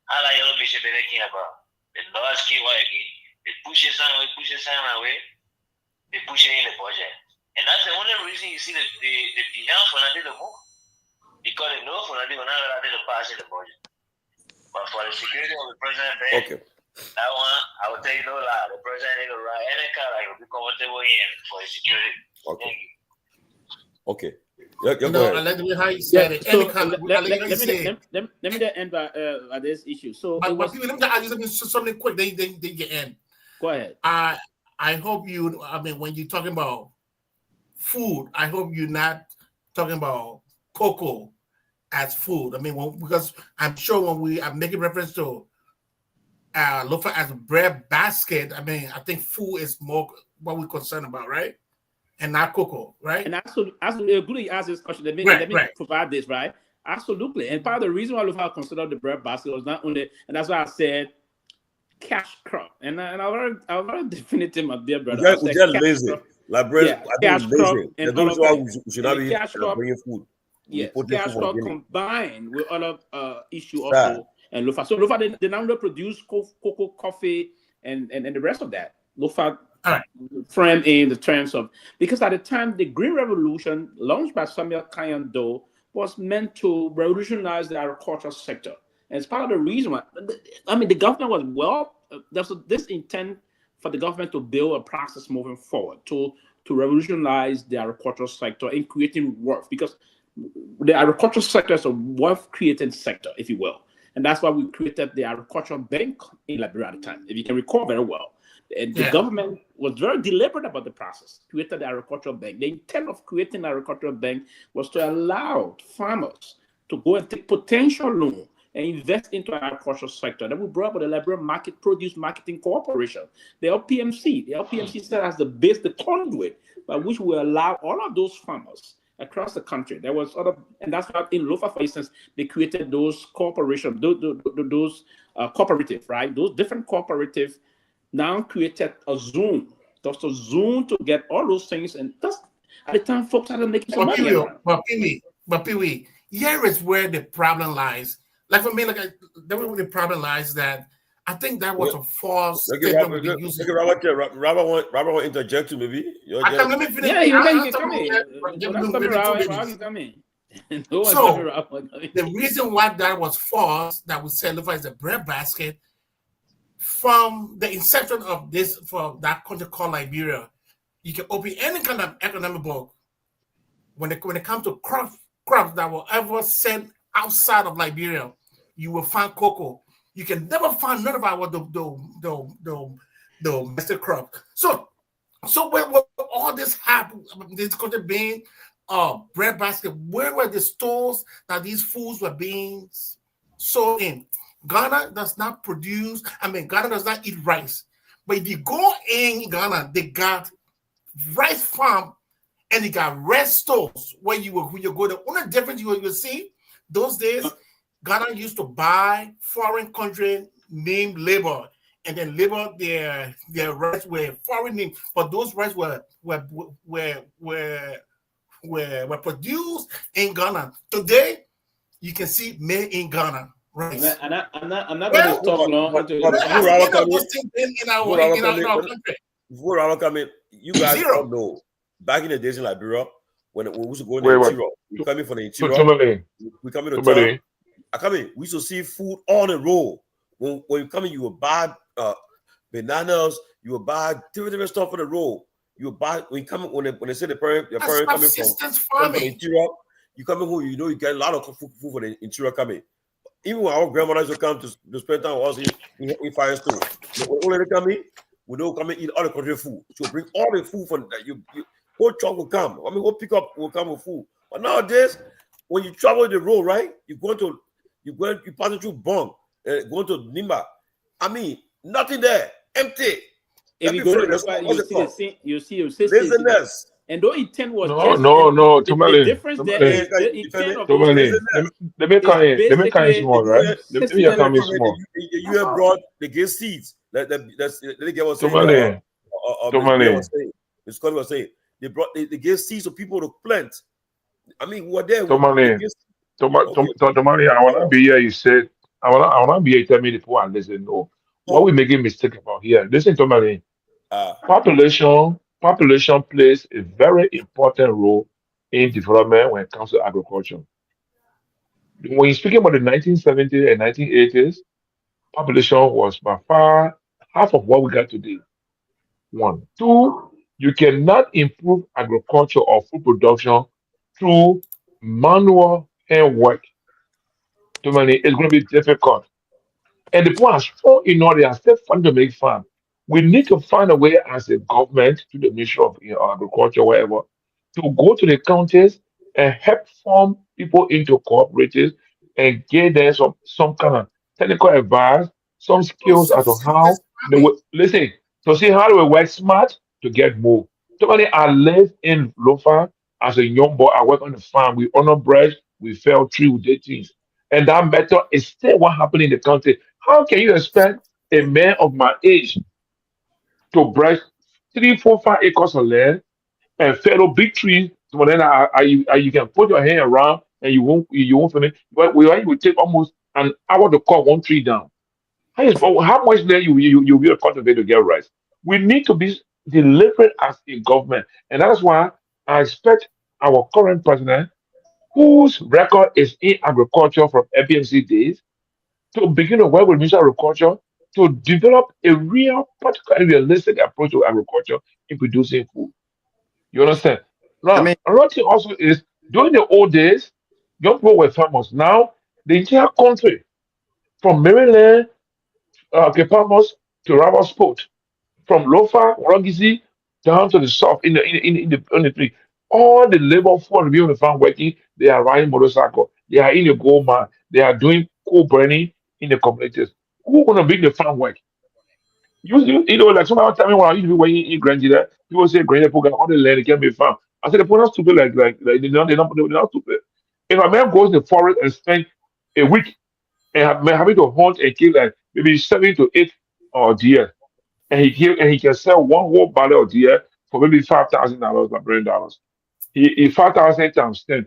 I like your mission they're making about. The laws keep what again. They push it some away, they push it in the budget. And that's the only reason you see the beyond for nothing to move. Because they know for nothing will not allow them to pass in the budget. But for the security of the president, that one, I will tell you no lie. The president ain't gonna ride any car like will be comfortable in for his security. Okay. Okay. I like the way how you said it. Let me just end by this issue. So, but people, let me ask you something quick. They get in. Go ahead. I hope you. I mean, when you're talking about food, I hope you're not talking about cocoa as food. I mean, because I'm sure when we are making reference to Lofa as a bread basket, I mean, I think food is more what we're concerned about, right? And not cocoa, right? And absolutely good you ask this question. Let me provide this, right? Absolutely. And part of the reason why Lofa considered the bread basket was not only, and that's why I said cash crop. And I very definitive, my dear brother. We just lazy. Like bread, cash crop and all of that. We should not be bringing food. Yes, cash crop combined with other issue also. And Lofa. So Lofa, they now produce cocoa, coffee, and the rest of that. Lofa frame in the terms of, because at the time the Green Revolution launched by Samuel Kanyando was meant to revolutionize the agricultural sector. And it's part of the reason why, I mean, the government was there's this intent for the government to build a process moving forward to revolutionize the agricultural sector in creating work, because the agricultural sector is a wealth-creating sector, if you will. And that's why we created the Agricultural Bank in Liberia at the time, if you can recall very well. And the government was very deliberate about the process, created the Agricultural Bank. The intent of creating the Agricultural Bank was to allow farmers to go and take potential loan and invest into the agricultural sector. That we brought up the Liberia Produce Marketing Corporation, the LPMC. The LPMC served as the base, the conduit by which we allow all of those farmers across the country. There was and that's why in Lofa, for instance, they created those corporations, those cooperative, right? Those different cooperative now created a Zoom. Just a Zoom to get all those things, and that's at the time folks started making some money. But Pewee, here is where the problem lies. Like for me, where the problem lies that I think that was a false statement. Robert want to interject you, maybe. Let me finish. Yeah, you can come in. So the reason why that was false, that we said Lofa is a bread basket, from the inception of this, for that country called Liberia, you can open any kind of economic book. When it comes to crops that were ever sent outside of Liberia, you will find cocoa. You can never find none of our the domestic crop. So when all this happened, this country being bread basket, where were the stores that these foods were being sold in? Ghana does not produce, Ghana does not eat rice. But if you go in Ghana, they got rice farm, and it got rest stores where you go. The only difference you will see those days, Ghana used to buy foreign country name labor, and then labor their rice were foreign name, but those rice were produced in Ghana. Today, you can see made in Ghana. Right. I'm not going to talk long. Before I come in, you guys all know back in the days in Liberia when we used to go in the interior, we coming from the interior, we coming to town. I come in, we used to see food on the road. When you come in, you will buy bananas, you will buy different stuff on the road. You will buy when you come when they say your parent coming from the interior, you come in who you know you get a lot of food for the interior coming. Even when our grandmothers will come to spend time with us in Firestone, when they come in, we don't come and eat all the country food. So bring all the food from that. You whole truck will come. I mean, whole pickup will come with food. But nowadays, when you travel the road, right, you pass through Bong, going to Nimba. I mean, nothing there, empty. If you go to the you see business. And though intent was Tomalin. The difference there is the intent of those let me come in small, right? Let me come in small. You have brought the gay seeds. Let get what Tomalin. Miss Scotty was saying they brought the gay seeds for people to plant. I mean, we were there. Tomalin, I wanna be here. You said I wanna be here. Tell me the poor and listen. No, what we making mistake about here? Listen, Tomalin. Population plays a very important role in development when it comes to agriculture. When you're speaking about the 1970s and 1980s, population was by far half of what we got today. One. Two, you cannot improve agriculture or food production through manual handwork. Too many, it's going to be difficult. And the people are strong in order, they are still fun to make farm. We need to find a way as a government, to the Ministry of Agriculture, wherever, to go to the counties and help form people into cooperatives and give them some kind of technical advice, some skills as to how they will listen, to see how they will work smart to get more. Somebody, I live in Lofa as a young boy. I work on the farm. We honor bread, we fell tree, we did things. And that method is still what happened in the country. How can you expect a man of my age to break 3, 4, 5 acres of land and fellow big trees? So then you can put your hand around and you won't finish. But it will take almost an hour to cut one tree down. How much land you will cultivate to get rice? We need to be deliberate as a government, and that's why I expect our current president, whose record is in agriculture from FBMC days, to begin to work with Ministry of Agriculture to develop a real, practical, and realistic approach to agriculture in producing food. You understand? Now, another thing also is during the old days, young people were farmers. Now, the entire country, from Maryland, Kehleboe to Ravasport, from Lofa, Rogizi, down to the south in the tree. All the labor force to be on the farm working, they are riding motorcycle, they are in the gold mine, they are doing coal burning in the communities. Who gonna make the farm work? You know, like somebody tell me when I used to be working in Granger, people say Granger program, all the land can be farm. I said the people not stupid like they're not stupid. If a man goes to the forest and spend a week and having to hunt and kill like maybe 7 to 8 deer, and he can sell one whole barrel of deer for maybe $5,000 or $1 He 5,000 times 10.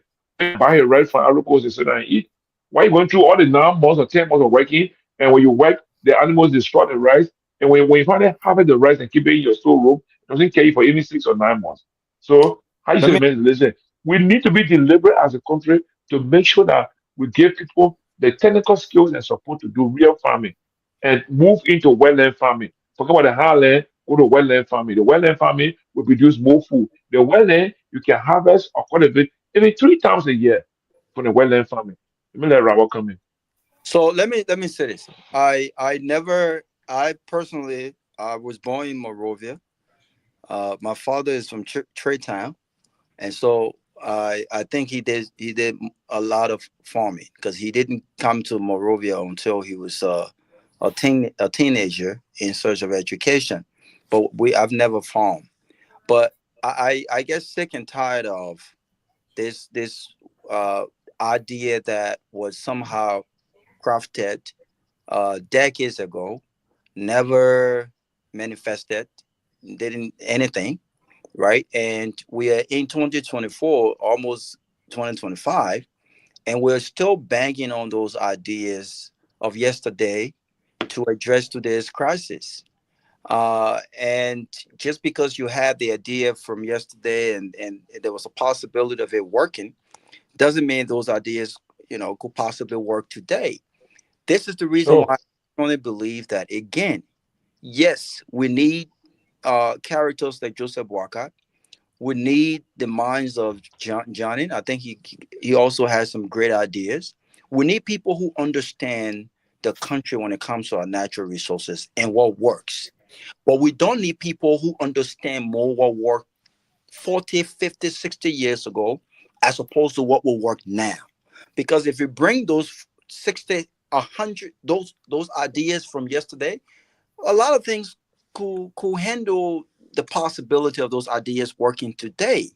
Buy a right from Arukos and sit down and eat. Why you going through all the 9 months or 10 months of working, and when you work, the animals destroy the rice, and when you finally harvest the rice and keep it in your storeroom, it doesn't care you for even 6 or 9 months. So how you say, man, listen, we need to be deliberate as a country to make sure that we give people the technical skills and support to do real farming and move into wetland farming. Forget about the highland, go to wetland farming. The wetland farming will produce more food. The wetland, you can harvest or cultivate even 3 times a year from the wetland farming. Let me let Robert come in. So let me say this. I personally was born in Monrovia. My father is from Trade Town, and so I think he did a lot of farming because he didn't come to Monrovia until he was a teenager in search of education. But I've never farmed. But I get sick and tired of this idea that was somehow crafted decades ago, never manifested, didn't anything, right? And we are in 2024, almost 2025, and we're still banging on those ideas of yesterday to address today's crisis. And just because you had the idea from yesterday and there was a possibility of it working, doesn't mean those ideas, could possibly work today. This is the reason why I strongly believe that, again, yes, we need characters like Joseph Boakai. We need the minds of Johnny. I think he also has some great ideas. We need people who understand the country when it comes to our natural resources and what works. But we don't need people who understand more what worked 40, 50, 60 years ago as opposed to what will work now. Because if you bring those 60, 100, those ideas from yesterday, a lot of things could handle the possibility of those ideas working today.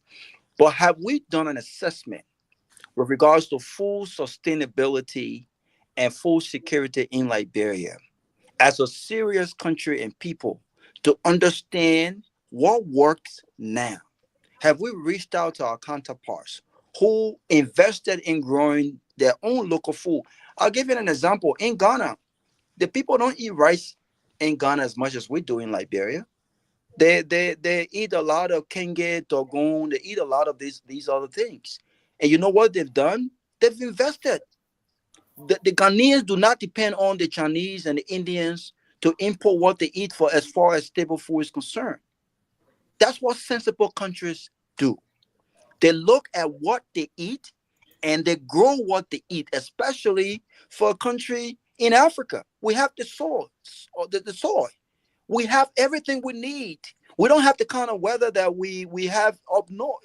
But have we done an assessment with regards to full sustainability and full security in Liberia as a serious country and people to understand what works now? Have we reached out to our counterparts who invested in growing their own local food? I'll give you an example. In Ghana, the people don't eat rice in Ghana as much as we do in Liberia. They eat a lot of kenge, dogon. They eat a lot of these other things. And you know what they've done? They've invested. The Ghanaians do not depend on the Chinese and the Indians to import what they eat for as far as stable food is concerned. That's what sensible countries do. They look at what they eat and they grow what they eat, especially for a country in Africa. We have the soil, the soil. We have everything we need. We don't have the kind of weather that we have up north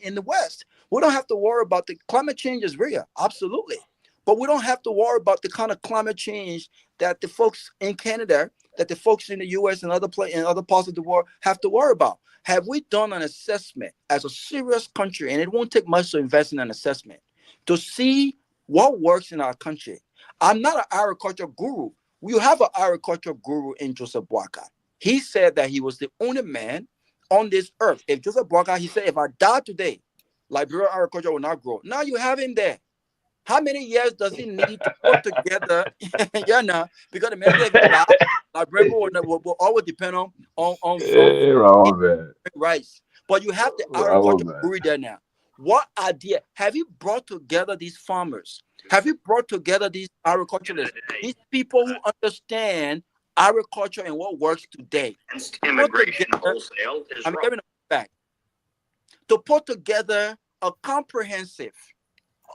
in the West. We don't have to worry about the climate change is real, absolutely. But we don't have to worry about the kind of climate change that the folks in Canada, that the folks in the US and other parts of the world have to worry about. Have we done an assessment as a serious country, and it won't take much to invest in an assessment, to see what works in our country? I'm not an agriculture guru. We have an agriculture guru in Joseph Boakai. He said that he was the only man on this earth. If Joseph Boakai, he said, if I die today, Liberia agriculture will not grow. Now you have him there. How many years does he need to put together? Yeah, now, because the man said, Liberia will always depend on rice. But you have the agriculture guru there now. What idea have you brought together these farmers? Have you brought together these agriculturalists, these people who understand agriculture and what works today? Immigration wholesale is I'm giving it back. To put together a comprehensive,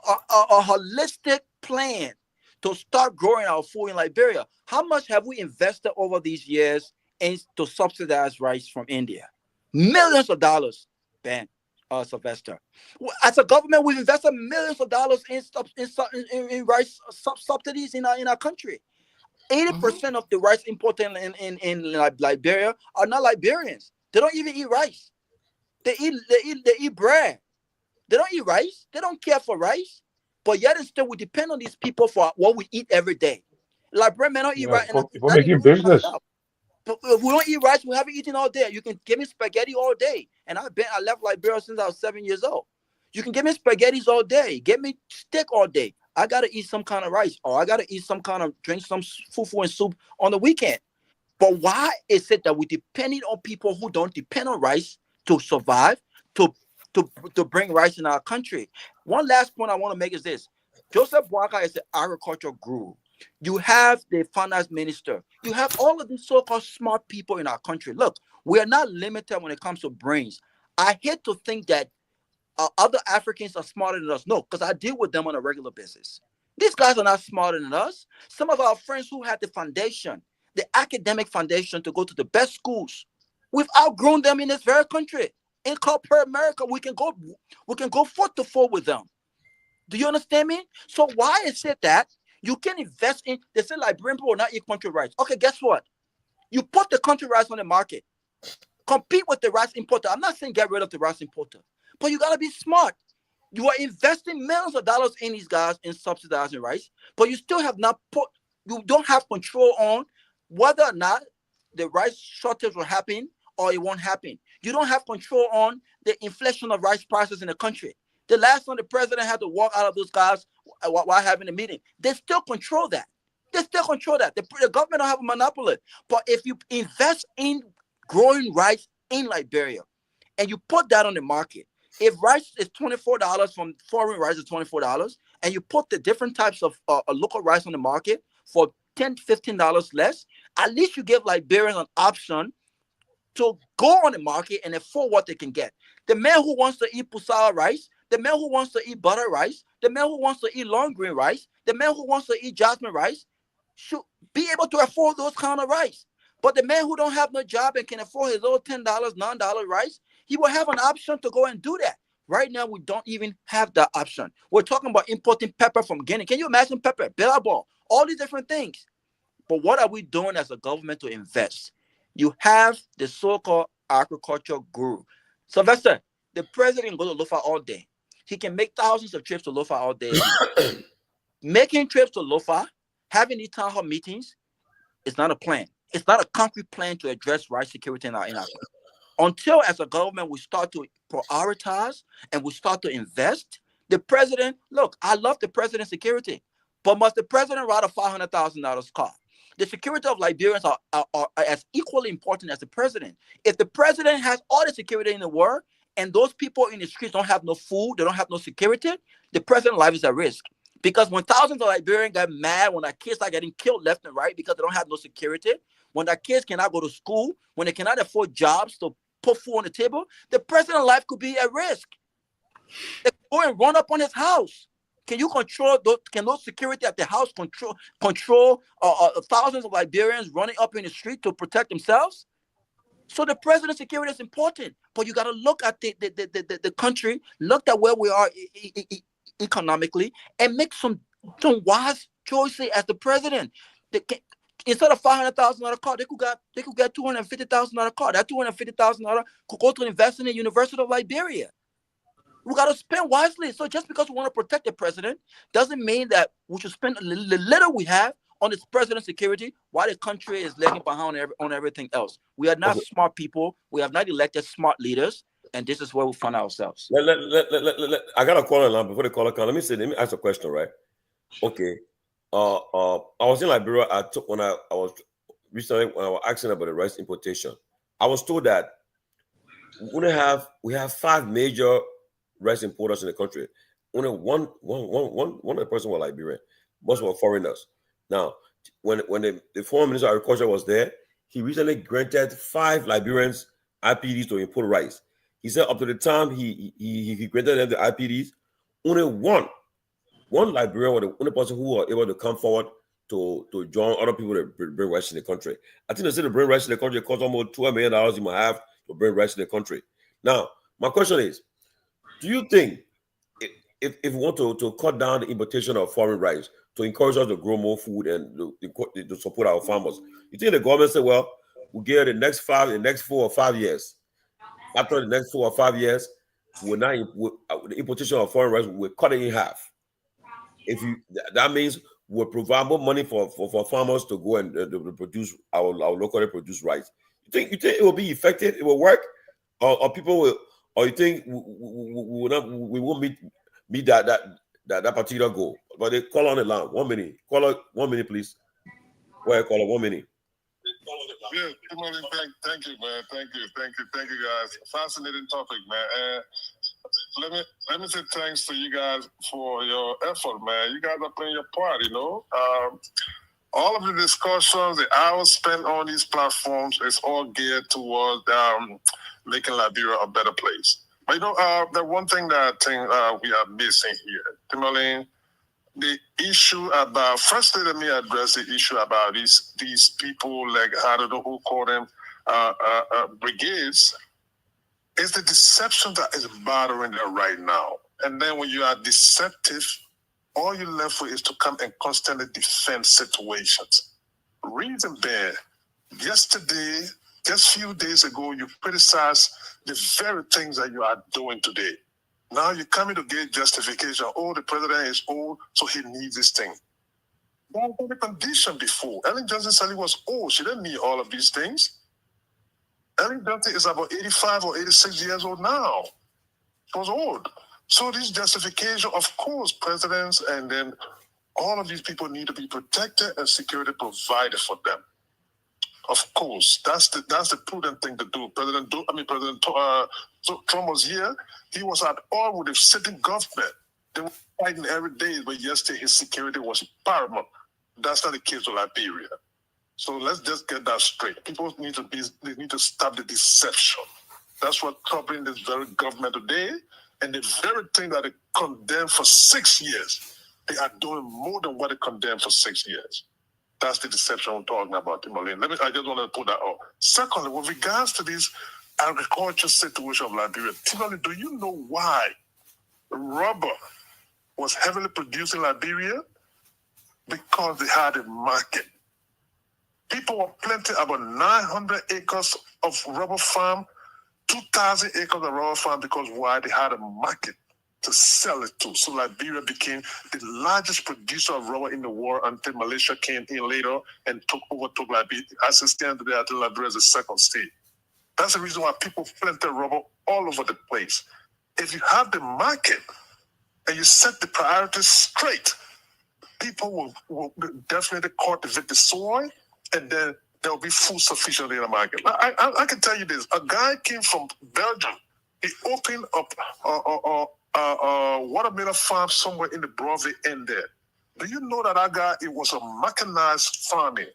a holistic plan to start growing our food in Liberia. How much have we invested over these years to subsidize rice from India? Millions of dollars, Ben. Sylvester. As a government, we've invested millions of dollars in rice subsidies in our country. 80% of the rice imported in Liberia are not Liberians. They don't even eat rice. They eat bread. They don't eat rice. They don't care for rice. But yet instead we depend on these people for what we eat every day. Liberians may not eat rice. For making business. But if we don't eat rice, we haven't eaten all day. You can give me spaghetti all day. And I left Liberia since I was 7 years old. You can give me spaghettis all day. Give me steak all day. I got to eat some kind of rice, or I got to eat some kind of, drink some fufu and soup on the weekend. But why is it that we depending on people who don't depend on rice to survive, to bring rice in our country? One last point I want to make is this. Joseph Boakai is the agricultural guru. You have the finance minister. You have all of these so-called smart people in our country. Look, we are not limited when it comes to brains. I hate to think that other Africans are smarter than us. No, because I deal with them on a regular basis. These guys are not smarter than us. Some of our friends who had the foundation, the academic foundation to go to the best schools, we've outgrown them in this very country. In corporate America, we can go foot to foot with them. Do you understand me? So why is it that you can invest in, they say Liberian people will not eat country rice. Okay, guess what? You put the country rice on the market. Compete with the rice importer. I'm not saying get rid of the rice importer, but you gotta be smart. You are investing millions of dollars in these guys in subsidizing rice, but you still have not you don't have control on whether or not the rice shortage will happen or it won't happen. You don't have control on the inflation of rice prices in the country. The last time the president had to walk out of those guys while having a meeting, they still control that. They still control that. The government don't have a monopoly. But if you invest in growing rice in Liberia and you put that on the market, if rice is $24 from foreign rice is $24, and you put the different types of local rice on the market for $10, $15 less, at least you give Liberians an option to go on the market and afford what they can get. The man who wants to eat pusala rice, the man who wants to eat butter rice, the man who wants to eat long grain rice, the man who wants to eat jasmine rice should be able to afford those kind of rice. But the man who don't have no job and can afford his own $10, $9 rice, he will have an option to go and do that. Right now, we don't even have that option. We're talking about importing pepper from Guinea. Can you imagine pepper, billabong, all these different things? But what are we doing as a government to invest? You have the so-called agriculture guru. Sylvester, the president go to Lofa all day. He can make thousands of trips to Lofa all day. Making trips to Lofa, having these town hall meetings, is not a plan. It's not a concrete plan to address rice security in Africa. Until, as a government, we start to prioritize and we start to invest, the president, look, I love the president's security, but must the president ride a $500,000 car? The security of Liberians are as equally important as the president. If the president has all the security in the world and those people in the streets don't have no food, they don't have no security, the president's life is at risk. Because when thousands of Liberians get mad, when their kids are getting killed left and right because they don't have no security, when their kids cannot go to school, when they cannot afford jobs to put food on the table, the president's life could be at risk. They go and run up on his house. Can you control those? Can those security at the house control thousands of Liberians running up in the street to protect themselves? So the president's security is important, but you got to look at the country, look at where we are economically, and make some wise choices as the president. Instead of $500,000 car, they could get $250,000 car. That $250,000 could go to invest in the University of Liberia. We got to spend wisely. So just because we want to protect the president doesn't mean that we should spend the little we have on the president's security while the country is lagging behind on everything else. We are not smart people. We have not elected smart leaders, and this is where we find ourselves. I got a caller line before the caller comes. Let me ask a question, right? Okay. I was in Liberia. When I was asking about the rice importation, I was told that we have 5 major rice importers in the country. Only one of the person was Liberian. Most were foreigners. Now, when the former minister of agriculture was there, he recently granted 5 Liberians IPDs to import rice. He said up to the time he granted them the IPDs, only one Liberian was the only person who was able to come forward to join other people to bring rice in the country. I think they said to bring rice in the country, it costs almost $12 million you might have to bring rice in the country. Now, my question is, do you think if we want to cut down the importation of foreign rice to encourage us to grow more food and to support our farmers, you think the government said, well, we'll give the next 4 or 5 years. After the next 4 or 5 years, the importation of foreign rice, we'll cut it in half. That means we'll provide more money for farmers to go and to produce our locally produced rice. You think it will be effective? It will work, or people will, or you think we won't meet that particular goal? But they call on the line. 1 minute. Call 1 minute, please. Go ahead, call 1 minute. Yeah, thank you, man. Thank you, guys. Fascinating topic, man. Let me say thanks to you guys for your effort, man. You guys are playing your part, you know. All of the discussions, the hours spent on these platforms is all geared towards making Liberia a better place. But you know, the one thing that I think we are missing here, Tomalin, the issue about, firstly, let me address the issue about these people, like, I don't know who call them, brigades. It's the deception that is bothering them right now. And then when you are deceptive, all you're left with is to come and constantly defend situations. Reason being, yesterday, Just a few days ago, you criticized the very things that you are doing today. Now you're coming to get justification. Oh, the president is old, so he needs this thing. What was the condition before? Ellen Johnson Sirleaf was old. She didn't need all of these things. Ellen Johnson is about 85 or 86 years old now. She was old. So this justification, of course, presidents and then all of these people need to be protected and security provided for them. Of course, that's the prudent thing to do. President Trump was here. He was at all with the sitting government. They were fighting every day, but yesterday his security was paramount. That's not the case with Liberia. So let's just get that straight. People need to stop the deception. That's what's troubling this very government today. And the very thing that they condemned for 6 years, they are doing more than what they condemned for 6 years. That's the deception I'm talking about, Tomalin. I just want to put that out. Secondly, with regards to this agriculture situation of Liberia, Tomalin, do you know why rubber was heavily produced in Liberia? Because they had a market. People were planting about 900 acres of rubber farm, 2,000 acres of rubber farm, because why? They had a market to sell it to. So Liberia became the largest producer of rubber in the world until Malaysia came in later and took Liberia. As it stands today, I think Liberia is the second state. That's the reason why people planted rubber all over the place. If you have the market and you set the priorities straight, people will definitely cultivate the soil, and then there will be food sufficiently in the market. I can tell you this. A guy came from Belgium. He opened up a watermelon farm somewhere in the Broadway end there. Do you know that guy, it was a mechanized farming?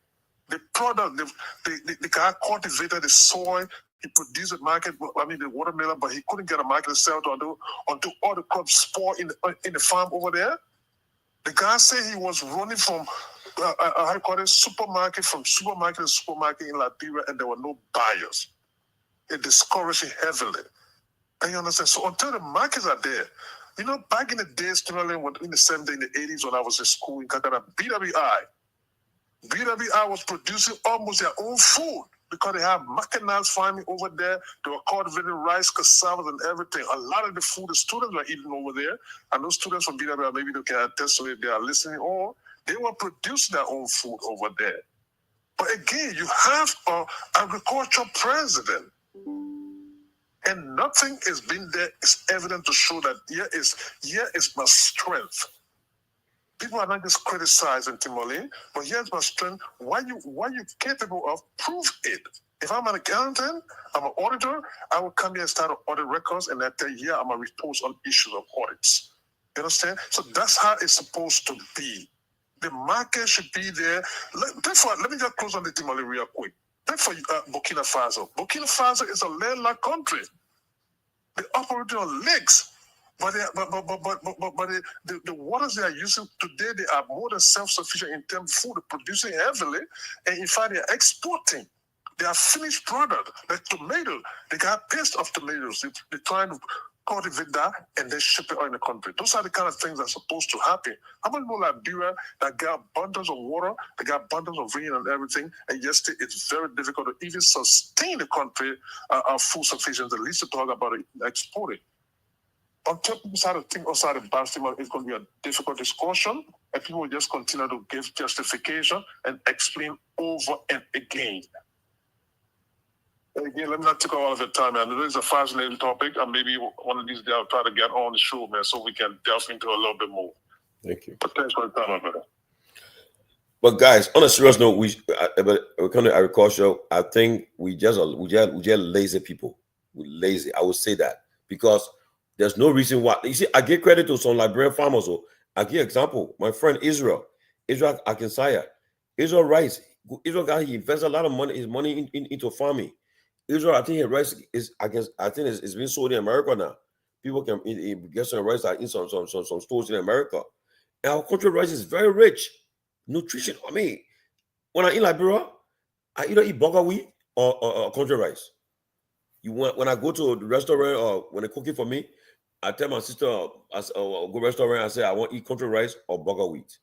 The product, the guy cultivated the soil. He produced a market, the watermelon, but he couldn't get a market to sell to until all the crops spoiled in the farm over there. The guy said he was running from supermarket to supermarket in Liberia, and there were no buyers. It discouraged him heavily. And you understand? So until the markets are there, back in the days, in the 70s, in the 80s, when I was in school in Kakana, BWI was producing almost their own food because they have mechanized farming over there. They were cultivating rice, cassava, and everything. A lot of the food the students were eating over there, and those students from BWI, maybe they can attest to it, they are listening, or they were producing their own food over there. But again, you have an agricultural president, and nothing has been there is evident to show that here is my strength. People are not just criticizing Tomalin, but here's my strength. What you capable of, prove it. If I'm an accountant, I'm an auditor, I will come here and start to audit records, and I tell you, I'm a report on issues of audits. You understand? So that's how it's supposed to be. The market should be there. Therefore, let me just close on the Tomalin real quick. Therefore, Burkina Faso. Burkina Faso is a landlocked country. They operate on lakes. But the waters they are using today, they are more than self-sufficient in terms of food. They're producing heavily, and in fact, they're exporting. They are finished product, like tomato. They got paste of tomatoes. They're trying to cultivate that and then ship it out in the country. Those are the kind of things that are supposed to happen. How many more Liberia that got abundance of water, they got abundance of rain and everything, and yesterday it's very difficult to even sustain the country food sufficiency, at least to talk about it exporting. Until people start to think outside the box, it's going to be a difficult discussion, and people will just continue to give justification and explain over and again. Again, let me not take all of your time, man. This is a fascinating topic, and maybe one of these days I'll try to get on the show, man, so we can delve into a little bit more. Thank you. But thanks for the time, my brother. But guys, on a serious note, we come to agriculture. I think we just lazy people. We're lazy. I would say that because there's no reason why. You see, I give credit to some Liberian farmers. So I give example. My friend Israel Akinsaya, Israel rice. Israel guy, he invests a lot of money, his money into farming. Israel, I think his rice is, I think it's been sold in America now. People can get some rice in some stores in America. And our country rice is very rich. Nutrition. I mean, when I eat Liberia, I either eat burger wheat or country rice. When I go to the restaurant or when they're cooking for me, I tell my sister, go restaurant, I say, I want to eat country rice or burger wheat.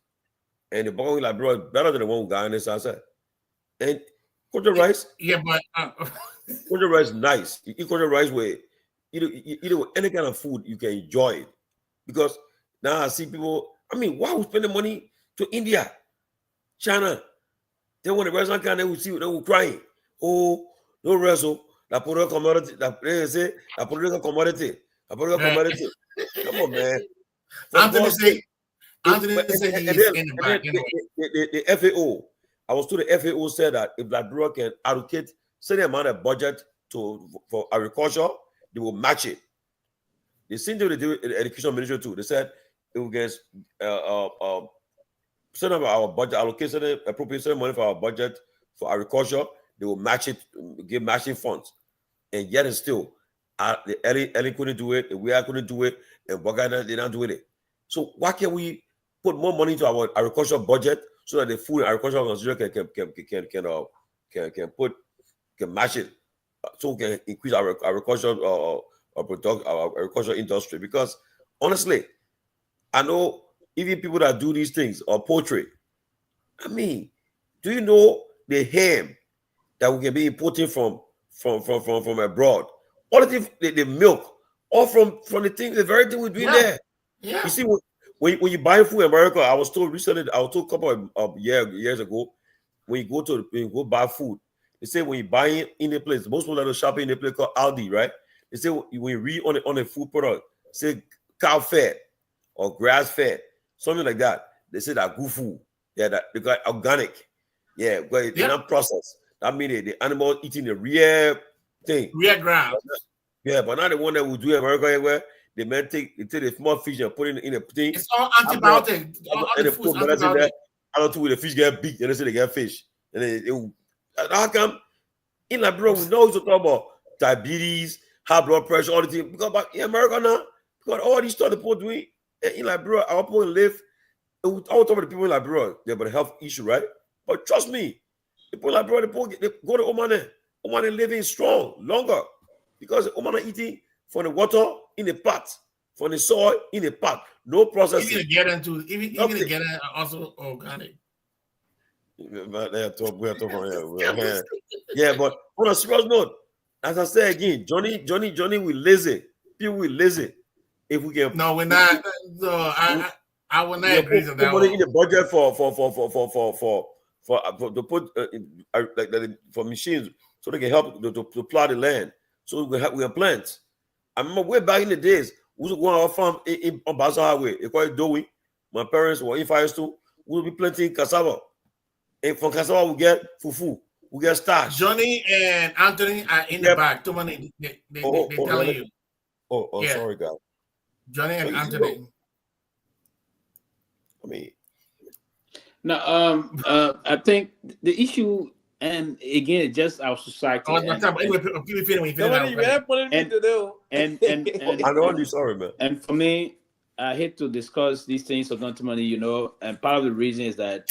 And the burger wheat Liberia is better than the one guy on this outside. And Cultured rice. Yeah, but cultured rice nice. You eat cultured rice where you eat it with any kind of food you can enjoy it. Because now I see people. I mean, why would spend the money to India, China? Then when the restaurant come, they will see they will crying. Oh, no wrestle. La pura commodity. They say la pura commodity. La pura commodity. Come on, man. Anthony said he's in the back anyway. The FAO. I was told the FAO said that if Liberia can allocate certain amount of budget for agriculture, they will match it. The same thing they do with the education ministry too. They said it will get certain of our budget, allocate certain appropriate certain money for our budget for agriculture. They will match it, give matching funds, and yet and still, the Ellie couldn't do it, we couldn't do it, and Bogana did not do it. So why can't we put more money into our agricultural budget so that the food and agricultural consumer can match it, so we can increase our agricultural our agricultural industry? Because honestly, I know even people that do these things or poultry. I mean, do you know the ham that we can be importing from abroad? All the things, the milk, all from the thing, the very thing we're doing there. Yeah. You see, when you buy food in America, I was told a couple of years ago, when you go buy food, they say when you buy it in a place, most people that are shopping in a place called Aldi, right? They say when you read on a food product, say cow fed or grass fed, something like that. They say that good food. Yeah, that they got organic. Yeah, but it's not processed. That means the animal eating the real thing. Real ground. Yeah, but not the one that we do in America where they may take the small fish and put it in a thing. It's all antibiotic. All the food's antibiotic. I don't know when the fish get big and they say they get fish. And how come in Liberia we know to talk about diabetes, high blood pressure, all the things. Because in America now, because all these stuff the people doing in Liberia, our people live. I will talk about the people in Liberia, they have a health issue, right? But trust me, the people in Liberia, they go to Omane. Omane living strong, longer. Because Omane eating from the water in the pot, from the soil in the pot. No processing. Even to get into also organic. Yeah, but on a serious note, as I say again, Johnny will lazy. People will lazy. If we can, no, we're not. No, I will not agree to that. Money in the budget to put for machines so they can help to plow the land. So we can plant. I remember way back in the days, we used to go on our farm on Baza Highway. They call it Dowie. My parents were in fire too. We will be planting cassava. And from cassava, we get fufu. We get starch. Johnny and Anthony are in the back. Too many. They telling you. Oh, sorry, God. Johnny and Anthony. I mean, now, I think the issue, and again, just our society. I know you're sorry, man. And for me, I hate to discuss these things of money, you know, and part of the reason is that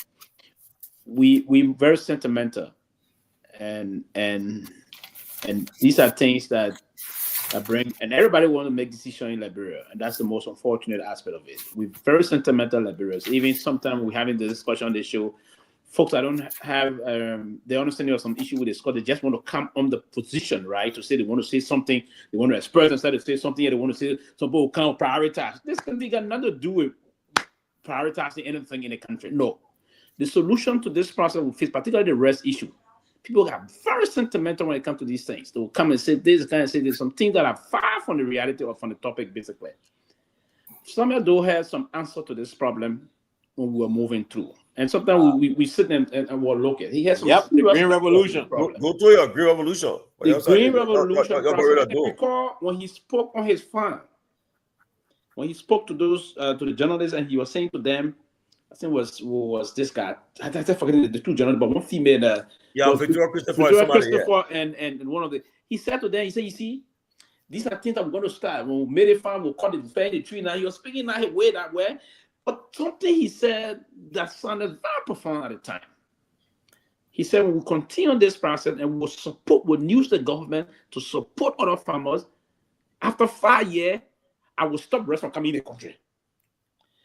we very sentimental, and these are things that bring, and everybody want to make decisions in Liberia, and that's the most unfortunate aspect of it. We're very sentimental Liberians. Even sometimes we're having the discussion on the show, folks that don't have the understanding of some issue with the Scott, they just want to come on the position, right? To say they want to say something, they want to express instead of say something, they want to say some people can't prioritize. This can be got nothing to do with prioritizing anything in the country. No. The solution to this process will face particularly the rest issue. People are very sentimental when it comes to these things. They will come and say this, kind of say there's some things that are far from the reality or from the topic, basically. Some of those have some answer to this problem when we were moving through. And sometimes we sit and we'll look at. He has some the Green Revolution. Go to your Green Revolution. The Green Revolution process. Recall when he spoke on his farm, when he spoke to those to the journalists, and he was saying to them, I think was this guy. I forget the two journalists, but one female. Victoria Christopher, and one of the. He said to them, he said, "You see, these are things that we're going to start. When we made a farm, we'll cut the tree. Now he was speaking that way, but something he said that sounded very profound at the time. He said, "We will continue this process and we'll use the government to support other farmers. After 5 years, I will stop rest from coming in the country."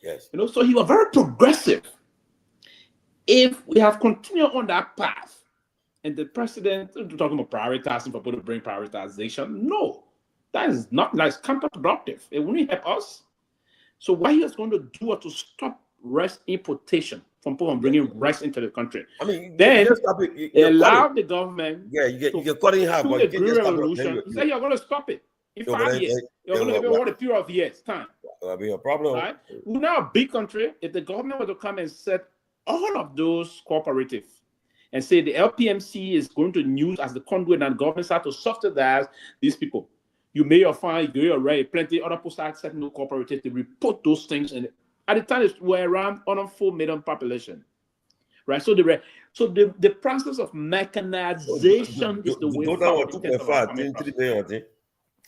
Yes. You know, so he was very progressive. If we have continued on that path, And the president talking about prioritizing for people to bring prioritization. No, that's counterproductive. It won't help us. So what he is going to do is to stop rice importation from people bringing rice into the country. I mean, then allow the government. Yeah, you get cut in half. Through the Green Revolution, you say you're going to stop it in 5 years. You're going to give it over a period of years time. That'll be a problem. Right? We're now a big country. If the government were to come and set all of those cooperatives and say the LPMC is going to use as the conduit and the government start to subsidize these people. You may have found you already plenty other people start setting no cooperatives to report those things. And at the time, we're around 4 million population. Right? So the process of mechanization is the way forward.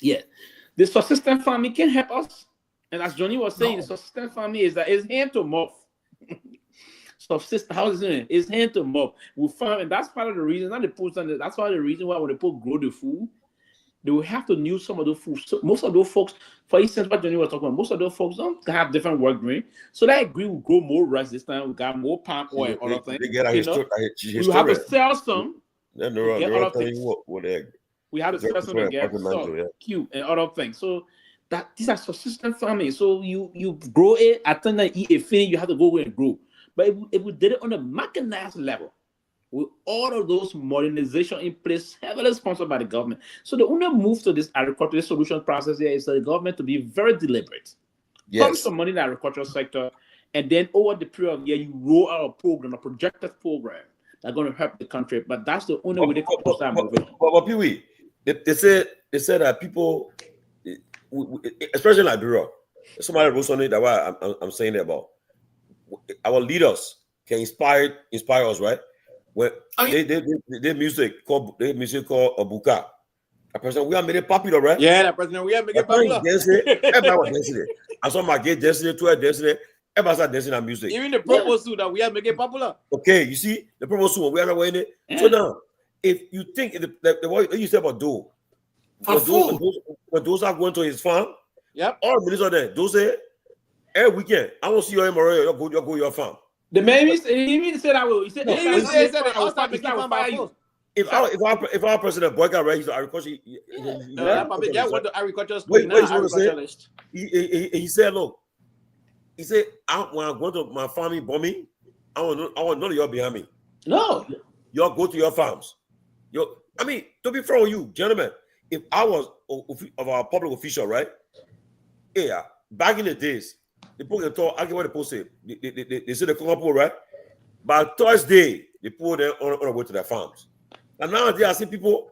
Yeah. The subsistence farming can help us. And as Johnny was saying, the subsistence farming is that it's hand to mouth. Subsistence, how is it? It's hand to mouth. We farm, and that's part of the reason. Not the post, that's part of the reason why when the people grow the food, they will have to use some of those food. So most of those folks, for instance, what Johnny was talking about, most of those folks don't have different work doing. So they agree we grow more rice this time. We got more palm oil, other things. They get you have to sell some. Then we have to sell some to get cute and other things. So that these are subsistence farming. So you grow it, at the time eat a thing, you have to go away and grow. But if we did it on a mechanized level, with all of those modernization in place, heavily sponsored by the government. So the only move to this agricultural solution process here is for the government to be very deliberate. Pump some money in the agricultural sector, and then over the period of the year, you roll out a program, a projected program that's going to help the country. But that's the only way they can start moving. But Pewee, they said that people, especially in Liberia, somebody wrote something that why I'm saying it about. Our leaders can inspire us, right? When they music called Abuka. A person we are made it popular, right? Yeah, that person we are making popular. Everybody was dancing. I saw my gay dancing, 12 dancing. Everybody started dancing that music. Even the proposal that we are making popular. Okay, you see the proposal we are not wearing it. So now, if you think the what you said about Doe, when those are going to his farm, all the ministers there, those say every weekend, I want to see your MRA, you go to your farm. The man he said I will. He said I will start making fire you. If our president boycott right, he's an agriculture. What the agriculture agriculturalist. He said, look, he said, when I go to my farming bombing, I want none of y'all behind me. No, y'all go to your farms. I mean, to be fair with you, gentlemen, if I was of our public official, right? Yeah, back in the days. The people can talk. I get what the people say. They say the couple, right? By Thursday, they pull them on the way to their farms. And nowadays, I see people.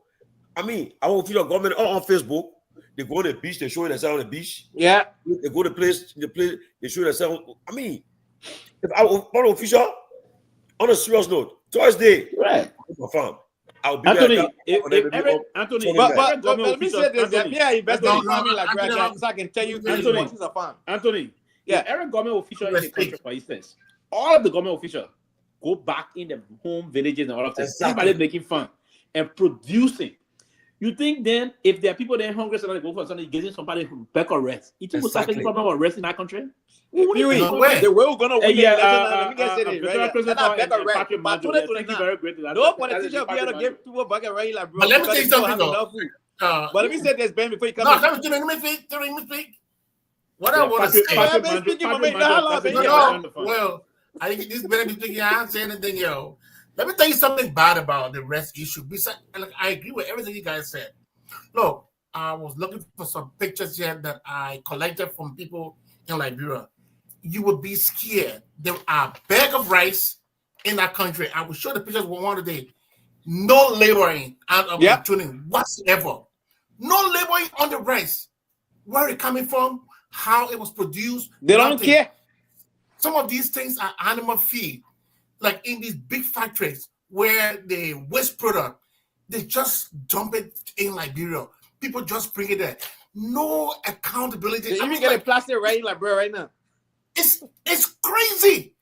I mean, I will feel government on Facebook. They go to the beach. They show themselves on the beach. Yeah. They go to the place. They show themselves. I mean, if I was an official, on a serious note, Thursday, right? My farm. I'll be Anthony, there. Anthony, but let me say this. Yeah, invest in farming like Garguah, so I can tell you what is a farm. Anthony. Yeah, every government official in the country, for instance, all of the government officials go back in the home villages and all of that. Everybody making fun and producing. You think then, if there are people that are hungry, so they go for something, getting somebody from back or rest. You think we'll start taking problem of rest in that country? The way we're gonna win let me get it right. Thank you very greatly. No politician will be able to give people back and right like bro. But let me tell you something though. But let me say this, Ben, before you come. No, let me speak. What I want to say. Well, I think this better be thinking I ain't saying anything, yo. Let me tell you something bad about the rest issue. Besides, I agree with everything you guys said. Look, I was looking for some pictures here that I collected from people in Liberia. You would be scared. There are a bag of rice in that country. I will show the pictures one day. No laboring out of tuning whatsoever. No laboring on the rice. Where it coming from? How it was produced. They don't care. Some of these things are animal feed, like in these big factories where they waste product, they just dump it in Liberia. People just bring it there. No accountability. You even get a plastic right in Liberia right now. It's crazy.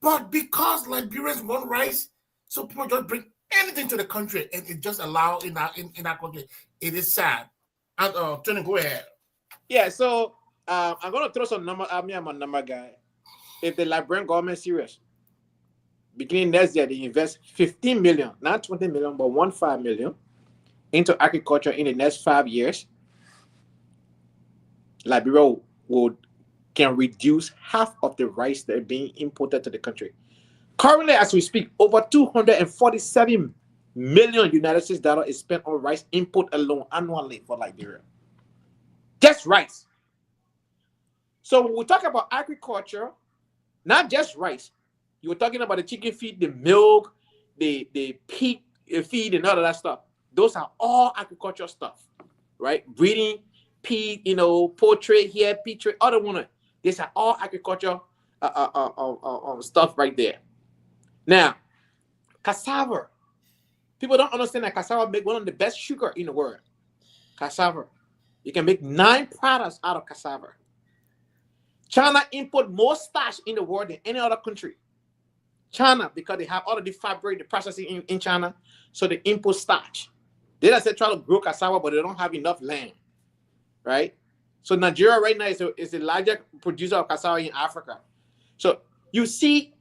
But because Liberians want rice, so people just bring anything to the country and it just allow in that country. It is sad. And Tony, go ahead. Yeah, so I'm gonna throw some number. I'm a number guy. If the Liberian government serious, beginning next year, they invest 15 million, not 20 million, but 15 million into agriculture in the next 5 years. Liberia can reduce half of the rice that are being imported to the country. Currently, as we speak, over 247 million United States dollars is spent on rice import alone annually for Liberia. Just rice. So when we talk about agriculture, not just rice, you were talking about the chicken feed, the milk, the pig feed, and all of that stuff. Those are all agricultural stuff, right? Breeding, pig, poultry here, pig, other one. These are all agriculture stuff right there. Now, cassava. People don't understand that cassava make one of the best sugar in the world. Cassava. You can make 9 products out of cassava. China import more starch in the world than any other country. China, because they have all of the fabric, the processing in China, so they import starch. They just try to grow cassava, but they don't have enough land, right? So Nigeria right now is the largest producer of cassava in Africa. So you see,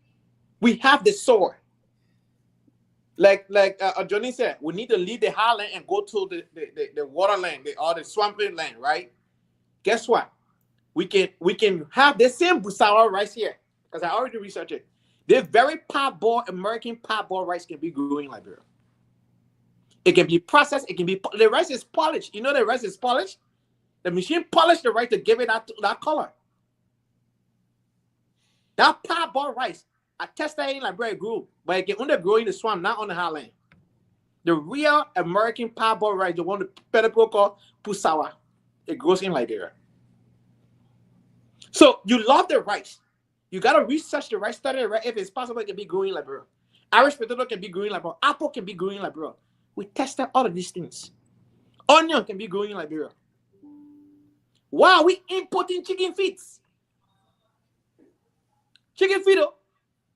we have the soil. Like Johnny said, we need to leave the highland and go to the waterland, or the swampland land, right? Guess what? We can have the same Busawa rice here, because I already researched it. The very parboiled American parboiled rice can be grown in Liberia. It can be processed. It can be, the rice is polished. You know the rice is polished. The machine polished the rice to give it that color. That parboiled rice, I tested it in Liberia, grew, but it can only grow in the swamp, not on the highland. The real American parboiled rice, the one the people call Busawa, it grows in Liberia. So you love the rice. You gotta research the rice, study the rice. If it's possible, it can be growing in Liberia. Irish potato can be growing in Liberia. Apple can be growing in Liberia. We tested all of these things. Onion can be growing in Liberia. Why are we importing chicken feet? Chicken feet,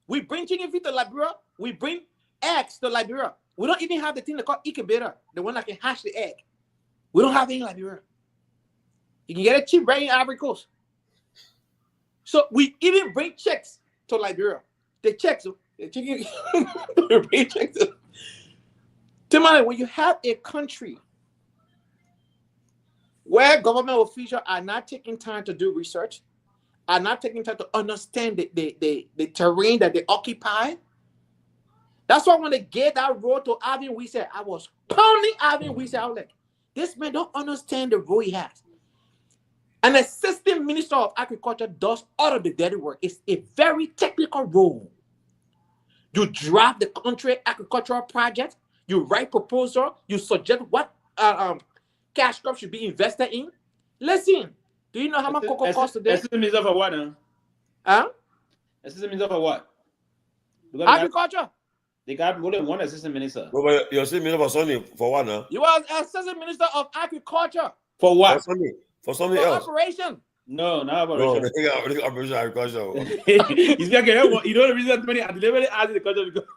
we bring chicken feet to Liberia. We bring eggs to Liberia. We don't even have the thing they call incubator, the one that can hatch the egg. We don't have it in Liberia. You can get it cheap right in Ivory Coast. So we even bring checks to Liberia. The checks, the chicken, we bring checks. Tomalin, when you have a country where government officials are not taking time to do research, are not taking time to understand the terrain that they occupy, that's why when they gave that road to Alvin Weezer, I was pounding Alvin Weezer. I was like, this man don't understand the role he has. An assistant minister of agriculture does all of the dirty work. It's a very technical role. You draft the country agricultural project, you write proposal, you suggest what cash crop should be invested in. Listen, do you know how much cocoa costs today? Assistant minister for what now? Huh? Assistant minister for what? Agriculture. They got more than one assistant minister. But you're assistant minister for something, for what now? You are assistant minister of agriculture. For what? For something else. Operation. No, not operation. No, they think operation agriculture. He's like, you know the reason many I deliberately asked the question because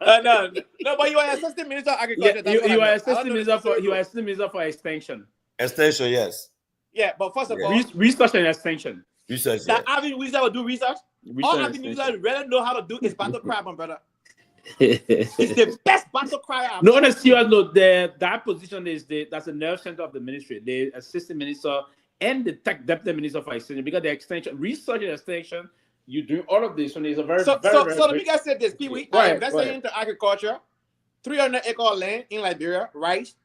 no, but you are assistant minister of agriculture. Yeah, you are assistant minister for extension. Extension, yes. Yeah, but first of all, research and extension. Research. That Alvin Weezer will do research. All Alvin Weezer really know how to do is battle cry, my brother. It's the best battle cry. No, on a serious note, that position that's the nerve center of the ministry. The assistant minister and the tech deputy minister for extension, because the extension, research and extension, you do all of this, and it's a very so let me guys say this, Pewee. I invested into agriculture, 300-acre land in Liberia, rice.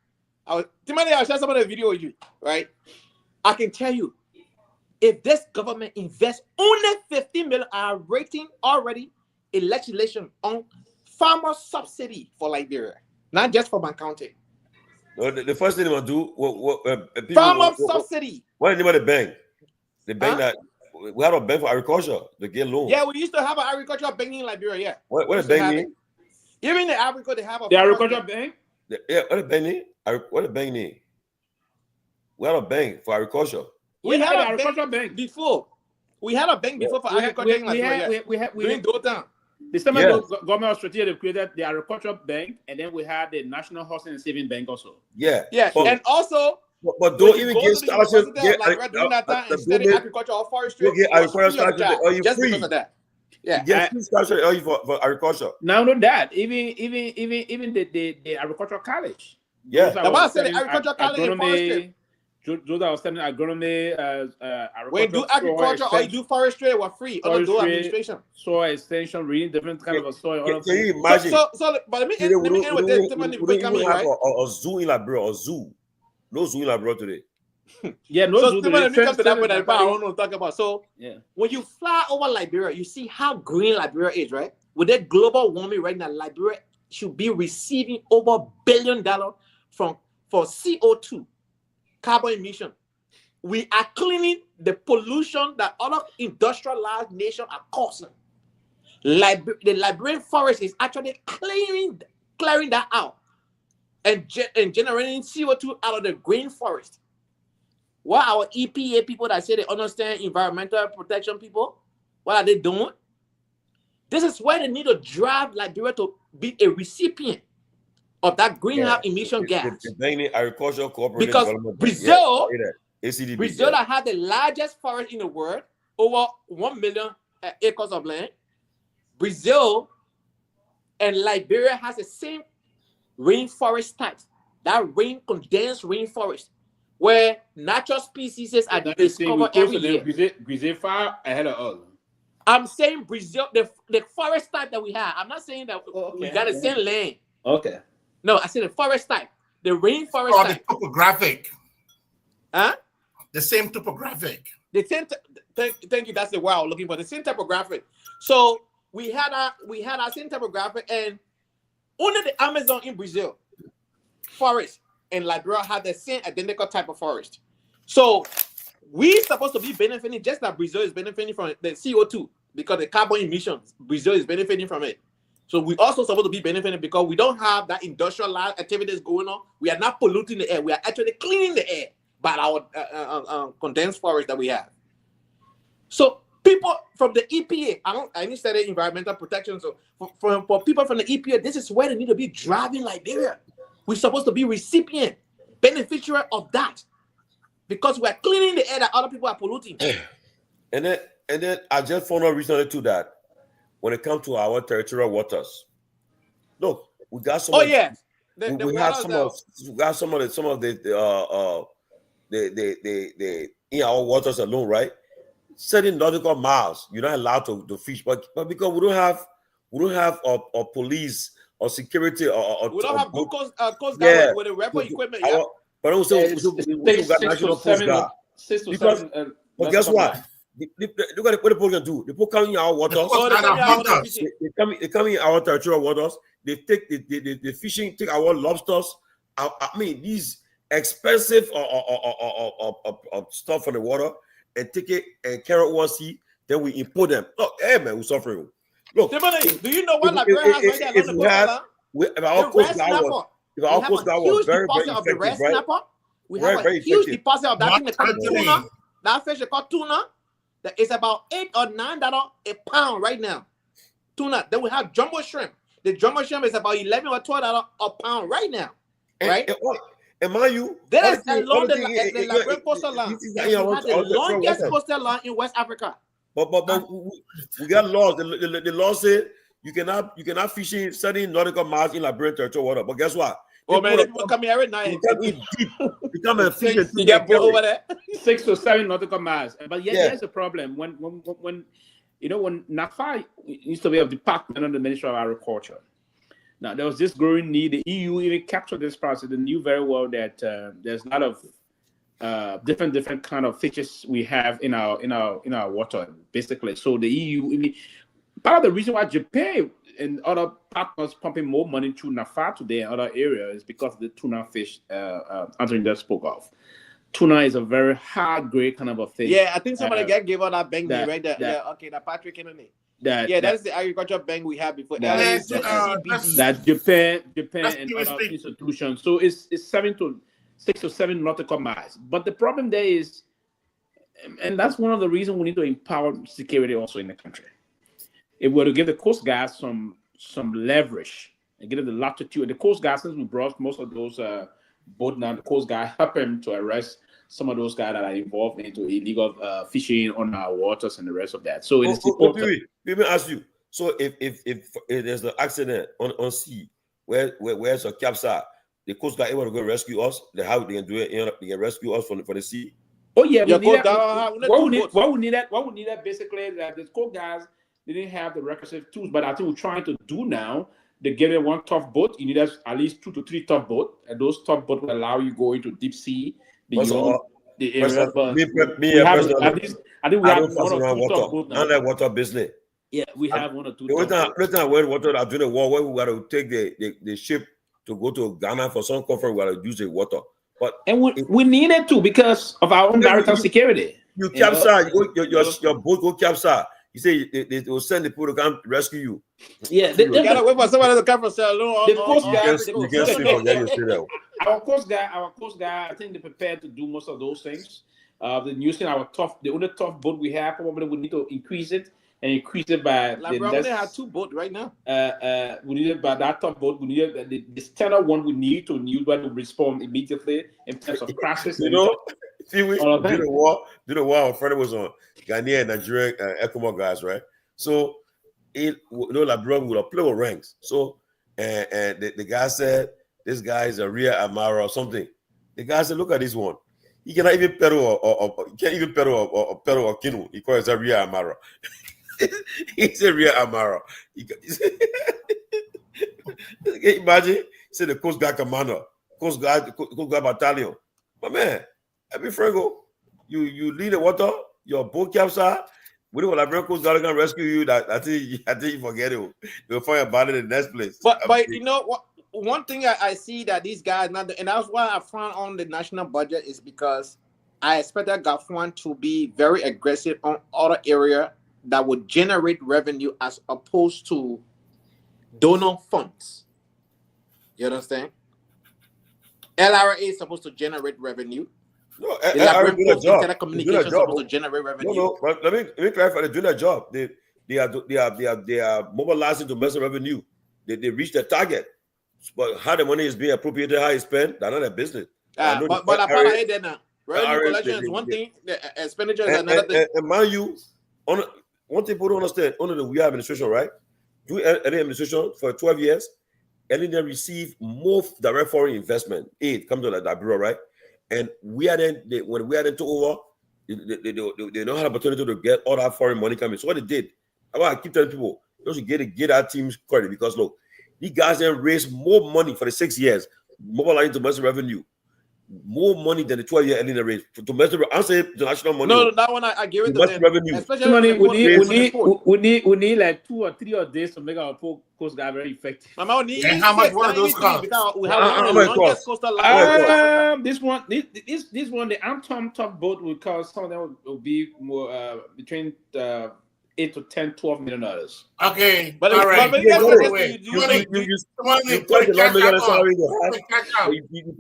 I'll share some of the video with you, right? I can tell you, if this government invests only 15 million, are rating already a legislation on farmer subsidy for Liberia, not just for my county. No, the first thing they want to do, farmer subsidy. What is the name of the bank? The bank that we have a bank for agriculture to get loans. Yeah, we used to have an agricultural bank in Liberia. Yeah. What the bank need? Even the agriculture, they have a agricultural bank. Yeah, what the bank need? What the bank need? We have a bank for agriculture. We had an agricultural bank before. We had a bank before for agriculture in Liberia. During Dothan. The same government of strategy, they created the agricultural bank, and then we had the National Housing and Saving Bank also. Yeah. And also, but don't even get scholarship. During that time and study agriculture or forestry. Get agriculture scholarship. Are you just free? because of that. Yeah, Yes, for agriculture. Now, not that. Even the agricultural college. Yeah. Those That's why I said the agricultural college in forestry. Those that are studying agronomy, when you do agriculture or you do forestry, we're free. Or do administration. Soil extension, reading different kind of a soil. Can you imagine? So, but let me end with this. We don't even have a zoo in Liberia, or zoo. No zoo in Liberia today. Yeah, no. So let me come to that point that I want to talk about. So yeah, when you fly over Liberia, you see how green Liberia is, right? With that global warming right now, Liberia should be receiving over $1 billion for CO2, carbon emission. We are cleaning the pollution that other industrialized nations are causing. The Liberian forest is actually clearing that out and generating CO2 out of the green forest. What our EPA people that say they understand environmental protection people, what are they doing? This is why they need to drive Liberia to be a recipient of that greenhouse emission gas. Agricultural cooperative because development. Brazil, ACDB, Brazil that has the largest forest in the world, over 1 million acres of land. Brazil and Liberia has the same rainforest type, that condensed rainforest, where natural species are discovered every year. Brazil far ahead of us. I'm saying Brazil, the forest type that we have. I'm not saying that we got the same land. Okay. No, I said the forest type, the rainforest type. The topographic. Huh? The same topographic. The same. Thank you. That's the word I was looking for. The same topographic. So we had our same topographic, and only the Amazon in Brazil forest and Liberia had the same identical type of forest. So we're supposed to be benefiting just like Brazil is benefiting from the CO2 because the carbon emissions, Brazil is benefiting from it. So we also supposed to be benefiting because we don't have that industrial activities going on. We are not polluting the air. We are actually cleaning the air by our condensed forest that we have. So people from the EPA, I need to say environmental protection. So for people from the EPA, this is where they need to be driving Liberia. We're supposed to be recipient, beneficiary of that, because we're cleaning the air that other people are polluting. And then I just found out recently too that when it comes to our territorial waters, look, we got some. Oh yes, we got some of the in our waters alone, right? Certain nautical miles, you're not allowed to fish, but because we don't have a police or security or we don't have good coast guard with the weapon equipment. Yeah. But also we got national coast guard. But guess what? Look at what the people can do. The people come in our waters. They come in our territorial waters. They take the fishing, take our lobsters. I mean, these expensive stuff from the water, and take it and carry it one sea. Then we import them. Look, hey man, we're suffering. Look, do you know what Liberia has right there on the coast? If our coast guard was very, very effective, right? We have a huge deposit of that thing called tuna. That fish is called tuna. That is about $8 or $9 a pound right now. Tuna. Then we have jumbo shrimp. The jumbo shrimp is about $11 or $12 a pound right now. Right? And mind you, that is along the Liberian coastal line. We have the longest coastal line in West Africa. But we got laws. The law said you cannot fish in certain nautical miles in Liberian territorial water. But guess what? Oh man, people come here every night. You come in deep. You come and fish. You get boat over there. 6 to 7 nautical miles. But there's a problem when NAFA used to be a department under the Ministry of Agriculture. Now there was this growing need. The EU even captured this process. They knew very well that there's a lot of different kind of fishes we have in our water, basically. So the EU, part of the reason why Japan and other partners pumping more money to NAFA today and other areas is because of the tuna fish Anthony just spoke of. Tuna is a very high grade kind of a fish. Yeah, I think somebody gave out that bank right there. That Patrick Kennedy. That's the agriculture bank we had before. That's Japan and other institutions. So it's 6 to 7 nautical miles. But the problem there is, and that's one of the reasons we need to empower security also in the country. If we were to give the Coast Guard some leverage and give them the latitude, the Coast Guard, since we brought most of those boats now, the Coast Guard help them to arrest some of those guys that are involved into illegal fishing on our waters and the rest of that. So it's important. Let me ask you. So if there's an accident on sea where's a capsize, the Coast Guard able to go rescue us? How they can do it? They can rescue us from the sea. Oh yeah, what we need that basically is that the Coast Guards didn't have the requisite tools, but I think we're trying to do now. They give you one tough boat. You need at least 2 to 3 tough boats, and those tough boats will allow you go into deep sea beyond the area. But I think we have 1 or 2 tough boats now. Unlike water business. Yeah, we have 1 or 2. Every time when water are doing the war, where we got to take the ship to go to Ghana for some conference, we got to use the water. And we need it too because of our own maritime security. You capsize, your boat go capsize. You say they will send the people to come rescue you. Yeah, they gotta wait for somebody to come from Salon. Our Coast Guard, I think they're prepared to do most of those things. Using the only tough boat we have, probably we need to increase it by. Like we only have 2 boats right now. We need it by that tough boat. We need the standard one. We need to use one to respond immediately in terms of crashes. See, we do the war. Our friend was on Ghanaian and Nigerian Ecomoc guys, right? So, Liberia will play with ranks. So, and the guy said, this guy is a real Amara or something. The guy said, look at this one. He cannot even pedal or can't even pedal or canoe. He calls it a real Amara. He's a real Amara. Imagine, say the Coast Guard commander, Coast Guard battalion. But man, every Franco, you lead the water, your boat capsize. We don't want Liberia Coast Guard to rescue you. I think you forget it. You'll find a body in the next place. But you know what? One thing I see that these guys not, and that's why I frown on the national budget is because I expect that government to be very aggressive on other area that would generate revenue as opposed to donor funds. You understand? LRA is supposed to generate revenue. No, telecommunications supposed to generate revenue. No, but let me clarify. They're doing their job. They are mobilizing domestic revenue. They reach their target. But how the money is being appropriated, how it's spent, that's not their business. But apart from that, revenue collection is one thing. The expenditure is another thing. And mind you, one thing people don't understand, under the Weir administration, right? Do any administration for 12 years, and then they receive more direct foreign investment aid comes to that bureau, right? And when we took over, they don't have the opportunity to get all that foreign money coming. So what they did, I keep telling people, you should get our teams credit because look, these guys then raised more money for the 6 years, mobilizing domestic revenue, more money than the 12-year earlier rate for domestic. I say international money. No, that one I give it to them. Revenue. Especially we need like 2 or 3 days to make our Coast Guard very effective. And how much one of those cost? We have one of the longest coastal lines. This one, the Antom top boat will cost. Some of them will be more between $8 to $10, $12 million. Okay, but all right. You pay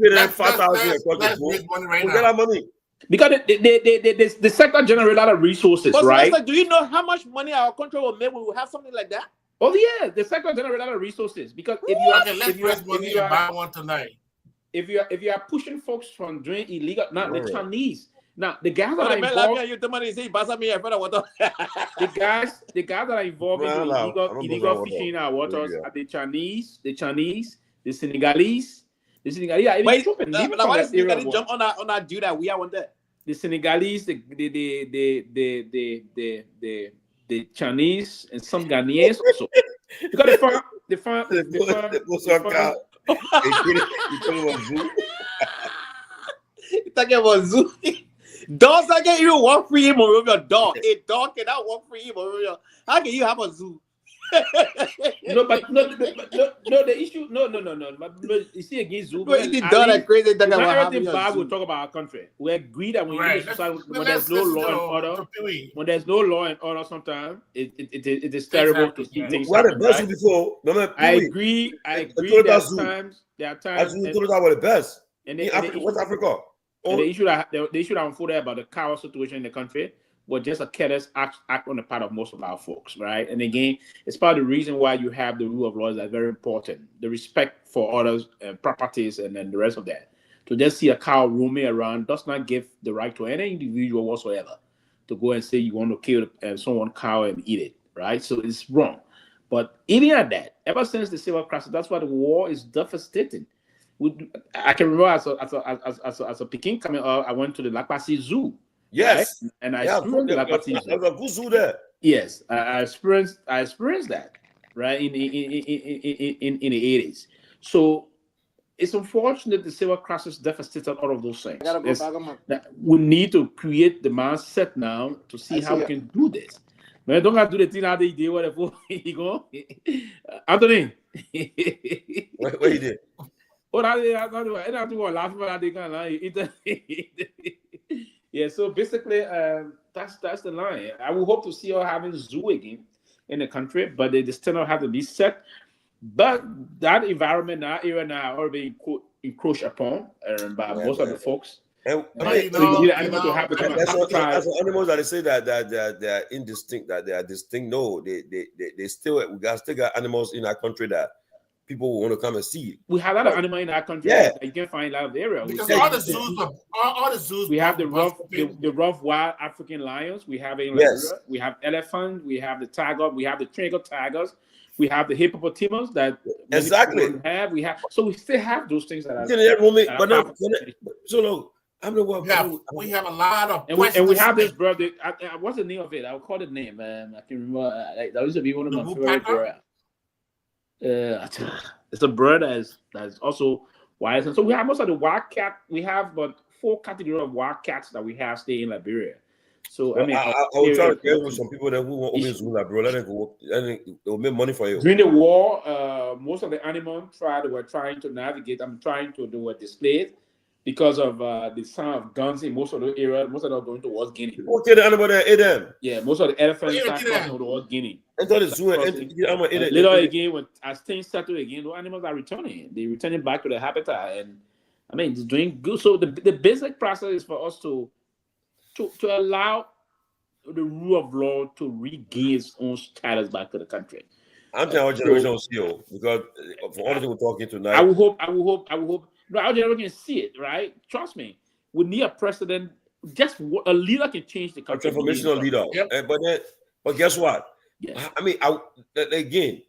them $5,000. Get our money because the sector generates a lot of resources, but right? So do you know how much money our country will make when we have something like that? Oh yeah, the sector generates a lot of resources because if you are pushing folks from doing illegal, not the Chinese. Now the guys that are involved, the guys that are involved in illegal fishing in our waters are the Chinese, the Senegalese. The Senegalese are even stopping. Why does Senegalese jump on that dude that we are one there? The Senegalese, the Chinese, and some Ghanaians also. Because they found you talking about zoo? Dogs that can even walk free him over your dog. A dog cannot walk free him over your. How can you have a zoo? No, the issue. No. You see, against zoo. But the dog that crazy thing about having bad. We talk about our country. We agree that when there's no law and order, sometimes it is terrible to see things happen. Right? I agree. There are times. You told us that was the best. And West Africa. And the issue that unfolded about the cow situation in the country was just a careless act on the part of most of our folks, right? And again, it's part of the reason why you have the rule of law that's very important. The respect for others' properties and then the rest of that. To just see a cow roaming around does not give the right to any individual whatsoever to go and say you want to kill someone's cow and eat it, right? So it's wrong. But even at that, ever since the civil crisis, that's why the war is devastating. I can remember as a Peking coming up, I went to the Lakpasi Zoo. Yes, right? And I experienced the Lakpasi Zoo. There's a good zoo there. Yes, I experienced that, right, in the 80s. So it's unfortunate the civil crisis devastated all of those things. We need to create the mindset now to see how we can do this. Man, don't have to do the thing how they did, whatever. You go, Anthony. What you did? Yeah, so basically, that's the line. I will hope to see us having zoo again in the country, but they still not have to be set. But that environment, that area now, already encroached upon by most of the folks. And animals that they say that they are indistinct, that they are distinct. No, they still got animals in our country that people want to come and see. We have a lot of animals in our country that you can find a lot of areas. Because all the zoos. We have the rough wild African lions. We have in Liberia. We have elephants. We have the tiger. We have the Trinidad tigers. We have the hippopotamus that exactly we have. So we still have those things that are. So look. We have a lot of and we have this bird. What's the name of it? I'll call the name. I can remember. That used to be one of my favorite birds. It's a bird that is also wild. So we have most of the wild cat. We have about 4 categories of wild cats that we have stay in Liberia. So I mean, I will try to get with some people that who want to Liberia. Let them go. They'll make money for you. During the war, most of the animals were trying to navigate. They were displayed. Because of the sound of guns in most of the area, most of them are going towards Guinea. Okay, the animal there, eat them. Yeah, most of the elephants are going towards Guinea. Enter the zoo later again, when as things settle again, the animals are returning. They're returning back to the habitat, and I mean, it's doing good. So the basic process is for us to allow the rule of law to regain its own status back to the country. I'm telling our generation still because for all the people talking tonight, I will hope. No, our generation can see it, right? Trust me. We need a president. Just a leader can change the country. A transformational leader. Yep. But guess what? Yes. I mean, again,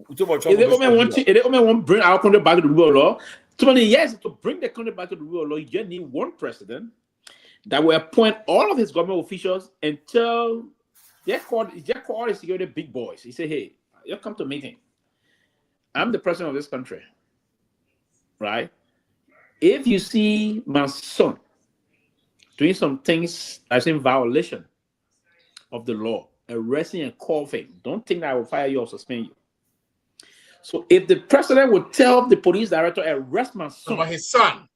we talk about Trump. If they want to bring our country back to the rule of law, to bring the country back to the rule of law, you just need one president that will appoint all of his government officials until they call the security big boys. He say, hey, you come to meeting. I'm the president of this country, right? If you see my son doing some things that's in violation of the law, arresting and coughing, don't think that I will fire you or suspend you. So if the president would tell the police director, arrest my son, his son,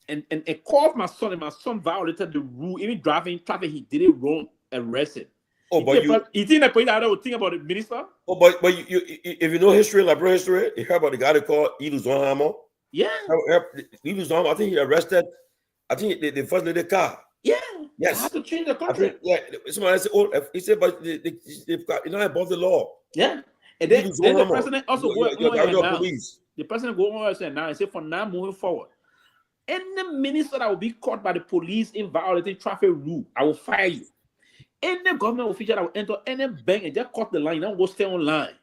and call my son, and my son violated the rule, even driving traffic, he did it wrong, arrest him. Oh, but you think the police director would think about the minister? Oh, but you if you know history, Liberia history, you heard about the guy they called Ilu Zonhamo? Yeah. Ilu Zonhamo, I think he arrested, I think the first lady car. Yeah. Yes. I have to change the country. Somebody said, he said, but they've got, above the law. Yeah. And then the president also the president go on and say now and say from now moving forward, any minister that will be caught by the police in violating traffic rule, I will fire you. Any government official that will enter any bank and just cut the line, don't go stay online.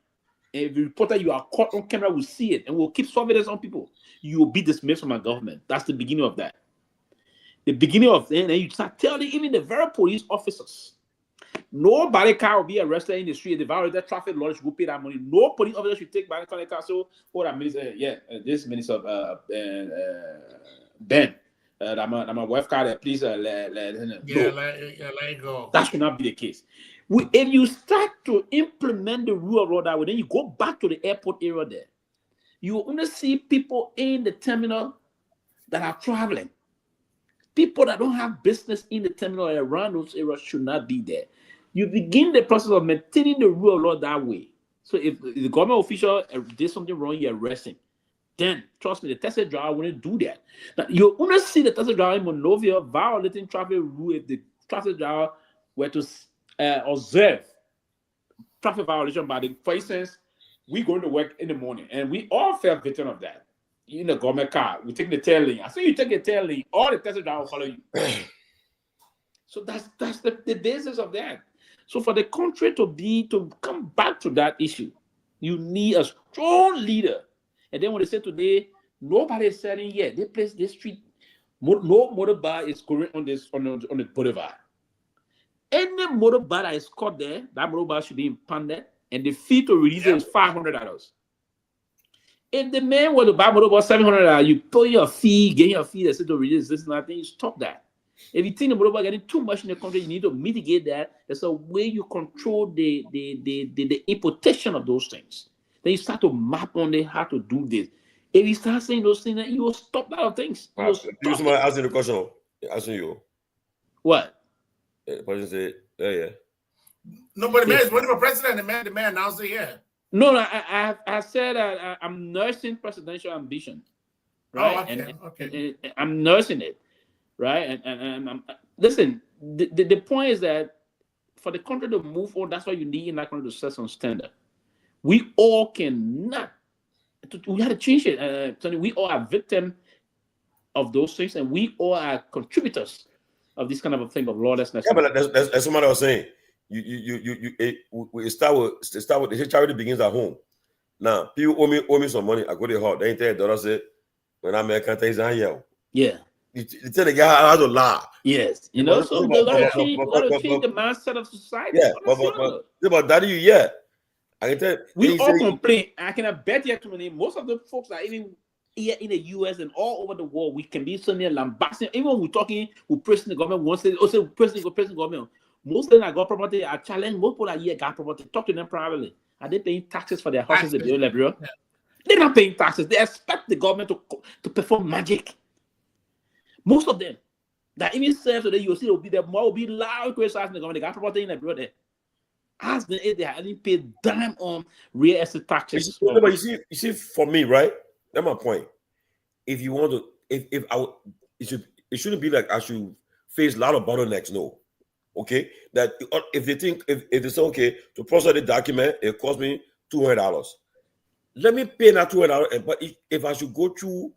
And if you report that you are caught on camera, we'll see it and we'll keep surveillance on people. You will be dismissed from our government. That's the beginning of that. The beginning of then, and you start telling even the very police officers, nobody car will be arrested in the street. They violate that traffic law, should go pay that money. No police officer should take back the car. So, that minister, this minister, Ben, my wife car, please let it go. That should not be the case. If you start to implement the rule of law that way, then you go back to the airport area there. You will only see people in the terminal that are traveling. People that don't have business in the terminal around those areas should not be there. You begin the process of maintaining the rule of law that way. So if the government official did something wrong, you arrest him. Then, trust me, the taxi driver wouldn't do that. Now, you only see the taxi driver in Monrovia violating traffic rule if the traffic driver were to observe traffic violation by the, for instance, we going to work in the morning and we all fell victim of that. You in the government car, we take the tail lane. I see you take the tail lane, all the taxi driver will follow you. So that's the basis of that. So for the country to come back to that issue, you need a strong leader. And then when they say today, nobody is selling yet. They place this street. No motorbike is going on the boulevard. Any motorbike that is caught there, that motorbike should be impounded, and the fee to release it is $500. If the man were to buy motorbike $700, you pay your fee, get your fee, that's it to release this and that thing, you stop that. If you think the motorbike getting too much in the country, you need to mitigate that. There's a way you control the importation of those things. Then you start to map on how to do this. If you start saying those things, then you will stop a lot of things. You somebody asking the question, asking you. What? The person said, yeah. No, but the man is running for president. The man announced it here. No, I said I'm nursing presidential ambition, right? Oh, okay. And I'm nursing it, right? And I'm, listen, the point is that for the country to move on, that's why you need in that country to set some standard. We all cannot. We have to change it. Tony, we all are victims of those things, and we all are contributors of this kind of a thing of lawlessness. Yeah, but that's somebody was saying. We start with the charity begins at home. Now people owe me some money. I go to the heart. They ain't tell daughter say when I'm American things on here. Yeah. You tell the guy how to lie. Yes, you know. So we gotta change the mindset of society. Yeah, but that I can tell. We all complain. I can bet you to most of the folks are even here in the US and all over the world. We can be so near lambasting. Even when we're talking, we pressing the government. Once they also pressing government. Most of them that got property are challenged. Most people are here got property. Talk to them privately. Are they paying taxes for their houses in the Liberia? Yeah. They're not paying taxes. They expect the government to perform magic. Most of them that even serve today, you'll see there will be loud criticizing the government. They got property in Liberia. Ask them if they hadn't paid dime on real estate taxes. But you see, for me, right? That's my point. If you want to, it shouldn't be like I should face a lot of bottlenecks. No. Okay, that if they think if it's okay to process the document, it cost me $200. Let me pay that $200. But if I should go through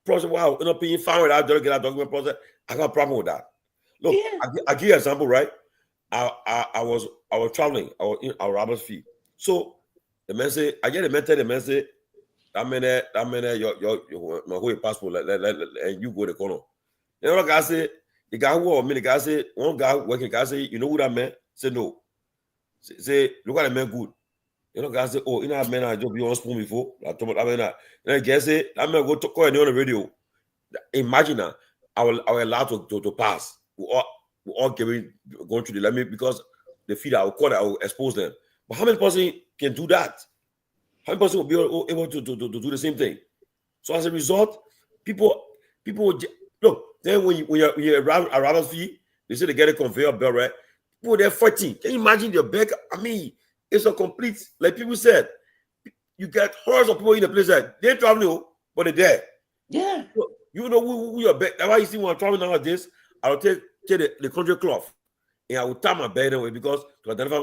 process, wow, end up paying $500 to get that document process, I got a problem with that. Look, I give you an example, right? I was traveling, I was in our Robert's fee. So the man say, I get the man say, that man, your passport, and you go to the corner. You know what I say? The guy who or me, the guy say, one guy working, the guy say, you know who that man? Say no. Say, look at the man good. You know, guy say, oh, you know that man I just be on spoon before. I told that man that. Then the guy say, that man go to call on the radio. Imagine that I will allow to pass. We all going through the limit because the feed I will call, I will expose them. But how many person can do that? How many person will be able to do the same thing? So as a result, people look. Then when you're around a fee, they say they get a conveyor belt, right? People they're fighting. Can you imagine your back? I mean, it's a complete, like people said, you get hundreds of people in the place that they're traveling, but they're there. Yeah. You know who your back. That's why you see when I'm traveling nowadays, I'll take the country cloth and I will tie my bag away because to identify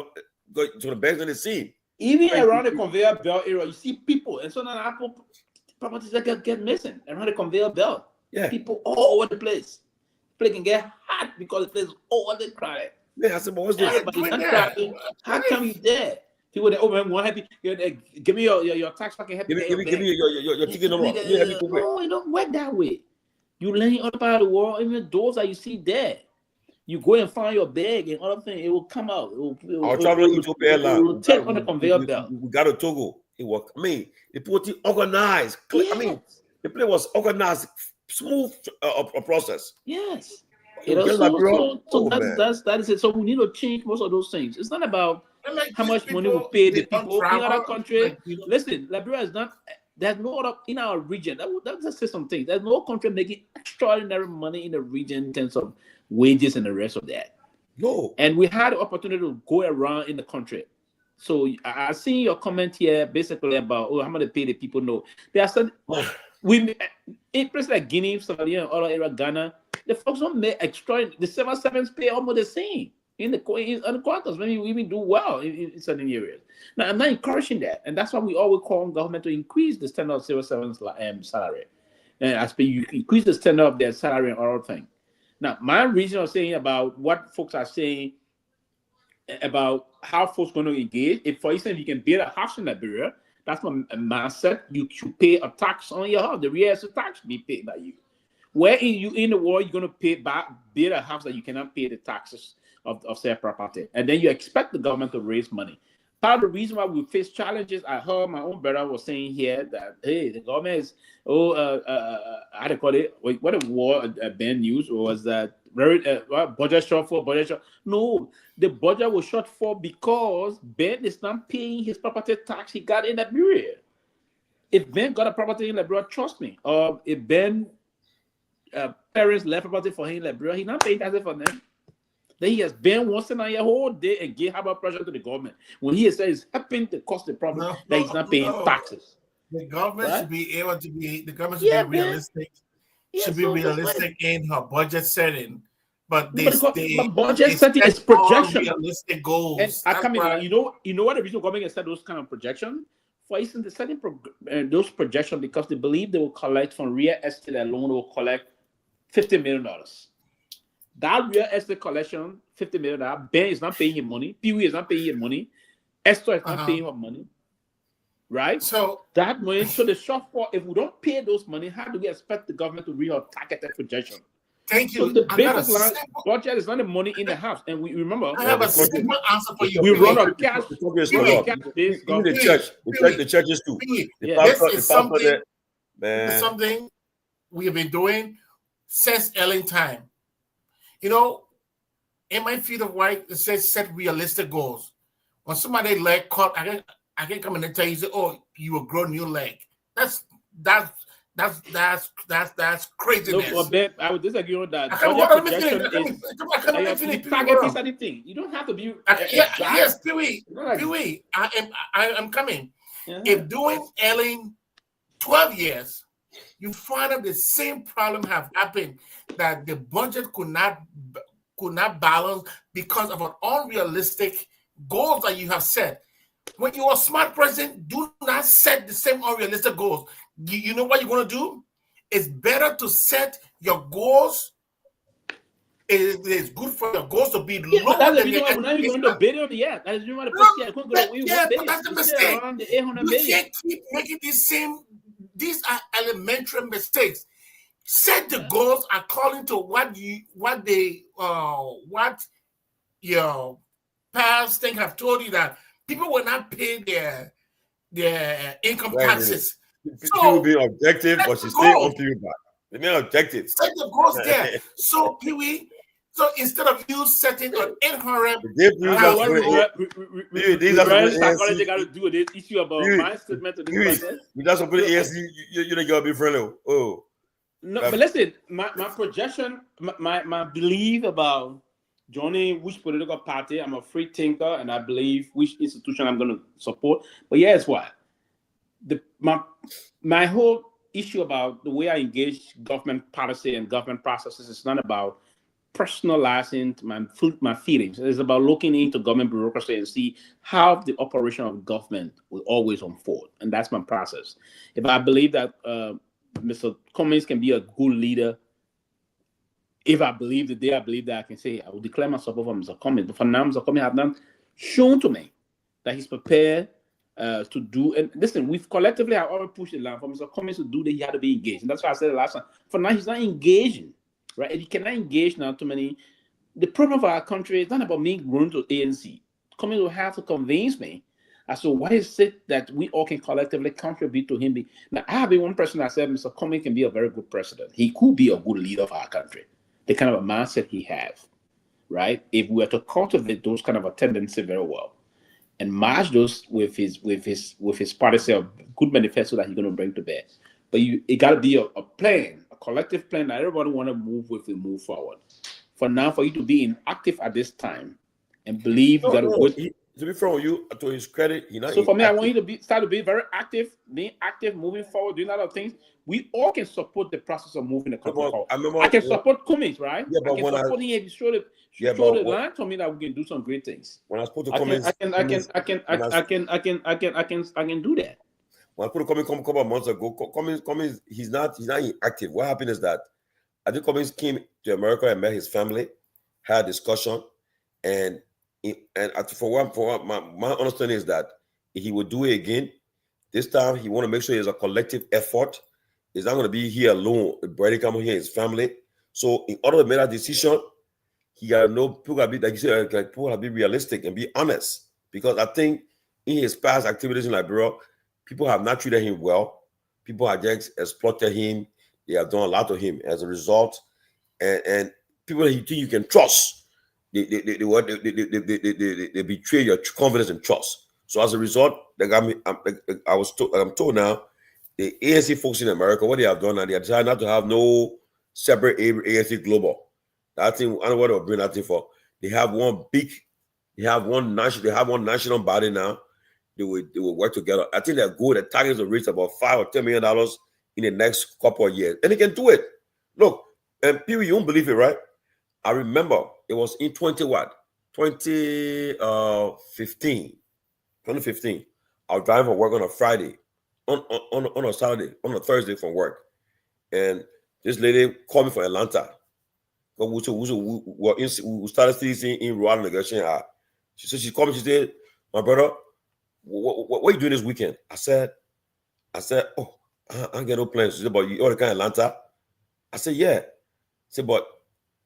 so the bag's in the scene. Even around the conveyor belt area, you see people, and so now Apple properties that get missing around the conveyor belt. Yeah, people all over the place. Place can get hot because the place is all the crowded. Yeah, I said, but what's this? How come you there? People that open one happy. Give me your tax fucking happy. Give me your ticket number. No, it don't work that way. You land all about the world, even those that you see there. You go and find your bag and other thing, it will come out. Our traveling Ethiopia Airlines. Will take on the conveyor belt. We got a Togo. It was. I mean, the people organized. Yes. I mean, the place was organized. Smooth process. Yes. That is it. So we need to change most of those things. It's not about how much money we pay the people in other countries. Listen, Liberia is not. There's no other in our region. That just say some things. There's no country making extraordinary money in the region in terms of wages and the rest of that. No. And we had the opportunity to go around in the country. So I see your comment here basically about how much they pay the people. No, they are said. In places like Guinea, Somalia, and other area, Ghana, the folks don't make extra. The 7/7s pay almost the same. in the quarters when we even do well in certain areas. Now, I'm not encouraging that, and that's why we always call on government to increase the standard of civil servants' salary, and I suppose you increase the standard of their salary and other things. Now, my reason of saying about what folks are saying about how folks going to engage, if for instance you can build a house in Liberia, that's my mindset. You should pay a tax on your house. The real estate tax should be paid by you. Where in the world you're going to build a house that you cannot pay the taxes of said property, and then you expect the government to raise money? Part of the reason why we face challenges, I heard my own brother was saying here that, hey, the government is, how to call it, what a war Ben news, or was that very budget shortfall? No, the budget was shortfall because Ben is not paying his property tax he got in Liberia. If Ben got a property in Liberia, trust me, if Ben parents left property for him in Liberia, he's not paying taxes for them. Then he has been once in a whole day and give high pressure to the government when he says it's helping to cost the problem that he's not paying taxes. The government should be able to be. The government should be realistic. Should be realistic in her budget setting. But budget setting is projection. Realistic goals. And I come in. You know what the reason government has set those kind of projections? For instance, they're setting those projections because they believe they will collect from real estate alone. They will collect $50 million. That real estate collection, $50 million, Ben is not paying him money. Pewee is not paying him money. Esther is not paying him money. Right? So that money, so the shortfall, if we don't pay those money, how do we expect the government to reach our targeted projection? Thank you. So the biggest budget is not the money in the house. And we remember, I have a simple answer for you. We run on cash. Even the church, the churches too. This is something we have been doing since early time. You know, in my field of work, it says set realistic goals. When somebody leg cut, I can come in and tell you, say, "Oh, you will grow new leg." That's craziness. No, Ben, I would disagree with that. You don't have to be. Yes, Pewee, I'm coming. Yeah. If doing Ellen 12 years, you find out the same problem have happened, that the budget could not balance because of an unrealistic goals that you have set. When you're a smart president, do not set the same unrealistic goals. You know what you're going to do? It's better to set your goals. It is good for your goals to be lower than your expectations. But that's the mistake. You can't keep making these are elementary mistakes. Set the goals according to what your past thing have told you, that people will not pay their income taxes. People being objective, but she's still on Pewee back. They mean objective. Set the goals there. So Pewee, so instead of you setting an inherent, these are psychology got to do with this issue about my statement to this person. That's what ASC, you don't gotta be friendly. Oh. No, but listen, my projection, my belief about joining which political party, I'm a free thinker and I believe which institution I'm going to support. But here's why. My whole issue about the way I engage government policy and government processes is not about personalizing my feelings. It's about looking into government bureaucracy and see how the operation of government will always unfold. And that's my process. If I believe that Mr. Cummings can be a good leader, if I believe that I can say I will declare my support for Mr. Cummings. But for now, Mr. Cummings has not shown to me that he's prepared to do. And listen, we've collectively have already pushed the line for Mr. Cummings to do that. He had to be engaged, and that's why I said the last time. For now, he's not engaging, right? And he cannot engage now. Too many. The problem of our country is not about me going to ANC. Cummings will have to convince me as to why is it that we all can collectively contribute to him. Now, I have been one person that said Mr. Cummings can be a very good president. He could be a good leader of our country. The kind of a mindset he has, right? If we were to cultivate those kind of a tendency very well, and match those with his policy of good manifesto that he's going to bring to bear, but it got to be a plan, a collective plan that everybody want to move with and move forward. For now, for you to be inactive at this time and believe you got to wait. to be fair with you, to his credit, he not. So for me, I want you to start to be very active, being active, moving forward, doing a lot of things. We all can support the process of moving the country forward. I can support Cummings, right? Yeah, but I can support him if you show the line to me that we can do some great things. When I spoke to Cummings, I can do that. When I put a couple of months ago, Cummings, he's not active. What happened is that I think Cummings came to America and met his family, had a discussion, and my understanding is that he will do it again. This time he want to make sure there's a collective effort. He's not going to be here alone. Brady coming here, his family. So in order to make that decision, he got to know people got to be, like you said, like people got to be realistic and be honest. Because I think in his past activities in Liberia, people have not treated him well. People have just exploited him. They have done a lot to him as a result. And people that you think you can trust, they betray your confidence and trust. So as a result, I'm told now, the ANC folks in America, what they have done now, they have decided not to have no separate ANC global. I think I don't know what they'll bring that thing for. They have one national body now. They will work together. I think their goal, the target is to reach about $5 or $10 million in the next couple of years. And they can do it. Look, and people, you won't believe it, right? I remember it was in 2015. I was driving for work on a Friday, on a Saturday, on a Thursday from work. And this lady called me from Atlanta. We started seeing in Rwanda negotiating. She called me, she said, my brother, what are you doing this weekend? I said, oh, I get no plans. She said, but you already come to Atlanta? I said, yeah. I said, but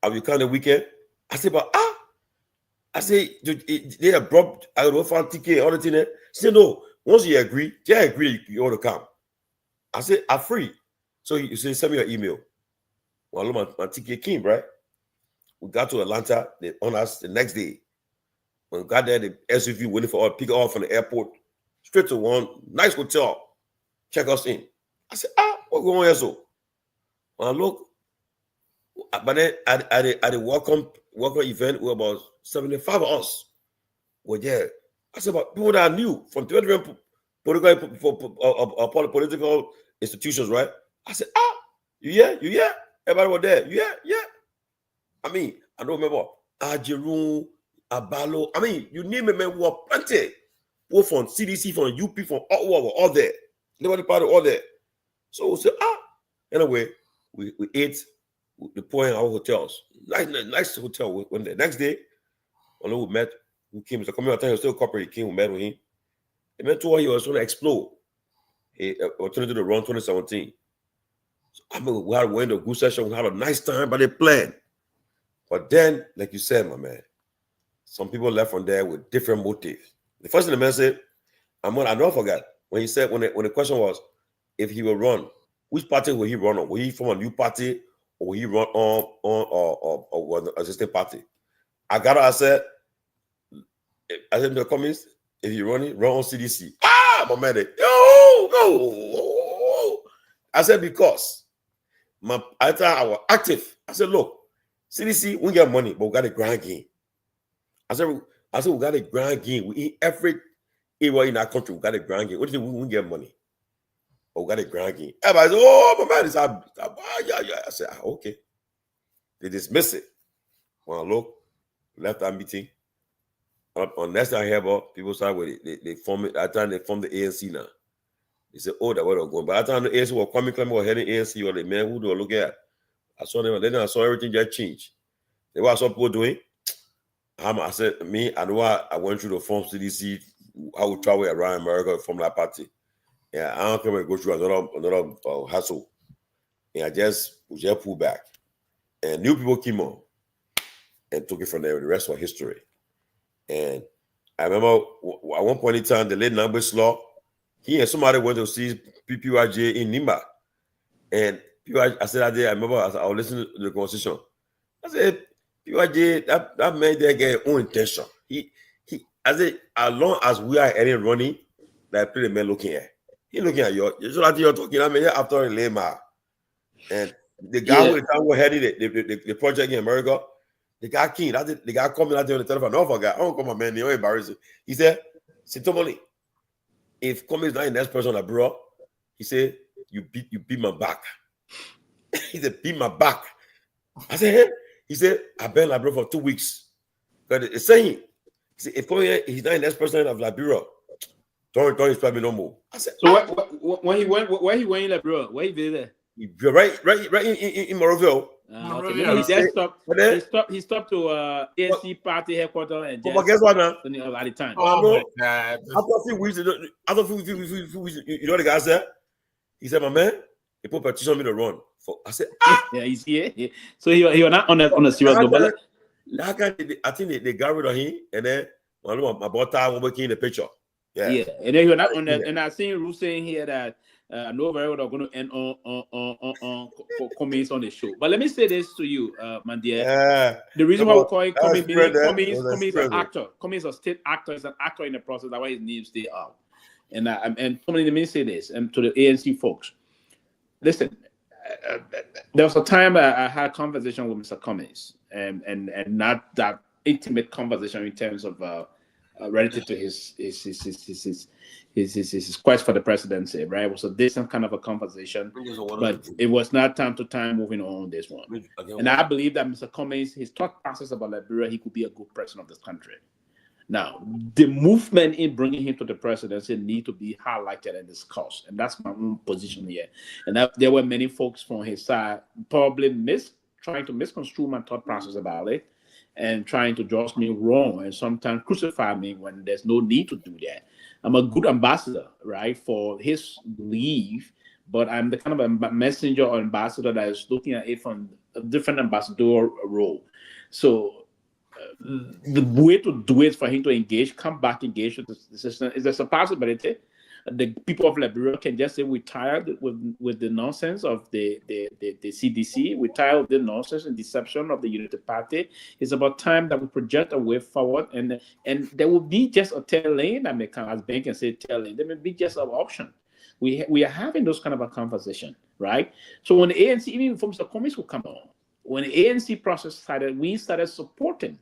are you coming the weekend? I said, but I said, they have brought, I don't know, for ticket, all the thing there. She said, no, once you agree, you ought to come. I said, I'm free. So you said, send me your email. Well, my ticket came, right? We got to Atlanta, they on us the next day. When we got there, the SUV waiting for us, pick us up from the airport, straight to one nice hotel, check us in. I said, what's going on here, so? When I look, but then at the welcome event, we were about 75 of us were there. I said, but people that I knew from different political institutions, right? I said, you yeah? Everybody was there. Yeah. I mean, I don't remember. Ajeru, Abalo. I mean, you name it, man, we were plenty. Both from CDC, from UP, from all there. Nobody part of all there. So we said, anyway, we ate the point in our hotels. Nice hotel. We went there. Next day, when we met, we came. So coming out, he was still corporate. He came, we met with him. He meant to he was going to explode. He turned to the run 2017. So, I mean, we went to a good session. We had a nice time, but they planned. But then, like you said, my man, some people left from there with different motives. The first thing the man said, I never forgot when he said, when the question was, if he will run, which party will he run on? Will he form a new party, or will he run on an existing party? I said to the comments, if you run on CDC. My man, no. I said, because I thought I was active. I said, look, CDC, we get money, but we got a grand game. I said, we got a grand game. We eat every area in our country. We got a grand game. What do you think we get money? But we got a grand game. Everybody said, oh, my man is yeah. I said, okay. They dismiss it. When I look, left that meeting. On next time I hear about people started with it. They form it. At the time they formed the ANC now. They said, oh, that way they're going. But at the time the ANC were coming, were heading ANC, or the man who do I look at? I saw them, and then I saw everything just change. They what I saw people doing. I said, I know I went through the form CDC, I would travel around America from that party. Yeah, I don't come and go through another hassle. And I just pulled back. And new people came on and took it from there. The rest was history. And I remember at one point in time, the late Numbers Law, he and somebody went to see PPYJ in Nimba. And I said that day, I remember I was listening to the conversation. I said, PYJ, that man there get his own intention. I said, as long as we are any running, that play the man looking at. He looking at you. So that you're talking, I mean, after a lame. And the guy who was heading the project in America, The guy king, the guy called me that day on the telephone. No, guy, I don't call my man. They embarrassing. He said, Tomalin, if Comey is not the next person, bro, he said, you beat my back. He said, beat my back. I said, hey. He said, I've been Liberia for 2 weeks. But it's saying, he said, if Comey he's not the next president of Liberia, don't expect me no more. I said, so when he went, where he went in Liberia? Where he did that? Right in Moroville. Okay. He stopped to ANC party headquarters and just. But guess what now? At the time. Oh my God! After a few weeks, you know the guy said? He said, "My man, he put petition on me to run." I said, Yeah, he's here. Yeah. So he was not on a serious note. I think they got rid of him, and then my boy was working in the picture. Yeah, and then he was not on that. And I seen Ruth saying here that no very well are going to end on comments on the show. But let me say this to you, my dear. The reason why we call it Comey is an actor. Comey is a state actor. He's an actor in the process. That's why his name stay out. And let me say this and to the ANC folks. Listen, there was a time I had a conversation with Mr. Cummings, and not that intimate conversation in terms of relative to his quest for the presidency, right? It was a decent kind of a conversation, but it was not time to time moving on this one. And I believe that Mr. Cummings, his thought process about Liberia, he could be a good president of this country. Now, the movement in bringing him to the presidency need to be highlighted and discussed, and that's my own position here. And there were many folks from his side probably trying to misconstrue my thought process about it, and trying to judge me wrong and sometimes crucify me when there's no need to do that. I'm a good ambassador, right, for his belief, but I'm the kind of a messenger or ambassador that is looking at it from a different ambassador role. So the way to do it for him to come back engage with the system, is there's a possibility. The people of Liberia can just say we're tired with the nonsense of the CDC. We're tired of the nonsense and deception of the Unity Party. It's about time that we project a way forward, and there will be just a tail lane that may come, as Ben can say tail lane. There may be just an option. We are having those kind of a conversation, right? So when the ANC, even from Mr. Cummings will come on, when the ANC process started, we started supporting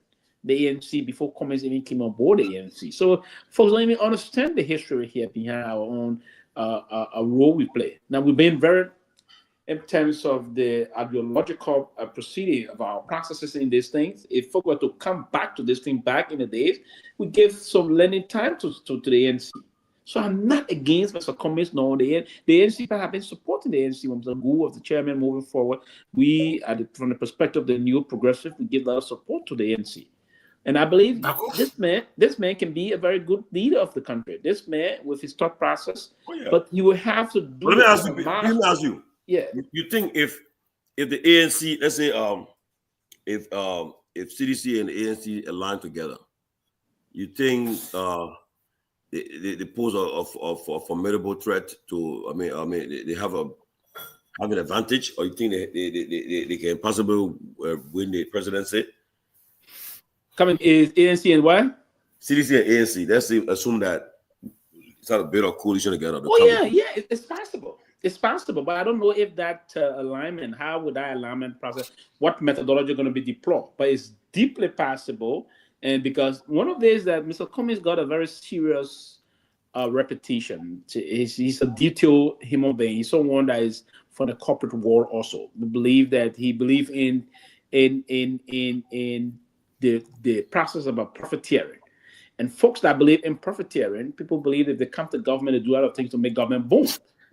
the ANC before Cummings even came on board the ANC. So folks don't even understand the history here behind our own a role we play. Now we've been very, in terms of the ideological proceeding of our processes in these things. If folks were to come back to this thing back in the days, we give some learning time to the ANC. So I'm not against Mr. Cummings, no. The ANC have been supporting the ANC from the Guar of the chairman moving forward. We, from the perspective of the new progressive, we give a lot of support to the ANC. And I believe this man can be a very good leader of the country. This man with his thought process, but he will have to do. Let me ask you. Yeah. You think if the ANC, let's say, if CDC and the ANC align together, you think they pose a formidable threat to? I mean, they have an advantage, or you think they can possibly win the presidency? Coming is ANC and what? CDC and ANC. Let's assume that it's not a bit of coalition together. It's possible. It's possible, but I don't know if that alignment, how would that alignment process, what methodology going to be deployed? But it's deeply possible, and because one of these that Mr. Cummings got a very serious reputation. He's a detailed human being. He's someone that is from the corporate world also. We believe that he believes in the process about profiteering. And folks that believe in profiteering, people believe that they come to government to do other things to make government boom.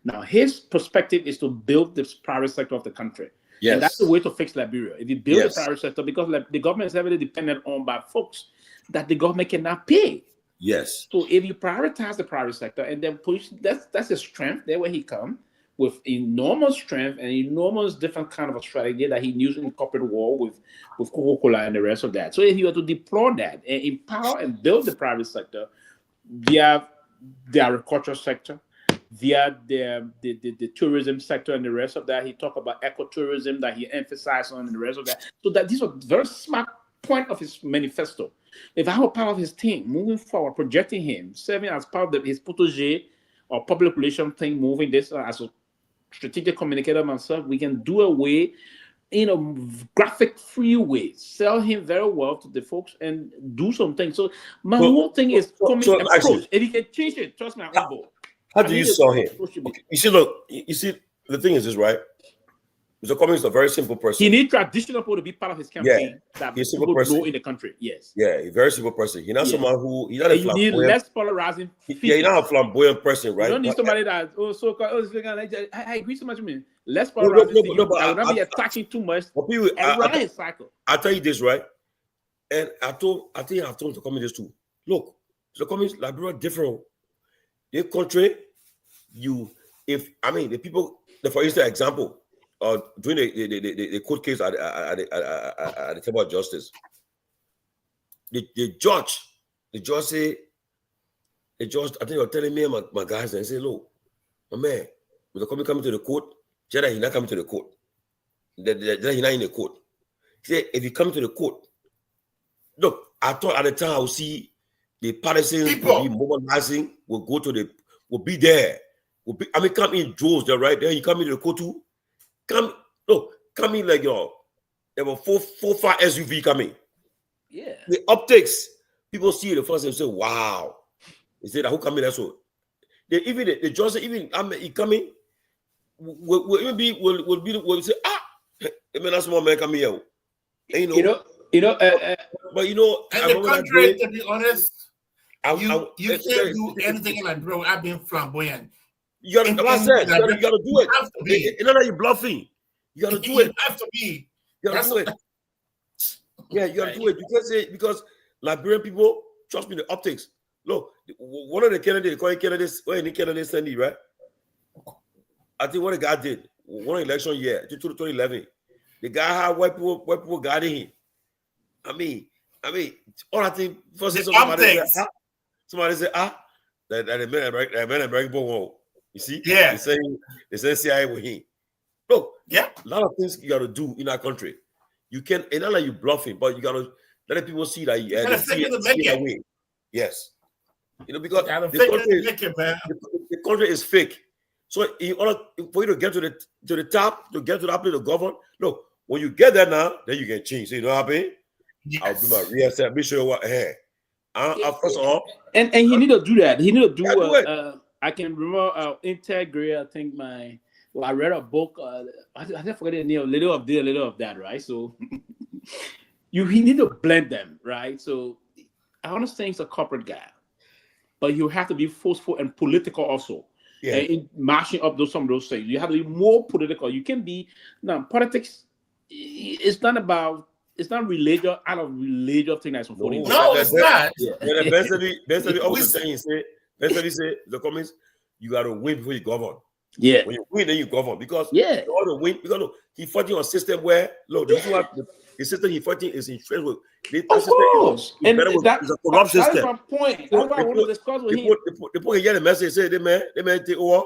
Now, his perspective is to build the private sector of the country. Yes. And that's the way to fix Liberia. If you build the private sector, because the government is heavily dependent on by folks that the government cannot pay. Yes. So if you prioritize the private sector and then push, that's his strength. There where he come with enormous strength and enormous different kind of a strategy that he used in the corporate world with Coca-Cola and the rest of that. So if you were to deploy that and empower and build the private sector via the agriculture sector, via the tourism sector and the rest of that, he talked about ecotourism that he emphasized on and the rest of that. So that these are very smart point of his manifesto. If I were part of his team moving forward, projecting him, serving as part of his protégé or public relation thing, moving this as a strategic communicator myself, we can do away graphic free way, sell him very well to the folks and do something. So my whole thing is approach. If he can change it, trust me, I'm on board. How do you sell him? Okay. You see, look, you see, the thing is this, right? Mr. Cummings is a very simple person. He needs traditional people to be part of his campaign that he's a people simple person. know in the country. Yes. Yeah, a very simple person. He's not someone who he's not a flamboyant. You need less polarizing. He's not a flamboyant person, right? You don't need somebody that I agree so much with me. Less polarizing. But I will not be attacking too much. Around cycle. I'll tell you this, right? And I think I've told Mr. Cummings this too. Look, Mr. Cummings, Liberia different. The country, the people, for instance, example, during the court case at the table of justice, the judge say, I think you're telling me and my guys, and say, look, my man, Mr. Cummings coming to the court, Jallah, he's not coming to the court. Jallah, he's not in the court. He said, if he come to the court, look, I thought at the time I would see the partisans will be mobilizing, will be there. Come in droves there, right there. You come into the court too. Come in like there were four, 5 SUV coming. Yeah. The optics, people see it the first and say, wow. They say that who come in that's what. The judge say, even he coming, will say, that's more man coming here. And, but in the country, to be honest, you can't do anything in Liberia without being flamboyant. You gotta do it. Have to be. You know you're bluffing. You gotta do it. You have to be. You gotta do it. Yeah, you gotta do it. You can't say because Liberian people, trust me, the optics. Look, one of the candidates, they call it candidates, Sandy, right? I think what the guy did, one election year, 2011, the guy had white people guarding him. I mean, all I think first somebody said, that the man American won't. You see? Yeah. They say CIA with him. Look, a lot of things you gotta do in our country. You can, and not like you bluffing, but you gotta let people see that you see that way. Yes. Because the country is fake. So in order for you to get to the top, to get to that place to govern, look, when you get there now, then you can change. So you know what I mean? Yes. I'll do my real self. Be sure what first of all. And he need to do that. He need to do I can remember Integrate. I think I read a book. I forget the name. A little of this, a little of that, right? So he need to blend them, right? So I understand he's a corporate guy, but you have to be forceful and political also. Yeah. And in marching up some of those things, you have to be more political. You can be politics. It's not religious out of religious thing that's voting. No, it's not. Ben Sanvee always saying, Ben Sanvee say the comments, you got to win before you govern. Yeah. When you win, then you govern. Because you ought to win. Because look, he fighting on a system where, look, the system he fighting is in trade with. Of course. And that's a corrupt system. That's my point. That's why I want to discuss with him. The point he get the message, say, the man take over,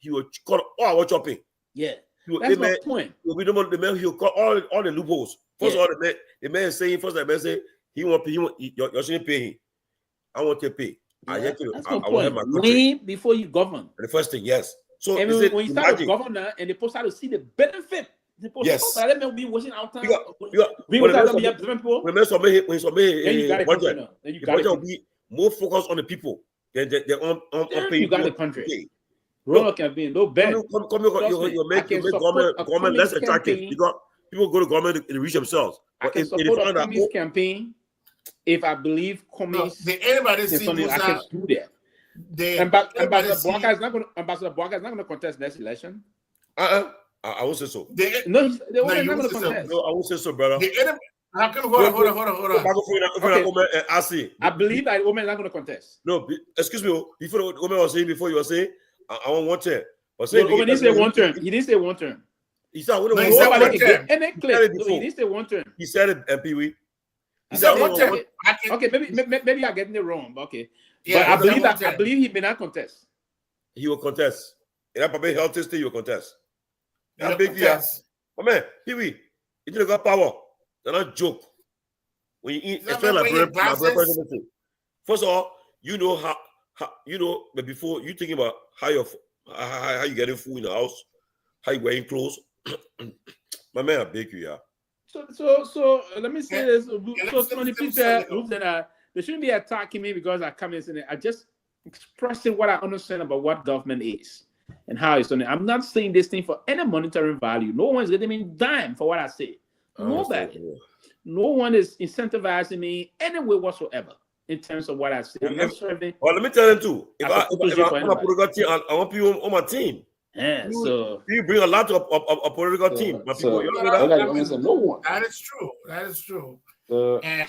he will cut all our chopping. Yeah. That's my point. The man, he'll cut all the loopholes. First of all, the man is saying, the man say, you shouldn't pay him. I want to pay. Yeah, I want my win before you govern. The first thing, yes. So when you start to govern and they start to see the benefit, yes. Let me be wasting our time. When you will be more focused on the people than on paying. You got the country. Roll campaign, no bet. You make government less attractive because people go to government to reach themselves. I can support a communist campaign if I believe communists. Anybody see I can do that. Ambassador Boaka is not going to contest next election. I won't say so. They're not going to contest. No, I won't say so, brother. Hold on. I believe that woman is not going to contest. No, excuse me. Before the woman was saying, before you were saying, I want one term. But he didn't say one term. He didn't say one term. He said one term. He didn't say one term. He said it, Pewee. He said one term. Okay, maybe I'm getting it wrong, but okay. Yeah, but I believe he may not contest. He will contest. And that probably health testing, he will contest. That big deal. But man, Pewee, he didn't got power. They're not joke. When you eat, it's like presidency. First of all, you know how but before you thinking about how you getting food in the house, how you wearing clothes. My man, I beg you, yeah. So let me say this. So many people that they shouldn't be attacking me because I come in and I just expressing what I understand about what government is and how it's done. I'm not saying this thing for any monetary value. No one's getting me a dime for what I say. Nobody. No one is incentivizing me any way whatsoever in terms of what I say. I'm not serving. Well, let me tell them too. If I'm a political team, I want people on my team. Yeah, so you bring a lot of a political team. My people, no one. That is true. That is true. That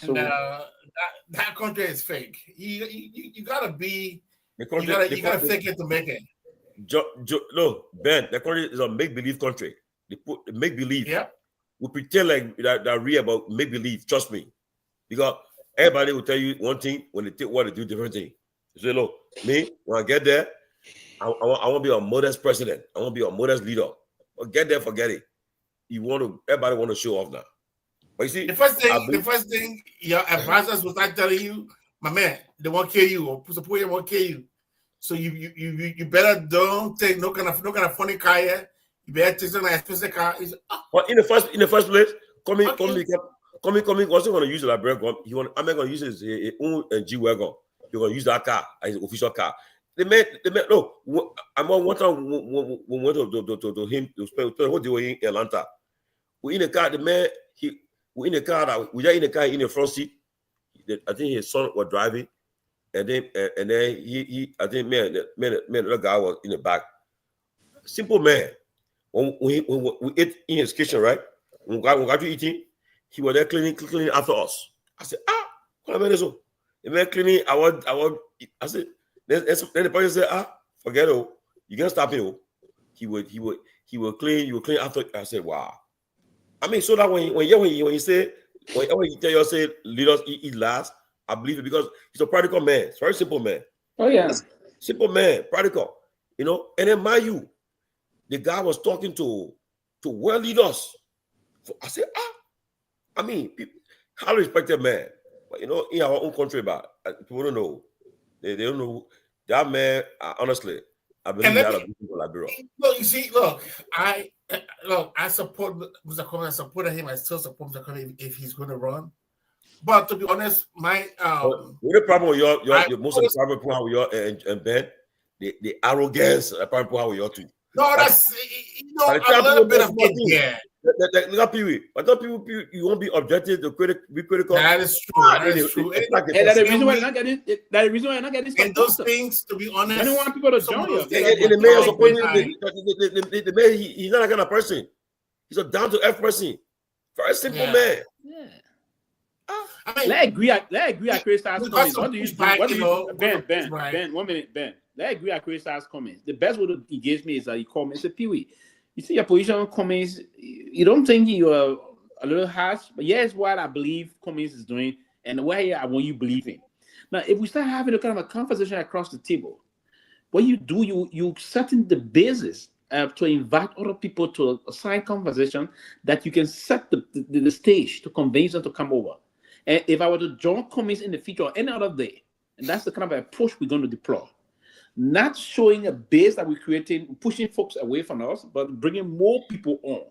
country is fake. You gotta be. You gotta fake it to make it. No, Ben, that country is a make-believe country. They put make-believe. Yeah. We pretend like that real about make-believe. Trust me, because everybody will tell you one thing when they take what they do different thing. You say, look, me when I get there, I want to be a modest president. I want to be a modest leader. But get there, forget it. Everybody want to show off now. But you see, the first thing your advisors will start telling you, my man, they won't kill you, or support you won't kill you. So you better don't take no kind of funny car here. You better take some expensive car. But in the first place, coming. Wasn't going to use the Liberia. I'm not going to use his own G-Wagon. You're going to use that car as an official car. They made no. I'm one time we went to him to spend what they were in Atlanta. We in the car. The man we in the car. We are in the car in the front seat. I think his son was driving, and then he I think man the guy was in the back. Simple man. When we ate in his kitchen, right? When we got to eating, he was there cleaning after us. I said, what am I doing? The man cleaning. I said. Then the person said, forget it. You can't stop him. He would clean. You would clean after. I said, wow. I mean, so that when you say when you tell you say leaders eat last, I believe it because he's a practical man. It's a very simple man. Oh yeah, simple man, practical. You know. And then mind you, the guy was talking to world leaders. I said, I mean, highly respected man. But you know, in our own country, but people don't know. They don't know that man. Honestly, I believe that of people like Liberia. Look, I support Mr. Kwame. I supported him. I still support Mr. Kwame if he's going to run. But to be honest, the problem with your most of the problem with your and Ben, the arrogance. The problem with your too. No, that's a little bit of it. Yeah. Look, Pewee. I thought people you won't be objective to be critical. That is true. That is true. And that's the reason why I'm not getting. That the reason why I'm not getting. And those things, to be honest, I don't want people to join you. And the mayor supporting the mayor. He's not that kind of person. He's a down to earth person. Very simple man. Yeah. I mean, let's agree. I criticize comments. What do you think? Ben, 1 minute, Ben. Let's agree. I criticize comments. The best way to engage me is that you call me and say, Pewee, you see your position on comments. You don't think you're a little harsh, but here's what I believe comments is doing and the way I want you believe in. Now, if we start having a kind of a conversation across the table, what you do, you setting the basis to invite other people to a side conversation that you can set the stage to convince them to come over. And if I were to join comments in the future or any other day, and that's the kind of approach we're going to deploy. Not showing a base that we're creating, pushing folks away from us, but bringing more people on.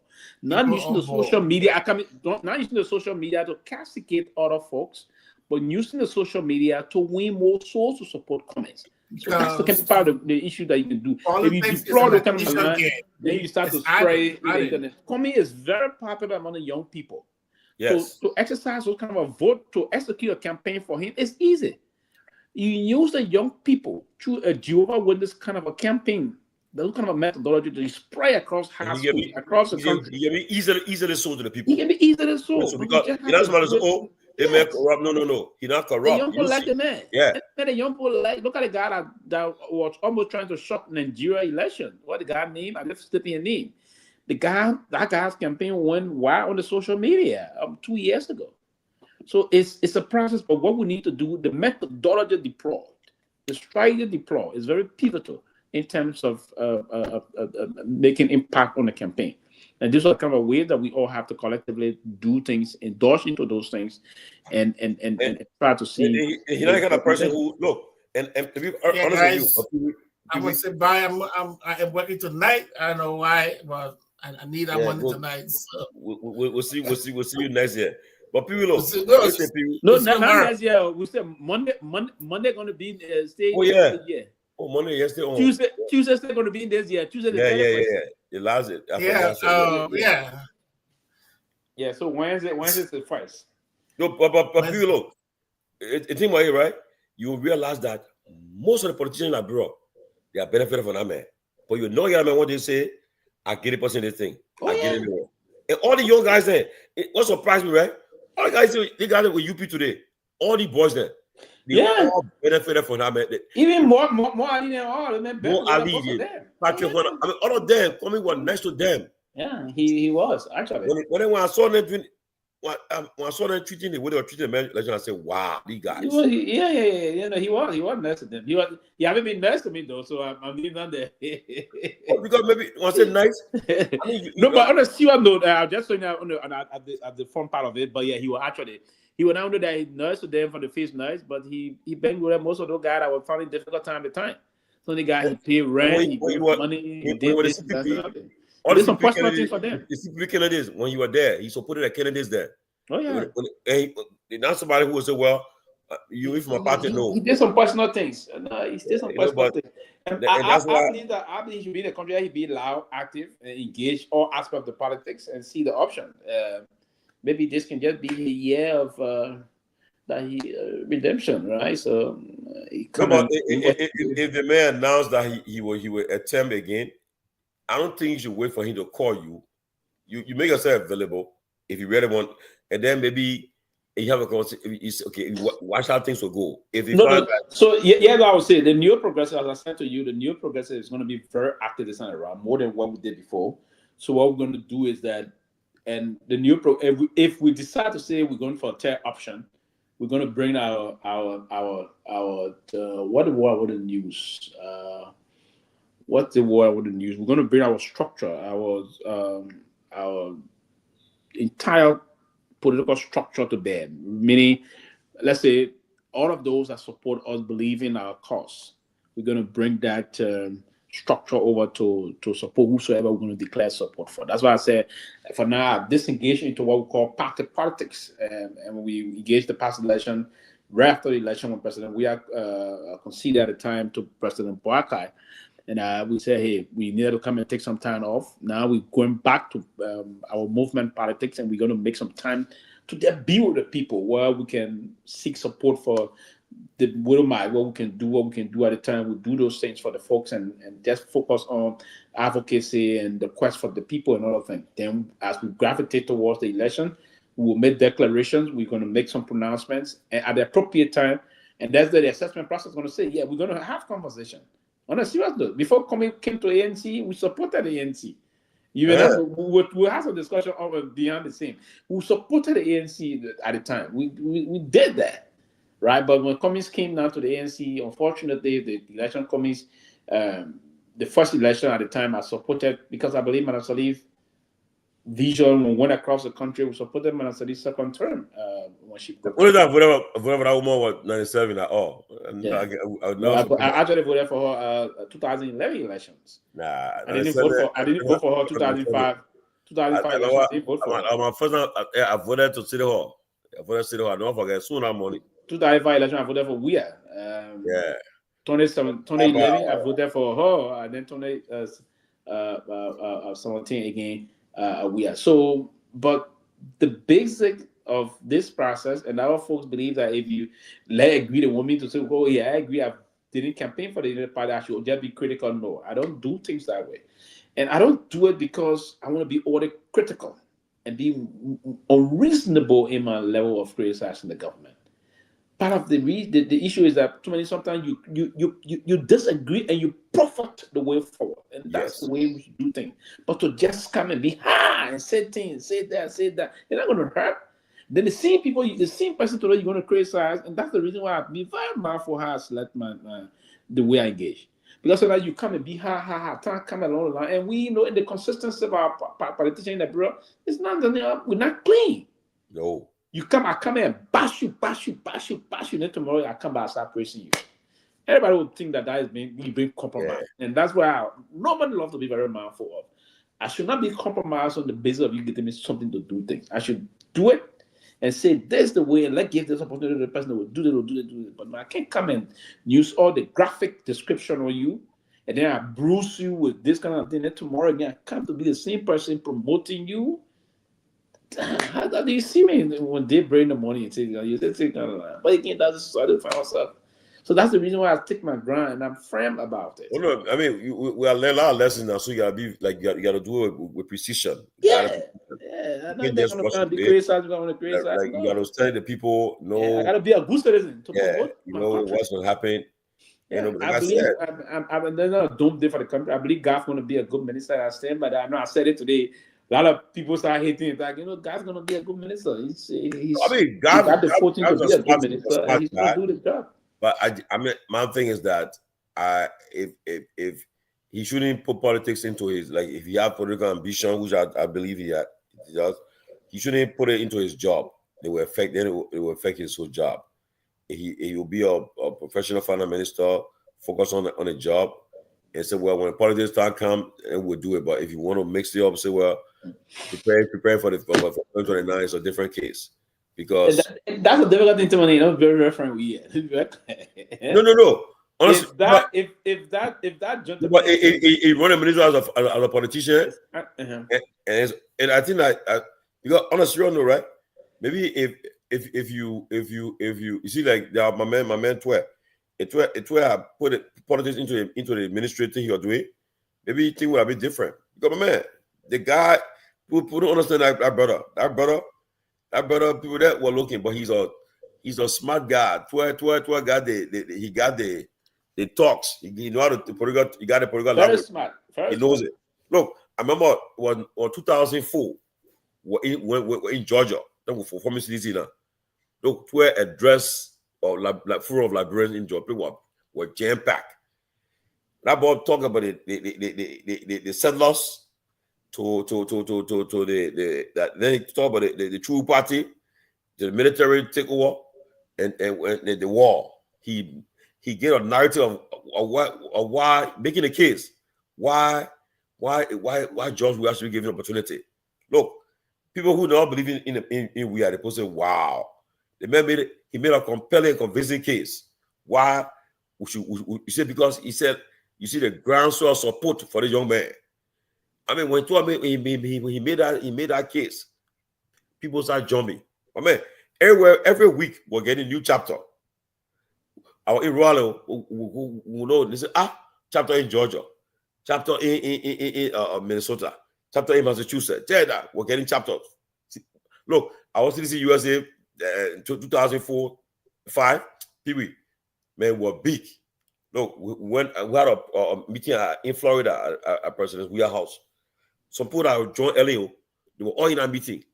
Not using the social media. Not using the social media to castigate other folks, but using the social media to win more souls to support comments. So that's the kind of part of the issue that you can do. If you deploy the kind of line, then you start to spray the internet. Comment is very popular among the young people. Yes. So to exercise those kind of a vote to execute a campaign for him is easy. You use the young people through a Jehovah's Witness kind of a campaign, those kind of a methodology to spray across high schools, across the country. He can be easily sold to the people. He can be easily sold. So because it doesn't matter. They may corrupt. No. He's not corrupt. The young people like the man. Yeah. And the young people like, look at the guy that was almost trying to shock Nigeria election. What the guy name? I left slipping a name. That guy's campaign went wild on the social media 2 years ago. So it's a process, but what we need to do, the methodology deployed, the strategy deployed is very pivotal in terms of making impact on the campaign. And these are kind of ways that we all have to collectively do things, endorse into those things, and try to see. He's not the kind of person who look and to be honest with you. I would say, bye. I am working tonight. I don't know why, but I need that money tonight. So. We'll see you next year. But people look. Not next year. We say Monday going to be stay. Oh yeah. Oh, Monday yesterday. Oh. Tuesday still going to be in this year. Tuesday. Yeah. The last. Yeah. So Wednesday's the first. No, but people look. It's in my head, right? You will realize that most of the politicians abroad, they are benefiting from that man. But you know, what they say, I get it, person, this thing. I get it. And all the young guys there, what surprised me, right? All the guys, they got it with UP today. All the boys there, they all benefited from that man. Even more Ali than all. More Ali, Patrick, all of them coming one next to them. Yeah, he was actually. When I saw them doing. When I saw them treating the way they were treating the man, I said, "Wow, these guys." He was nice to them. He haven't been nice to me though, so I'm leaving on there. Because maybe when I said nice, but on a serious note, I'm just saying at the front part of it. But yeah, he was not only that he nice to them for the face nice, but he been with most of those guys that were finding difficult time to time. So the guy he paid rent, he paid money, he did this. All there's some personal things for them. The CPP candidates, when you were there, he supported the candidates there. Oh yeah. Not somebody who would say, "Well, you from a party." No, he did some personal things. No, he did some personal things. And I believe he should be in the country. He be loud, active, and engage all aspects of the politics and see the option. Maybe this can just be a year of redemption, right? So, if the man announced that he will attempt again. I don't think you should wait for him to call you. You make yourself available if you really want, and then maybe you have a conversation. Okay, watch how things will go. If So I would say the new progressive, as I said to you, the new progressive is going to be very active this time around, more than what we did before. So what we're going to do is that, and the new if we decide to say we're going for a third option, we're going to bring our what the war wouldn't use. What's the war I wouldn't use? We're going to bring our structure, our entire political structure to bear. Meaning, let's say all of those that support us believe in our cause. We're going to bring that structure over to support whosoever we're going to declare support for. That's why I said, for now, disengage into what we call party politics, and we engage the past election. Right after the election, when President we are conceded at the time to President Boakai. And we say, hey, we need to come and take some time off. Now we're going back to our movement politics, and we're going to make some time to build the people where we can seek support for the what we can do at the time. We do those things for the folks and just focus on advocacy and the quest for the people and all of that. Then as we gravitate towards the election, we will make declarations. We're going to make some pronouncements, and at the appropriate time, and that's the assessment process going to say, yeah, we're going to have conversation. On a serious note, before came to ANC, we supported the ANC. We had some discussion beyond the same. We supported the ANC at the time. We did that, right? But when Cummings came down to the ANC, unfortunately, the election Cummings, the first election at the time, I supported because I believe Ansu Sirleaf vision went across the country. We supported Ansu Sirleaf's second term when she. What is that? Whatever that woman was 97 at all. I actually voted for her 2011 elections. Nah, I didn't vote for her 2005. 2005 election. I didn't vote for her. My first time, I voted to City Hall. I voted City Hall. I don't forget. Soon that morning. 2005 election, I voted for Weir. 2011, I voted for her, and then 2017 again. Weir. So, but the basic of this process, and our folks believe that if you agree the woman to say, "Oh yeah, I agree," I didn't campaign for the United Party, I should just be critical. No, I don't do things that way, and I don't do it because I want to be order critical and be unreasonable in my level of criticizing the government. Part of the issue is that too many sometimes you disagree and you profit the way forward, and that's the way we should do things. But to just come and be and say things, say that, you're not going to hurt. Then the same people, the same person today you're going to criticize, and that's the reason why I be very mindful how I select the way I engage. Because so that you come and be time come along the line, and we know in the consistency of our politicians in the bureau, it's not we're not clean. No. I come here and bash you. Then tomorrow I come back and start praising you. Everybody would think that is being compromised. And that's why nobody loves to be very mindful of. I should not be compromised on the basis of you getting me something to do things. I should do it and say, this is the way, and let's give this opportunity to the person that will do it. But I can't come and use all the graphic description on you, and then I bruise you with this kind of thing. Then tomorrow again, I come to be the same person promoting you. How do you see me when they bring in the money and say, you say, but again, that's just started for myself. So that's the reason why I take my grind and I'm firm about it. Well, no, I mean, we are learning a lot of lessons now, so you gotta be like you gotta do it with precision. Yeah. I'm not gonna be criticized. I'm gonna criticize. Like you gotta study the people. I gotta be a good citizen to promote you my know country. what's gonna happen. Yeah, You know, I believe I'm not a dumb day for the country. I believe God's gonna be a good minister. I stand by that. I know I said it today. A lot of people start hating it. Like, God's gonna be a good minister. He's God got the fortune to be a good minister, and he's gonna do the job. But I mean, my thing is that if he shouldn't put politics into his, like, if he has political ambition, which I believe he does, he shouldn't put it into his job. It will affect his whole job. He will be a professional finance minister, focus on a job, and say, well, when politics time come, and we'll do it. But if you want to mix it up, say, well, prepare for 2029 is a different case. Because that's a difficult thing to money, very referent we No. Honestly, if that gentleman, but he run a minister as a politician, and I think that because honestly, you know, right? Maybe if you see, like, my man Twe have put politics into the administrative he was doing, maybe things would have been different. Because my man, the guy who don't understand that brother. That brother, people that were looking, but he's a smart guy. Twe got he got the talks. He know how to he got the political language. Smart. He knows it. Look, I remember when 2004 in Georgia, that was for forming city now. Look, Twe address like full of Liberians in Georgia. People were jam packed. That boy talk about the settlers. To that then he talk about the true party, the military takeover, and the war. He get a narrative of why making a case why George will actually give an opportunity. Look, people who don't believe in we are the person. Wow, the man he made a compelling, convincing case. Why you say, because he said, you see the groundswell support for the young man. I mean, when he made that case, people start jumping. I mean, every week we're getting a new chapter. Our Irwalo who know this is chapter in Georgia, chapter in Minnesota, chapter in Massachusetts. That we're getting chapters. Look, I was in the USA 2004-5. Pewee, man, we're big. Look, we had a meeting in Florida at President's Warehouse. Some people that joined LAO, they were all in a meeting.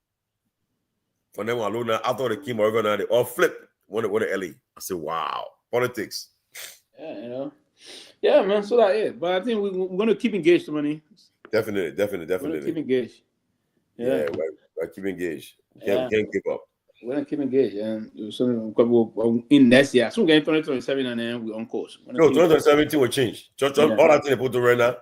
For them alone, after they came over, they all flipped when they LA. I said, wow, politics. Yeah, yeah, man. So that it. But I think we're going to keep engaged, money. Definitely. We're going to keep engaged. Yeah, we're keep engaged. Can't give up. We're going to keep engaged, and so in next year, so we're getting 2027, and then we're on course. No, 2017 will change. All that thing they put to right now.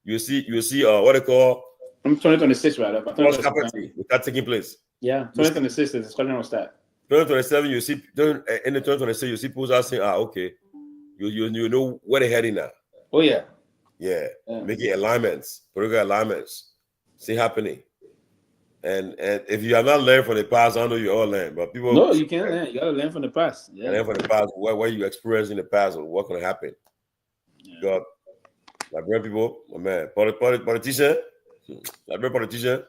You see, what they call. I'm 2026, right? Will start taking place. Yeah, 2026 is going to start. 2027, you see, in the 2026, you see people are saying, okay, you know where they're heading now. Oh, yeah. Yeah. Making alignments, political alignments, see happening. And if you have not learned from the past, I know you all learn, but people. No, you can't learn. You got to learn from the past. Yeah. Learn from the past, what you experienced in the past, or what can happen. God, Liberian people, my man, politician. Liberian politician,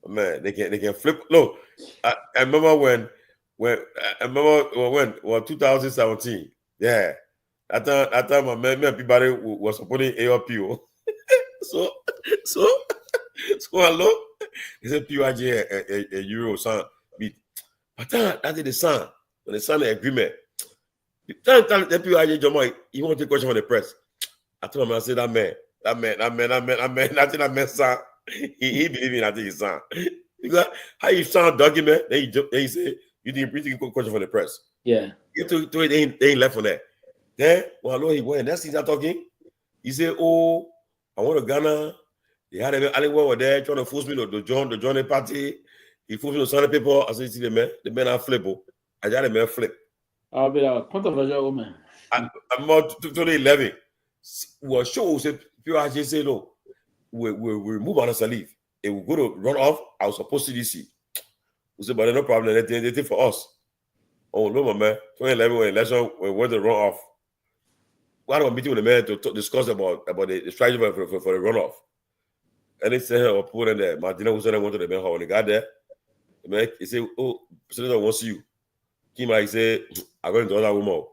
man, they can flip. Look, I remember when 2017. Yeah, at time my man Peabody was supporting AOPO. so hello. He said PUIJ a euro son beat. But that is the son. When the son agreement. The PUIJ Jomo, he want to take question from the press. I told him, I said, that man, son, he believe in that his son. Because how you sound document, then he say, you didn't bring a question from the press. Yeah. Get to it, they ain't left on that. Then, well, he went. Next thing he's talking, he said, oh, I want to Ghana He had anyone were there trying to force me to join the party. He forced me to sign the paper. I said, see the men are flip. I got the man flip. I'll be a controversial woman. I'm about 2011. Well, show said people actually say no. We remove Ansu Sirleaf. If we go to run off, I was supposed to see. We said, but no problem. They did for us. Oh no, my man. 2011 when election we went to run off. We had a meeting with the man to discuss about the strategy for the runoff. And they said, "Oh, put in there." Martina was saying, "I went to the man hall." When he got there, the man he said, "Oh, Senator wants you." Came out, he said, "I'm going to another woman."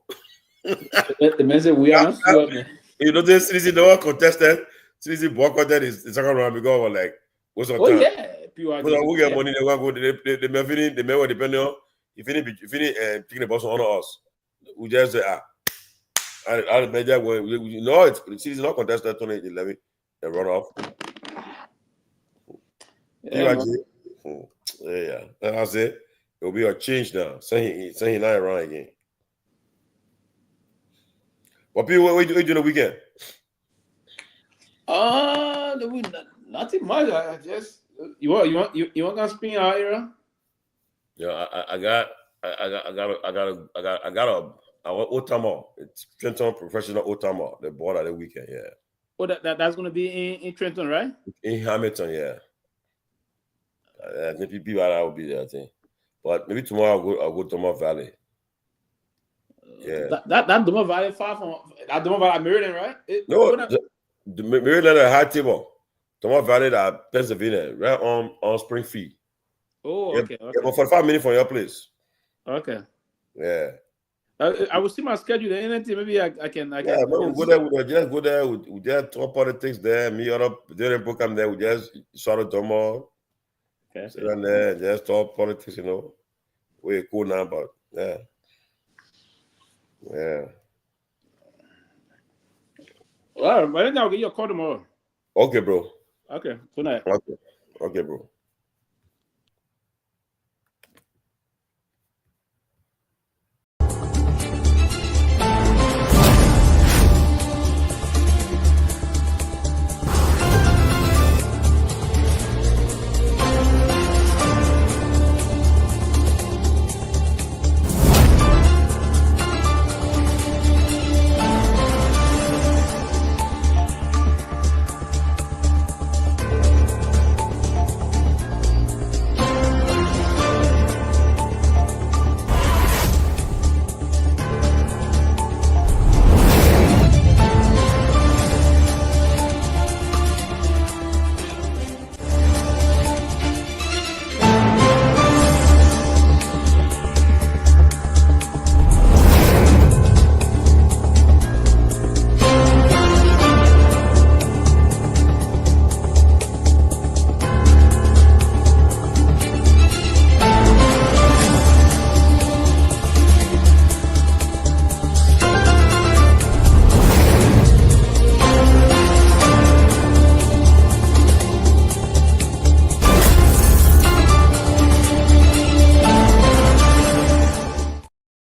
The man said, "We are not sure." You know, this is the one contested. This boycotted is the second round because we're like, what's our time? Yeah, because we get money, they want to go. The men were depending on if any picking the boss on us. We just say, I made that when we know it. The city is not contested 2011. The runoff. Yeah, and I said it will be a change now. Say he not around again. What people what you do the weekend? Nothing much. I just you want to spin our era? Yeah, I got Otama. It's Trenton Professional Otama. They bought at the weekend. Yeah. Oh, that's gonna be in Trenton, right? In Hamilton, yeah. I think people will be there. I think, but maybe tomorrow I'll go to Tomal Valley. Yeah. That Tomal Valley far from that Tomal Valley Maryland, right? The Maryland at High Table. Tomal Valley that Pennsylvania, right on Springfield. Oh, okay. Yeah, but 45 minutes from your place. Okay. Yeah. I will see my schedule. Anything, maybe I can. Yeah, we'll go there. We'll just go there. We just talk politics there. Me other during program there. We just sort of Tomal. Okay. Sit down there, just talk politics. You know, we're cool now, but yeah. Yeah. All right, but then I'll get your call tomorrow. Okay, bro. Okay. Good night. Okay, bro.